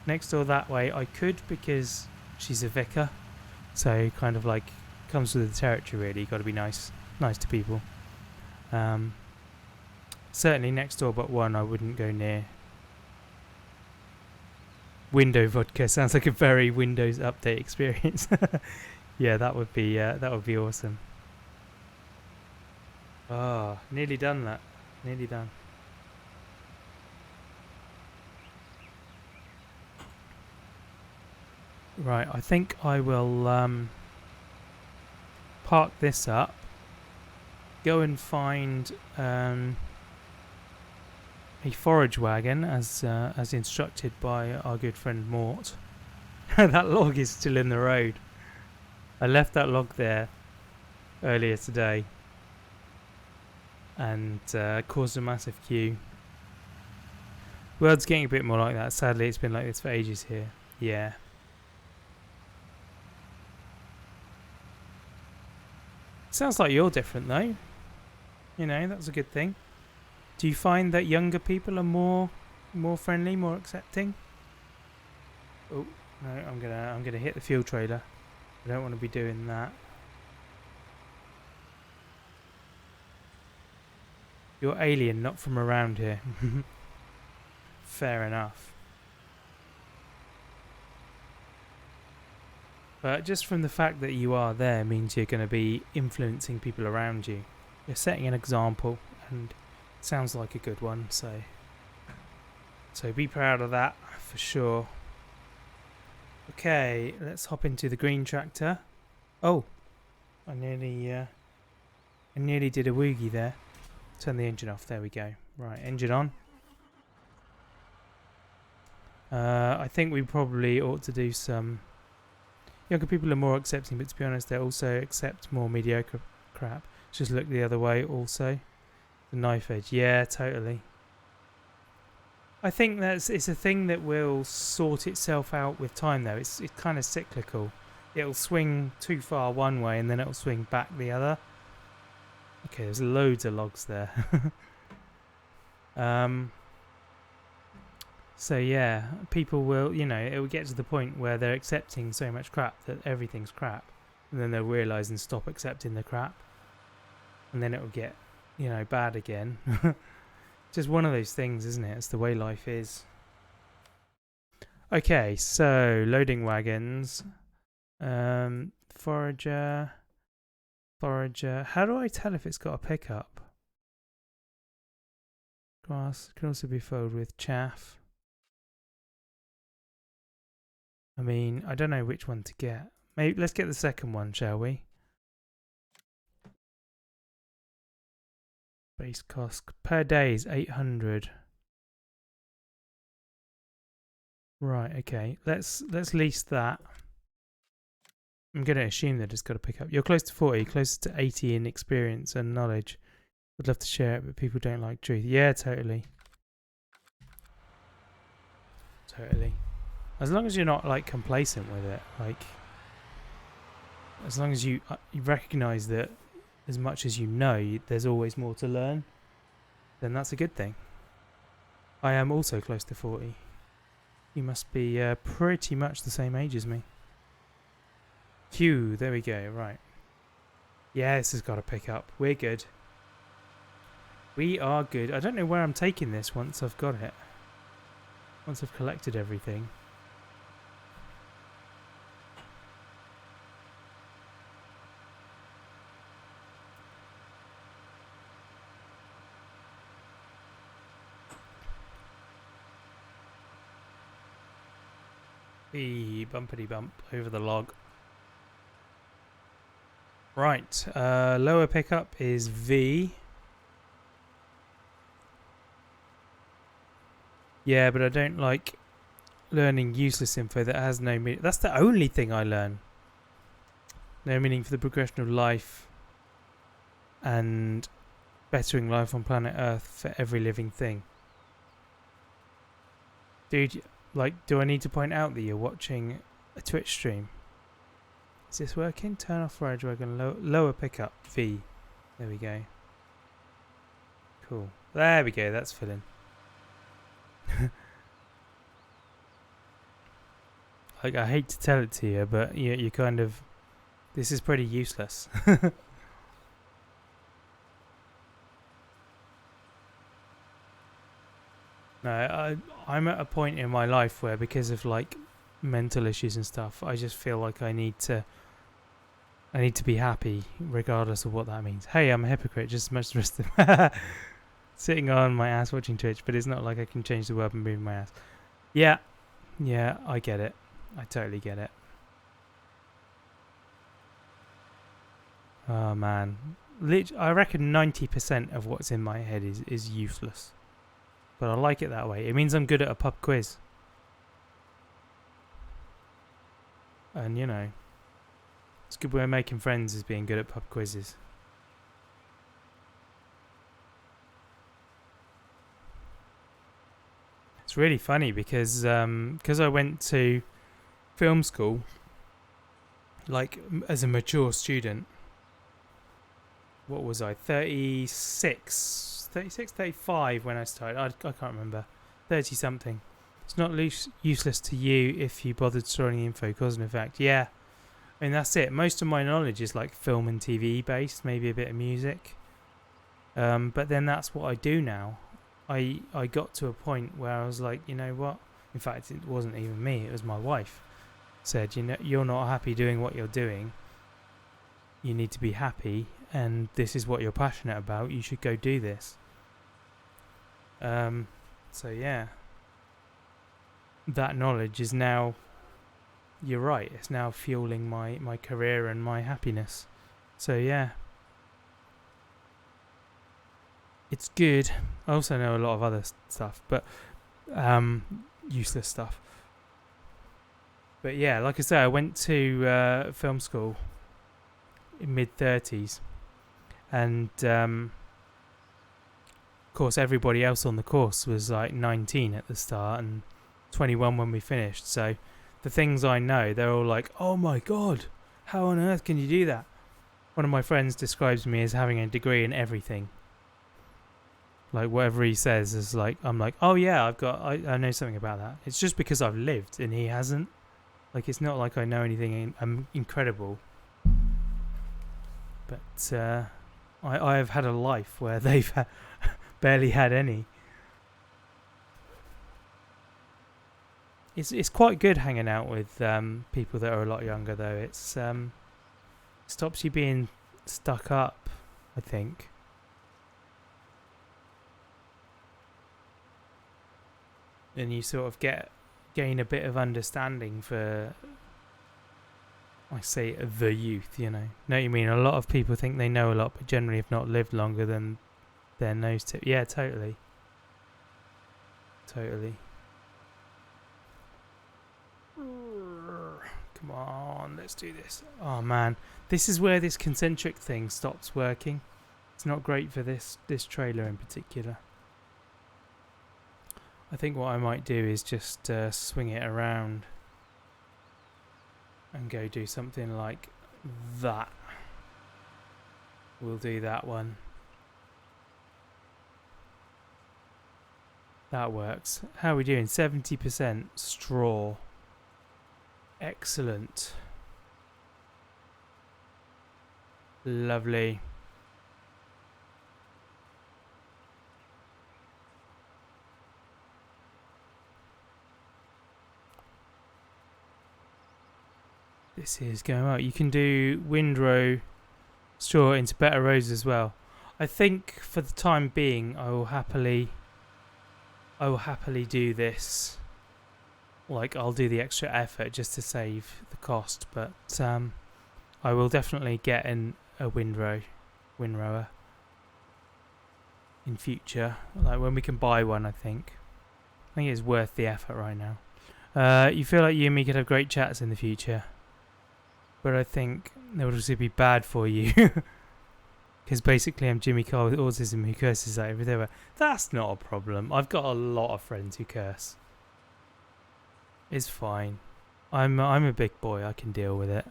[SPEAKER 2] Next door that way I could, because she's a vicar. So kind of like comes with the territory, really. Got to be nice to people. Certainly next door but one I wouldn't go near. Window vodka sounds like a very Windows update experience. Yeah, that would be awesome. Ah, nearly done that. Nearly done. Right, I think I will park this up. Go and find a forage wagon as instructed by our good friend Mort. That log is still in the road. I left that log there earlier today and caused a massive queue. World's getting a bit more like that. Sadly, it's been like this for ages here. Yeah. Sounds like you're different though. You know, that's a good thing. Do you find that younger people are more friendly, more accepting? Oh no, I'm gonna hit the fuel trailer. I don't want to be doing that. You're alien, not from around here. Fair enough. But just from the fact that you are there means you're going to be influencing people around you. You're setting an example, and it sounds like a good one, so be proud of that for sure. Okay, let's hop into the green tractor. Oh, I nearly did a woogie there. Turn the engine off. There we go. Right, engine on. I think we probably ought to do some. Younger people are more accepting, but to be honest, they also accept more mediocre crap. Just look the other way also. The knife edge. Yeah, totally. I think it's a thing that will sort itself out with time, though. It's kind of cyclical. It'll swing too far one way, and then it'll swing back the other. Okay, there's loads of logs there. So yeah, people will, it will get to the point where they're accepting so much crap that everything's crap. And then they'll realise and stop accepting the crap. And then it'll get, bad again. Just one of those things, isn't it? It's the way life is. Okay, so loading wagons. Forager. How do I tell if it's got a pickup? Grass can also be filled with chaff. I mean, I don't know which one to get. Maybe let's get the second one, shall we? Base cost per day is 800. Right, okay. Let's lease that. I'm going to assume that it's got to pick up. You're close to 40, closer to 80 in experience and knowledge. Would love to share it, but people don't like truth. Yeah, totally. Totally. As long as you're not like complacent with it, like as long as you recognise that as much as you know, there's always more to learn, then that's a good thing. I am also close to 40. You must be pretty much the same age as me. Q, there we go, right. Yeah, this has got to pick up. We're good. We are good. I don't know where I'm taking this once I've got it. Once I've collected everything. Bumpity bump over the log. Right, lower pickup is V. Yeah, but I don't like learning useless info that has no meaning. That's the only thing I learn. No meaning for the progression of life and bettering life on planet Earth for every living thing. Dude, like, do I need to point out that you're watching a Twitch stream? Is this working? Turn off Ride Dragon, lower pickup, V. There we go. Cool. There we go, that's filling. Like, I hate to tell it to you, but you kind of... This is pretty useless. No, I'm at a point in my life where, because of like mental issues and stuff, I just feel like I need to be happy regardless of what that means. Hey, I'm a hypocrite just as much as the rest of them. Sitting on my ass watching Twitch, but it's not like I can change the world and move my ass. Yeah, I get it. I totally get it. Oh man, I reckon 90% of what's in my head is useless. But I like it that way. It means I'm good at a pub quiz. And you know, it's a good way of making friends, is being good at pub quizzes. It's really funny because I went to film school, like as a mature student. What was I? 36, 35 when I started. I can't remember. 30 something. It's not useless to you if you bothered storing the info, cause and effect. Yeah. I mean, that's it. Most of my knowledge is like film and TV based, maybe a bit of music. But then that's what I do now. I got to a point where I was like, you know what? In fact, it wasn't even me. It was my wife. Said, you know, you're not happy doing what you're doing. You need to be happy, and this is what you're passionate about. You should go do this. So yeah, that knowledge is now, you're right, it's now fueling my career and my happiness. So yeah, it's good. I also know a lot of other stuff, but useless stuff. But yeah, like I say, I went to film school in mid-30s, and of course everybody else on the course was like 19 at the start and 21 when we finished. So the things I know, they're all like, oh my god, how on earth can you do that? One of my friends describes me as having a degree in everything. Like whatever he says is like, I'm like, oh yeah, I know something about that. It's just because I've lived and he hasn't. Like, it's not like I know anything incredible. But I have had a life where they've barely had any. It's quite good hanging out with people that are a lot younger, though. It's stops you being stuck up, I think. And you sort of gain a bit of understanding for, I say, the youth, you know. Know what you mean? A lot of people think they know a lot, but generally have not lived longer than their nose tip. Yeah, totally. Totally. Come on, let's do this. Oh man, this is where this concentric thing stops working. It's not great for this trailer in particular. I think what I might do is just swing it around and go do something like that. We'll do that one. That works. How are we doing? 70% straw. Excellent. Lovely. This is going well. You can do windrow straw into better rows as well. I think for the time being, I will happily do this like I'll do the extra effort just to save the cost, but I will definitely get in a windrower in future, like when we can buy one. I think it's worth the effort right now. You feel like you and me could have great chats in the future, but I think they would also be bad for you. Because basically I'm Jimmy Carr with autism who curses at everything. That's not a problem. I've got a lot of friends who curse. It's fine. I'm a big boy. I can deal with it.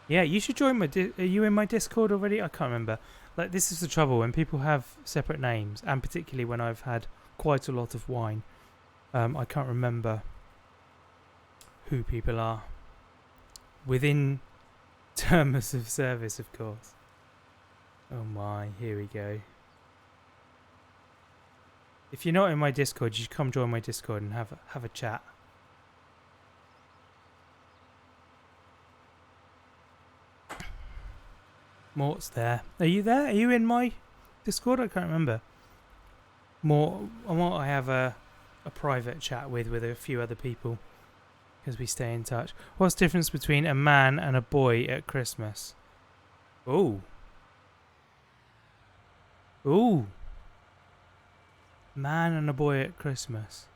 [SPEAKER 2] Yeah, you should join my... Are you in my Discord already? I can't remember. Like, this is the trouble when people have separate names, and particularly when I've had quite a lot of wine. I can't remember who people are. Within terms of service, of course. Oh my, here we go. If you're not in my Discord, you should come join my Discord and have a chat. Mort's there. Are you there? Are you in my Discord? I can't remember. Mort, I have a private chat with a few other people because we stay in touch. What's the difference between a man and a boy at Christmas? Ooh. Ooh. Man and a boy at Christmas.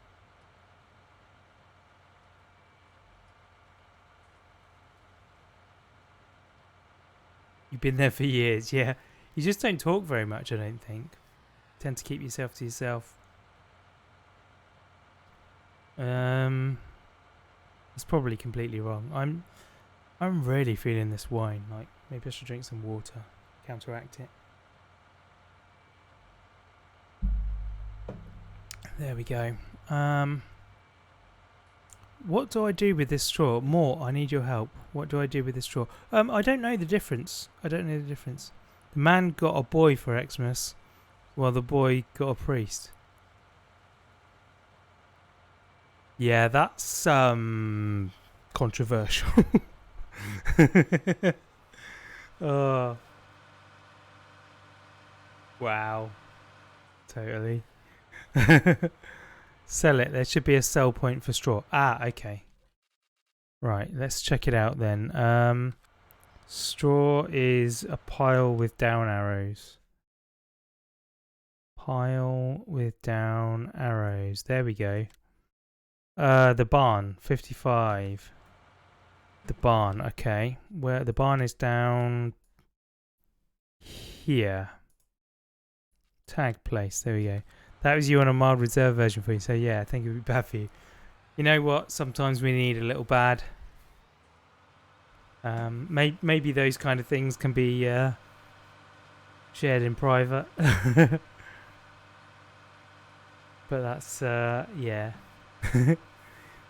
[SPEAKER 2] You've been there for years, yeah. You just don't talk very much, I don't think. You tend to keep yourself to yourself. That's probably completely wrong. I'm really feeling this wine. Like, maybe I should drink some water, counteract it. There we go. What do I do with this straw? More, I need your help. What do I do with this straw? I don't know the difference. The man got a boy for Xmas, while the boy got a priest. Yeah, that's controversial. Oh. Wow. Totally. Sell it. There should be a sell point for straw. Ah, okay. Right, let's check it out then. Straw is a pile with down arrows. Pile with down arrows. There we go. The barn, 55. The barn, okay. Where the barn is down here. Tag place, there we go. That was you on a mild reserve version for you, so yeah, I think it would be bad for you. You know what? Sometimes we need a little bad. Maybe those kind of things can be shared in private. But that's yeah.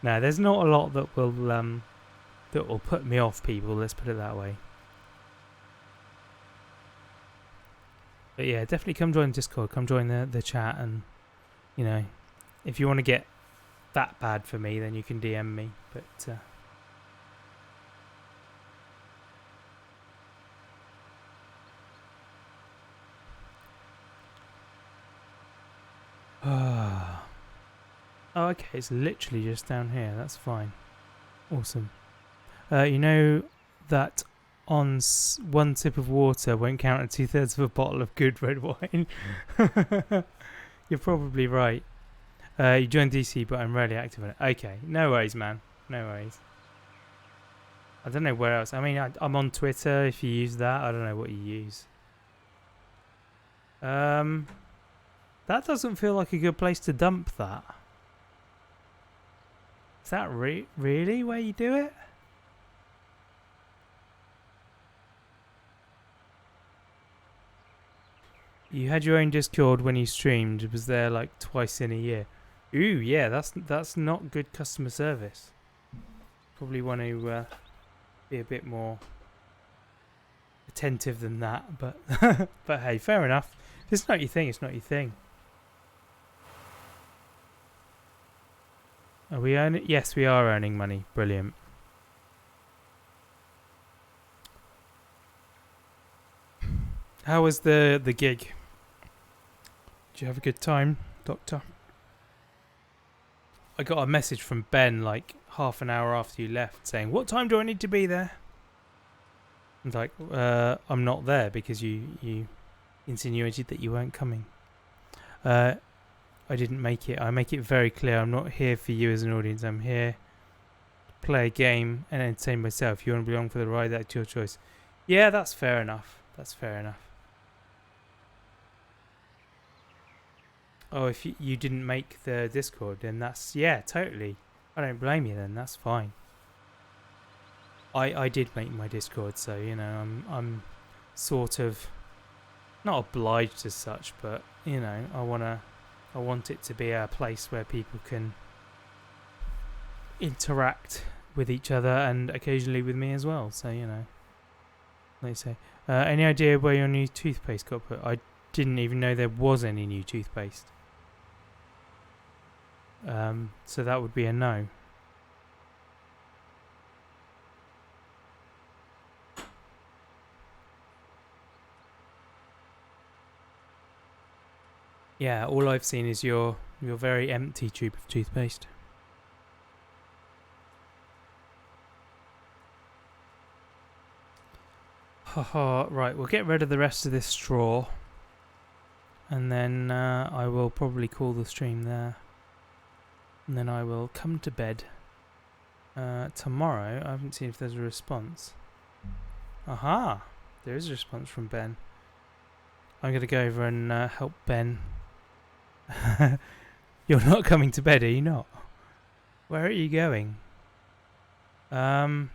[SPEAKER 2] No, there's not a lot that will put me off people. Let's put it that way. But yeah, definitely come join Discord. Come join the chat, and you know, if you want to get that bad for me, then you can DM me. But oh, okay, it's literally just down here. That's fine. Awesome. You know that on one sip of water won't count as 2/3 of a bottle of good red wine. You're probably right. You joined DC, but I'm rarely active on it. Okay, no worries, man. No worries. I don't know where else. I mean, I'm on Twitter. If you use that, I don't know what you use. That doesn't feel like a good place to dump that. Is that really where you do it? You had your own Discord when you streamed. It was there like twice in a year. Ooh, yeah, that's not good customer service. Probably want to be a bit more attentive than that. But but hey, fair enough. If it's not your thing, it's not your thing. Are we earning? Yes, we are earning money. Brilliant. How was the gig? Did you have a good time, Doctor? I got a message from Ben like half an hour after you left saying, "What time do I need to be there?" I was like, "I'm not there because you insinuated that you weren't coming." I didn't make it. I make it very clear I'm not here for you as an audience. I'm here to play a game and entertain myself. If you want to be along for the ride, that's your choice. Yeah, that's fair enough. That's fair enough. Oh, if you didn't make the Discord, then that's... Yeah, totally. I don't blame you then. That's fine. I did make my Discord, so, you know, I'm sort of not obliged as such, but, you know, I want it to be a place where people can interact with each other and occasionally with me as well. So, you know, like you say. Any idea where your new toothpaste got put? I didn't even know there was any new toothpaste. So that would be a no. Yeah, all I've seen is your very empty tube of toothpaste. Haha, right, we'll get rid of the rest of this straw. And then I will probably call the stream there. And then I will come to bed. Tomorrow, I haven't seen if there's a response. Aha! There is a response from Ben. I'm going to go over and help Ben. You're not coming to bed, are you not? Where are you going? That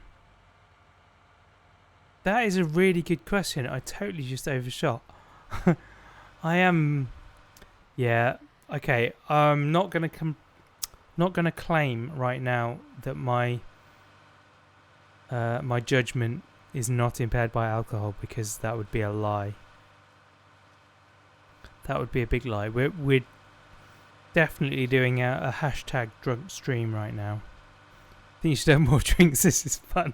[SPEAKER 2] is a really good question. I totally just overshot. I am... Yeah, okay. I'm not going to claim right now that my my judgment is not impaired by alcohol, because that would be a lie. That would be a big lie. We're definitely doing a hashtag drunk stream right now. I think you should have more drinks. This is fun.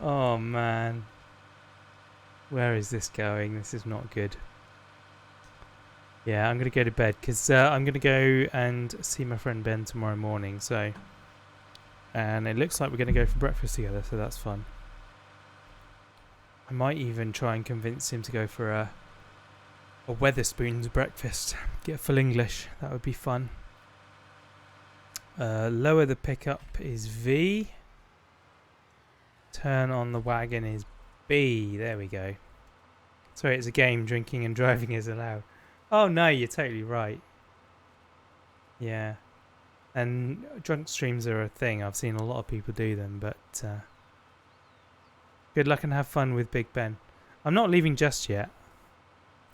[SPEAKER 2] Oh man, where is this going? This is not good. Yeah, I'm gonna go to bed because I'm gonna go and see my friend Ben tomorrow morning. So, and it looks like we're gonna go for breakfast together. So that's fun. I might even try and convince him to go for a Weatherspoons breakfast. Get full English. That would be fun. Lower the pickup is V. Turn on the wagon is B. There we go. Sorry, it's a game. Drinking and driving is allowed. Oh no, you're totally right. Yeah. And drunk streams are a thing. I've seen a lot of people do them, but good luck and have fun with Big Ben. I'm not leaving just yet.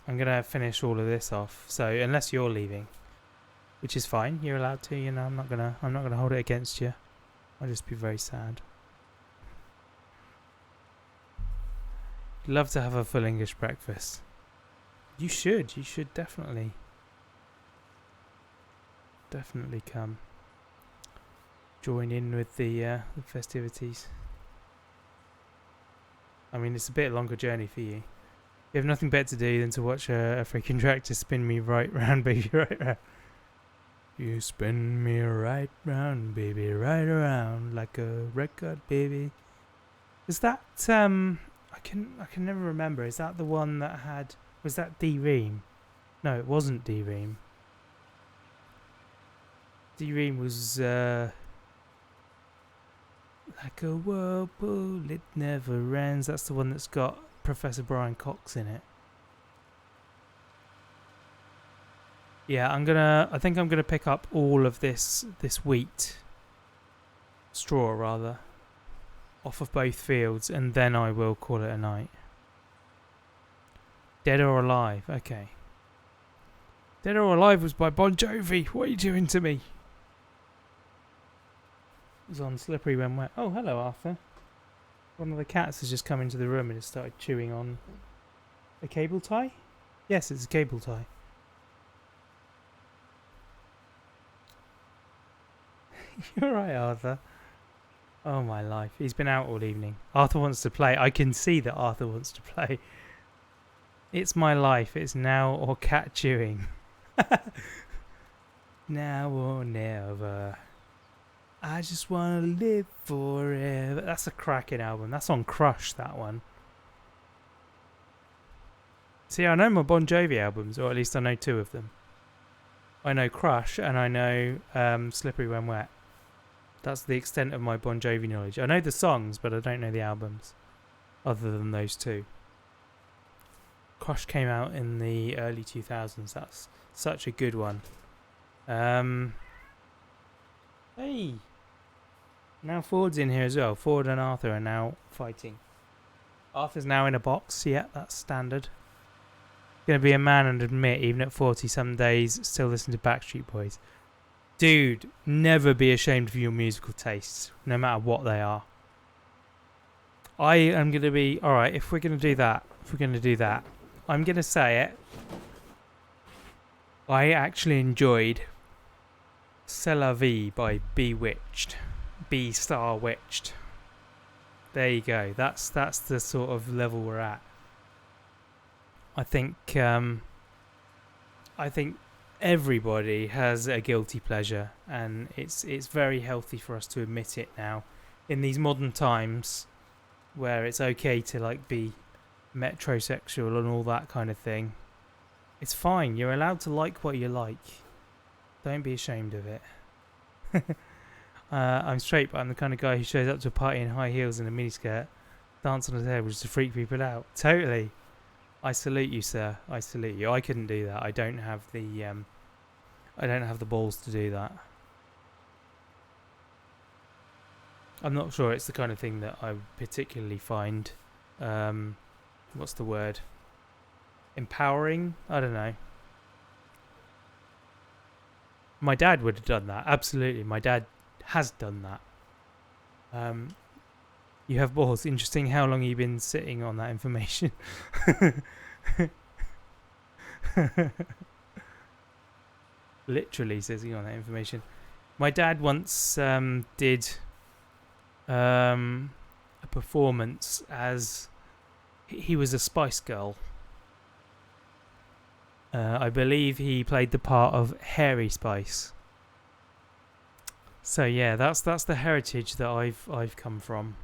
[SPEAKER 2] I'm gonna finish all of this off. So unless you're leaving, which is fine, you're allowed to. You know, I'm not gonna hold it against you. I'll just be very sad. Love to have a full English breakfast. You should definitely come join in with the festivities. I mean, it's a bit longer journey for you. You have nothing better to do than to watch a freaking tractor spin me right round, baby, right round. You spin me right round, baby, right around like a record, baby. Is that I can never remember. Is that the one that had? Was that D-Ream? No, it wasn't D-Ream. D-Ream was like a whirlpool, it never ends. That's the one that's got Professor Brian Cox in it. Yeah, I think I'm gonna pick up all of this wheat straw rather off of both fields, and then I will call it a night. Dead or Alive, okay. Dead or Alive was by Bon Jovi. What are you doing to me? It was on Slippery When Wet. Oh, hello, Arthur. One of the cats has just come into the room and has started chewing on a cable tie. Yes, it's a cable tie. You're right, Arthur. Oh, my life. He's been out all evening. Arthur wants to play. I can see that Arthur wants to play. It's my life. It's now or cat chewing. Now or never. I just want to live forever. That's a cracking album. That's on Crush, that one. See, I know my Bon Jovi albums, or at least I know 2 of them. I know Crush and I know Slippery When Wet. That's the extent of my Bon Jovi knowledge. I know the songs, but I don't know the albums, other than those 2. Crush came out in the early 2000s. That's such a good one. Hey! Now Ford's in here as well. Ford and Arthur are now fighting. Arthur's now in a box. Yeah, that's standard. Gonna be a man and admit, even at 40 some days, still listen to Backstreet Boys. Dude, never be ashamed of your musical tastes, no matter what they are. I am gonna be... Alright, if we're gonna do that, I'm gonna say it. I actually enjoyed C'est La Vie by Bewitched. B-Star Witched. There you go. That's the sort of level we're at. I think everybody has a guilty pleasure, and it's very healthy for us to admit it now in these modern times where it's okay to like be metrosexual and all that kind of thing. It's fine. You're allowed to like what you like. Don't be ashamed of it. I'm straight, but I'm the kind of guy who shows up to a party in high heels and a miniskirt, dance on the table just to freak people out. Totally. I salute you, sir. I salute you. I couldn't do that. I don't have the balls to do that. I'm not sure it's the kind of thing that I particularly find what's the word? Empowering? I don't know. My dad would have done that. Absolutely. My dad has done that. You have balls. Interesting. How long have you been sitting on that information? Literally sitting on that information. My dad once did a performance as he was a Spice Girl. I believe he played the part of Hairy Spice. So yeah, that's the heritage that I've come from.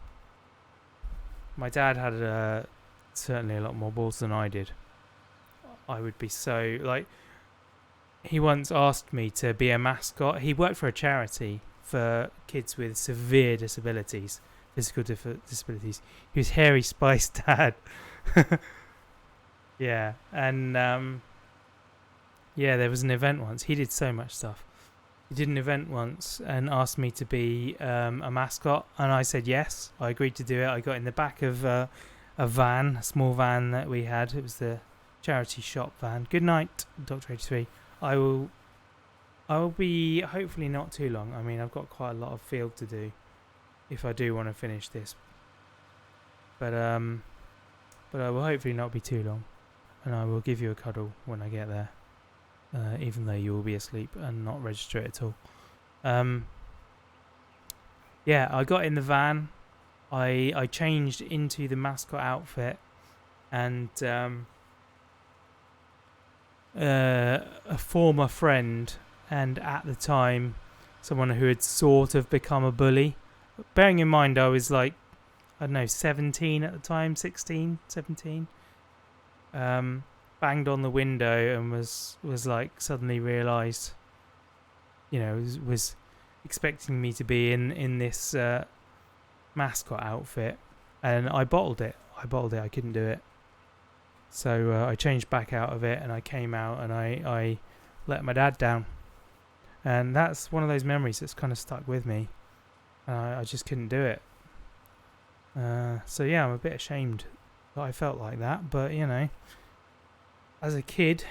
[SPEAKER 2] My dad had certainly a lot more balls than I did. I would be so like. He once asked me to be a mascot. He worked for a charity for kids with severe disabilities, physical disabilities. He was Hairy Spice dad. Yeah, and yeah, there was an event once. He did so much stuff. He did an event once and asked me to be a mascot, and I said yes. I agreed to do it. I got in the back of a van, a small van that we had. It was the charity shop van. Good night, Dr. 83. I will be hopefully not too long. I mean, I've got quite a lot of field to do if I do want to finish this. But I will hopefully not be too long, and I will give you a cuddle when I get there. Even though you will be asleep and not register it at all. Yeah, I got in the van. I changed into the mascot outfit, and a former friend, and at the time someone who had sort of become a bully. Bearing in mind I was like, I don't know, 17 at the time, 16, 17. Banged on the window and was like suddenly realised, you know, was expecting me to be in this mascot outfit, and I bottled it. I couldn't do it. So I changed back out of it, and I came out and I let my dad down. And that's one of those memories that's kind of stuck with me. I just couldn't do it. So yeah, I'm a bit ashamed that I felt like that, but you know, as a kid,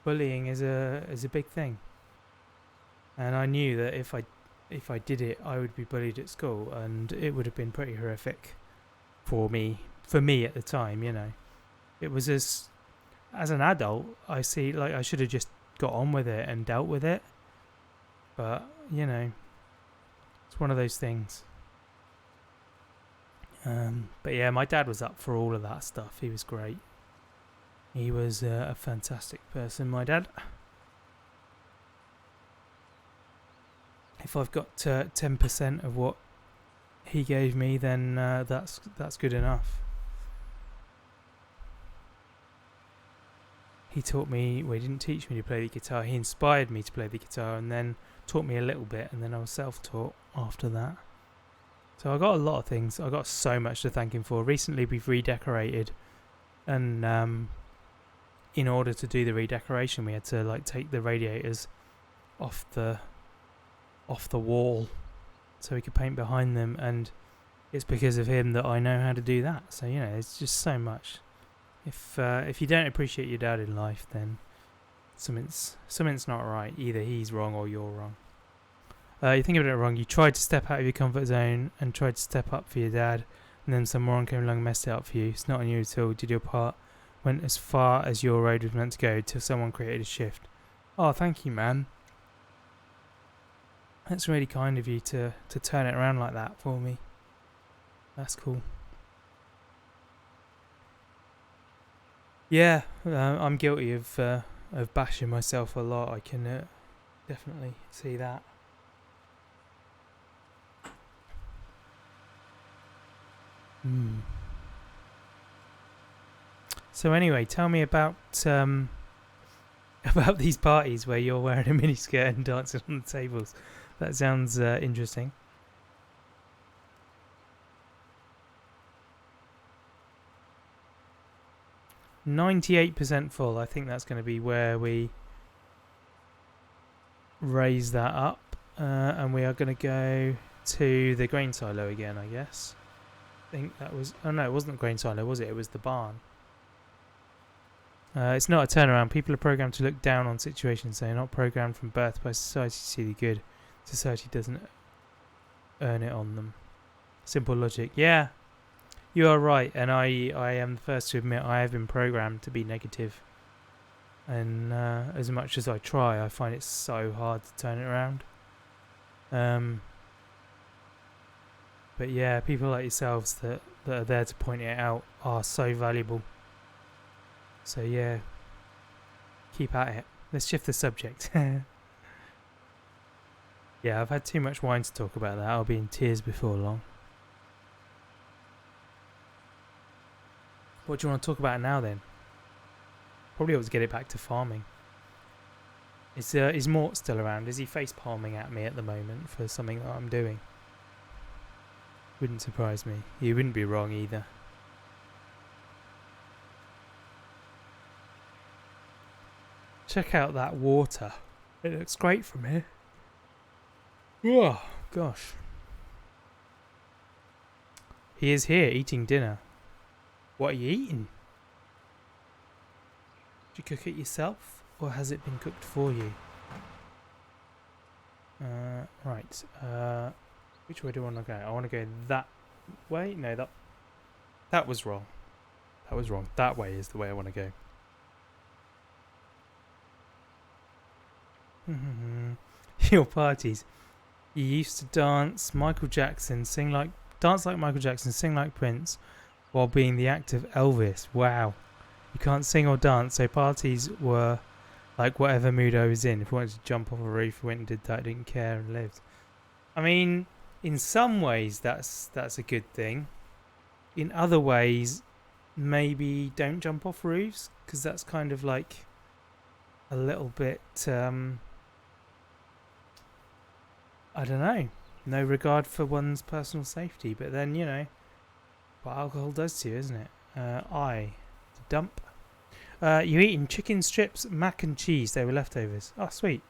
[SPEAKER 2] bullying is a big thing, and I knew that if I did it, I would be bullied at school, and it would have been pretty horrific for me at the time. You know, it was as an adult, I see like I should have just got on with it and dealt with it, but you know, it's one of those things. But yeah, my dad was up for all of that stuff. He was great. He was a fantastic person, my dad. If I've got 10% of what he gave me, then that's good enough. He taught me, well, he didn't teach me to play the guitar, he inspired me to play the guitar and then taught me a little bit, and then I was self-taught after that. So I got a lot of things. I got so much to thank him for. Recently we've redecorated, and in order to do the redecoration we had to like take the radiators off the wall so we could paint behind them, and it's because of him that I know how to do that. So you know, it's just so much. If you don't appreciate your dad in life, then something's not right. Either he's wrong or you're wrong. You think about it wrong. You tried to step out of your comfort zone and tried to step up for your dad, and then some moron came along and messed it up for you. It's not on you at all. Did your part. Went as far as your road was meant to go till someone created a shift. Oh, thank you, man. That's really kind of you to turn it around like that for me. That's cool. Yeah, I'm guilty of bashing myself a lot. I can definitely see that. So anyway, tell me about these parties where you're wearing a miniskirt and dancing on the tables. That sounds interesting. 98% full. I think that's going to be where we raise that up, and we are going to go to the grain silo again, I guess. I think that was... Oh no, it wasn't the grain silo, was it? It was the barn. It's not a turnaround. People are programmed to look down on situations. They're not programmed from birth by society to see the good. Society doesn't earn it on them. Simple logic. Yeah, you are right, and I am the first to admit I have been programmed to be negative. And as much as I try, I find it so hard to turn it around. But yeah, people like yourselves that are there to point it out are so valuable. So yeah, keep at it. Let's shift the subject. Yeah, I've had too much wine to talk about that. I'll be in tears before long. What do you want to talk about now then? Probably ought to get it back to farming. Is Mort still around? Is he face palming at me at the moment for something that I'm doing? Wouldn't surprise me. You wouldn't be wrong either. Check out that water. It looks great from here. Oh, gosh. He is here eating dinner. What are you eating? Did you cook it yourself, or has it been cooked for you? Right. Which way do I want to go? I want to go that way? No, that was wrong. That was wrong. That way is the way I want to go. Your parties. You used to dance dance like Michael Jackson, sing like Prince, while being the active Elvis. Wow. You can't sing or dance, so parties were like whatever mood I was in. If I wanted to jump off a roof, I went and did that, didn't care and lived. I mean, in some ways that's a good thing. In other ways, maybe don't jump off roofs, because that's kind of like a little bit, I don't know, no regard for one's personal safety. But then, you know, what alcohol does to you, isn't it? The dump. You eating chicken strips, mac and cheese. They were leftovers. Oh, sweet.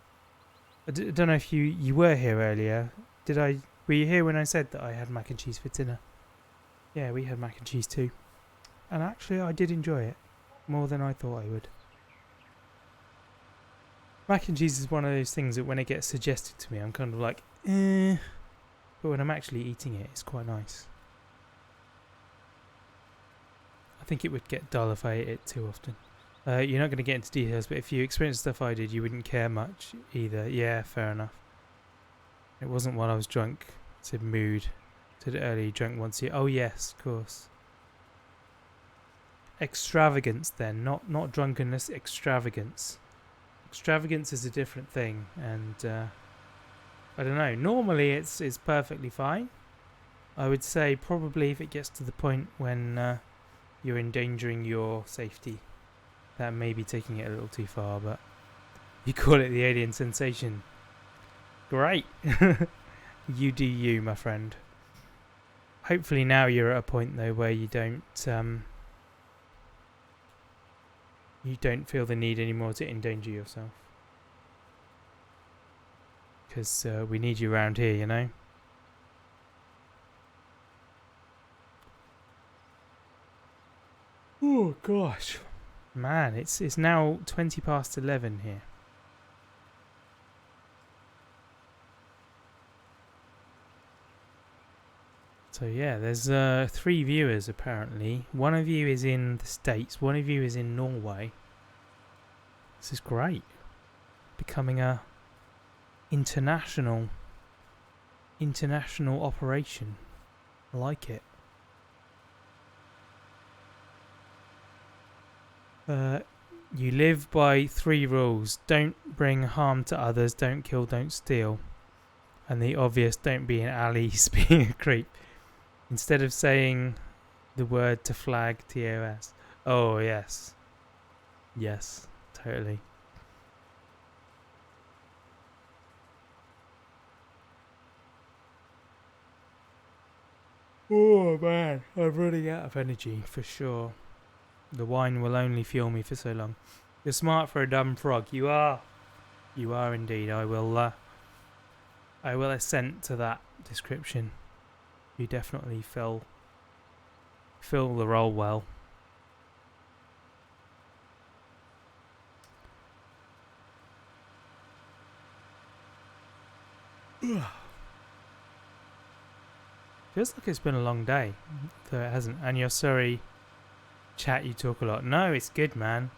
[SPEAKER 2] I don't know if you were here earlier. Were you here when I said that I had mac and cheese for dinner? Yeah, we had mac and cheese too. And actually, I did enjoy it more than I thought I would. Mac and cheese is one of those things that when it gets suggested to me, I'm kind of like, eh. But when I'm actually eating it, it's quite nice. I think it would get dull if I ate it too often. You're not going to get into details, but if you experienced stuff I did, you wouldn't care much either. Yeah, fair enough. It wasn't while I was drunk. It said mood. It said earlier, drunk once a year. Oh yes, of course. extravagance then, not drunkenness, extravagance. Extravagance is a different thing, and I don't know. Normally it's perfectly fine. I would say probably if it gets to the point when you're endangering your safety, that may be taking it a little too far, but you call it the alien sensation. Great. You do you, my friend. Hopefully now you're at a point though where you don't feel the need anymore to endanger yourself. Because we need you around here, you know? Oh gosh. Man, it's now 20 past 11 here. So yeah, there's 3 viewers apparently. One of you is in the States, one of you is in Norway. This is great. Becoming a international operation. I like it. You live by 3 rules. Don't bring harm to others, don't kill, don't steal. And the obvious, don't be an ally, being a creep. Instead of saying the word to flag TOS. Oh, yes. Yes, totally. Oh, man. I'm running out of energy, for sure. The wine will only fuel me for so long. You're smart for a dumb frog. You are. You are indeed. I will assent to that description. You definitely fill the role well. Feels like it's been a long day, though it hasn't. And you're sorry, chat, you talk a lot. No, it's good, man.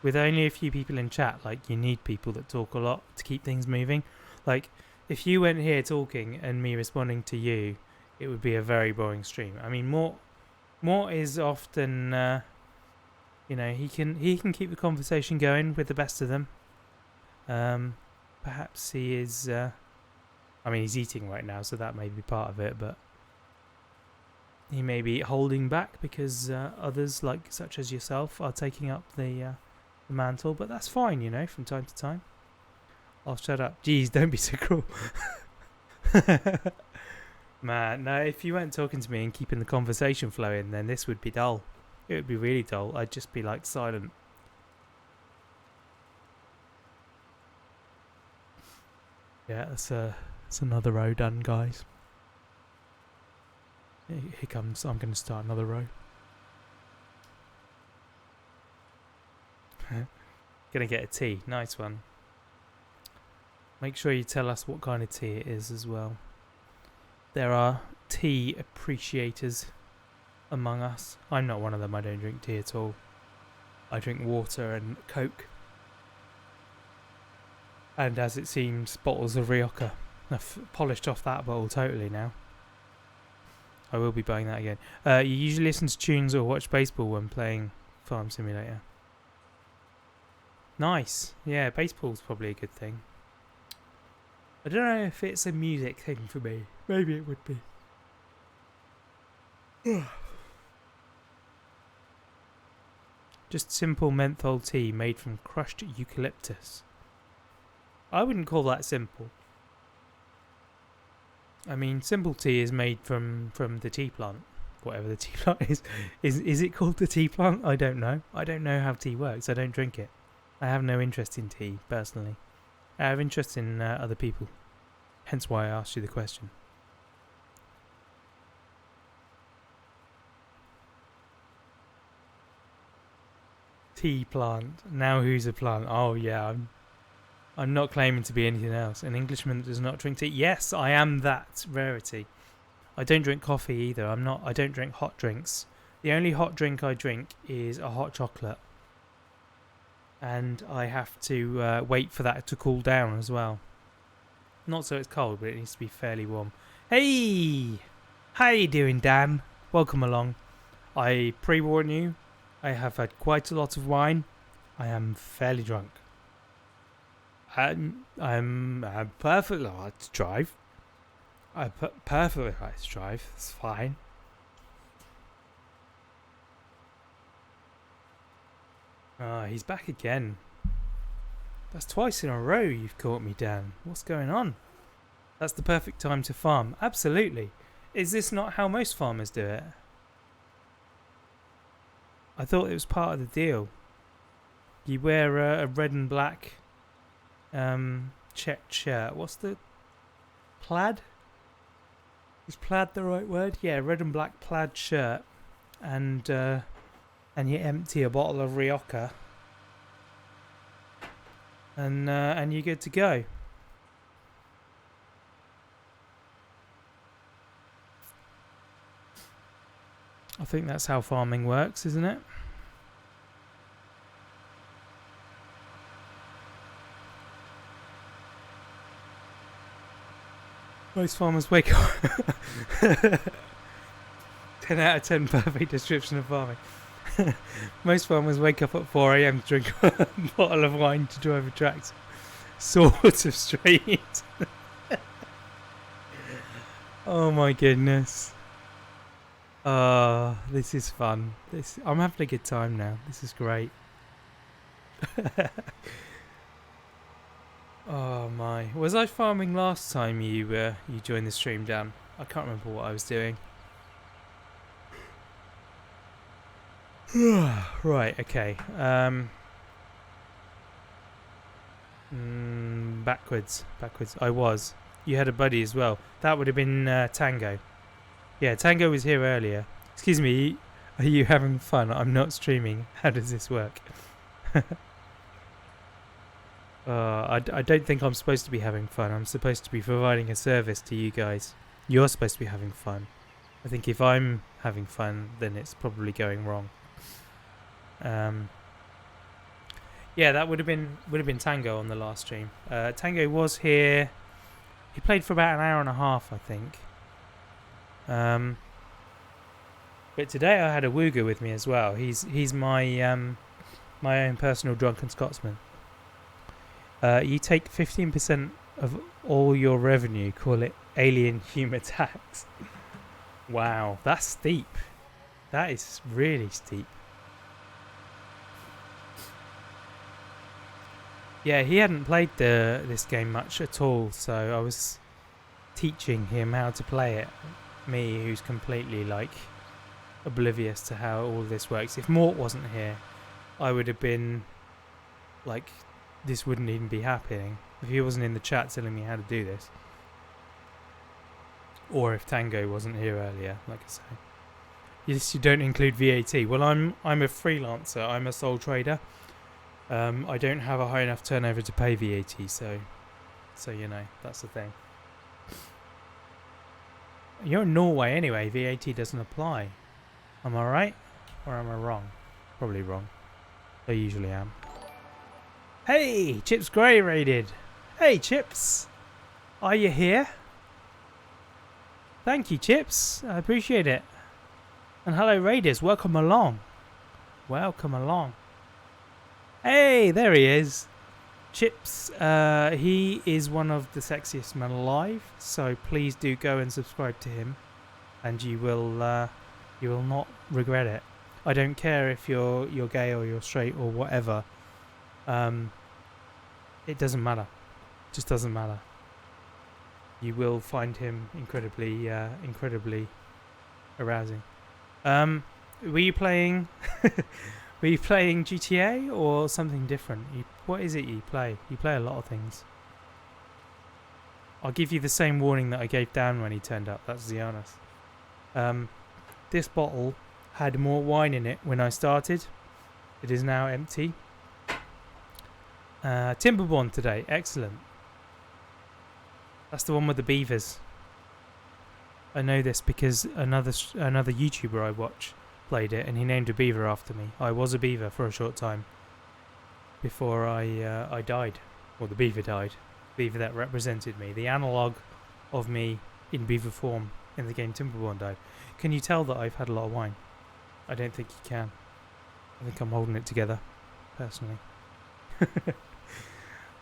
[SPEAKER 2] With only a few people in chat, like, you need people that talk a lot to keep things moving. Like, if you went here talking and me responding to you, it would be a very boring stream. I mean, Mort is often, you know, he can keep the conversation going with the best of them. Perhaps he is. I mean, he's eating right now, so that may be part of it. But he may be holding back because others, like such as yourself, are taking up the mantle. But that's fine, you know. From time to time, I'll shut up. Jeez, don't be so cruel. Man, no, if you weren't talking to me and keeping the conversation flowing, then this would be dull. It would be really dull. I'd just be like silent. Yeah, that's another row done, guys. Here comes, I'm going to start another row. Gonna get a tea, nice one. Make sure you tell us what kind of tea it is as well. There are tea appreciators among us. I'm not one of them. I don't drink tea at all. I drink water and Coke. And as it seems, bottles of Rioja. I've polished off that bottle totally now. I will be buying that again. You usually listen to tunes or watch baseball when playing Farm Simulator. Nice. Yeah, baseball's probably a good thing. I don't know if it's a music thing for me. Maybe it would be. Just simple menthol tea made from crushed eucalyptus. I wouldn't call that simple. I mean, simple tea is made from the tea plant. Whatever the tea plant is. Is it called the tea plant? I don't know. I don't know how tea works. I don't drink it. I have no interest in tea, personally. I have interest in other people. Hence why I asked you the question. Tea plant. Now who's a plant? Oh yeah, I'm not claiming to be anything else. An Englishman that does not drink tea. Yes, I am that rarity. I don't drink coffee either. I don't drink hot drinks. The only hot drink I drink is a hot chocolate. And I have to wait for that to cool down as well. Not so it's cold, but it needs to be fairly warm. Hey! How you doing, Dan? Welcome along. I pre-warn you, I have had quite a lot of wine. I am fairly drunk. I'm perfectly right to drive. I'm perfectly right to drive. It's fine. Ah, he's back again. That's twice in a row you've caught me, Dan. What's going on? That's the perfect time to farm. Absolutely. Is this not how most farmers do it? I thought it was part of the deal. You wear a red and black checked shirt. What's the... plaid? Is plaid the right word? Yeah, red and black plaid shirt. And you empty a bottle of Rioja. And you're good to go. I think that's how farming works, isn't it? Most farmers wake up. 10 out of 10 perfect description of farming. Most farmers wake up at 4 a.m. to drink a bottle of wine to drive a tractor. Sort of straight. Oh my goodness. This is fun. I'm having a good time now. This is great. Oh my. Was I farming last time you joined the stream, Dan? I can't remember what I was doing. Right, okay. Backwards. I was. You had a buddy as well. That would have been Tango. Yeah, Tango was here earlier. Excuse me, are you having fun? I'm not streaming. How does this work? I don't think I'm supposed to be having fun. I'm supposed to be providing a service to you guys. You're supposed to be having fun. I think if I'm having fun, then it's probably going wrong. Yeah, that would have been Tango on the last stream. Tango was here. He played for about an hour and a half, I think. But today I had a Wooga with me as well. He's my my own personal drunken Scotsman. You take 15% of all your revenue. Call it alien humour tax. Wow, that's steep. That is really steep. Yeah, he hadn't played this game much at all, so I was teaching him how to play it. Me, who's completely oblivious to how all this works. If Mort wasn't here, I would have been this wouldn't even be happening if he wasn't in the chat telling me how to do this. Or if Tango wasn't here earlier, like I say. Yes, you don't include VAT. Well, I'm a freelancer. I'm a sole trader. I don't have a high enough turnover to pay VAT, so you know, that's the thing. You're in Norway anyway, VAT doesn't apply. Am I right? Or am I wrong? Probably wrong. I usually am. Hey! Chips Grey raided! Hey Chips! Are you here? Thank you, Chips. I appreciate it. And hello Raiders, welcome along. Welcome along. Hey, there he is. Chips, he is one of the sexiest men alive, so please do go and subscribe to him, and you will not regret it. I don't care if you're gay or you're straight or whatever. It doesn't matter. It just doesn't matter. You will find him incredibly arousing. Were you playing? Were you playing GTA or something different? What is it you play? You play a lot of things. I'll give you the same warning that I gave Dan when he turned up. That's the honest. This bottle had more wine in it when I started. It is now empty. Timberborn today. Excellent. That's the one with the beavers. I know this because another YouTuber I watch played it, and he named a beaver after me. I was a beaver for a short time before I died, or the beaver died. Beaver that represented me, the analog of me in beaver form in the game Timberborn died. Can you tell that I've had a lot of wine? I don't think you can. I think I'm holding it together, personally.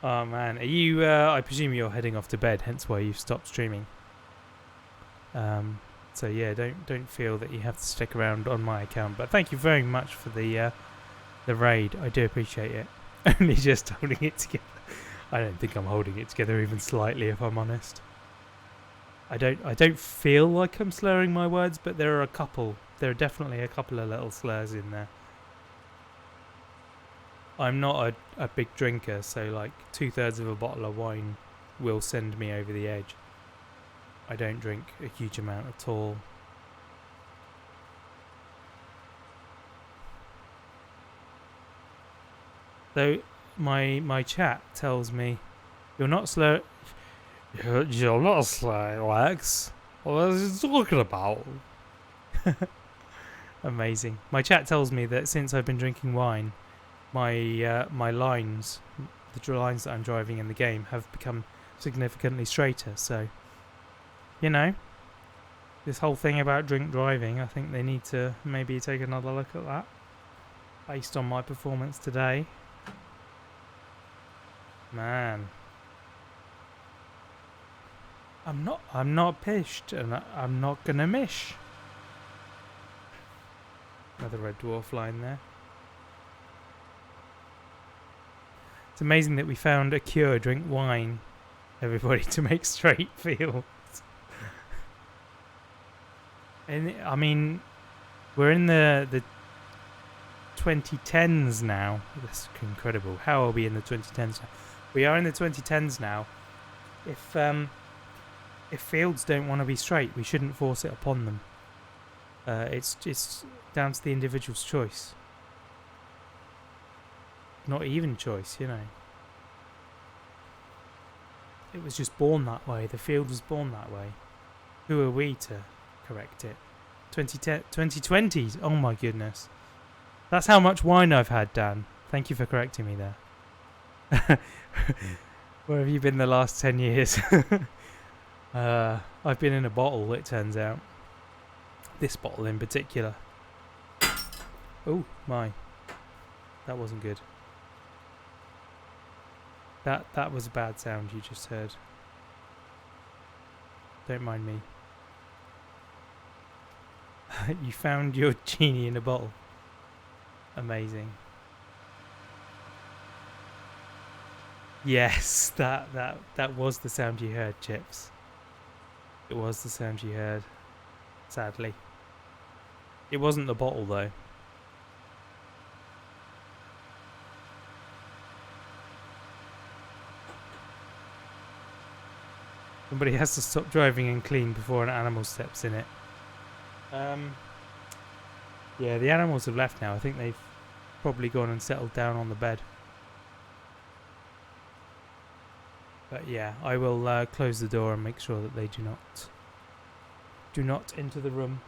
[SPEAKER 2] Oh man, are you? I presume you're heading off to bed, hence why you've stopped streaming. So yeah, don't feel that you have to stick around on my account. But thank you very much for the raid. I do appreciate it. Only just holding it together. I don't think I'm holding it together even slightly, if I'm honest. I don't feel like I'm slurring my words, but there are a couple. There are definitely a couple of little slurs in there. I'm not a big drinker, so like 2/3 of a bottle of wine will send me over the edge. I don't drink a huge amount at all. Though my chat tells me you're not slur. You're not slurring, Lex. What are you talking about? Amazing. My chat tells me that since I've been drinking wine, my lines, the lines that I'm driving in the game, have become significantly straighter. So, you know, this whole thing about drink driving, I think they need to maybe take another look at that, based on my performance today. Man, I'm not pished, and I'm not gonna mish. Another red dwarf line there. It's amazing that we found a cure, drink wine, everybody, to make straight fields. And I mean, we're in the 2010s now. That's incredible. How are we in the 2010s now? We are in the 2010s now. If fields don't want to be straight, we shouldn't force it upon them. It's down to the individual's choice. Not even choice, you know. It was just born that way. The field was born that way. Who are we to correct it? 2020s. Oh my goodness. That's how much wine I've had, Dan. Thank you for correcting me there. Where have you been the last 10 years? I've been in a bottle, it turns out. This bottle in particular. Oh my. That wasn't good. That was a bad sound you just heard. Don't mind me. You found your genie in a bottle. Amazing. Yes, that was the sound you heard, Chips. It was the sound you heard. Sadly. It wasn't the bottle though. Somebody has to stop driving and clean before an animal steps in it. Yeah, the animals have left now. I think they've probably gone and settled down on the bed. But yeah, I will close the door and make sure that they do not enter the room.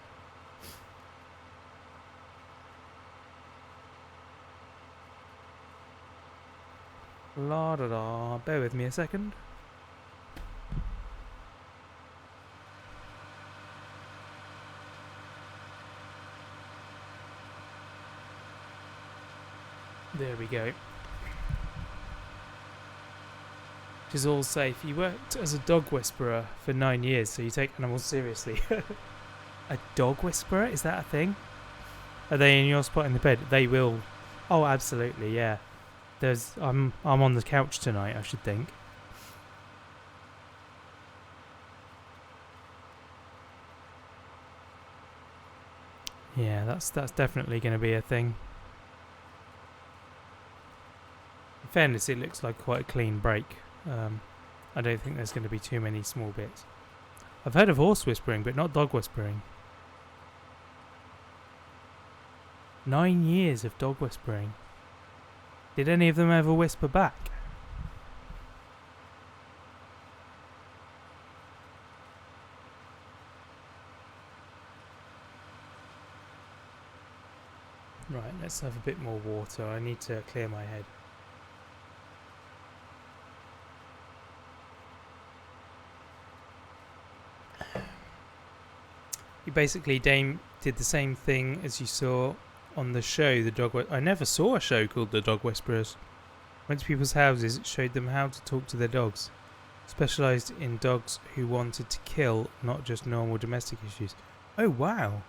[SPEAKER 2] La da da. Bear with me a second. There we go. It is all safe. You worked as a dog whisperer for 9 years, so you take animals seriously. A dog whisperer? Is that a thing? Are they in your spot in the bed? They will. Oh, absolutely, yeah. I'm on the couch tonight, I should think. Yeah, that's definitely going to be a thing. In fairness, it looks like quite a clean break. I don't think there's going to be too many small bits. I've heard of horse whispering, but not dog whispering. 9 years of dog whispering. Did any of them ever whisper back? Right, let's have a bit more water. I need to clear my head. You basically, Dame, did the same thing as you saw on the show, I never saw a show called The Dog Whisperers. Went to people's houses, it showed them how to talk to their dogs. Specialised in dogs who wanted to kill, not just normal domestic issues. Oh wow.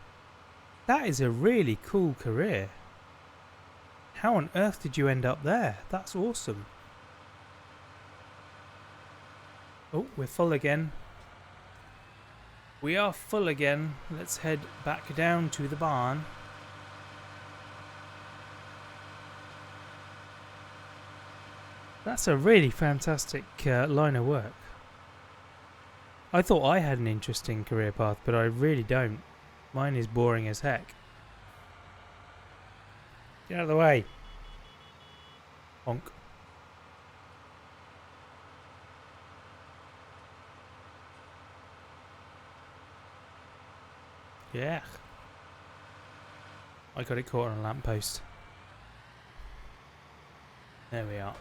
[SPEAKER 2] That is a really cool career. How on earth did you end up there? That's awesome. Oh, we're full again. We are full again. Let's head back down to the barn. That's a really fantastic line of work. I thought I had an interesting career path, but I really don't. Mine is boring as heck. Get out of the way. Honk. Yeah. I got it caught on a lamppost. There we are.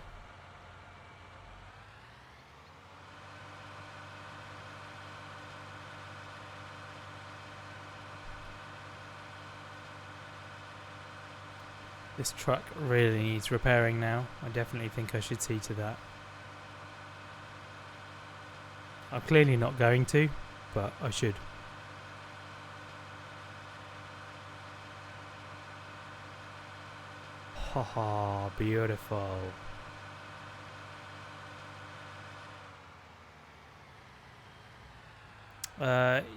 [SPEAKER 2] This truck really needs repairing now. I definitely think I should see to that. I'm clearly not going to, but I should. Haha, beautiful.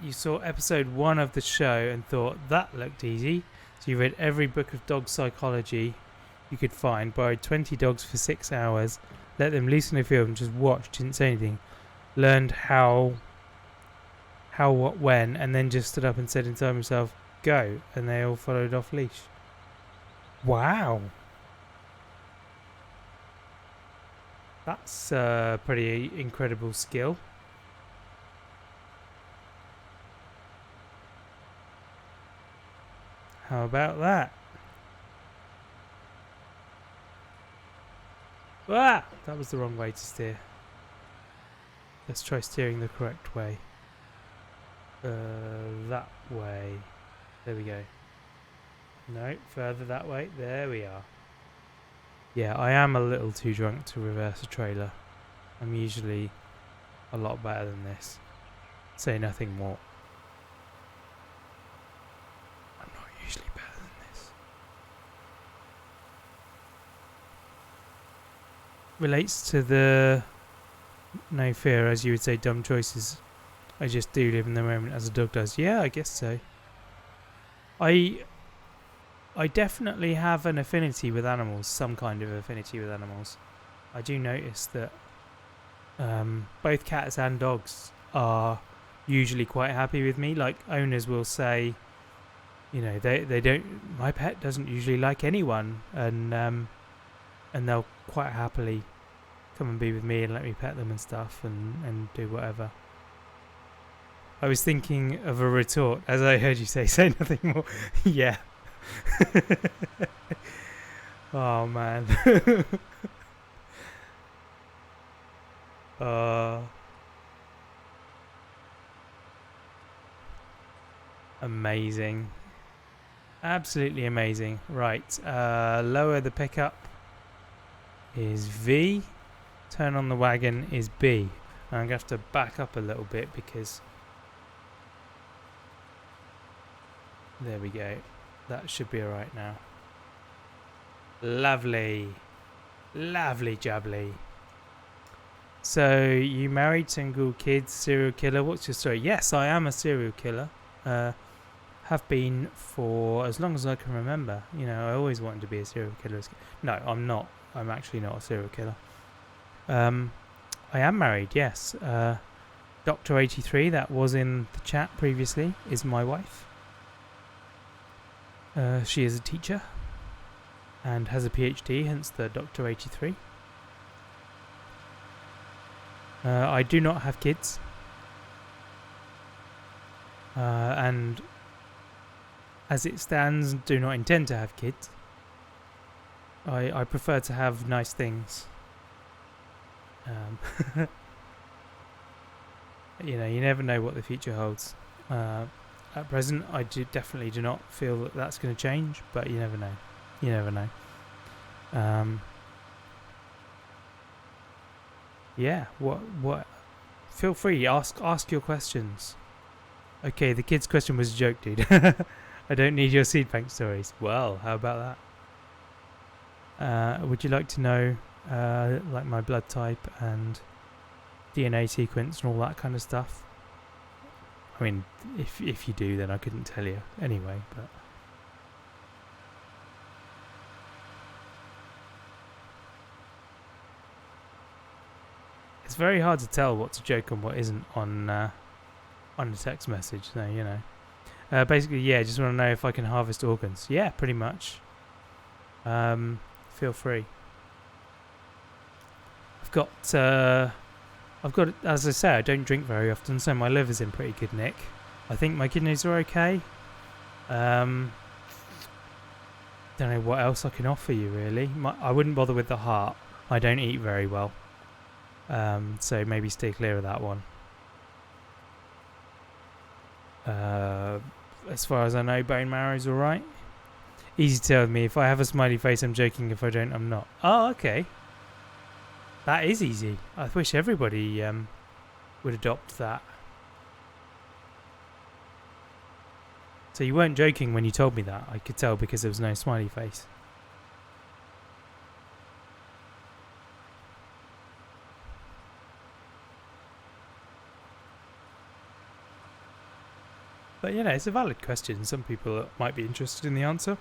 [SPEAKER 2] You saw episode 1 of the show and thought that looked easy. So you read every book of dog psychology you could find, borrowed 20 dogs for 6 hours, let them loose in the field and just watched, didn't say anything, learned how, what, when, and then just stood up and said inside himself, go, and they all followed off leash. Wow. That's a pretty incredible skill. How about that? Ah! That was the wrong way to steer. Let's try steering the correct way. That way. There we go. No, further that way. There we are. Yeah, I am a little too drunk to reverse a trailer. I'm usually a lot better than this. Say nothing more. I'm not usually better than this. Relates to the no fear, as you would say, dumb choices. I just do live in the moment as a dog does. Yeah, I guess so. I definitely have an affinity with animals, some kind of affinity with animals. I do notice that both cats and dogs are usually quite happy with me. Like, owners will say, you know, they don't, my pet doesn't usually like anyone, and they'll quite happily come and be with me and let me pet them and stuff and do whatever. I was thinking of a retort as I heard you say nothing more. Yeah. Oh man. Amazing. Absolutely amazing. Right, lower the pickup is V. Turn on the wagon is B. I'm going to have to back up a little bit because... There we go. That should be alright now. Lovely. Lovely jubbly. So, you married, single kids, serial killer. What's your story? Yes, I am a serial killer. Have been for as long as I can remember. You know, I always wanted to be a serial killer. No, I'm not. I'm actually not a serial killer. I am married, yes. Dr. 83, that was in the chat previously, is my wife. She is a teacher and has a PhD, hence the Dr. 83. I do not have kids. And as it stands, do not intend to have kids. I prefer to have nice things. You know, you never know what the future holds. at present, I definitely do not feel that that's going to change, but you never know. You never know. Yeah, what? Feel free, ask your questions. Okay, the kid's question was a joke, dude. I don't need your seed bank stories. Well, how about that? Would you like to know, like my blood type and DNA sequence and all that kind of stuff? I mean, if you do, then I couldn't tell you anyway. But it's very hard to tell what's a joke and what isn't on a text message. So you know. Basically, yeah, just want to know if I can harvest organs. Yeah, pretty much. Feel free. I've got, as I say, I don't drink very often, so my liver's in pretty good nick. I think my kidneys are okay. Don't know what else I can offer you, really. I wouldn't bother with the heart. I don't eat very well. So maybe stay clear of that one. As far as I know, bone marrow's alright. Easy to tell with me. If I have a smiley face, I'm joking. If I don't, I'm not. Oh, okay. That is easy. I wish everybody would adopt that. So you weren't joking when you told me that. I could tell because there was no smiley face. But you know, it's a valid question. Some people might be interested in the answer.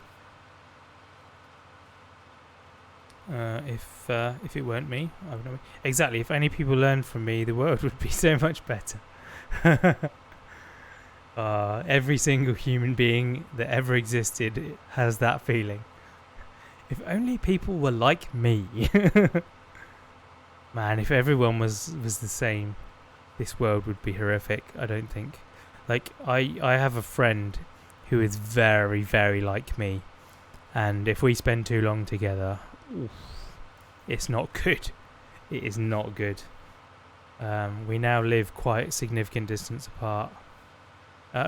[SPEAKER 2] If it weren't me, I would know. Exactly. If any people learned from me, the world would be so much better. Every single human being that ever existed has that feeling. If only people were like me. Man, if everyone was the same, this world would be horrific. I don't think. Like, I have a friend who is very, very like me. And if we spend too long together, oof, it's not good. It is not good. We now live quite a significant distance apart.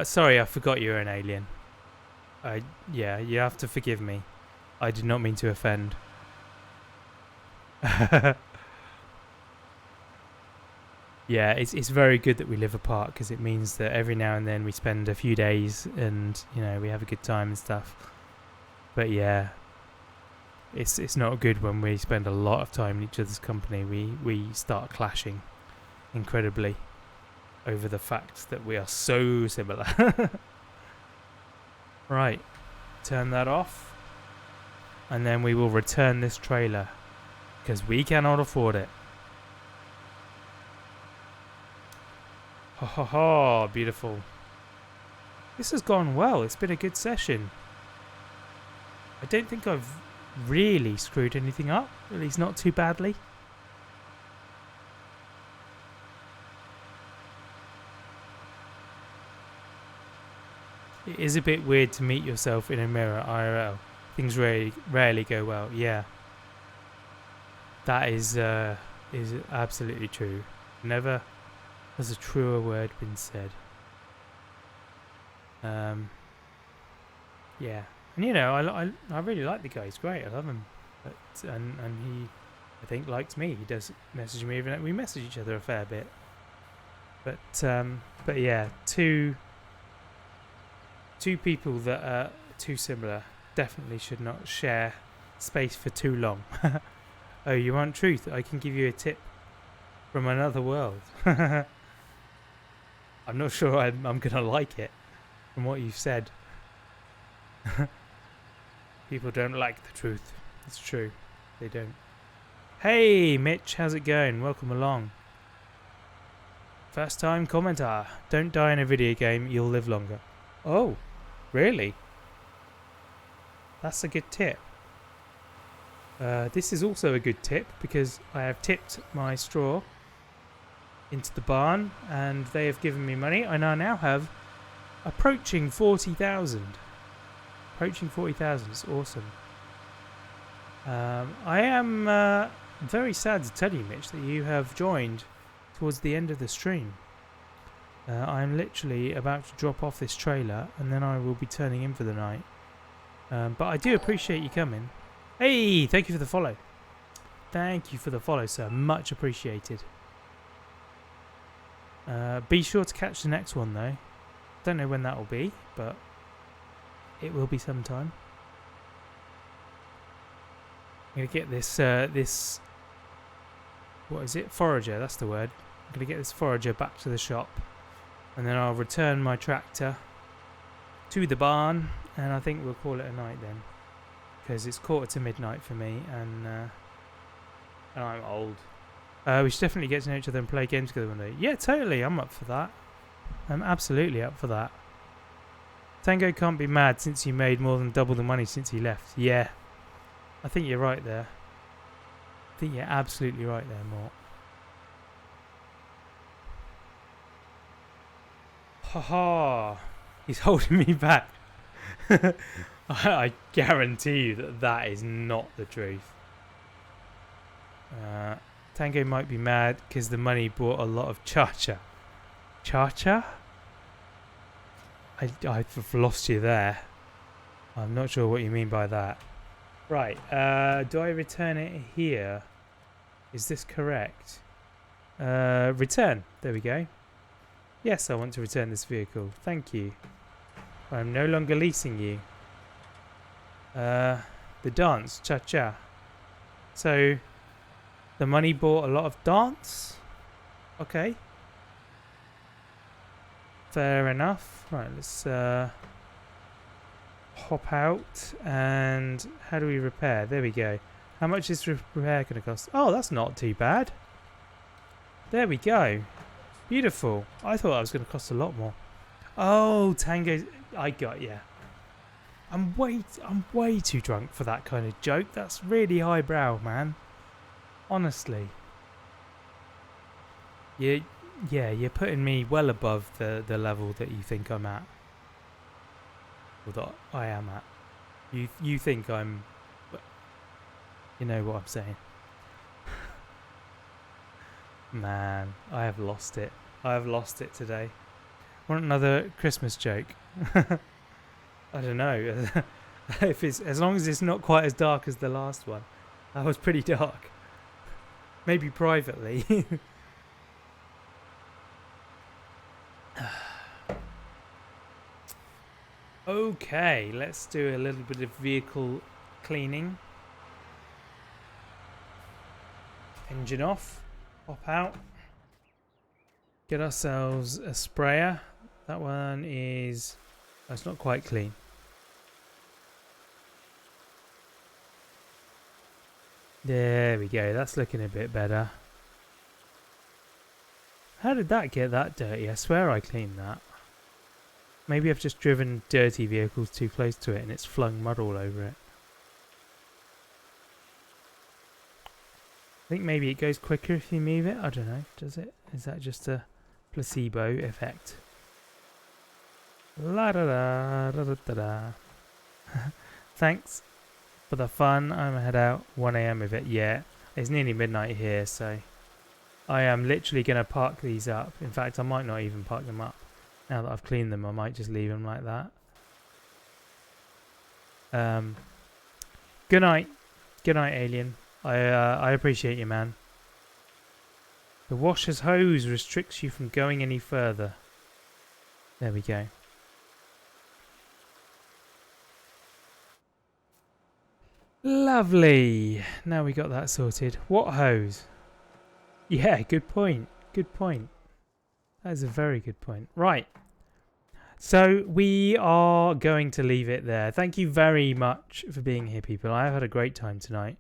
[SPEAKER 2] Sorry, I forgot you're an alien. Yeah, you have to forgive me. I did not mean to offend. Yeah, it's very good that we live apart because it means that every now and then we spend a few days and, you know, we have a good time and stuff. But yeah, it's not good when we spend a lot of time in each other's company. We start clashing incredibly over the fact that we are so similar. Right, turn that off. And then we will return this trailer because we cannot afford it. Ha ha ha, beautiful. This has gone well. It's been a good session. I don't think I've really screwed anything up. At least not too badly. It is a bit weird to meet yourself in a mirror IRL. Things rarely go well. Yeah. That is absolutely true. Never has a truer word been said. Yeah, and you know, I really like the guy. He's great. I love him. But and he, I think, likes me. He does message me. Even we message each other a fair bit. But yeah, two people that are too similar definitely should not share space for too long. Oh, you want truth? I can give you a tip from another world. I'm not sure I'm gonna like it from what you've said. People don't like the truth. It's true. They don't. Hey, Mitch, how's it going? Welcome along. First time commenter. Don't die in a video game, you'll live longer. Oh, really? That's a good tip. This is also a good tip because I have tipped my straw into the barn and they have given me money. I now have approaching 40,000. Approaching 40,000 is awesome. I am very sad to tell you, Mitch, that you have joined towards the end of the stream. I'm literally about to drop off this trailer and then I will be turning in for the night. But I do appreciate you coming. Hey, thank you for the follow. Thank you for the follow, sir. Much appreciated. Be sure to catch the next one, though. Don't know when that will be, but it will be sometime. I'm going to get this, what is it? Forager, that's the word. I'm going to get this forager back to the shop. And then I'll return my tractor to the barn. And I think we'll call it a night then. Because it's 1:45 for me, and I'm old. We should definitely get to know each other and play games together one day. Yeah, totally. I'm up for that. I'm absolutely up for that. Tango can't be mad since he made more than double the money since he left. Yeah. I think you're right there. I think you're absolutely right there, Mort. Haha. He's holding me back. I guarantee you that is not the truth. Tango might be mad because the money bought a lot of cha-cha. Cha-cha? I've lost you there. I'm not sure what you mean by that. Right, do I return it here? Is this correct? Return. There we go. Yes, I want to return this vehicle. Thank you. I'm no longer leasing you. The dance, cha-cha. So, the money bought a lot of dance? Okay. Fair enough. Right, let's hop out. And how do we repair? There we go. How much is repair going to cost? Oh, that's not too bad. There we go. Beautiful. I thought that was going to cost a lot more. Oh, Tango. I got you. I'm way too drunk for that kind of joke. That's really highbrow, man. Honestly. Yeah, you're putting me well above the level that you think I'm at. Or that I am at. You think I'm... You know what I'm saying. Man, I have lost it. I have lost it today. Want another Christmas joke? I don't know. If it's as long as it's not quite as dark as the last one. That was pretty dark. Maybe privately. Okay, let's do a little bit of vehicle cleaning. Engine off. Pop out. Get ourselves a sprayer. That one is... That's not quite clean. There we go. That's looking a bit better. How did that get that dirty? I swear I cleaned that. Maybe I've just driven dirty vehicles too close to it and it's flung mud all over it. I think maybe it goes quicker if you move it. I don't know. Does it? Is that just a placebo effect? La da da da da da da. Thanks for the fun. I'm gonna head out 1 AM with it. Yeah, it's nearly midnight here, so I am literally gonna park these up. In fact, I might not even park them up. Now that I've cleaned them, I might just leave them like that. Good night. Good night, alien. I appreciate you, man. The washer's hose restricts you from going any further. There we go. Lovely. Now we got that sorted. What hose? Yeah, good point. Good point. That is a very good point. Right. So we are going to leave it there. Thank you very much for being here, people. I've had a great time tonight.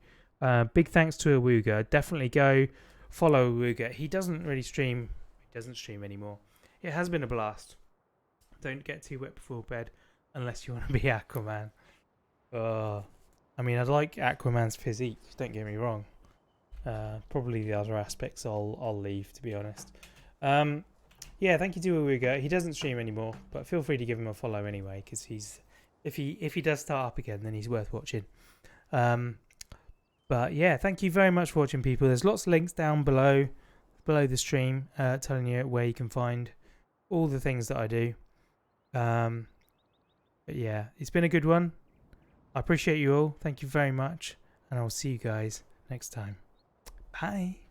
[SPEAKER 2] Big thanks to Awooga. Definitely go follow Awooga. He doesn't really stream. He doesn't stream anymore. It has been a blast. Don't get too wet before bed unless you want to be Aquaman. I mean, I like Aquaman's physique. Don't get me wrong. Probably the other aspects I'll leave, to be honest. Yeah, thank you to Awooga. He doesn't stream anymore, but feel free to give him a follow anyway, because if he does start up again, then he's worth watching. But yeah, thank you very much for watching, people. There's lots of links down below the stream telling you where you can find all the things that I do. But yeah, it's been a good one. I appreciate you all. Thank you very much. And I will see you guys next time. Bye.